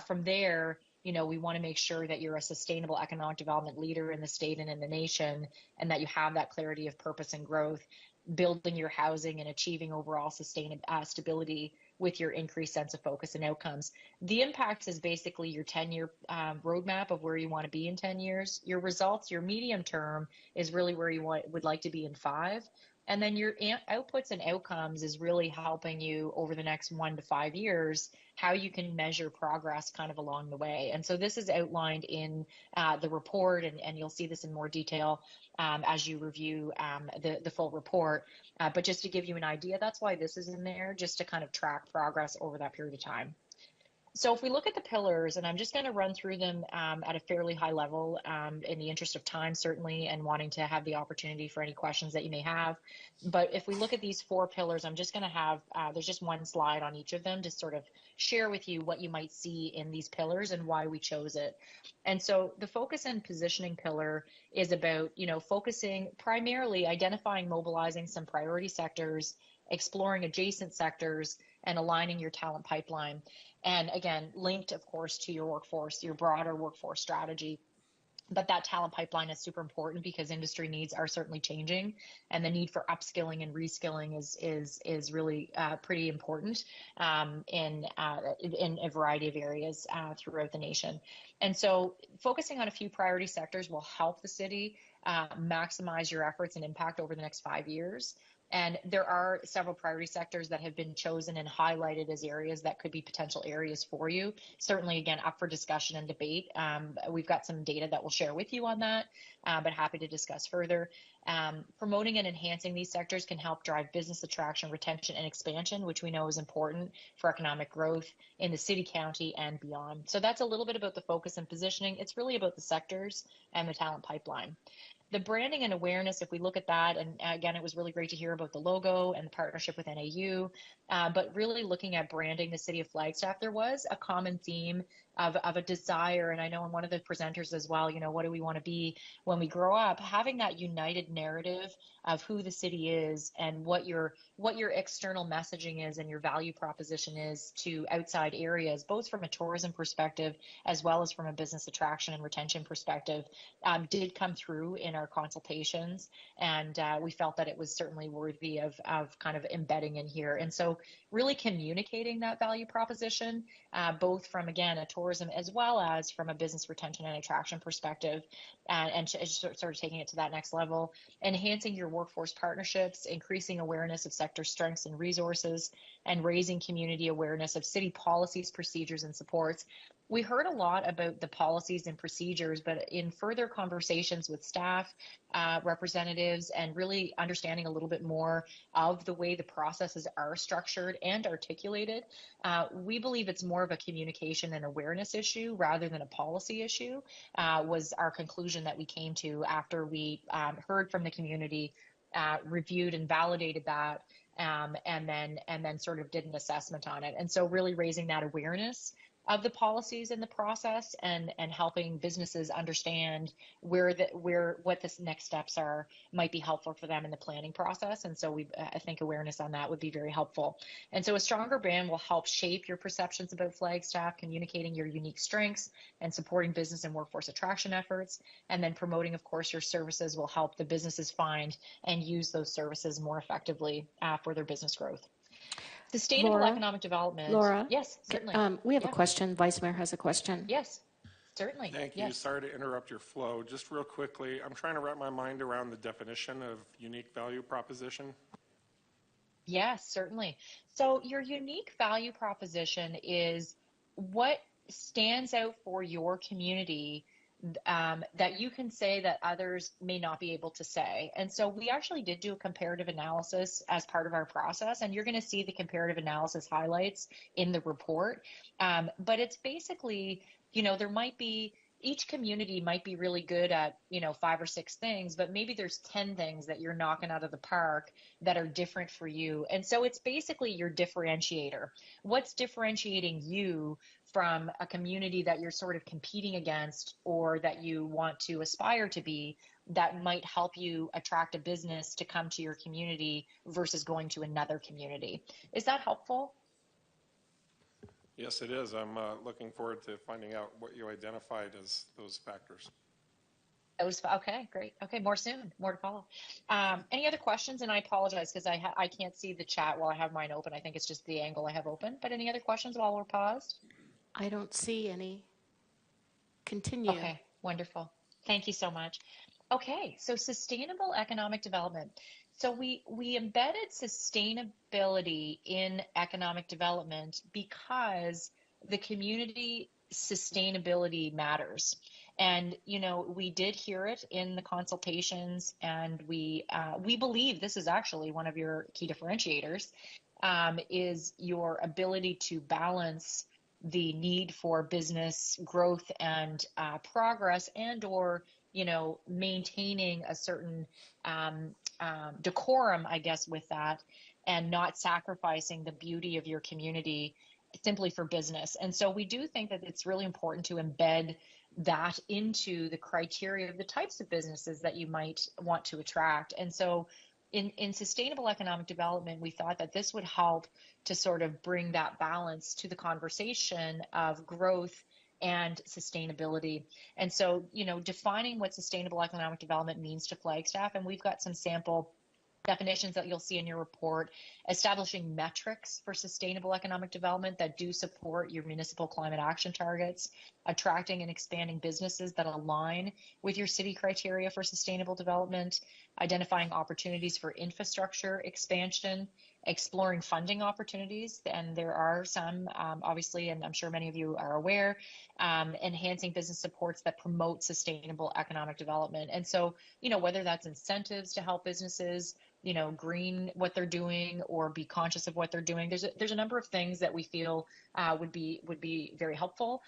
From there, we want to make sure that you're a sustainable economic development leader in the state and in the nation, and that you have that clarity of purpose and growth, building your housing and achieving overall stability with your increased sense of focus and outcomes. The impact is basically your 10-year roadmap of where you want to be in 10 years. Your results, your medium term, is really where you would like to be in 5. And then your outputs and outcomes is really helping you over the next 1 to 5 years, how you can measure progress kind of along the way. And so this is outlined in the report, and you'll see this in more detail as you review the full report. But just to give you an idea, that's why this is in there, just to kind of track progress over that period of time. So if we look at the pillars, and I'm just going to run through them at a fairly high level in the interest of time, certainly, and wanting to have the opportunity for any questions that you may have. But if we look at these 4 pillars, I'm just going to have, there's just one slide on each of them to sort of share with you what you might see in these pillars and why we chose it. And so the focus and positioning pillar is about, focusing primarily, identifying, mobilizing some priority sectors, exploring adjacent sectors, and aligning your talent pipeline. And again, linked, of course, to your workforce, your broader workforce strategy. But that talent pipeline is super important because industry needs are certainly changing, and the need for upskilling and reskilling is really pretty important in a variety of areas throughout the nation. And so focusing on a few priority sectors will help the city maximize your efforts and impact over the next 5 years. And there are several priority sectors that have been chosen and highlighted as areas that could be potential areas for you. Certainly, again, up for discussion and debate. We've got some data that we'll share with you on that, but happy to discuss further. Promoting and enhancing these sectors can help drive business attraction, retention, and expansion, which we know is important for economic growth in the city, county, and beyond. So that's a little bit about the focus and positioning. It's really about the sectors and the talent pipeline. The branding and awareness, if we look at that, and again, it was really great to hear about the logo and the partnership with NAU, but really looking at branding the city of Flagstaff, there was a common theme of a desire, and I know in one of the presenters as well, what do we want to be when we grow up? Having that united narrative of who the city is and what your external messaging is and your value proposition is to outside areas, both from a tourism perspective as well as from a business attraction and retention perspective, did come through in our consultations, and we felt that it was certainly worthy of kind of embedding in here. And so really communicating that value proposition, both from, again, a tourism as well as from a business retention and attraction perspective, and sort of taking it to that next level, enhancing your workforce partnerships, increasing awareness of sector strengths and resources, and raising community awareness of city policies, procedures, and supports. We heard a lot about the policies and procedures, but in further conversations with staff, representatives, and really understanding a little bit more of the way the processes are structured and articulated, we believe it's more of a communication and awareness issue rather than a policy issue, was our conclusion that we came to after we heard from the community, reviewed and validated that, and then sort of did an assessment on it. And so really raising that awareness of the policies in the process and helping businesses understand what the next steps are might be helpful for them in the planning process. And so I think awareness on that would be very helpful. And so a stronger brand will help shape your perceptions about Flagstaff, communicating your unique strengths and supporting business and workforce attraction efforts. And then promoting, of course, your services will help the businesses find and use those services more effectively for their business growth. Sustainable economic development. Laura? Yes, certainly. We have a question. Vice Mayor has a question. Yes, certainly. Thank you. Sorry to interrupt your flow. Just real quickly, I'm trying to wrap my mind around the definition of unique value proposition. Yes, certainly. So your unique value proposition is what stands out for your community that you can say that others may not be able to say. And so we actually did do a comparative analysis as part of our process, and you're going to see the comparative analysis highlights in the report. But it's basically, there might be, each community might be really good at, 5 or 6 things, but maybe there's 10 things that you're knocking out of the park that are different for you. And so it's basically your differentiator. What's differentiating you from a community that you're sort of competing against or that you want to aspire to be, that might help you attract a business to come to your community versus going to another community. Is that helpful? Yes, it is. I'm looking forward to finding out what you identified as those factors. Okay, great. Okay, more soon, more to follow. Any other questions? And I apologize because I can't see the chat while I have mine open. I think it's just the angle I have open. But any other questions while we're paused? I don't see any. Continue. Okay, wonderful. Thank you so much. Okay, so sustainable economic development. So we embedded sustainability in economic development because the community sustainability matters. And, we did hear it in the consultations, and we believe this is actually one of your key differentiators, is your ability to balance the need for business growth and progress, and or maintaining a certain decorum, I guess, with that, and not sacrificing the beauty of your community simply for business. And so we do think that it's really important to embed that into the criteria of the types of businesses that you might want to attract. And so in sustainable economic development, we thought that this would help to sort of bring that balance to the conversation of growth and sustainability. And so, defining what sustainable economic development means to Flagstaff, and we've got some sample definitions that you'll see in your report, establishing metrics for sustainable economic development that do support your municipal climate action targets, attracting and expanding businesses that align with your city criteria for sustainable development, identifying opportunities for infrastructure expansion, exploring funding opportunities, and there are some, obviously, and I'm sure many of you are aware, enhancing business supports that promote sustainable economic development. And so, whether that's incentives to help businesses, green what they're doing or be conscious of what they're doing, there's a number of things that we feel would be very helpful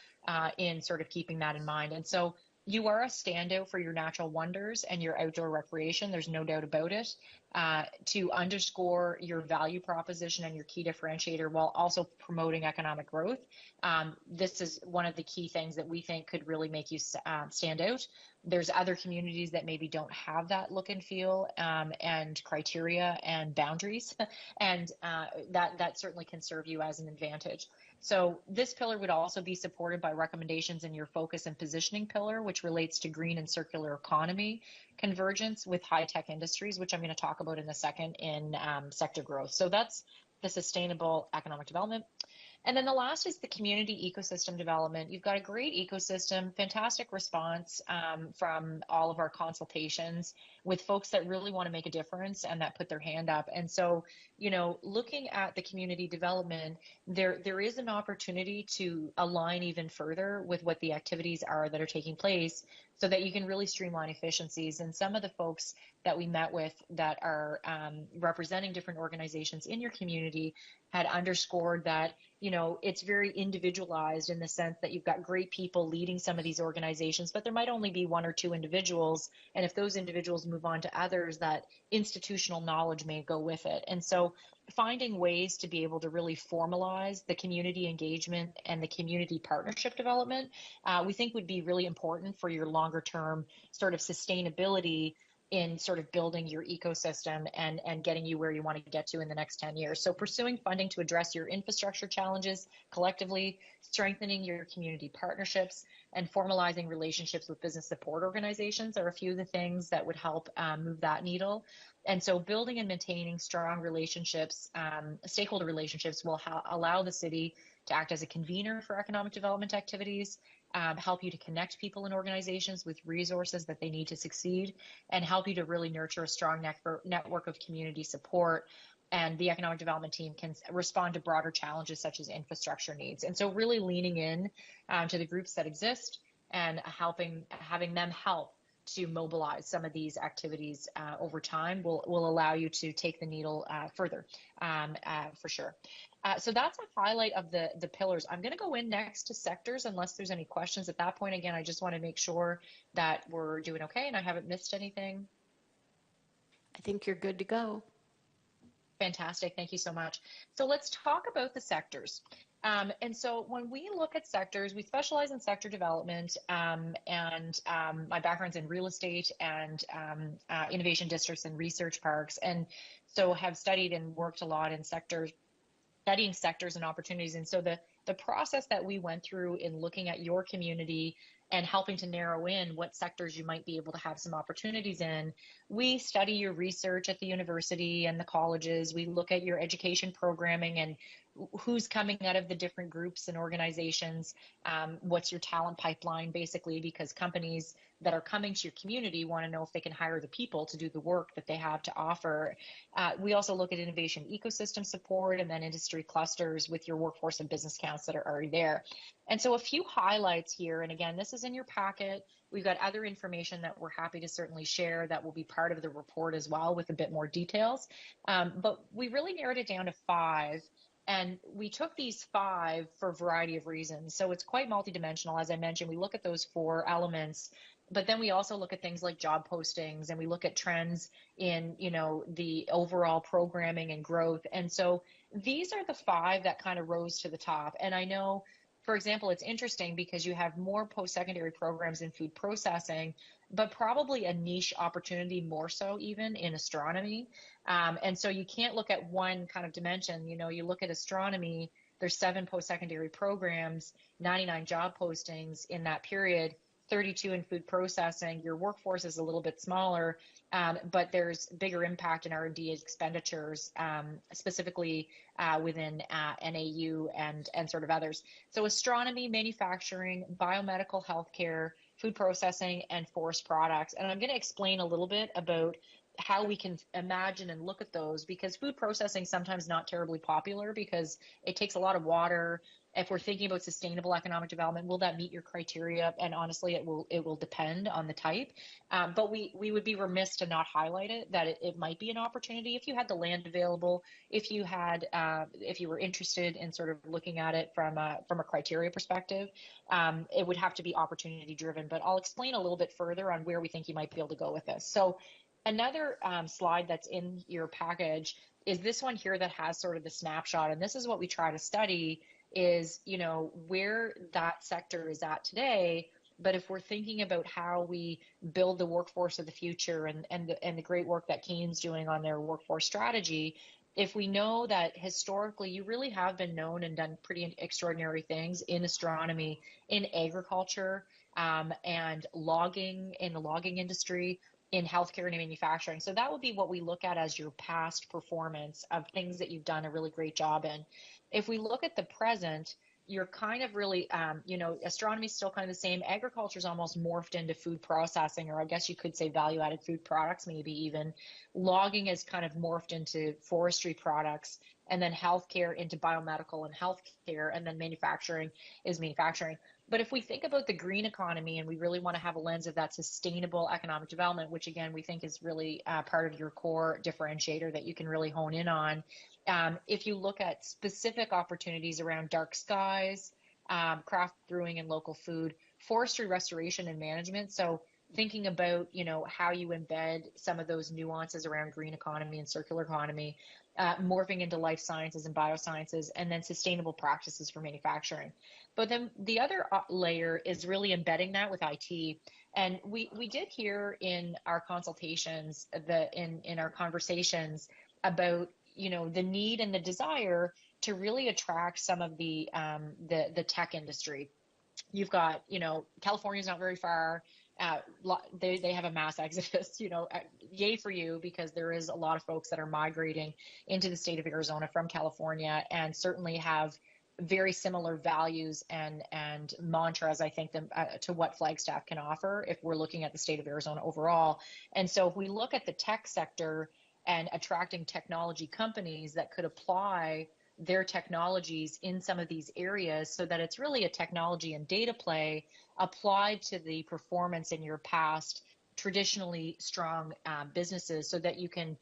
in sort of keeping that in mind. And so you are a standout for your natural wonders and your outdoor recreation. There's no doubt about it. To underscore your value proposition and your key differentiator while also promoting economic growth, this is one of the key things that we think could really make you stand out. There's other communities that maybe don't have that look and feel and criteria and boundaries, and that certainly can serve you as an advantage. So this pillar would also be supported by recommendations in your focus and positioning pillar, which relates to green and circular economy convergence with high-tech industries, which I'm going to talk about in a second in sector growth. So that's the sustainable economic development. And then the last is the community ecosystem development. You've got a great ecosystem, fantastic response from all of our consultations with folks that really want to make a difference and that put their hand up. And so, looking at the community development, there is an opportunity to align even further with what the activities are that are taking place so that you can really streamline efficiencies. And some of the folks that we met with that are representing different organizations in your community had underscored that, it's very individualized in the sense that you've got great people leading some of these organizations, but there might only be 1 or 2 individuals. And if those individuals move on to others, that institutional knowledge may go with it. And so finding ways to be able to really formalize the community engagement and the community partnership development, we think would be really important for your longer term sort of sustainability in sort of building your ecosystem and getting you where you want to get to in the next 10 years. So pursuing funding to address your infrastructure challenges collectively, strengthening your community partnerships, and formalizing relationships with business support organizations are a few of the things that would help move that needle. And so building and maintaining strong relationships, stakeholder relationships, will allow the city to act as a convener for economic development activities, help you to connect people and organizations with resources that they need to succeed, and help you to really nurture a strong network of community support. And the economic development team can respond to broader challenges such as infrastructure needs. And so really leaning in to the groups that exist, and having them help to mobilize some of these activities over time will allow you to take the needle further, for sure. So that's a highlight of the pillars. I'm going to go in next to sectors unless there's any questions at that point. Again, I just want to make sure that we're doing okay and I haven't missed anything. I think you're good to go. Fantastic. Thank you so much. So let's talk about the sectors. And so when we look at sectors, we specialize in sector development, and my background's in real estate and innovation districts and research parks. And so have studied and worked a lot in sectors, studying sectors and opportunities. And so the process that we went through in looking at your community and helping to narrow in what sectors you might be able to have some opportunities in, we study your research at the university and the colleges. We look at your education programming and who's coming out of the different groups and organizations. What's your talent pipeline, basically, because companies that are coming to your community want to know if they can hire the people to do the work that they have to offer. We also look at innovation ecosystem support and then industry clusters with your workforce and business counts that are already there. And so a few highlights here, and again, this is in your packet. We've got other information that we're happy to certainly share that will be part of the report as well with a bit more details. But we really narrowed it down to 5. And we took these 5 for a variety of reasons. So it's quite multidimensional. As I mentioned, we look at those 4 elements, but then we also look at things like job postings and we look at trends in, the overall programming and growth. And so these are the 5 that kind of rose to the top. And I know, for example, it's interesting because you have more post-secondary programs in food processing, but probably a niche opportunity more so even in astronomy. And so you can't look at one kind of dimension. You look at astronomy, there's 7 post-secondary programs, 99 job postings in that period, 32 in food processing. Your workforce is a little bit smaller, but there's bigger impact in R&D expenditures, specifically within NAU and sort of others. So astronomy, manufacturing, biomedical healthcare, food processing, and forest products. And I'm going to explain a little bit about how we can imagine and look at those, because food processing is sometimes not terribly popular because it takes a lot of water. If we're thinking about sustainable economic development, will that meet your criteria? And honestly, it will depend on the type. But we would be remiss to not highlight it, that it might be an opportunity if you had the land available, if you were interested in sort of looking at it from a criteria perspective. It would have to be opportunity driven, but I'll explain a little bit further on where we think you might be able to go with this. So another slide that's in your package is this one here that has sort of the snapshot. And this is what we try to study is, where that sector is at today. But if we're thinking about how we build the workforce of the future and the great work that Keane's doing on their workforce strategy, if we know that historically you really have been known and done pretty extraordinary things in astronomy, in agriculture, and logging, in the logging industry, in healthcare and manufacturing. So that would be what we look at as your past performance of things that you've done a really great job in. If we look at the present, you're kind of really, astronomy is still kind of the same. Agriculture is almost morphed into food processing, or I guess you could say value-added food products, maybe even. Logging is kind of morphed into forestry products, and then healthcare into biomedical and healthcare, and then manufacturing is manufacturing. But if we think about the green economy and we really want to have a lens of that sustainable economic development, which again, we think is really part of your core differentiator that you can really hone in on. If you look at specific opportunities around dark skies, craft brewing and local food, forestry restoration and management. So thinking about, how you embed some of those nuances around green economy and circular economy, morphing into life sciences and biosciences, and then sustainable practices for manufacturing. But then the other layer is really embedding that with IT. And we did hear in our consultations, in our conversations about, the need and the desire to really attract some of the tech industry. You've got, California's not very far. They have a mass exodus, yay for you, because there is a lot of folks that are migrating into the state of Arizona from California, and certainly have very similar values and mantras, I think, to what Flagstaff can offer if we're looking at the state of Arizona overall. And so if we look at the tech sector and attracting technology companies that could apply their technologies in some of these areas so that it's really a technology and data play applied to the performance in your past traditionally strong businesses so that you can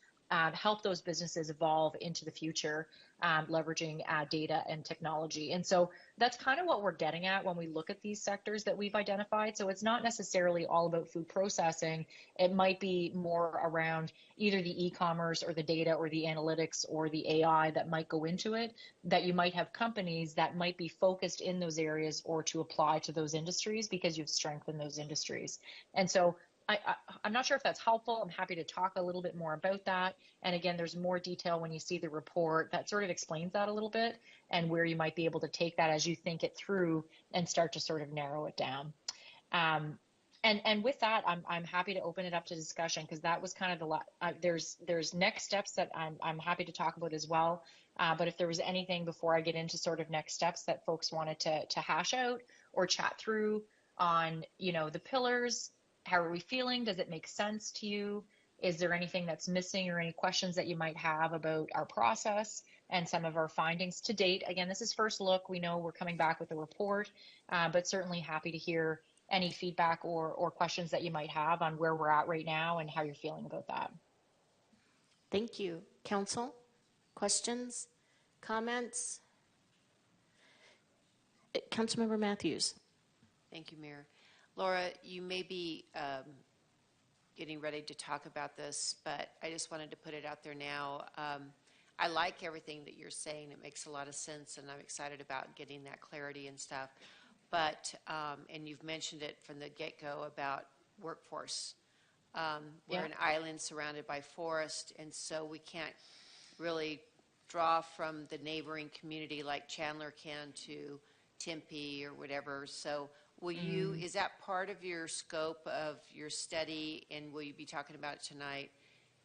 help those businesses evolve into the future, leveraging data and technology. And so that's kind of what we're getting at when we look at these sectors that we've identified. So it's not necessarily all about food processing. It might be more around either the e-commerce or the data or the analytics or the AI that might go into it, that you might have companies that might be focused in those areas or to apply to those industries because you've strengthened those industries. And so I'm not sure if that's helpful. I'm happy to talk a little bit more about that. And again, there's more detail when you see the report that sort of explains that a little bit and where you might be able to take that as you think it through and start to sort of narrow it down. And with that, I'm happy to open it up to discussion because that was kind of there's next steps that I'm happy to talk about as well. But if there was anything before I get into sort of next steps that folks wanted to hash out or chat through on, the pillars. How are we feeling? Does it make sense to you? Is there anything that's missing or any questions that you might have about our process and some of our findings to date? Again, this is first look. We know we're coming back with a report, but certainly happy to hear any feedback or questions that you might have on where we're at right now and how you're feeling about that. Thank you. Council, questions, comments? Councilmember Matthews. Thank you, Mayor. Laura, you may be getting ready to talk about this, but I just wanted to put it out there now. I like everything that you're saying. It makes a lot of sense, and I'm excited about getting that clarity and stuff. But, and you've mentioned it from the get-go about workforce. We're an island surrounded by forest, and so we can't really draw from the neighboring community like Chandler can to Tempe or whatever. So will you, is that part of your scope of your study, and will you be talking about it tonight?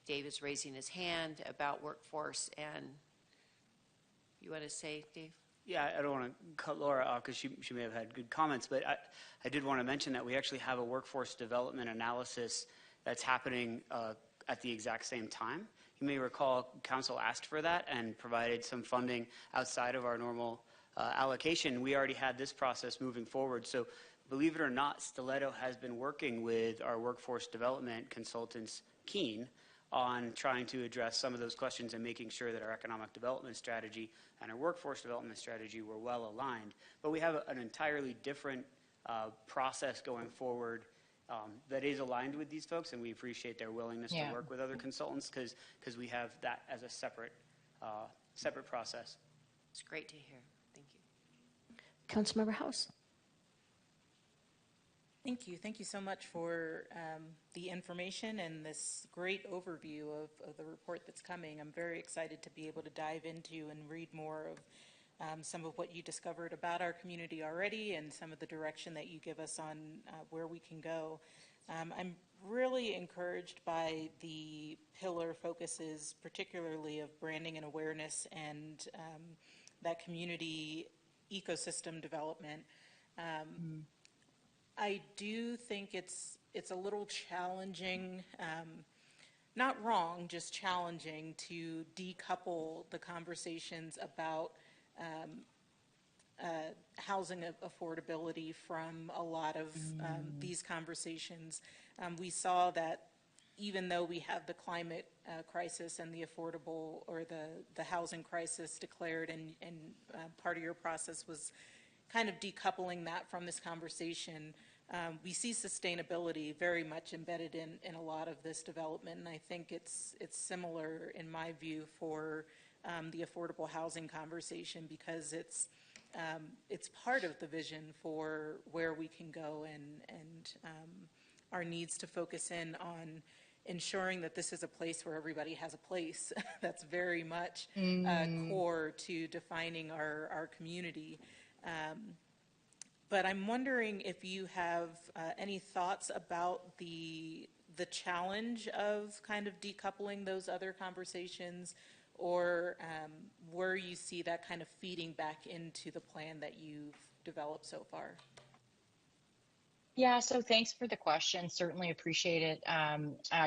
Dave is raising his hand about workforce, and you want to say, Dave? Yeah, I don't want to cut Laura off because she may have had good comments, but I did want to mention that we actually have a workforce development analysis that's happening at the exact same time. You may recall council asked for that and provided some funding outside of our normal allocation. We already had this process moving forward. So believe it or not, Stiletto has been working with our workforce development consultants, Keen, on trying to address some of those questions and making sure that our economic development strategy and our workforce development strategy were well aligned. But we have an entirely different process going forward that is aligned with these folks, and we appreciate their willingness to work with other consultants because we have that as a separate process. It's great to hear. Councilmember House. Thank you. Thank you so much for the information and this great overview of the report that's coming. I'm very excited to be able to dive into and read more of some of what you discovered about our community already and some of the direction that you give us on where we can go. I'm really encouraged by the pillar focuses, particularly of branding and awareness and that community ecosystem development. I do think it's a little challenging, not wrong, just challenging to decouple the conversations about housing affordability from a lot of these conversations. We saw that even though we have the climate crisis and the affordable or the housing crisis declared, and part of your process was kind of decoupling that from this conversation, we see sustainability very much embedded in a lot of this development, and I think it's similar in my view for the affordable housing conversation because it's part of the vision for where we can go and our needs to focus in on ensuring that this is a place where everybody has a place. That's very much core to defining our community. But I'm wondering if you have any thoughts about the challenge of kind of decoupling those other conversations, or where you see that kind of feeding back into the plan that you've developed so far. Yeah, so thanks for the question. Certainly appreciate it,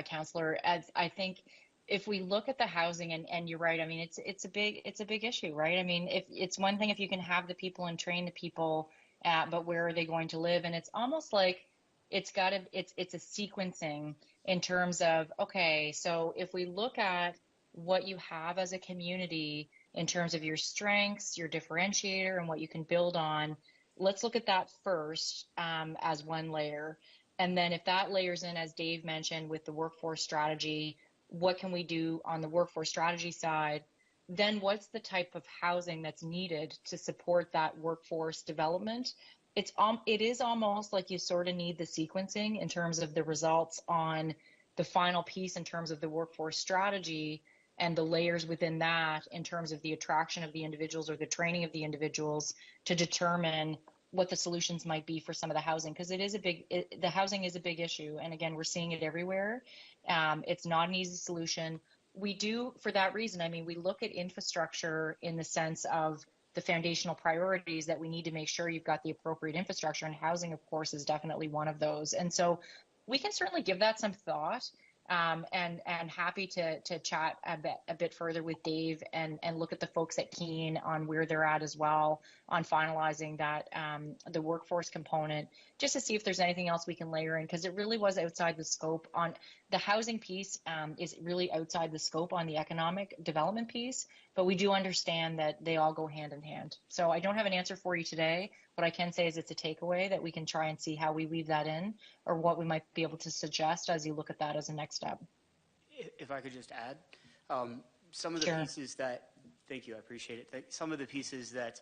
Councillor. As I think if we look at the housing, and you're right, I mean, it's a big issue, right? I mean, if it's one thing if you can have the people and train the people, but where are they going to live? And it's almost like it's a sequencing in terms of, okay, so if we look at what you have as a community in terms of your strengths, your differentiator, and what you can build on, let's look at that first, as one layer. And then if that layers in, as Dave mentioned, with the workforce strategy, what can we do on the workforce strategy side? Then what's the type of housing that's needed to support that workforce development? It is almost like you sort of need the sequencing in terms of the results on the final piece in terms of the workforce strategy and the layers within that in terms of the attraction of the individuals or the training of the individuals to determine what the solutions might be for some of the housing, because the housing is a big issue. And again, we're seeing it everywhere. It's not an easy solution. We do, for that reason, I mean, we look at infrastructure in the sense of the foundational priorities that we need to make sure you've got the appropriate infrastructure, and housing, of course, is definitely one of those. And so we can certainly give that some thought, and happy to chat a bit further with Dave and look at the folks at Keene on where they're at as well on finalizing that, the workforce component, just to see if there's anything else we can layer in, because it really was outside the scope on the housing piece, is really outside the scope on the economic development piece, but we do understand that they all go hand in hand. So I don't have an answer for you today. What I can say is it's a takeaway that we can try and see how we weave that in, or what we might be able to suggest as you look at that as a next step. If I could just add, some of the Sure. pieces that, thank you, I appreciate it. Some of the pieces that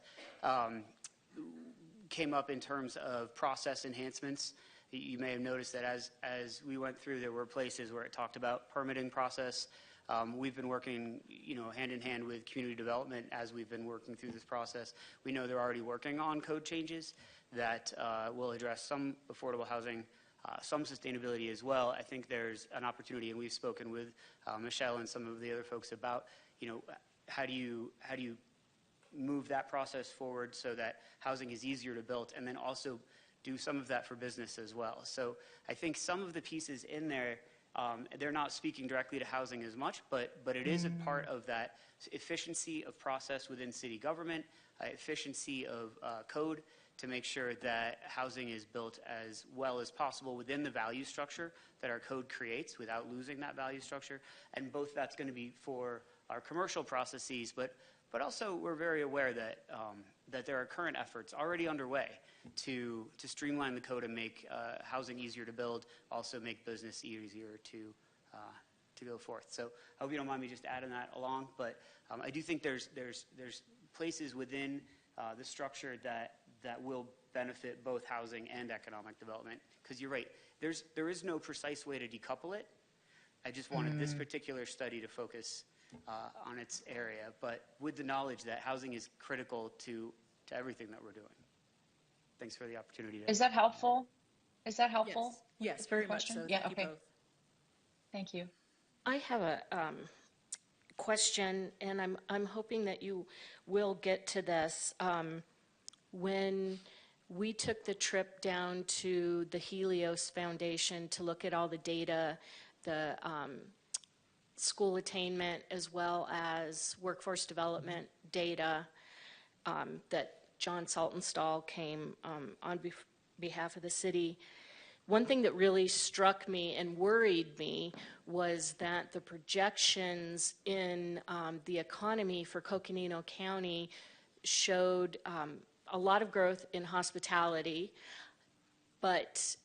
came up in terms of process enhancements, you may have noticed that as we went through, there were places where it talked about permitting process. We've been working, hand in hand with community development as we've been working through this process. We know they're already working on code changes that will address some affordable housing, some sustainability as well. I think there's an opportunity, and we've spoken with Michelle and some of the other folks about, how do you move that process forward so that housing is easier to build, and then also do some of that for business as well. So I think some of the pieces in there, they're not speaking directly to housing as much, but it is a part of that efficiency of process within city government, efficiency of code, to make sure that housing is built as well as possible within the value structure that our code creates without losing that value structure. And both that's going to be for our commercial processes, but also we're very aware that that there are current efforts already underway to streamline the code and make housing easier to build, also make business easier to go forth. So I hope you don't mind me just adding that along, but I do think there's places within the structure that will benefit both housing and economic development. Because you're right, there is no precise way to decouple it. I just wanted this particular study to focus on its area, but with the knowledge that housing is critical to everything that we're doing. Thanks for the opportunity. Is that helpful? Is that helpful? Yes, very much so. Yeah, Thank you okay. both. Thank you. I have a question, and I'm hoping that you will get to this. When we took the trip down to the Helios Foundation to look at all the data, the school attainment as well as workforce development data that John Saltonstall came on behalf of the city, one thing that really struck me and worried me was that the projections in the economy for Coconino County showed a lot of growth in hospitality, but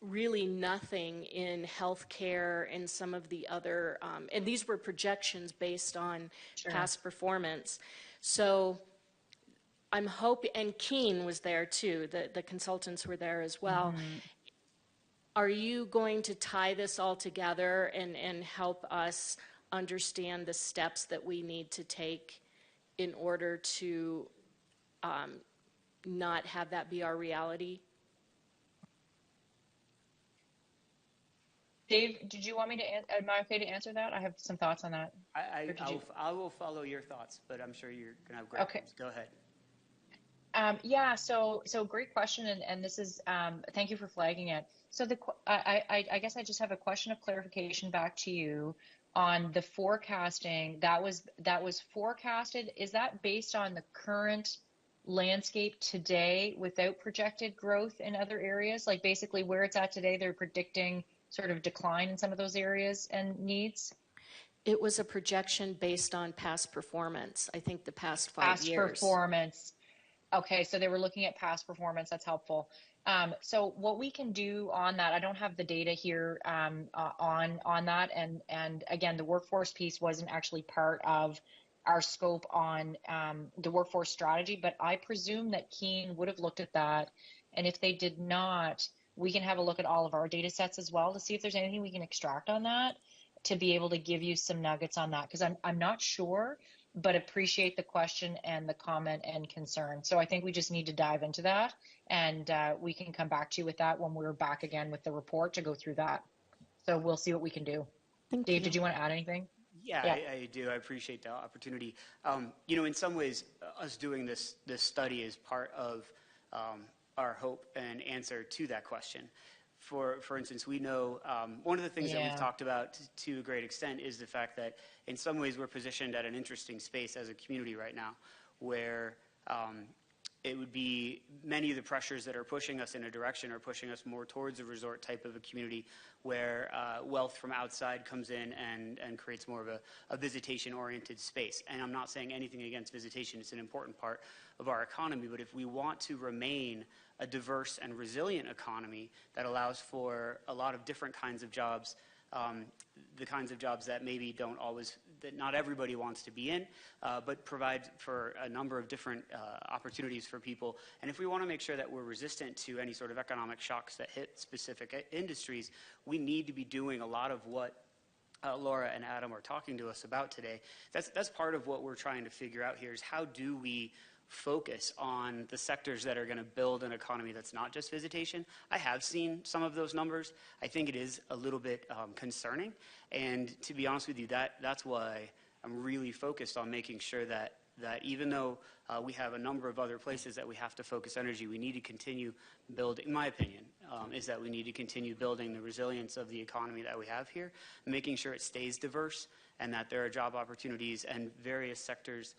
really nothing in healthcare and some of the other, and these were projections based on past performance. So I'm hoping, and Keene was there too, the consultants were there as well. Are you going to tie this all together and help us understand the steps that we need to take in order to not have that be our reality? Dave, did you want me to, am I okay to answer that? I have some thoughts on that. I will follow your thoughts, but I'm sure you're going to have great ones. Go ahead. Yeah, so great question, and this is, thank you for flagging it. So I guess I just have a question of clarification back to you. on the forecasting, that was forecasted. Is that based on the current landscape today without projected growth in other areas? Like basically where it's at today, they're predicting sort of decline in some of those areas and needs? It was a projection based on past performance. I think the past 5 years. Past performance. Okay, so they were looking at past performance. That's helpful. So what we can do on that, I don't have the data here on that, and again, the workforce piece wasn't actually part of our scope on the workforce strategy, but I presume that Keene would have looked at that, and if they did not, we can have a look at all of our data sets as well to see if there's anything we can extract on that to be able to give you some nuggets on that, because I'm not sure, but appreciate the question and the comment and concern. So I think we just need to dive into that, and we can come back to you with that when we're back again with the report to go through that. So we'll see what we can do. Dave, did you want to add anything? Yeah, I do. I appreciate the opportunity. You know, in some ways, us doing this study is part of our hope and answer to that question. For instance, we know one of the things that we've talked about to a great extent is the fact that in some ways we're positioned at an interesting space as a community right now where it would be many of the pressures that are pushing us in a direction are pushing us more towards a resort type of a community where wealth from outside comes in and creates more of a visitation-oriented space. And I'm not saying anything against visitation. It's an important part of our economy. But if we want to remain a diverse and resilient economy that allows for a lot of different kinds of jobs, the kinds of jobs that maybe don't always, that not everybody wants to be in, but provide for a number of different opportunities for people. And if we want to make sure that we're resistant to any sort of economic shocks that hit specific industries, we need to be doing a lot of what Laura and Adam are talking to us about today. That's part of what we're trying to figure out here is how do we focus on the sectors that are going to build an economy that's not just visitation. I have seen some of those numbers. I think it is a little bit concerning. And to be honest with you, that's why I'm really focused on making sure that even though we have a number of other places that we have to focus energy, we need to continue building, in my opinion, is that we need to continue building the resilience of the economy that we have here, making sure it stays diverse and that there are job opportunities and various sectors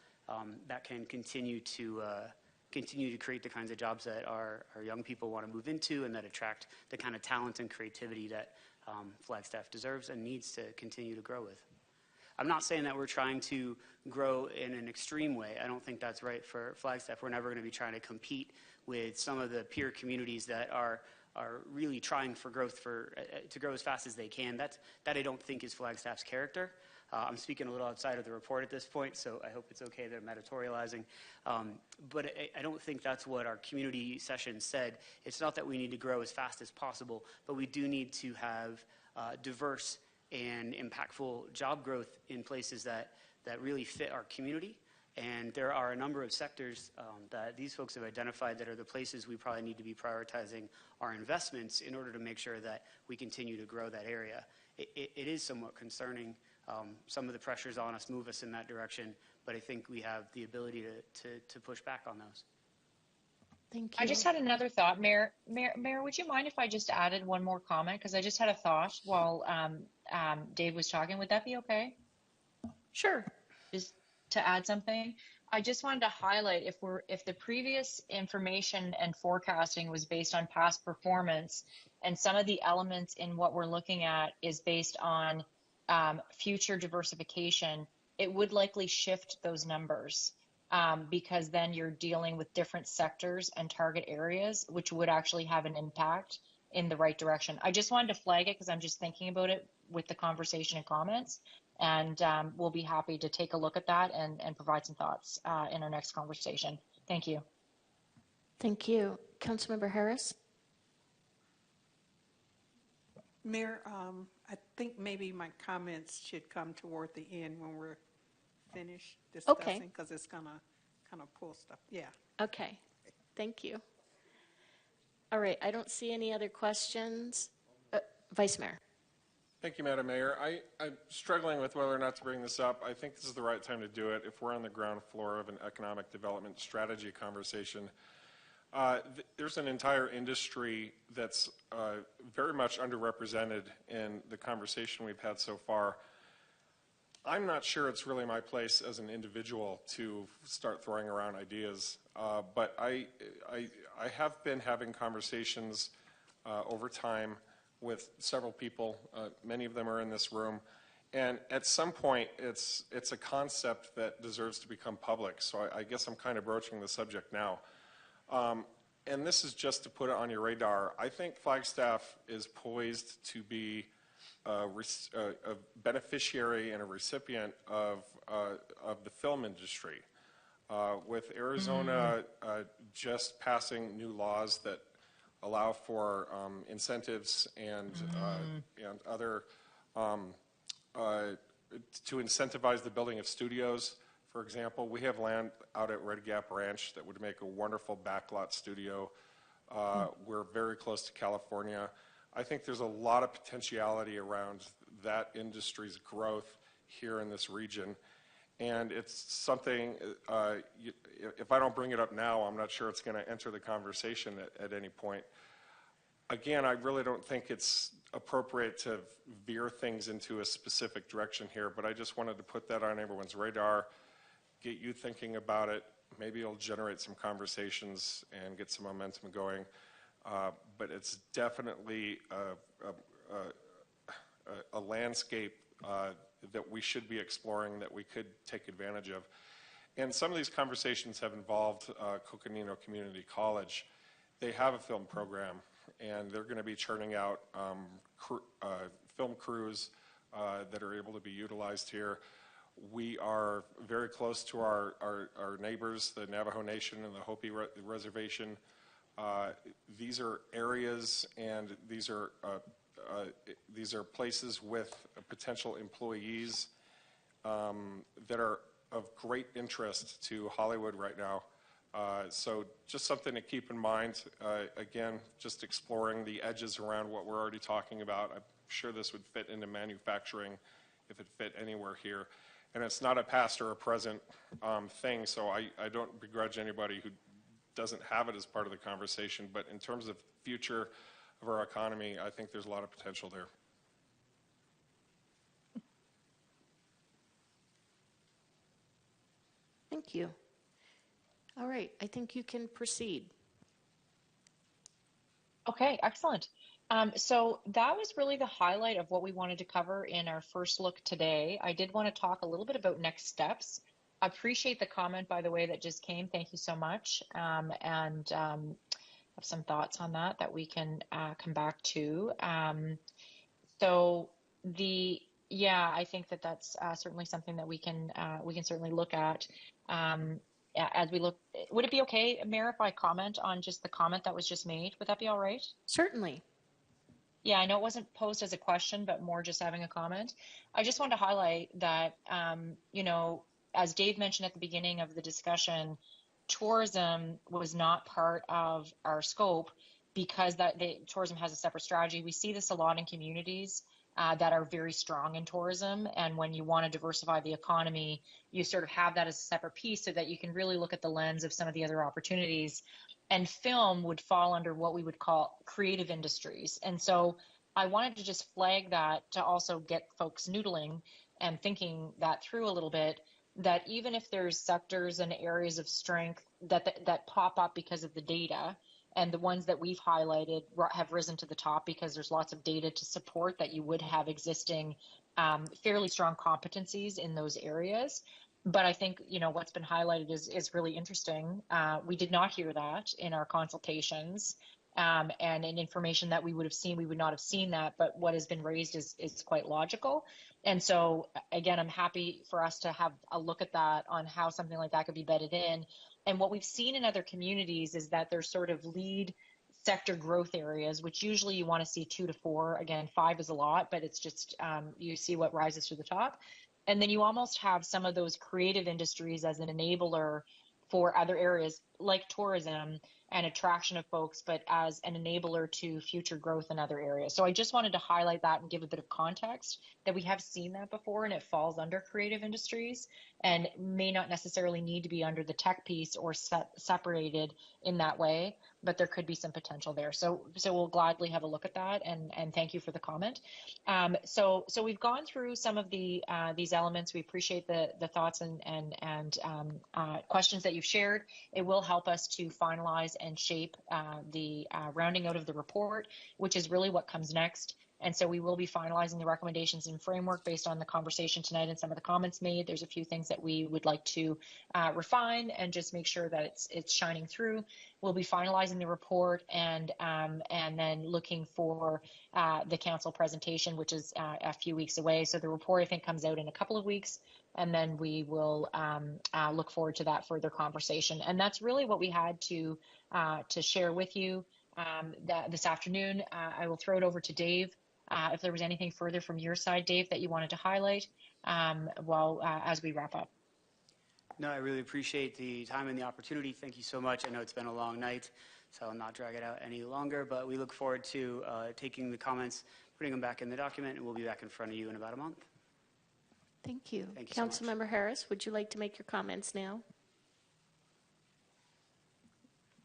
that can continue to create the kinds of jobs that our young people want to move into and that attract the kind of talent and creativity that Flagstaff deserves and needs to continue to grow with. I'm not saying that we're trying to grow in an extreme way. I don't think that's right for Flagstaff. We're never going to be trying to compete with some of the peer communities that are really trying for growth to grow as fast as they can. That I don't think is Flagstaff's character. I'm speaking a little outside of the report at this point, so I hope it's okay that I'm editorializing. But I don't think that's what our community session said. It's not that we need to grow as fast as possible, but we do need to have diverse and impactful job growth in places that really fit our community. And there are a number of sectors that these folks have identified that are the places we probably need to be prioritizing our investments in order to make sure that we continue to grow that area. It is somewhat concerning. Some of the pressures on us move us in that direction, but I think we have the ability to push back on those. Thank you. I just had another thought, Mayor, would you mind if I just added one more comment? Because I just had a thought while Dave was talking. Would that be okay? Sure. Just to add something. I just wanted to highlight if the previous information and forecasting was based on past performance, and some of the elements in what we're looking at is based on future diversification, it would likely shift those numbers because then you're dealing with different sectors and target areas, which would actually have an impact in the right direction. I just wanted to flag it because I'm just thinking about it with the conversation and comments, and we'll be happy to take a look at that and provide some thoughts in our next conversation. Thank you. Thank you. Councilmember Harris? Mayor, I think maybe my comments should come toward the end when we're finished discussing, because it's going to kind of pull stuff. Yeah. Okay. Thank you. All right. I don't see any other questions. Vice Mayor. Thank you, Madam Mayor. I'm struggling with whether or not to bring this up. I think this is the right time to do it if we're on the ground floor of an economic development strategy conversation. There's an entire industry that's very much underrepresented in the conversation we've had so far. I'm not sure it's really my place as an individual to start throwing around ideas, but I have been having conversations over time with several people. Many of them are in this room, and at some point, it's a concept that deserves to become public. So I guess I'm kind of broaching the subject now. And this is just to put it on your radar. I think Flagstaff is poised to be a beneficiary and a recipient of the film industry. With Arizona just passing new laws that allow for incentives and other to incentivize the building of studios. For example, we have land out at Red Gap Ranch that would make a wonderful backlot studio. We're very close to California. I think there's a lot of potentiality around that industry's growth here in this region. And it's something, if I don't bring it up now, I'm not sure it's going to enter the conversation at any point. Again, I really don't think it's appropriate to veer things into a specific direction here, but I just wanted to put that on everyone's radar, get you thinking about it. Maybe it'll generate some conversations and get some momentum going. But it's definitely a landscape that we should be exploring, that we could take advantage of. And some of these conversations have involved Coconino Community College. They have a film program, and they're going to be churning out film crews that are able to be utilized here. We are very close to our neighbors, the Navajo Nation and the Hopi Reservation. These are areas and these are places with potential employees that are of great interest to Hollywood right now. So just something to keep in mind. Again, just exploring the edges around what we're already talking about. I'm sure this would fit into manufacturing if it fit anywhere here. And it's not a past or a present thing, so I don't begrudge anybody who doesn't have it as part of the conversation. But in terms of future of our economy, I think there's a lot of potential there. Thank you. All right, I think you can proceed. Okay, excellent. So that was really the highlight of what we wanted to cover in our first look today. I did want to talk a little bit about next steps. I appreciate the comment, by the way, that just came. Thank you so much. And have some thoughts on that we can come back to. I think that's certainly something that we can certainly look at. As we look, would it be okay, Mayor, if I comment on just the comment that was just made? Would that be all right? Certainly. Yeah, I know it wasn't posed as a question, but more just having a comment. I just wanted to highlight that, as Dave mentioned at the beginning of the discussion, tourism was not part of our scope because tourism has a separate strategy. We see this a lot in communities that are very strong in tourism. And when you want to diversify the economy, you sort of have that as a separate piece so that you can really look at the lens of some of the other opportunities. And film would fall under what we would call creative industries. And so I wanted to just flag that to also get folks noodling and thinking that through a little bit, that even if there's sectors and areas of strength that pop up because of the data, and the ones that we've highlighted have risen to the top because there's lots of data to support that you would have existing fairly strong competencies in those areas. But I think, what's been highlighted is really interesting. We did not hear that in our consultations. And in information that we would have seen, we would not have seen that. But what has been raised is quite logical. And so, again, I'm happy for us to have a look at that on how something like that could be bedded in. And what we've seen in other communities is that there's sort of lead sector growth areas, which usually you want to see 2 to 4. Again, 5 is a lot, but it's just you see what rises to the top. And then you almost have some of those creative industries as an enabler for other areas like tourism and attraction of folks, but as an enabler to future growth in other areas. So I just wanted to highlight that and give a bit of context that we have seen that before, and it falls under creative industries and may not necessarily need to be under the tech piece or separated in that way, but there could be some potential there. So we'll gladly have a look at that, and thank you for the comment. So we've gone through some of the these elements. We appreciate the thoughts and questions that you've shared. It will help us to finalize and shape the rounding out of the report, which is really what comes next. And so we will be finalizing the recommendations and framework based on the conversation tonight and some of the comments made. There's a few things that we would like to refine and just make sure that it's shining through. We'll be finalizing the report and then looking for the council presentation, which is a few weeks away. So the report, I think, comes out in a couple of weeks, and then we will look forward to that further conversation. And that's really what we had to share with you this afternoon. I will throw it over to Dave. If there was anything further from your side, Dave, that you wanted to highlight as we wrap up. No, I really appreciate the time and the opportunity. Thank you so much. I know it's been a long night, so I'll not drag it out any longer, but we look forward to taking the comments, putting them back in the document, and we'll be back in front of you in about a month. Thank you. Thank you so much. Councilmember Harris, would you like to make your comments now?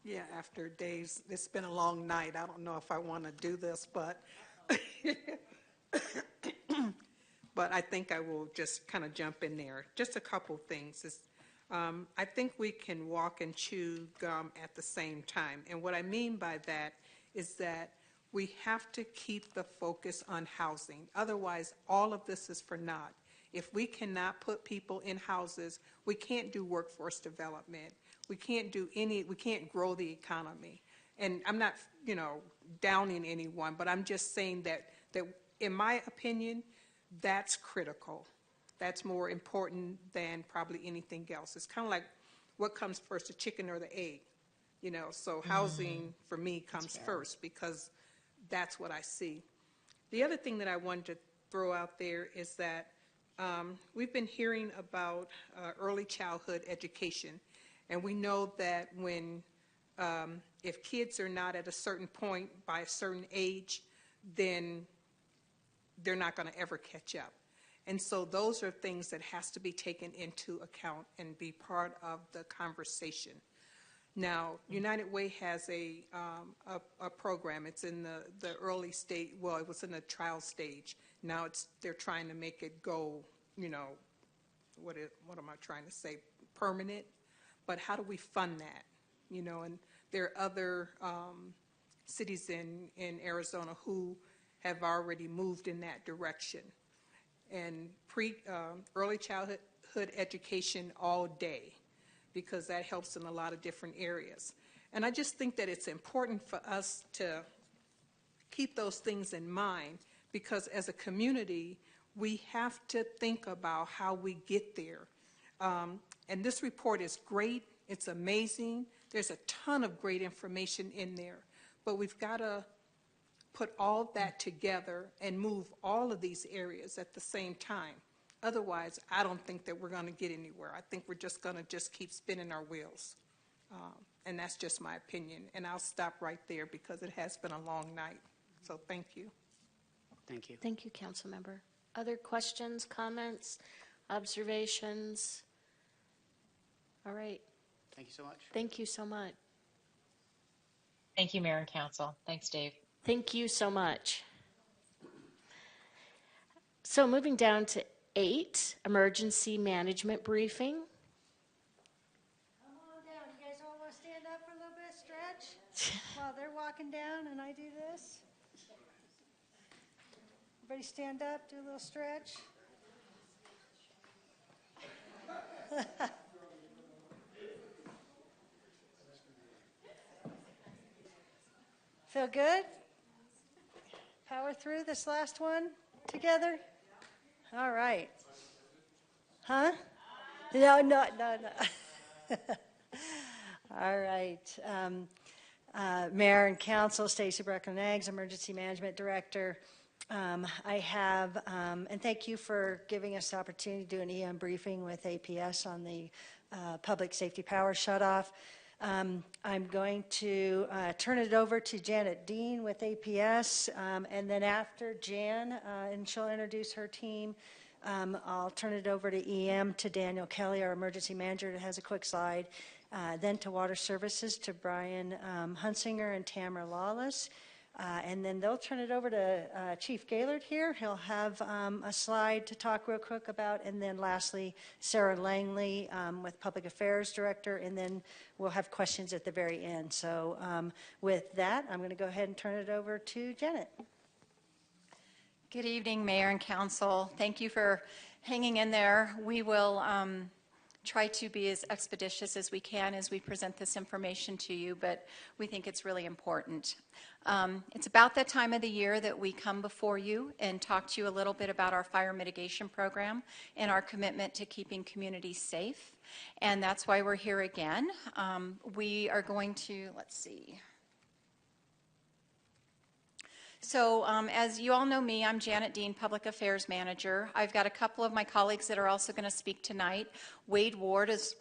Yeah, after days, it's been a long night. I don't know if I want to do this, but but I think I will just kind of jump in there. Just a couple things. I think we can walk and chew gum at the same time. And what I mean by that is that we have to keep the focus on housing. Otherwise, all of this is for naught. If we cannot put people in houses, we can't do workforce development. We can't grow the economy. And I'm not, downing anyone, but I'm just saying that in my opinion, that's critical. That's more important than probably anything else. It's kind of like what comes first, the chicken or the egg? So housing for me comes first because that's what I see. The other thing that I wanted to throw out there is that we've been hearing about early childhood education, and we know that if kids are not at a certain point by a certain age, then they're not going to ever catch up. And so those are things that has to be taken into account and be part of the conversation. Now, United Way has a program. It's in the early stage. Well, it was in the trial stage. Now they're trying to make it go, what am I trying to say, permanent? But how do we fund that? And there are other cities in Arizona who have already moved in that direction. And early childhood education all day, because that helps in a lot of different areas. And I just think that it's important for us to keep those things in mind, because as a community, we have to think about how we get there. And this report is great. It's amazing. There's a ton of great information in there. But we've got to put all that together and move all of these areas at the same time. Otherwise, I don't think that we're going to get anywhere. I think we're just going to keep spinning our wheels. And that's just my opinion. And I'll stop right there because it has been a long night. So thank you. Thank you. Thank you, Councilmember. Other questions, comments, observations? All right. Thank you so much. Thank you so much. Thank you, Mayor and Council. Thanks, Dave. Thank you so much. So moving down to 8, emergency management briefing. Come on down. You guys all want to stand up for a little bit, stretch? While they're walking down and I do this. Everybody stand up, do a little stretch. Feel good? Power through this last one together? All right. Huh? No. All right. Mayor and Council, Stacey Breckland-Eggs, Emergency Management Director. I have, and thank you for giving us the opportunity to do an EM briefing with APS on the public safety power shutoff. I'm going to turn it over to Janet Dean with APS, and then after Jan, and she'll introduce her team, I'll turn it over to EM to Daniel Kelly, our emergency manager, that has a quick slide, then to Water Services to Brian Hunsinger and Tamara Lawless. And then they'll turn it over to Chief Gaylord here. He'll have a slide to talk real quick about. And then lastly, Sarah Langley with Public Affairs Director. And then we'll have questions at the very end. So with that, I'm going to go ahead and turn it over to Janet. Good evening, Mayor and Council. Thank you for hanging in there. We will try to be as expeditious as we can as we present this information to you, but we think it's really important. It's about that time of the year that we come before you and talk to you a little bit about our fire mitigation program and our commitment to keeping communities safe. And that's why we're here again. We are going to, let's see. So as you all know me, I'm Janet Dean, Public Affairs Manager. I've got a couple of my colleagues that are also going to speak tonight. Wade Ward is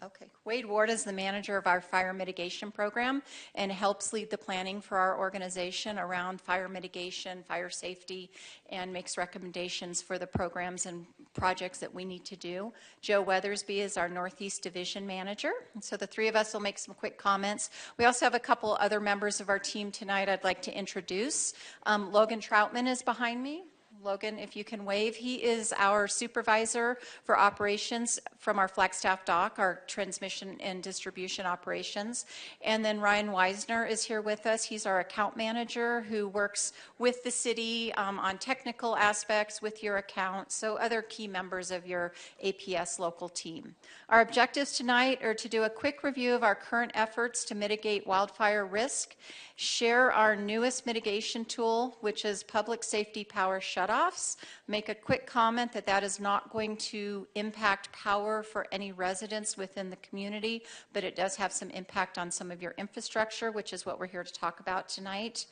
the manager of our fire mitigation program and helps lead the planning for our organization around fire mitigation, fire safety, and makes recommendations for the programs and projects that we need to do. Joe Weathersby is our Northeast Division Manager. And so the three of us will make some quick comments. We also have a couple other members of our team tonight I'd like to introduce. Logan Troutman is behind me. Logan, if you can wave. He is our supervisor for operations from our Flagstaff dock, our transmission and distribution operations. And then Ryan Weisner is here with us. He's our account manager who works with the city on technical aspects with your account, so other key members of your APS local team. Our objectives tonight are to do a quick review of our current efforts to mitigate wildfire risk, share our newest mitigation tool, which is public safety power shutoffs, make a quick comment that that is not going to impact power for any residents within the community, but it does have some impact on some of your infrastructure, which is what we're here to talk about tonight.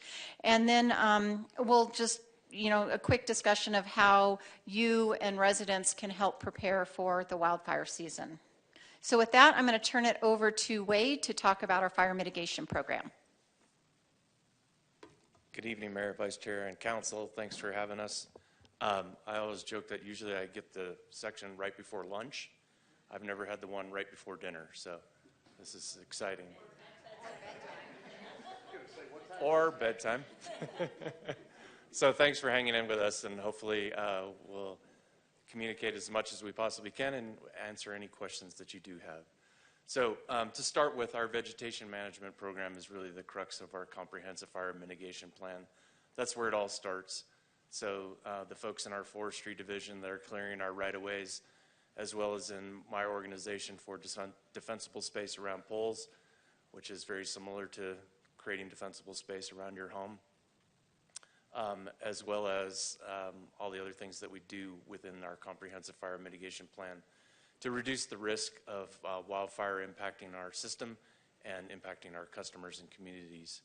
And then we'll just a quick discussion of how you and residents can help prepare for the wildfire season. So with that, I'm going to turn it over to Wade to talk about our fire mitigation program. Good evening, Mayor, Vice Chair, and Council. Thanks for having us. I always joke that usually I get the section right before lunch. I've never had the one right before dinner, so this is exciting. Or bedtime. So thanks for hanging in with us, and hopefully we'll communicate as much as we possibly can and answer any questions that you do have. So to start with, our vegetation management program is really the crux of our comprehensive fire mitigation plan. That's where it all starts. So the folks in our forestry division that are clearing our right-of-ways, as well as in my organization for defensible space around poles, which is very similar to creating defensible space around your home, as well as all the other things that we do within our comprehensive fire mitigation plan to reduce the risk of wildfire impacting our system and impacting our customers and communities.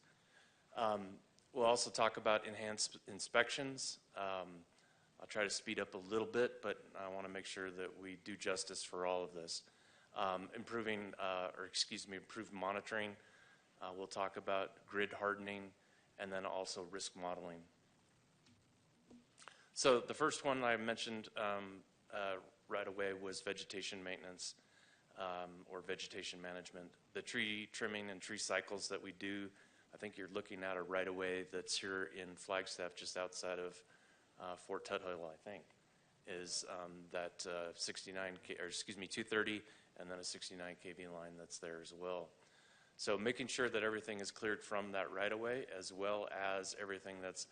We'll also talk about enhanced inspections. I'll try to speed up a little bit, but I want to make sure that we do justice for all of this. Improved monitoring. We'll talk about grid hardening and then also risk modeling. So the first one I mentioned right away was vegetation maintenance or vegetation management. The tree trimming and tree cycles that we do, I think you're looking at a right-of-way that's here in Flagstaff, just outside of Fort Tuthill, I think, is that 230 and then a 69 kV line that's there as well. So making sure that everything is cleared from that right-of-way, as well as everything that's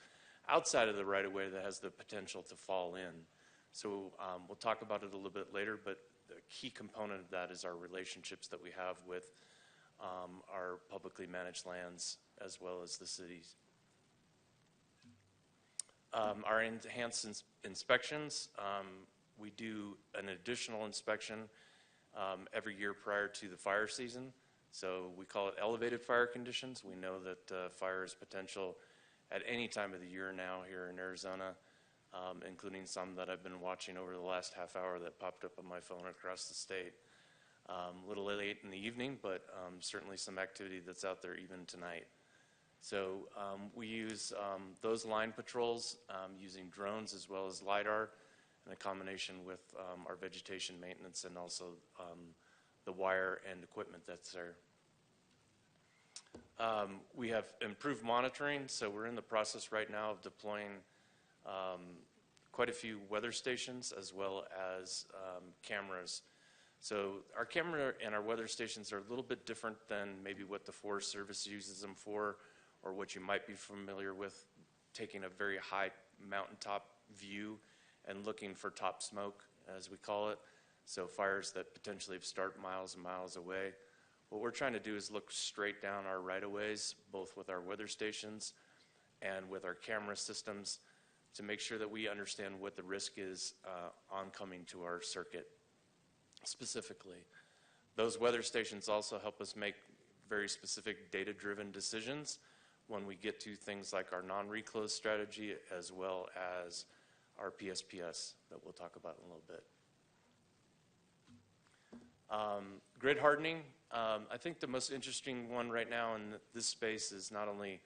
outside of the right-of-way that has the potential to fall in. So we'll talk about it a little bit later, but the key component of that is our relationships that we have with our publicly managed lands as well as the cities. Our enhanced inspections, we do an additional inspection every year prior to the fire season. So we call it elevated fire conditions. We know that fire is potential at any time of the year now here in Arizona, including some that I've been watching over the last half hour that popped up on my phone across the state. A little late in the evening, but certainly some activity that's out there even tonight. So we use those line patrols using drones as well as LiDAR in a combination with our vegetation maintenance and also the wire and equipment that's there. We have improved monitoring, so we're in the process right now of deploying quite a few weather stations as well as cameras. So our camera and our weather stations are a little bit different than maybe what the Forest Service uses them for, or what you might be familiar with, taking a very high mountaintop view and looking for top smoke, as we call it. So fires that potentially start miles and miles away. What we're trying to do is look straight down our right-of-ways, both with our weather stations and with our camera systems, to make sure that we understand what the risk is oncoming to our circuit specifically. Those weather stations also help us make very specific data-driven decisions when we get to things like our non-reclose strategy as well as our PSPS that we'll talk about in a little bit. Grid hardening, I think the most interesting one right now in this space is not only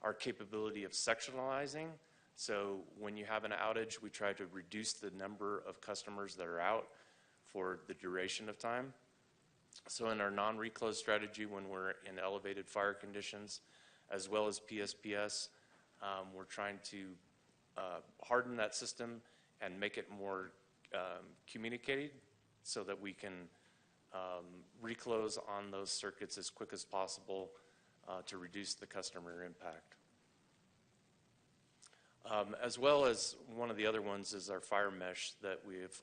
our capability of sectionalizing. So when you have an outage, we try to reduce the number of customers that are out for the duration of time. So in our non-reclose strategy, when we're in elevated fire conditions, as well as PSPS, we're trying to harden that system and make it more communicated so that we can reclose on those circuits as quick as possible to reduce the customer impact. As well as one of the other ones is our fire mesh that we've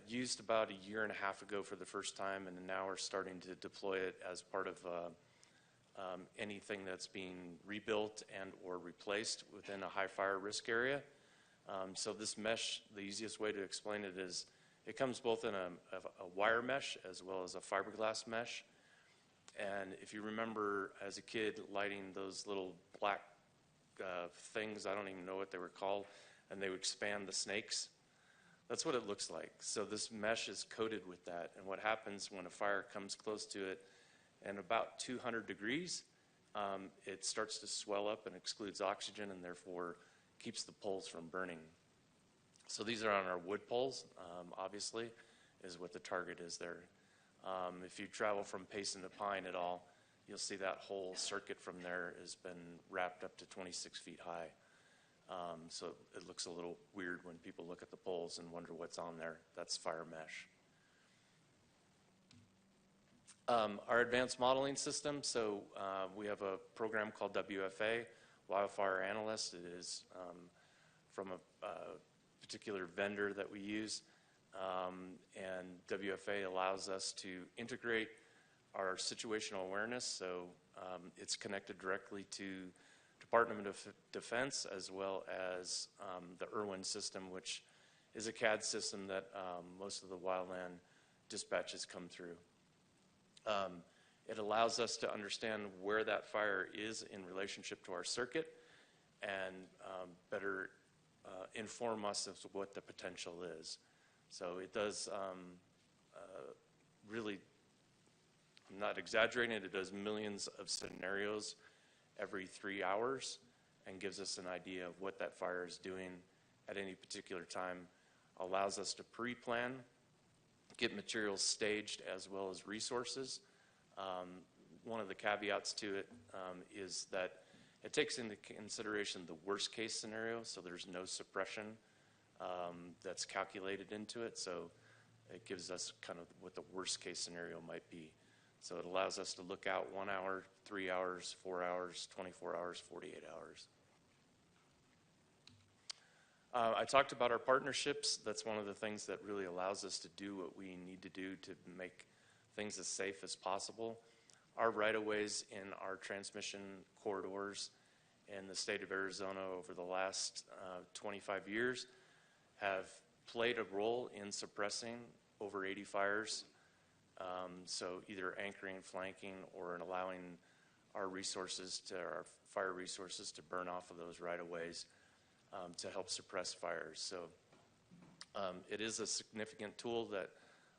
used about a year and a half ago for the first time, and now we're starting to deploy it as part of anything that's being rebuilt and or replaced within a high fire risk area. So this mesh, the easiest way to explain it is it comes both in a wire mesh as well as a fiberglass mesh. And if you remember as a kid lighting those little black things, I don't even know what they were called, and they would expand the snakes. That's what it looks like. So this mesh is coated with that, and what happens when a fire comes close to it and about 200 degrees, it starts to swell up and excludes oxygen and therefore keeps the poles from burning. So these are on our wood poles, obviously, is what the target is there. If you travel from Payson to Pine at all, you'll see that whole circuit from there has been wrapped up to 26 feet high. So it looks a little weird when people look at the poles and wonder what's on there. That's fire mesh. Our advanced modeling system, so we have a program called WFA, Wildfire Analyst. It is from a particular vendor that we use, and WFA allows us to integrate our situational awareness, so it's connected directly to Department of Defense as well as the Irwin system, which is a CAD system that most of the wildland dispatches come through. It allows us to understand where that fire is in relationship to our circuit and better inform us of what the potential is. So it does really, I'm not exaggerating, it does millions of scenarios every 3 hours and gives us an idea of what that fire is doing at any particular time, allows us to pre-plan, get materials staged as well as resources. One of the caveats to it is that it takes into consideration the worst case scenario, so there's no suppression that's calculated into it, so it gives us kind of what the worst case scenario might be. So it allows us to look out 1 hour, 3 hours, 4 hours, 24 hours, 48 hours. I talked about our partnerships. That's one of the things that really allows us to do what we need to do to make things as safe as possible. Our right-of-ways in our transmission corridors in the state of Arizona over the last 25 years have played a role in suppressing over 80 fires. So either anchoring, flanking, or in allowing our resources to, our fire resources to burn off of those right-of-ways to help suppress fires. So it is a significant tool that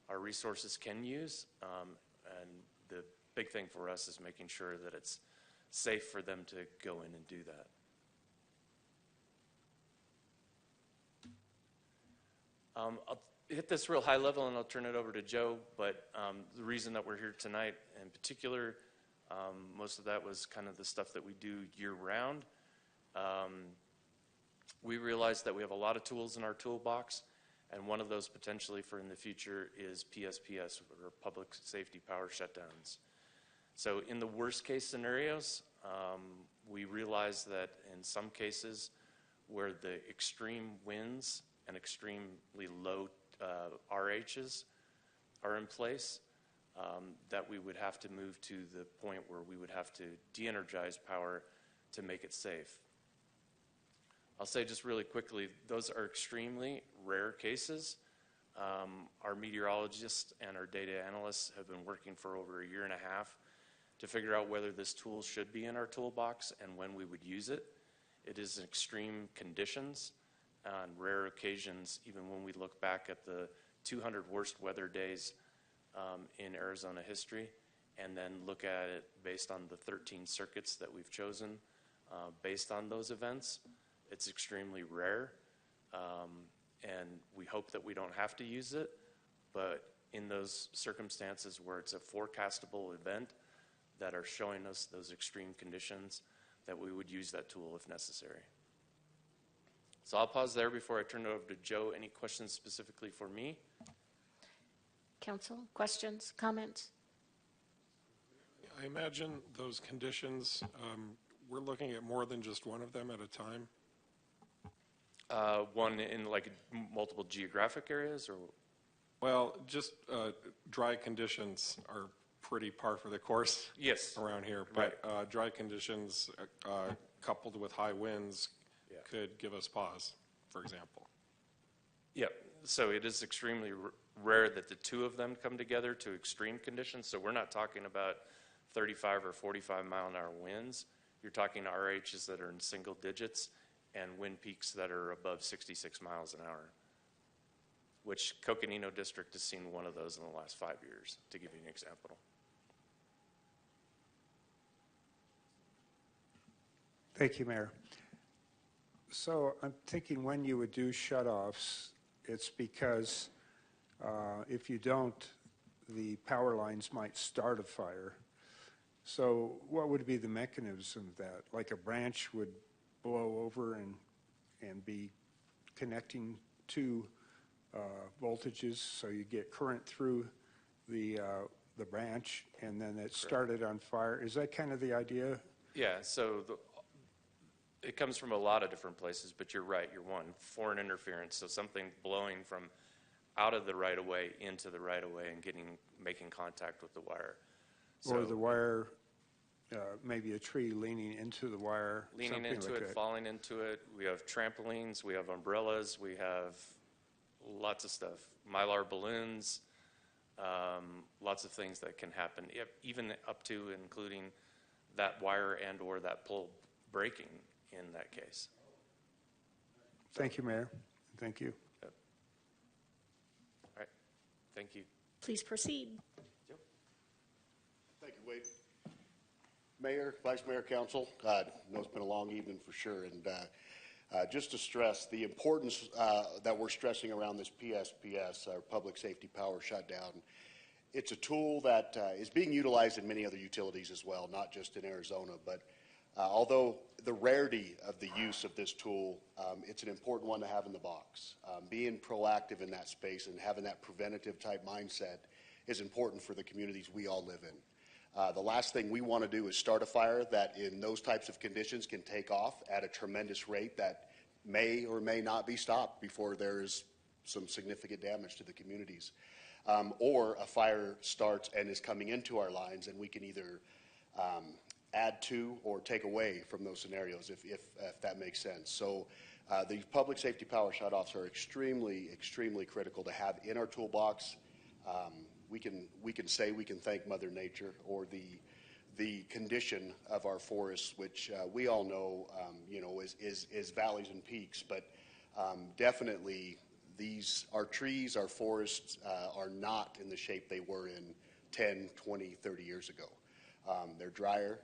our resources can use. And the big thing for us is making sure that it's safe for them to go in and do that. I'll hit this real high level and I'll turn it over to Joe, but the reason that we're here tonight in particular, most of that was kind of the stuff that we do year round. We realize that we have a lot of tools in our toolbox, and one of those potentially for in the future is PSPS, or Public Safety Power Shutdowns. So in the worst case scenarios, we realize that in some cases where the extreme winds and extremely low RHs are in place, that we would have to move to the point where we would have to de-energize power to make it safe. I'll say just really quickly, those are extremely rare cases. Our meteorologists and our data analysts have been working for over a year and a half to figure out whether this tool should be in our toolbox and when we would use it. It is in extreme conditions. On rare occasions, even when we look back at the 200 worst weather days in Arizona history, and then look at it based on the 13 circuits that we've chosen based on those events, it's extremely rare. And we hope that we don't have to use it, but in those circumstances where it's a forecastable event that are showing us those extreme conditions, that we would use that tool if necessary. So I'll pause there before I turn it over to Joe. Any questions specifically for me? Council, questions, comments? I imagine those conditions, we're looking at more than just one of them at a time. One in like multiple geographic areas, or? Well, just dry conditions are pretty par for the course. Yes. Around here. But dry conditions coupled with high winds could give us pause, for example. Yeah, so it is extremely rare that the two of them come together to extreme conditions. So we're not talking about 35 or 45 mile an hour winds. You're talking RHs that are in single digits and wind peaks that are above 66 miles an hour, which Coconino District has seen one of those in the last 5 years, to give you an example. Thank you, Mayor. So I'm thinking when you would do shutoffs, it's because if you don't, the power lines might start a fire. So what would be the mechanism of that? Like a branch would blow over and be connecting two voltages, so you get current through the branch, and then it started on fire. Is that kind of the idea? Yeah, so it comes from a lot of different places, but you're right, you're one. Foreign interference, so something blowing from out of the right-of-way into the right-of-way and making contact with the wire. So, or the wire, maybe a tree leaning into the wire. Leaning into like it, that. falling into it. We have trampolines, we have umbrellas, we have lots of stuff. Mylar balloons, lots of things that can happen, even up to including that wire and or that pole breaking in that case. Thank you, Mayor. Thank you. Yep. All right, thank you. Please proceed. Thank you, Wade. Mayor, Vice Mayor, Council, I know it's been a long evening for sure, and just to stress the importance that we're stressing around this PSPS, our Public Safety Power Shutdown. It's a tool that is being utilized in many other utilities as well, not just in Arizona, but although the rarity of the use of this tool, it's an important one to have in the box. Being proactive in that space and having that preventative type mindset is important for the communities we all live in. The last thing we want to do is start a fire that in those types of conditions can take off at a tremendous rate that may or may not be stopped before there is some significant damage to the communities. Or a fire starts and is coming into our lines, and we can either add to or take away from those scenarios, if that makes sense. So the public safety power shutoffs are extremely, extremely critical to have in our toolbox. We can say we can thank Mother Nature or the condition of our forests, which we all know, is valleys and peaks, but definitely Our trees, our forests are not in the shape they were in 10, 20, 30 years ago. They're drier.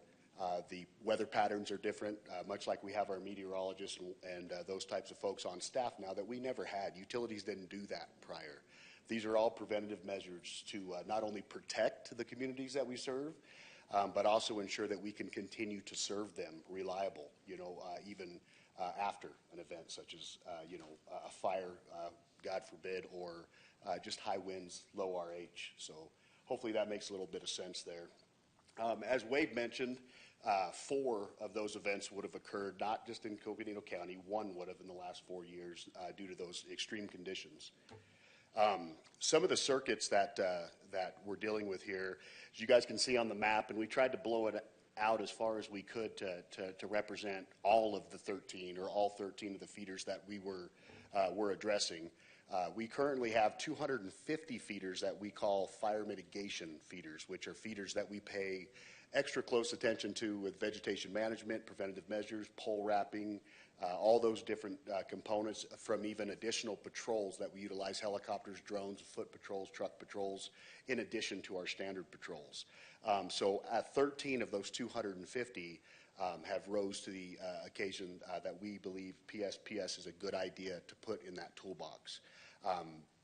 The weather patterns are different, much like we have our meteorologists and those types of folks on staff now that we never had. Utilities didn't do that prior. These are all preventative measures to not only protect the communities that we serve, but also ensure that we can continue to serve them reliable, even after an event such as, a fire, God forbid, or just high winds, low RH. So hopefully that makes a little bit of sense there. As Wade mentioned, 4 of those events would have occurred not just in Coconino County, 1 would have in the last 4 years due to those extreme conditions. Some of the circuits that we're dealing with here, as you guys can see on the map, and we tried to blow it out as far as we could to represent all of the 13 or all 13 of the feeders that we're addressing. We currently have 250 feeders that we call fire mitigation feeders, which are feeders that we pay extra close attention to with vegetation management, preventative measures, pole wrapping, all those different components, from even additional patrols that we utilize: helicopters, drones, foot patrols, truck patrols, in addition to our standard patrols. So 13 of those 250 have rose to the occasion that we believe PSPS is a good idea to put in that toolbox.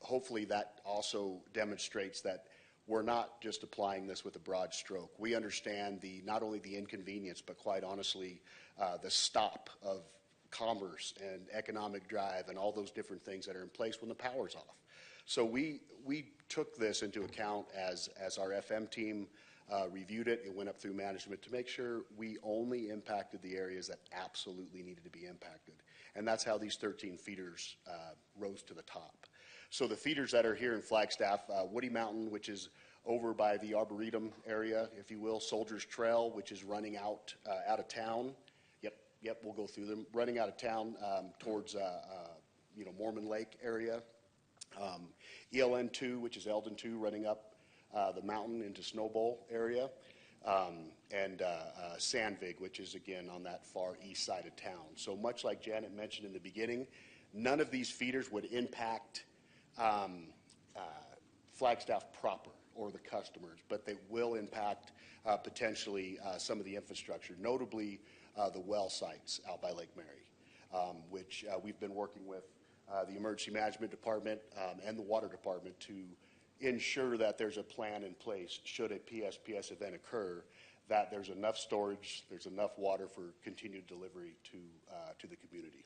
Hopefully that also demonstrates that we're not just applying this with a broad stroke. We understand not only the inconvenience, but quite honestly, the stop of commerce and economic drive and all those different things that are in place when the power's off. So we took this into account as our FM team reviewed it. It went up through management to make sure we only impacted the areas that absolutely needed to be impacted. And that's how these 13 feeders rose to the top. So the feeders that are here in Flagstaff, Woody Mountain, which is over by the Arboretum area, if you will, Soldiers Trail, which is running out of town. Yep, we'll go through them. Running out of town towards Mormon Lake area. ELN 2, which is Eldon 2, running up the mountain into Snowbowl area. And Sandvig, which is again on that far east side of town. So much like Janet mentioned in the beginning, none of these feeders would impact Flagstaff proper or the customers, but they will impact potentially some of the infrastructure, notably the well sites out by Lake Mary, which we've been working with the Emergency Management Department and the Water Department to ensure that there's a plan in place should a PSPS event occur, that there's enough storage, there's enough water for continued delivery to the community.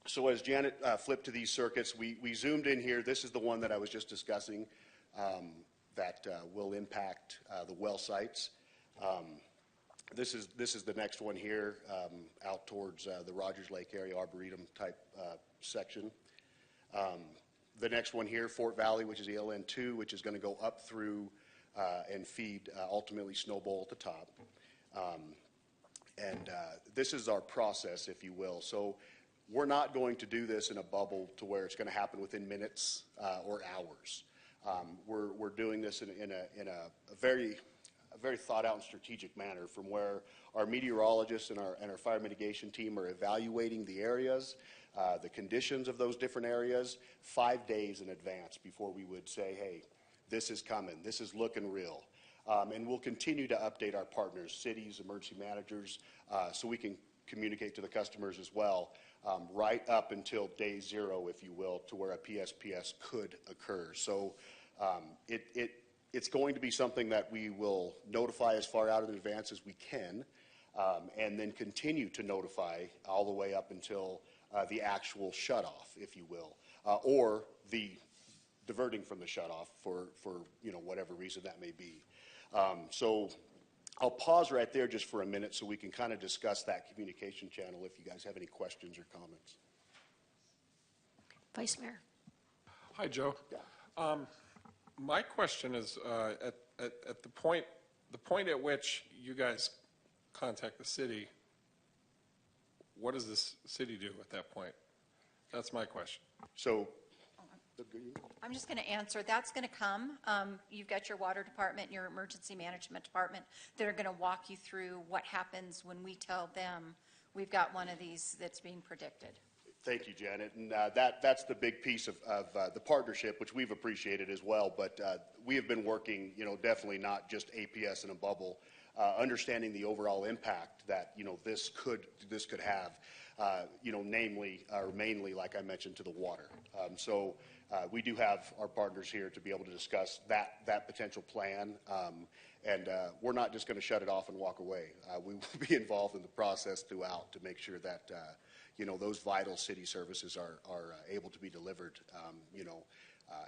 So as Janet flipped to these circuits, we zoomed in here. This is the one that I was just discussing that will impact the well sites. This is the next one here out towards the Rogers Lake area, Arboretum type section. The next one here, Fort Valley, which is ELN 2, which is going to go up through and feed ultimately Snowbowl at the top. This is our process, if you will. So we're not going to do this in a bubble to where it's going to happen within minutes or hours. We're doing this in a very thought out and strategic manner, from where our meteorologists and our fire mitigation team are evaluating the areas, the conditions of those different areas 5 days in advance before we would say, hey, this is coming, this is looking real. And we'll continue to update our partners, cities, emergency managers, so we can communicate to the customers as well, right up until day 0, if you will, to where a PSPS could occur. So it's going to be something that we will notify as far out in advance as we can, and then continue to notify all the way up until the actual shutoff, if you will, or the diverting from the shutoff for whatever reason that may be. So I'll pause right there just for a minute so we can kind of discuss that communication channel if you guys have any questions or comments. Vice Mayor. Hi, Joe. Yeah. My question is at the point at which you guys contact the city, what does this city do at that point? That's my question. So I'm just going to answer. That's going to come. You've got your water department and your emergency management department that are going to walk you through what happens when we tell them we've got one of these that's being predicted. Thank you, Janet. And that's the big piece of the partnership, which we've appreciated as well. But we have been working, definitely not just APS in a bubble, understanding the overall impact that, this could have, namely or mainly, like I mentioned, to the water. So we do have our partners here to be able to discuss that potential plan. And we're not just going to shut it off and walk away. We will be involved in the process throughout to make sure that those vital city services are able to be delivered,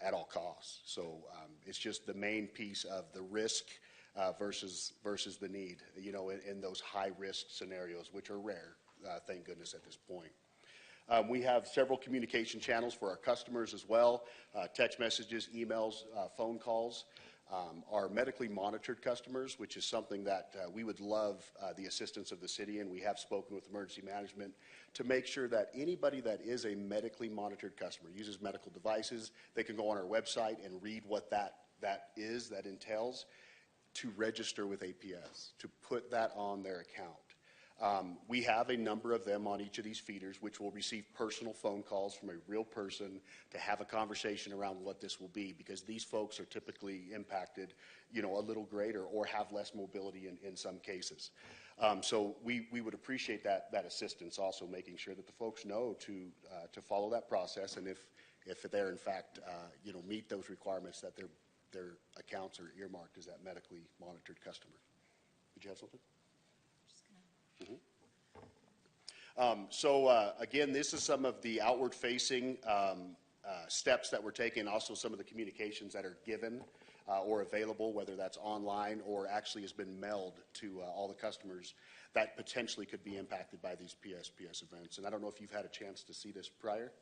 at all costs. So it's just the main piece of the risk versus the need, in those high-risk scenarios, which are rare, thank goodness, at this point. We have several communication channels for our customers as well, text messages, emails, phone calls. Our medically monitored customers, which is something that we would love the assistance of the city, and we have spoken with emergency management to make sure that anybody that is a medically monitored customer, uses medical devices, they can go on our website and read what that entails to register with APS, to put that on their account. We have a number of them on each of these feeders, which will receive personal phone calls from a real person to have a conversation around what this will be, because these folks are typically impacted, a little greater or have less mobility in some cases. So we would appreciate that assistance, also making sure that the folks know to follow that process, and if they're in fact, meet those requirements, that their accounts are earmarked as that medically monitored customer. Did you have something? Again, this is some of the outward-facing steps that we're taking, also some of the communications that are given or available, whether that's online or actually has been mailed to all the customers that potentially could be impacted by these PSPS events. And I don't know if you've had a chance to see this prior.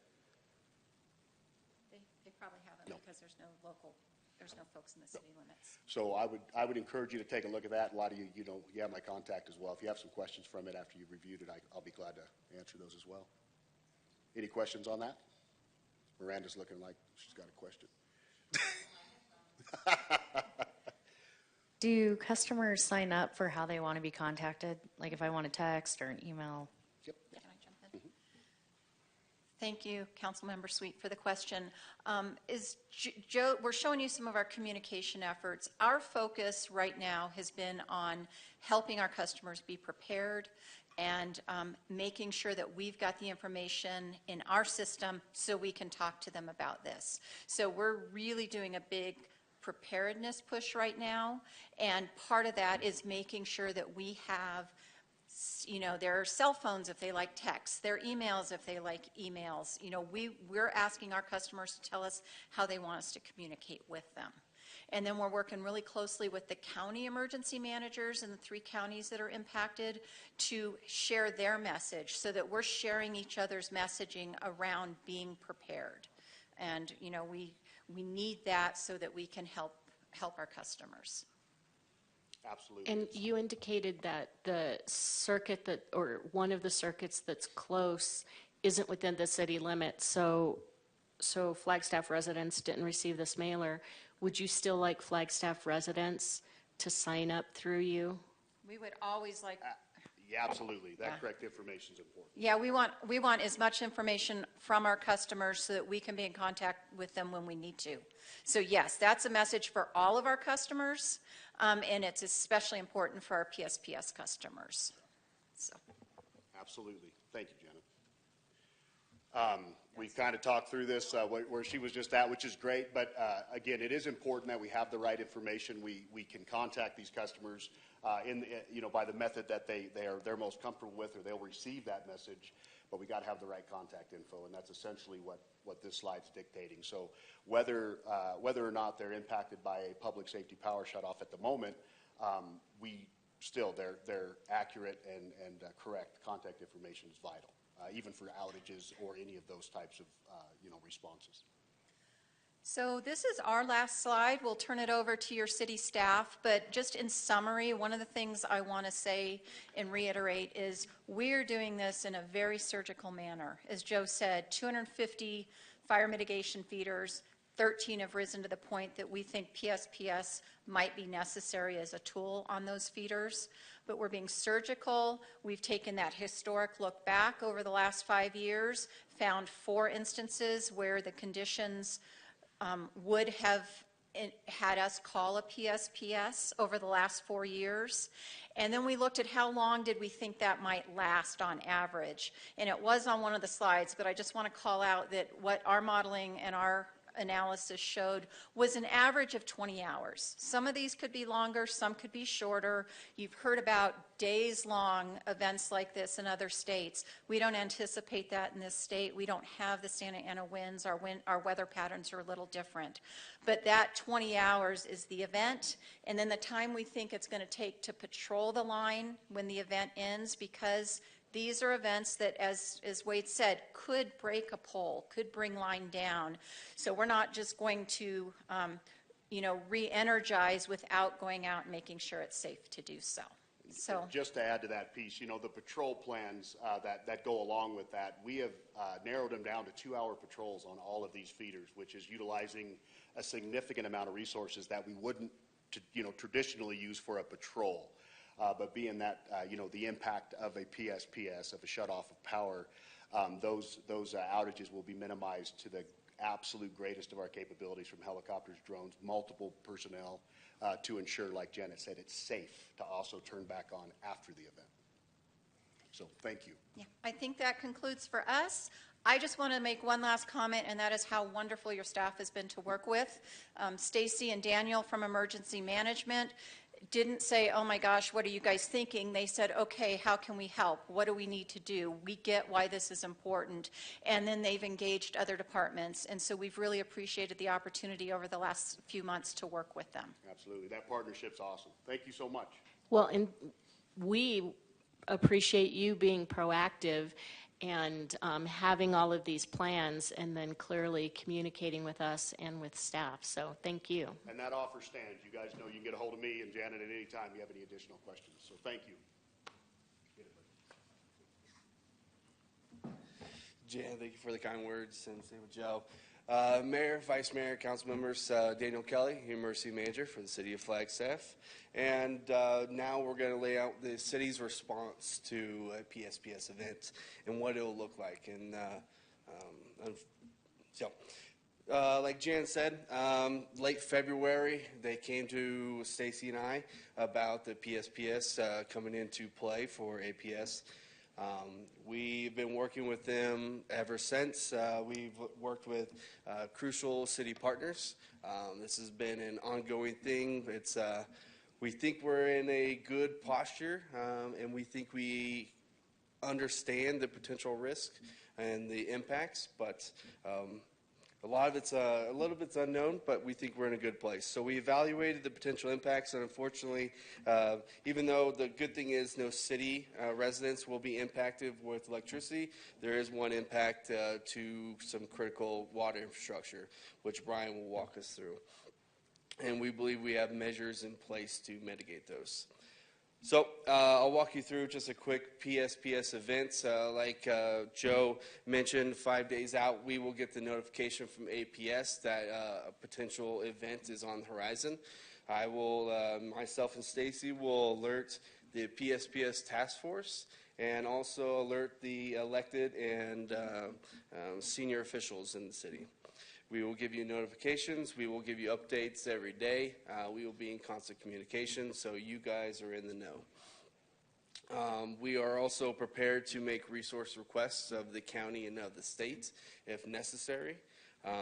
They probably haven't, because there's no folks in the city limits. So I would encourage you to take a look at that. A lot of you, you have my contact as well. If you have some questions from it after you've reviewed it, I'll be glad to answer those as well. Any questions on that? Miranda's looking like she's got a question. Do customers sign up for how they want to be contacted? Like if I want a text or an email? Yep. Can I jump in? Thank you, Councilmember Sweet, for the question. Joe, we're showing you some of our communication efforts. Our focus right now has been on helping our customers be prepared and making sure that we've got the information in our system so we can talk to them about this. So we're really doing a big preparedness push right now, and part of that is making sure that we have their cell phones if they like text, their emails if they like emails. We're asking our customers to tell us how they want us to communicate with them. And then we're working really closely with the county emergency managers in the 3 counties that are impacted to share their message, so that we're sharing each other's messaging around being prepared. And, we need that so that we can help our customers. Absolutely. And you indicated that the circuit or one of the circuits that's close isn't within the city limits, so Flagstaff residents didn't receive this mailer. Would you still like Flagstaff residents to sign up through you? We would always like... Yeah, absolutely. That correct information is important. Yeah, we want as much information from our customers so that we can be in contact with them when we need to. So yes, that's a message for all of our customers, and it's especially important for our PSPS customers. So. Absolutely. Thank you, Janet. We've kind of talked through this where she was just at, which is great. But again, it is important that we have the right information. We can contact these customers by the method that they're most comfortable with, or they'll receive that message. But we got to have the right contact info, and that's essentially what this slide's dictating. So whether or not they're impacted by a public safety power shutoff at the moment, their accurate and correct contact information is vital, even for outages or any of those types of responses. So this is our last slide. We'll turn it over to your city staff, but just in summary, one of the things I want to say and reiterate is we're doing this in a very surgical manner. As Joe said, 250 fire mitigation feeders, 13 have risen to the point that we think PSPS might be necessary as a tool on those feeders. but we're being surgical. We've taken that historic look back over the last 5 years, found 4 instances where the conditions would have had us call a PSPS over the last 4 years. And then we looked at how long did we think that might last on average. And it was on one of the slides, but I just want to call out that what our modeling and our analysis showed was an average of 20 hours. Some of these could be longer, some could be shorter. You've heard about days-long events like this in other states. We don't anticipate that in this state. We don't have the Santa Ana winds. Our weather patterns are a little different. But that 20 hours is the event, and then the time we think it's going to take to patrol the line when the event ends, because these are events that, as Wade said, could break a pole, could bring line down. So we're not just going to, re-energize without going out and making sure it's safe to do so. So just to add to that piece, the patrol plans that go along with that, we have narrowed them down to 2-hour patrols on all of these feeders, which is utilizing a significant amount of resources that we wouldn't, traditionally use for a patrol. But being that, the impact of a PSPS, of a shutoff of power, those outages will be minimized to the absolute greatest of our capabilities, from helicopters, drones, multiple personnel, to ensure, like Janet said, it's safe to also turn back on after the event. So thank you. yeah, I think that concludes for us. I just want to make one last comment, and that is how wonderful your staff has been to work with. Stacy and Daniel from Emergency Management didn't say, oh my gosh, what are you guys thinking? They said, okay, how can we help? What do we need to do? We get why this is important. And then they've engaged other departments. And so we've really appreciated the opportunity over the last few months to work with them. Absolutely. That partnership's awesome. Thank you so much. Well, and we appreciate you being proactive and having all of these plans, and then clearly communicating with us and with staff. So thank you. And that offer stands. You guys know you can get a hold of me and Janet at any time you have any additional questions. So thank you. Jan, thank you for the kind words, and same with Joe. Mayor, Vice Mayor, Council members, Daniel Kelly, Emergency Manager for the City of Flagstaff. And now we're going to lay out the city's response to a PSPS event and what it will look like. And like Jan said, late February, they came to Stacy and I about the PSPS coming into play for APS. We've been working with them ever since. We've worked with crucial city partners. This has been an ongoing thing. We think we're in a good posture, and we think we understand the potential risk and the impacts, but a little bit's unknown, but we think we're in a good place. So we evaluated the potential impacts, and unfortunately, even though the good thing is no city residents will be impacted with electricity, there is one impact to some critical water infrastructure, which Brian will walk us through. And we believe we have measures in place to mitigate those. So I'll walk you through just a quick PSPS event. Like Joe mentioned, 5 days out, we will get the notification from APS that a potential event is on the horizon. I will, myself and Stacy will alert the PSPS task force and also alert the elected and senior officials in the city. We will give you notifications. We will give you updates every day. We will be in constant communication, so you guys are in the know. We are also prepared to make resource requests of the county and of the state if necessary. I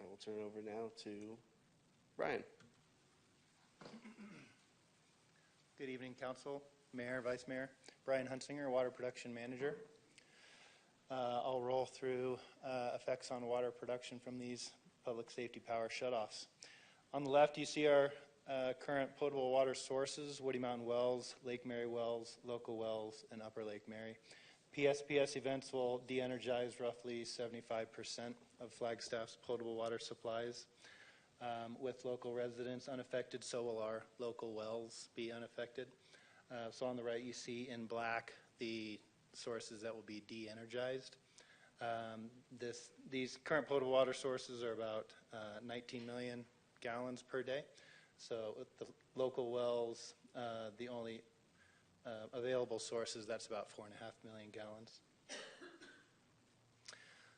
will turn it over now to Brian. Good evening, Council, Mayor, Vice Mayor. Brian Hunsinger, Water Production Manager. I'll roll through effects on water production from these public safety power shutoffs. On the left, you see our current potable water sources: Woody Mountain Wells, Lake Mary Wells, Local Wells, and Upper Lake Mary. PSPS events will de-energize roughly 75% of Flagstaff's potable water supplies. With local residents unaffected, so will our local wells be unaffected. So on the right, you see in black the sources that will be de-energized. These current potable water sources are about 19 million gallons per day. So local wells, the only available sources, that's about 4.5 million gallons.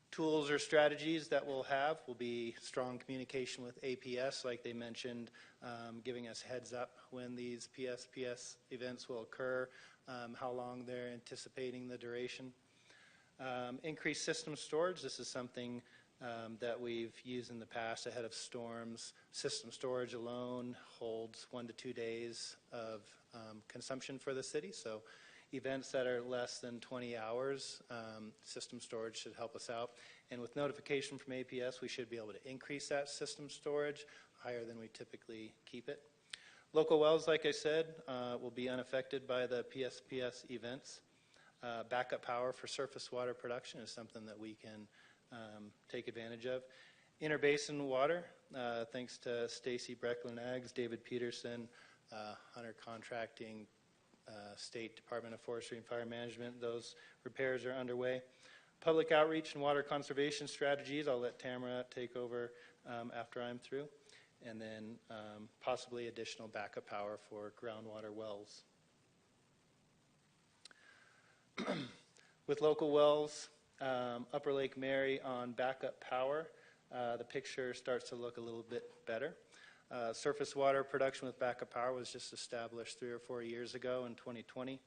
Tools or strategies that we'll have will be strong communication with APS, like they mentioned, giving us heads up when these PSPS events will occur, how long they're anticipating the duration. Increased system storage, this is something that we've used in the past ahead of storms. System storage alone holds 1 to 2 days of consumption for the city, so events that are less than 20 hours, system storage should help us out. And with notification from APS, we should be able to increase that system storage higher than we typically keep it. Local wells, like I said, will be unaffected by the PSPS events. Backup power for surface water production is something that we can take advantage of. Interbasin water, thanks to Stacy Brecklin Aggs, David Peterson, Hunter Contracting, State Department of Forestry and Fire Management, those repairs are underway. Public outreach and water conservation strategies, I'll let Tamara take over after I'm through. And then possibly additional backup power for groundwater wells. With local wells, Upper Lake Mary on backup power, the picture starts to look a little bit better. Surface water production with backup power was just established 3 or 4 years ago in 2020.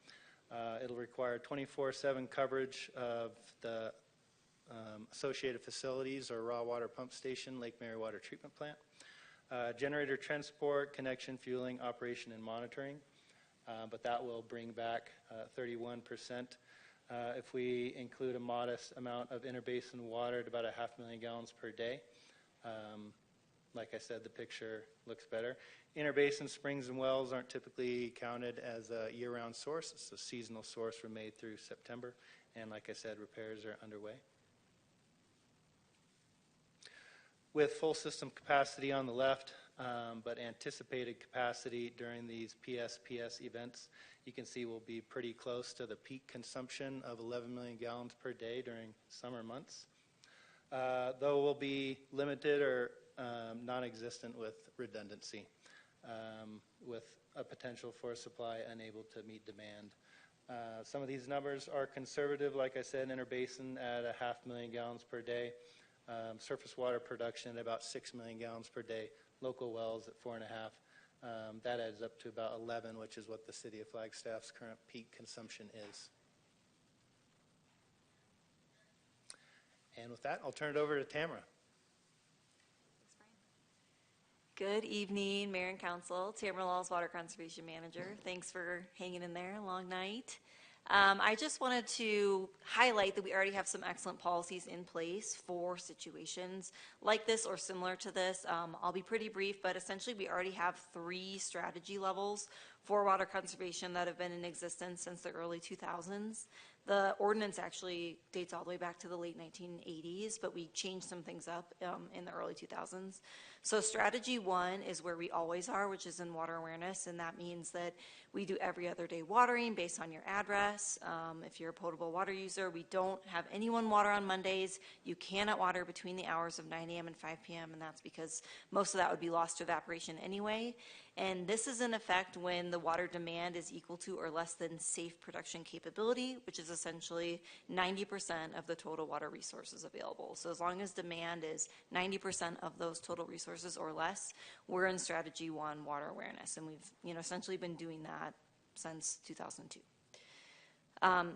It'll require 24/7 coverage of the associated facilities or raw water pump station, Lake Mary Water Treatment Plant. Generator transport, connection, fueling, operation, and monitoring. But that will bring back 31%. If we include a modest amount of interbasin water at about 500,000 gallons per day. Like I said, the picture looks better. Interbasin springs and wells aren't typically counted as a year-round source. It's a seasonal source from May through September. And like I said, repairs are underway. With full system capacity on the left, but anticipated capacity during these PSPS events, you can see we'll be pretty close to the peak consumption of 11 million gallons per day during summer months. Though we'll be limited or non-existent with redundancy, with a potential for supply unable to meet demand. Some of these numbers are conservative, like I said, interbasin at 500,000 gallons per day, surface water production at about 6 million gallons per day, local wells at 4.5. That adds up to about 11, which is what the city of Flagstaff's current peak consumption is. And with that, I'll turn it over to Tamara. Good evening, Mayor and Council. Tamara Laws, Water Conservation Manager. Thanks for hanging in there. Long night. I just wanted to highlight that we already have some excellent policies in place for situations like this or similar to this. I'll be pretty brief, but essentially we already have 3 strategy levels for water conservation that have been in existence since the early 2000s. The ordinance actually dates all the way back to the late 1980s, but we changed some things up in the early 2000s. So strategy 1 is where we always are, which is in water awareness, and that means that we do every other day watering based on your address. If you're a potable water user, we don't have anyone water on Mondays. You cannot water between the hours of 9 a.m. and 5 p.m., and that's because most of that would be lost to evaporation anyway. And this is in effect when the water demand is equal to or less than safe production capability, which is essentially 90% of the total water resources available. So as long as demand is 90% of those total resources or less, we're in strategy 1, water awareness, and we've essentially been doing that since 2002.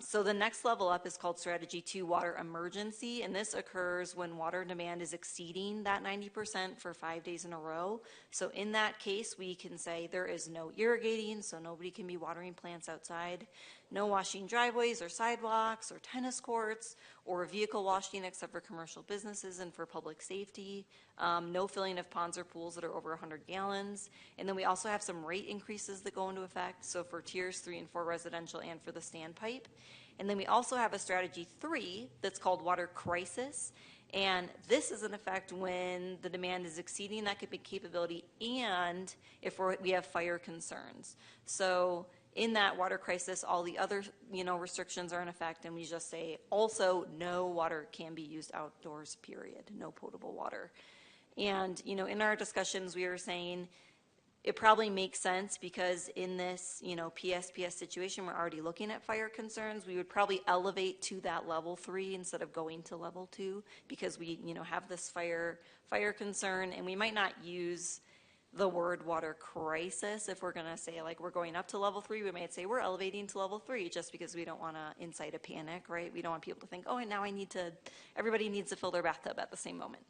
So the next level up is called strategy 2, water emergency, and this occurs when water demand is exceeding that 90% for 5 days in a row. So in that case, we can say there is no irrigating, so nobody can be watering plants outside, no washing driveways or sidewalks or tennis courts or vehicle washing except for commercial businesses and for public safety, no filling of ponds or pools that are over 100 gallons. And then we also have some rate increases that go into effect, so for tiers 3 and 4 residential and for the standpipe. And then we also have a strategy 3 that's called water crisis. And this is in effect when the demand is exceeding that capability and if we have fire concerns. So in that water crisis, all the other restrictions are in effect, and we just say also no water can be used outdoors, period, no potable water. And in our discussions we were saying it probably makes sense because in this, PSPS situation, we're already looking at fire concerns. We would probably elevate to that level 3 instead of going to level 2 because we, have this fire concern, and we might not use the word water crisis. If we're going to say like we're going up to level 3, we might say we're elevating to level 3 just because we don't want to incite a panic, right? We don't want people to think, oh, and now everybody needs to fill their bathtub at the same moment.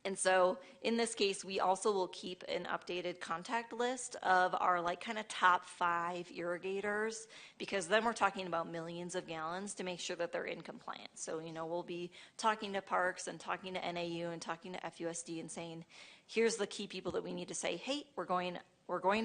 And so in this case, we also will keep an updated contact list of our like kind of top 5 irrigators, because then we're talking about millions of gallons to make sure that they're in compliance. So, we'll be talking to parks and talking to NAU and talking to FUSD and saying, here's the key people that we need to say, hey, we're going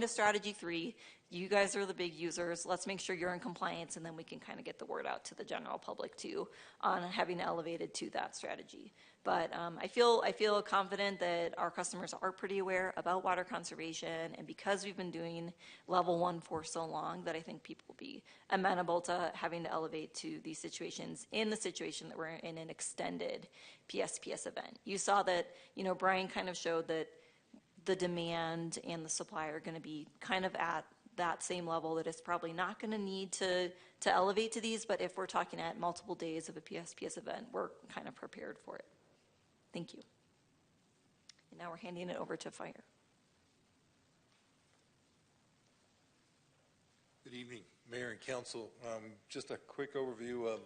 to strategy 3. You guys are the big users. Let's make sure you're in compliance, and then we can kind of get the word out to the general public too on having elevated to that strategy. But I feel confident that our customers are pretty aware about water conservation, and because we've been doing level 1 for so long, that I think people will be amenable to having to elevate to these situations in the situation that we're in an extended PSPS event. You saw that, Brian kind of showed that the demand and the supply are going to be kind of at that same level, that it's probably not going to need to elevate to these, but if we're talking at multiple days of a PSPS event, we're kind of prepared for it. Thank you. And now we're handing it over to fire. Good evening, Mayor and Council. Just a quick overview of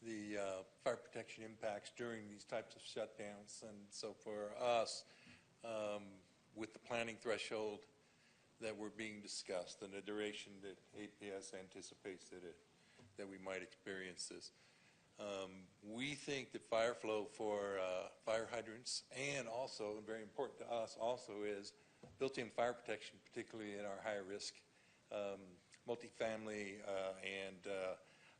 the fire protection impacts during these types of shutdowns. And so for us, with the planning threshold that were being discussed and the duration that APS anticipates that we might experience this, we think that fire flow for fire hydrants, and also, very important to us also, is built-in fire protection, particularly in our higher risk multifamily and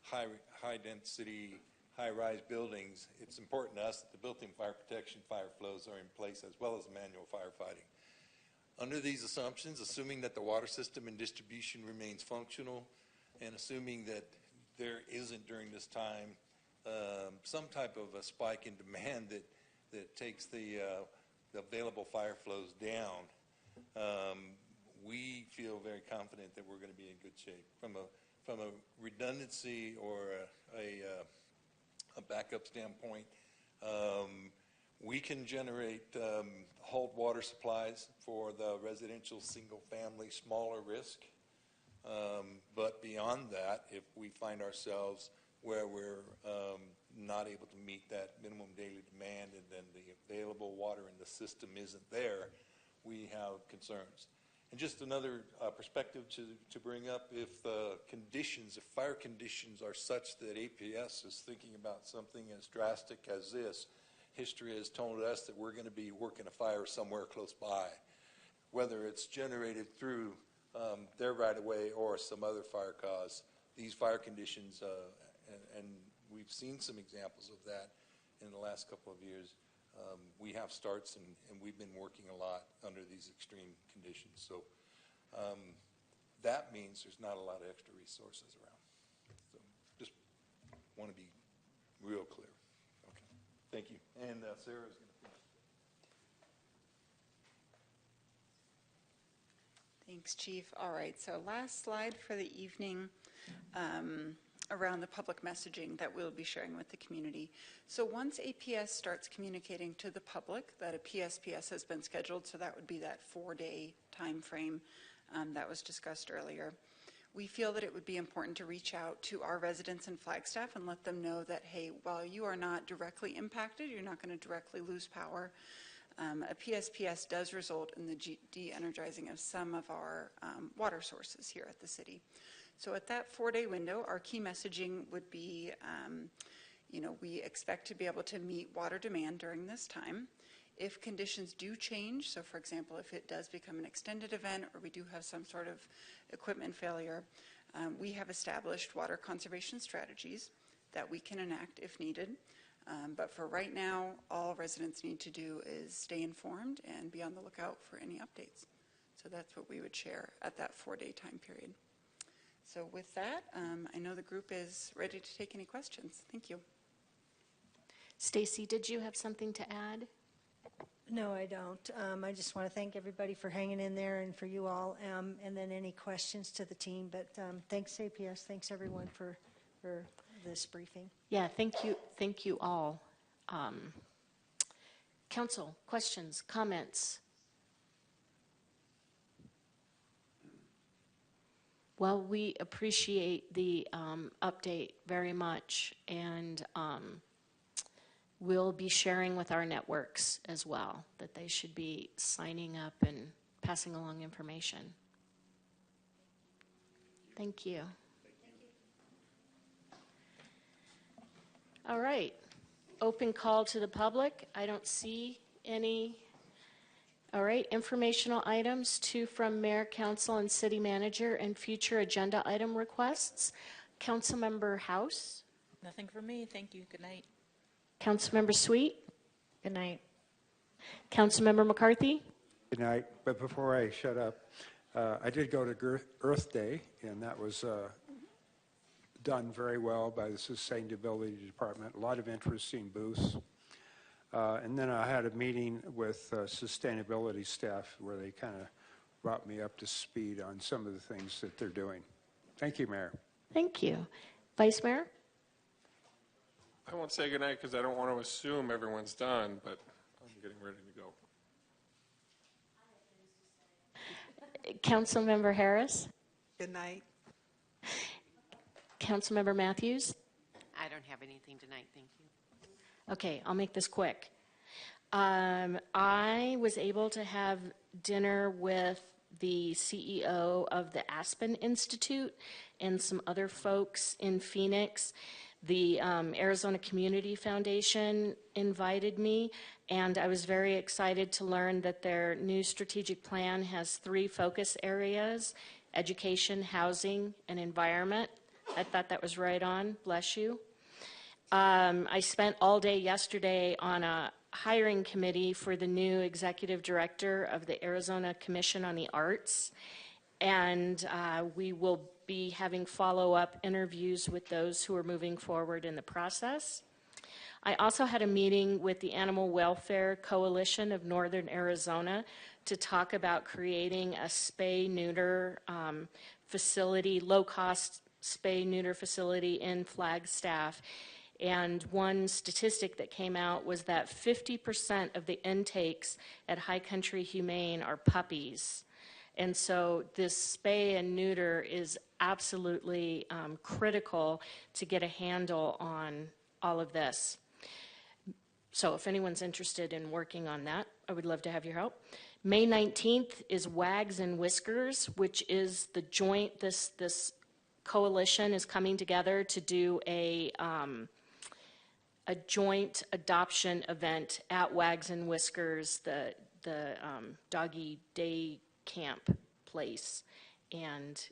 high density, high-rise buildings. It's important to us that the built-in fire protection fire flows are in place, as well as manual firefighting. Under these assumptions, assuming that the water system and distribution remains functional, and assuming that there isn't during this time some type of a spike in demand that takes the available fire flows down, we feel very confident that we're going to be in good shape. From a redundancy or a backup standpoint, we can generate hauled water supplies for the residential single-family smaller risk. But beyond that, if we find ourselves where we're not able to meet that minimum daily demand, and then the available water in the system isn't there, we have concerns. And just another perspective to bring up, if fire conditions are such that APS is thinking about something as drastic as this, history has told us that we're going to be working a fire somewhere close by, whether it's generated through their right-of-way or some other fire cause. These fire conditions, and we've seen some examples of that in the last couple of years. We have starts, and we've been working a lot under these extreme conditions. So that means there's not a lot of extra resources around. So just want to be real clear. Okay. Thank you. And Sarah's going to finish. Thanks, Chief. All right, so last slide for the evening. Around the public messaging that we'll be sharing with the community. So once APS starts communicating to the public that a PSPS has been scheduled, so that would be that 4-day time frame that was discussed earlier, we feel that it would be important to reach out to our residents in Flagstaff and let them know that, hey, while you are not directly impacted, you're not going to directly lose power, a PSPS does result in the de-energizing of some of our water sources here at the city. So at that 4-day window, our key messaging would be, we expect to be able to meet water demand during this time. If conditions do change, so for example, if it does become an extended event or we do have some sort of equipment failure, we have established water conservation strategies that we can enact if needed. But for right now, all residents need to do is stay informed and be on the lookout for any updates. So that's what we would share at that 4-day time period. So with that, I know the group is ready to take any questions. Thank you. Stacy, did you have something to add? No, I don't. I just want to thank everybody for hanging in there and for you all, and then any questions to the team. But thanks, APS. Thanks, everyone, for this briefing. Yeah, thank you all. Council, questions, comments? Well, we appreciate the update very much, and we'll be sharing with our networks as well that they should be signing up and passing along information. Thank you. All right. Open call to the public. I don't see any. All right. Informational items, 2 from Mayor, Council, and City Manager, and future agenda item requests. Councilmember House. Nothing for me. Thank you. Good night. Councilmember Sweet. Good night. Councilmember McCarthy. Good night. But before I shut up, I did go to Earth Day, and that was done very well by the Sustainability Department. A lot of interesting booths. And then I had a meeting with sustainability staff where they kind of brought me up to speed on some of the things that they're doing. Thank you, Mayor. Thank you. Vice Mayor? I won't say goodnight because I don't want to assume everyone's done, but I'm getting ready to go. Councilmember Harris? Good night. Councilmember Matthews? I don't have anything tonight, thank you. Okay, I'll make this quick. I was able to have dinner with the CEO of the Aspen Institute and some other folks in Phoenix. The Arizona Community Foundation invited me, and I was very excited to learn that their new strategic plan has 3 focus areas: education, housing, and environment. I thought that was right on. Bless you. I spent all day yesterday on a hiring committee for the new executive director of the Arizona Commission on the Arts, and we will be having follow-up interviews with those who are moving forward in the process. I also had a meeting with the Animal Welfare Coalition of Northern Arizona to talk about creating a spay-neuter facility, low-cost spay-neuter facility in Flagstaff. And one statistic that came out was that 50% of the intakes at High Country Humane are puppies. And so this spay and neuter is absolutely critical to get a handle on all of this. So if anyone's interested in working on that, I would love to have your help. May 19th is Wags and Whiskers, which is the joint, this coalition is coming together to do a joint adoption event at Wags and Whiskers, the doggy day camp place, and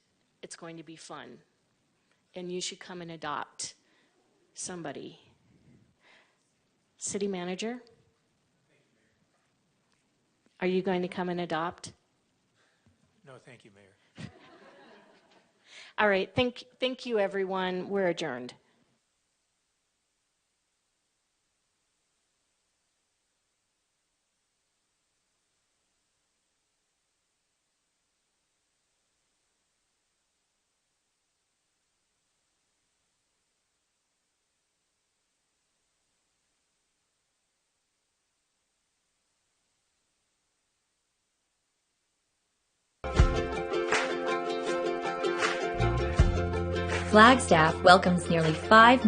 it's going to be fun. And you should come and adopt somebody. City Manager? Are you going to come and adopt? No, thank you, Mayor. All right, thank you, everyone. We're adjourned. Flagstaff welcomes nearly 5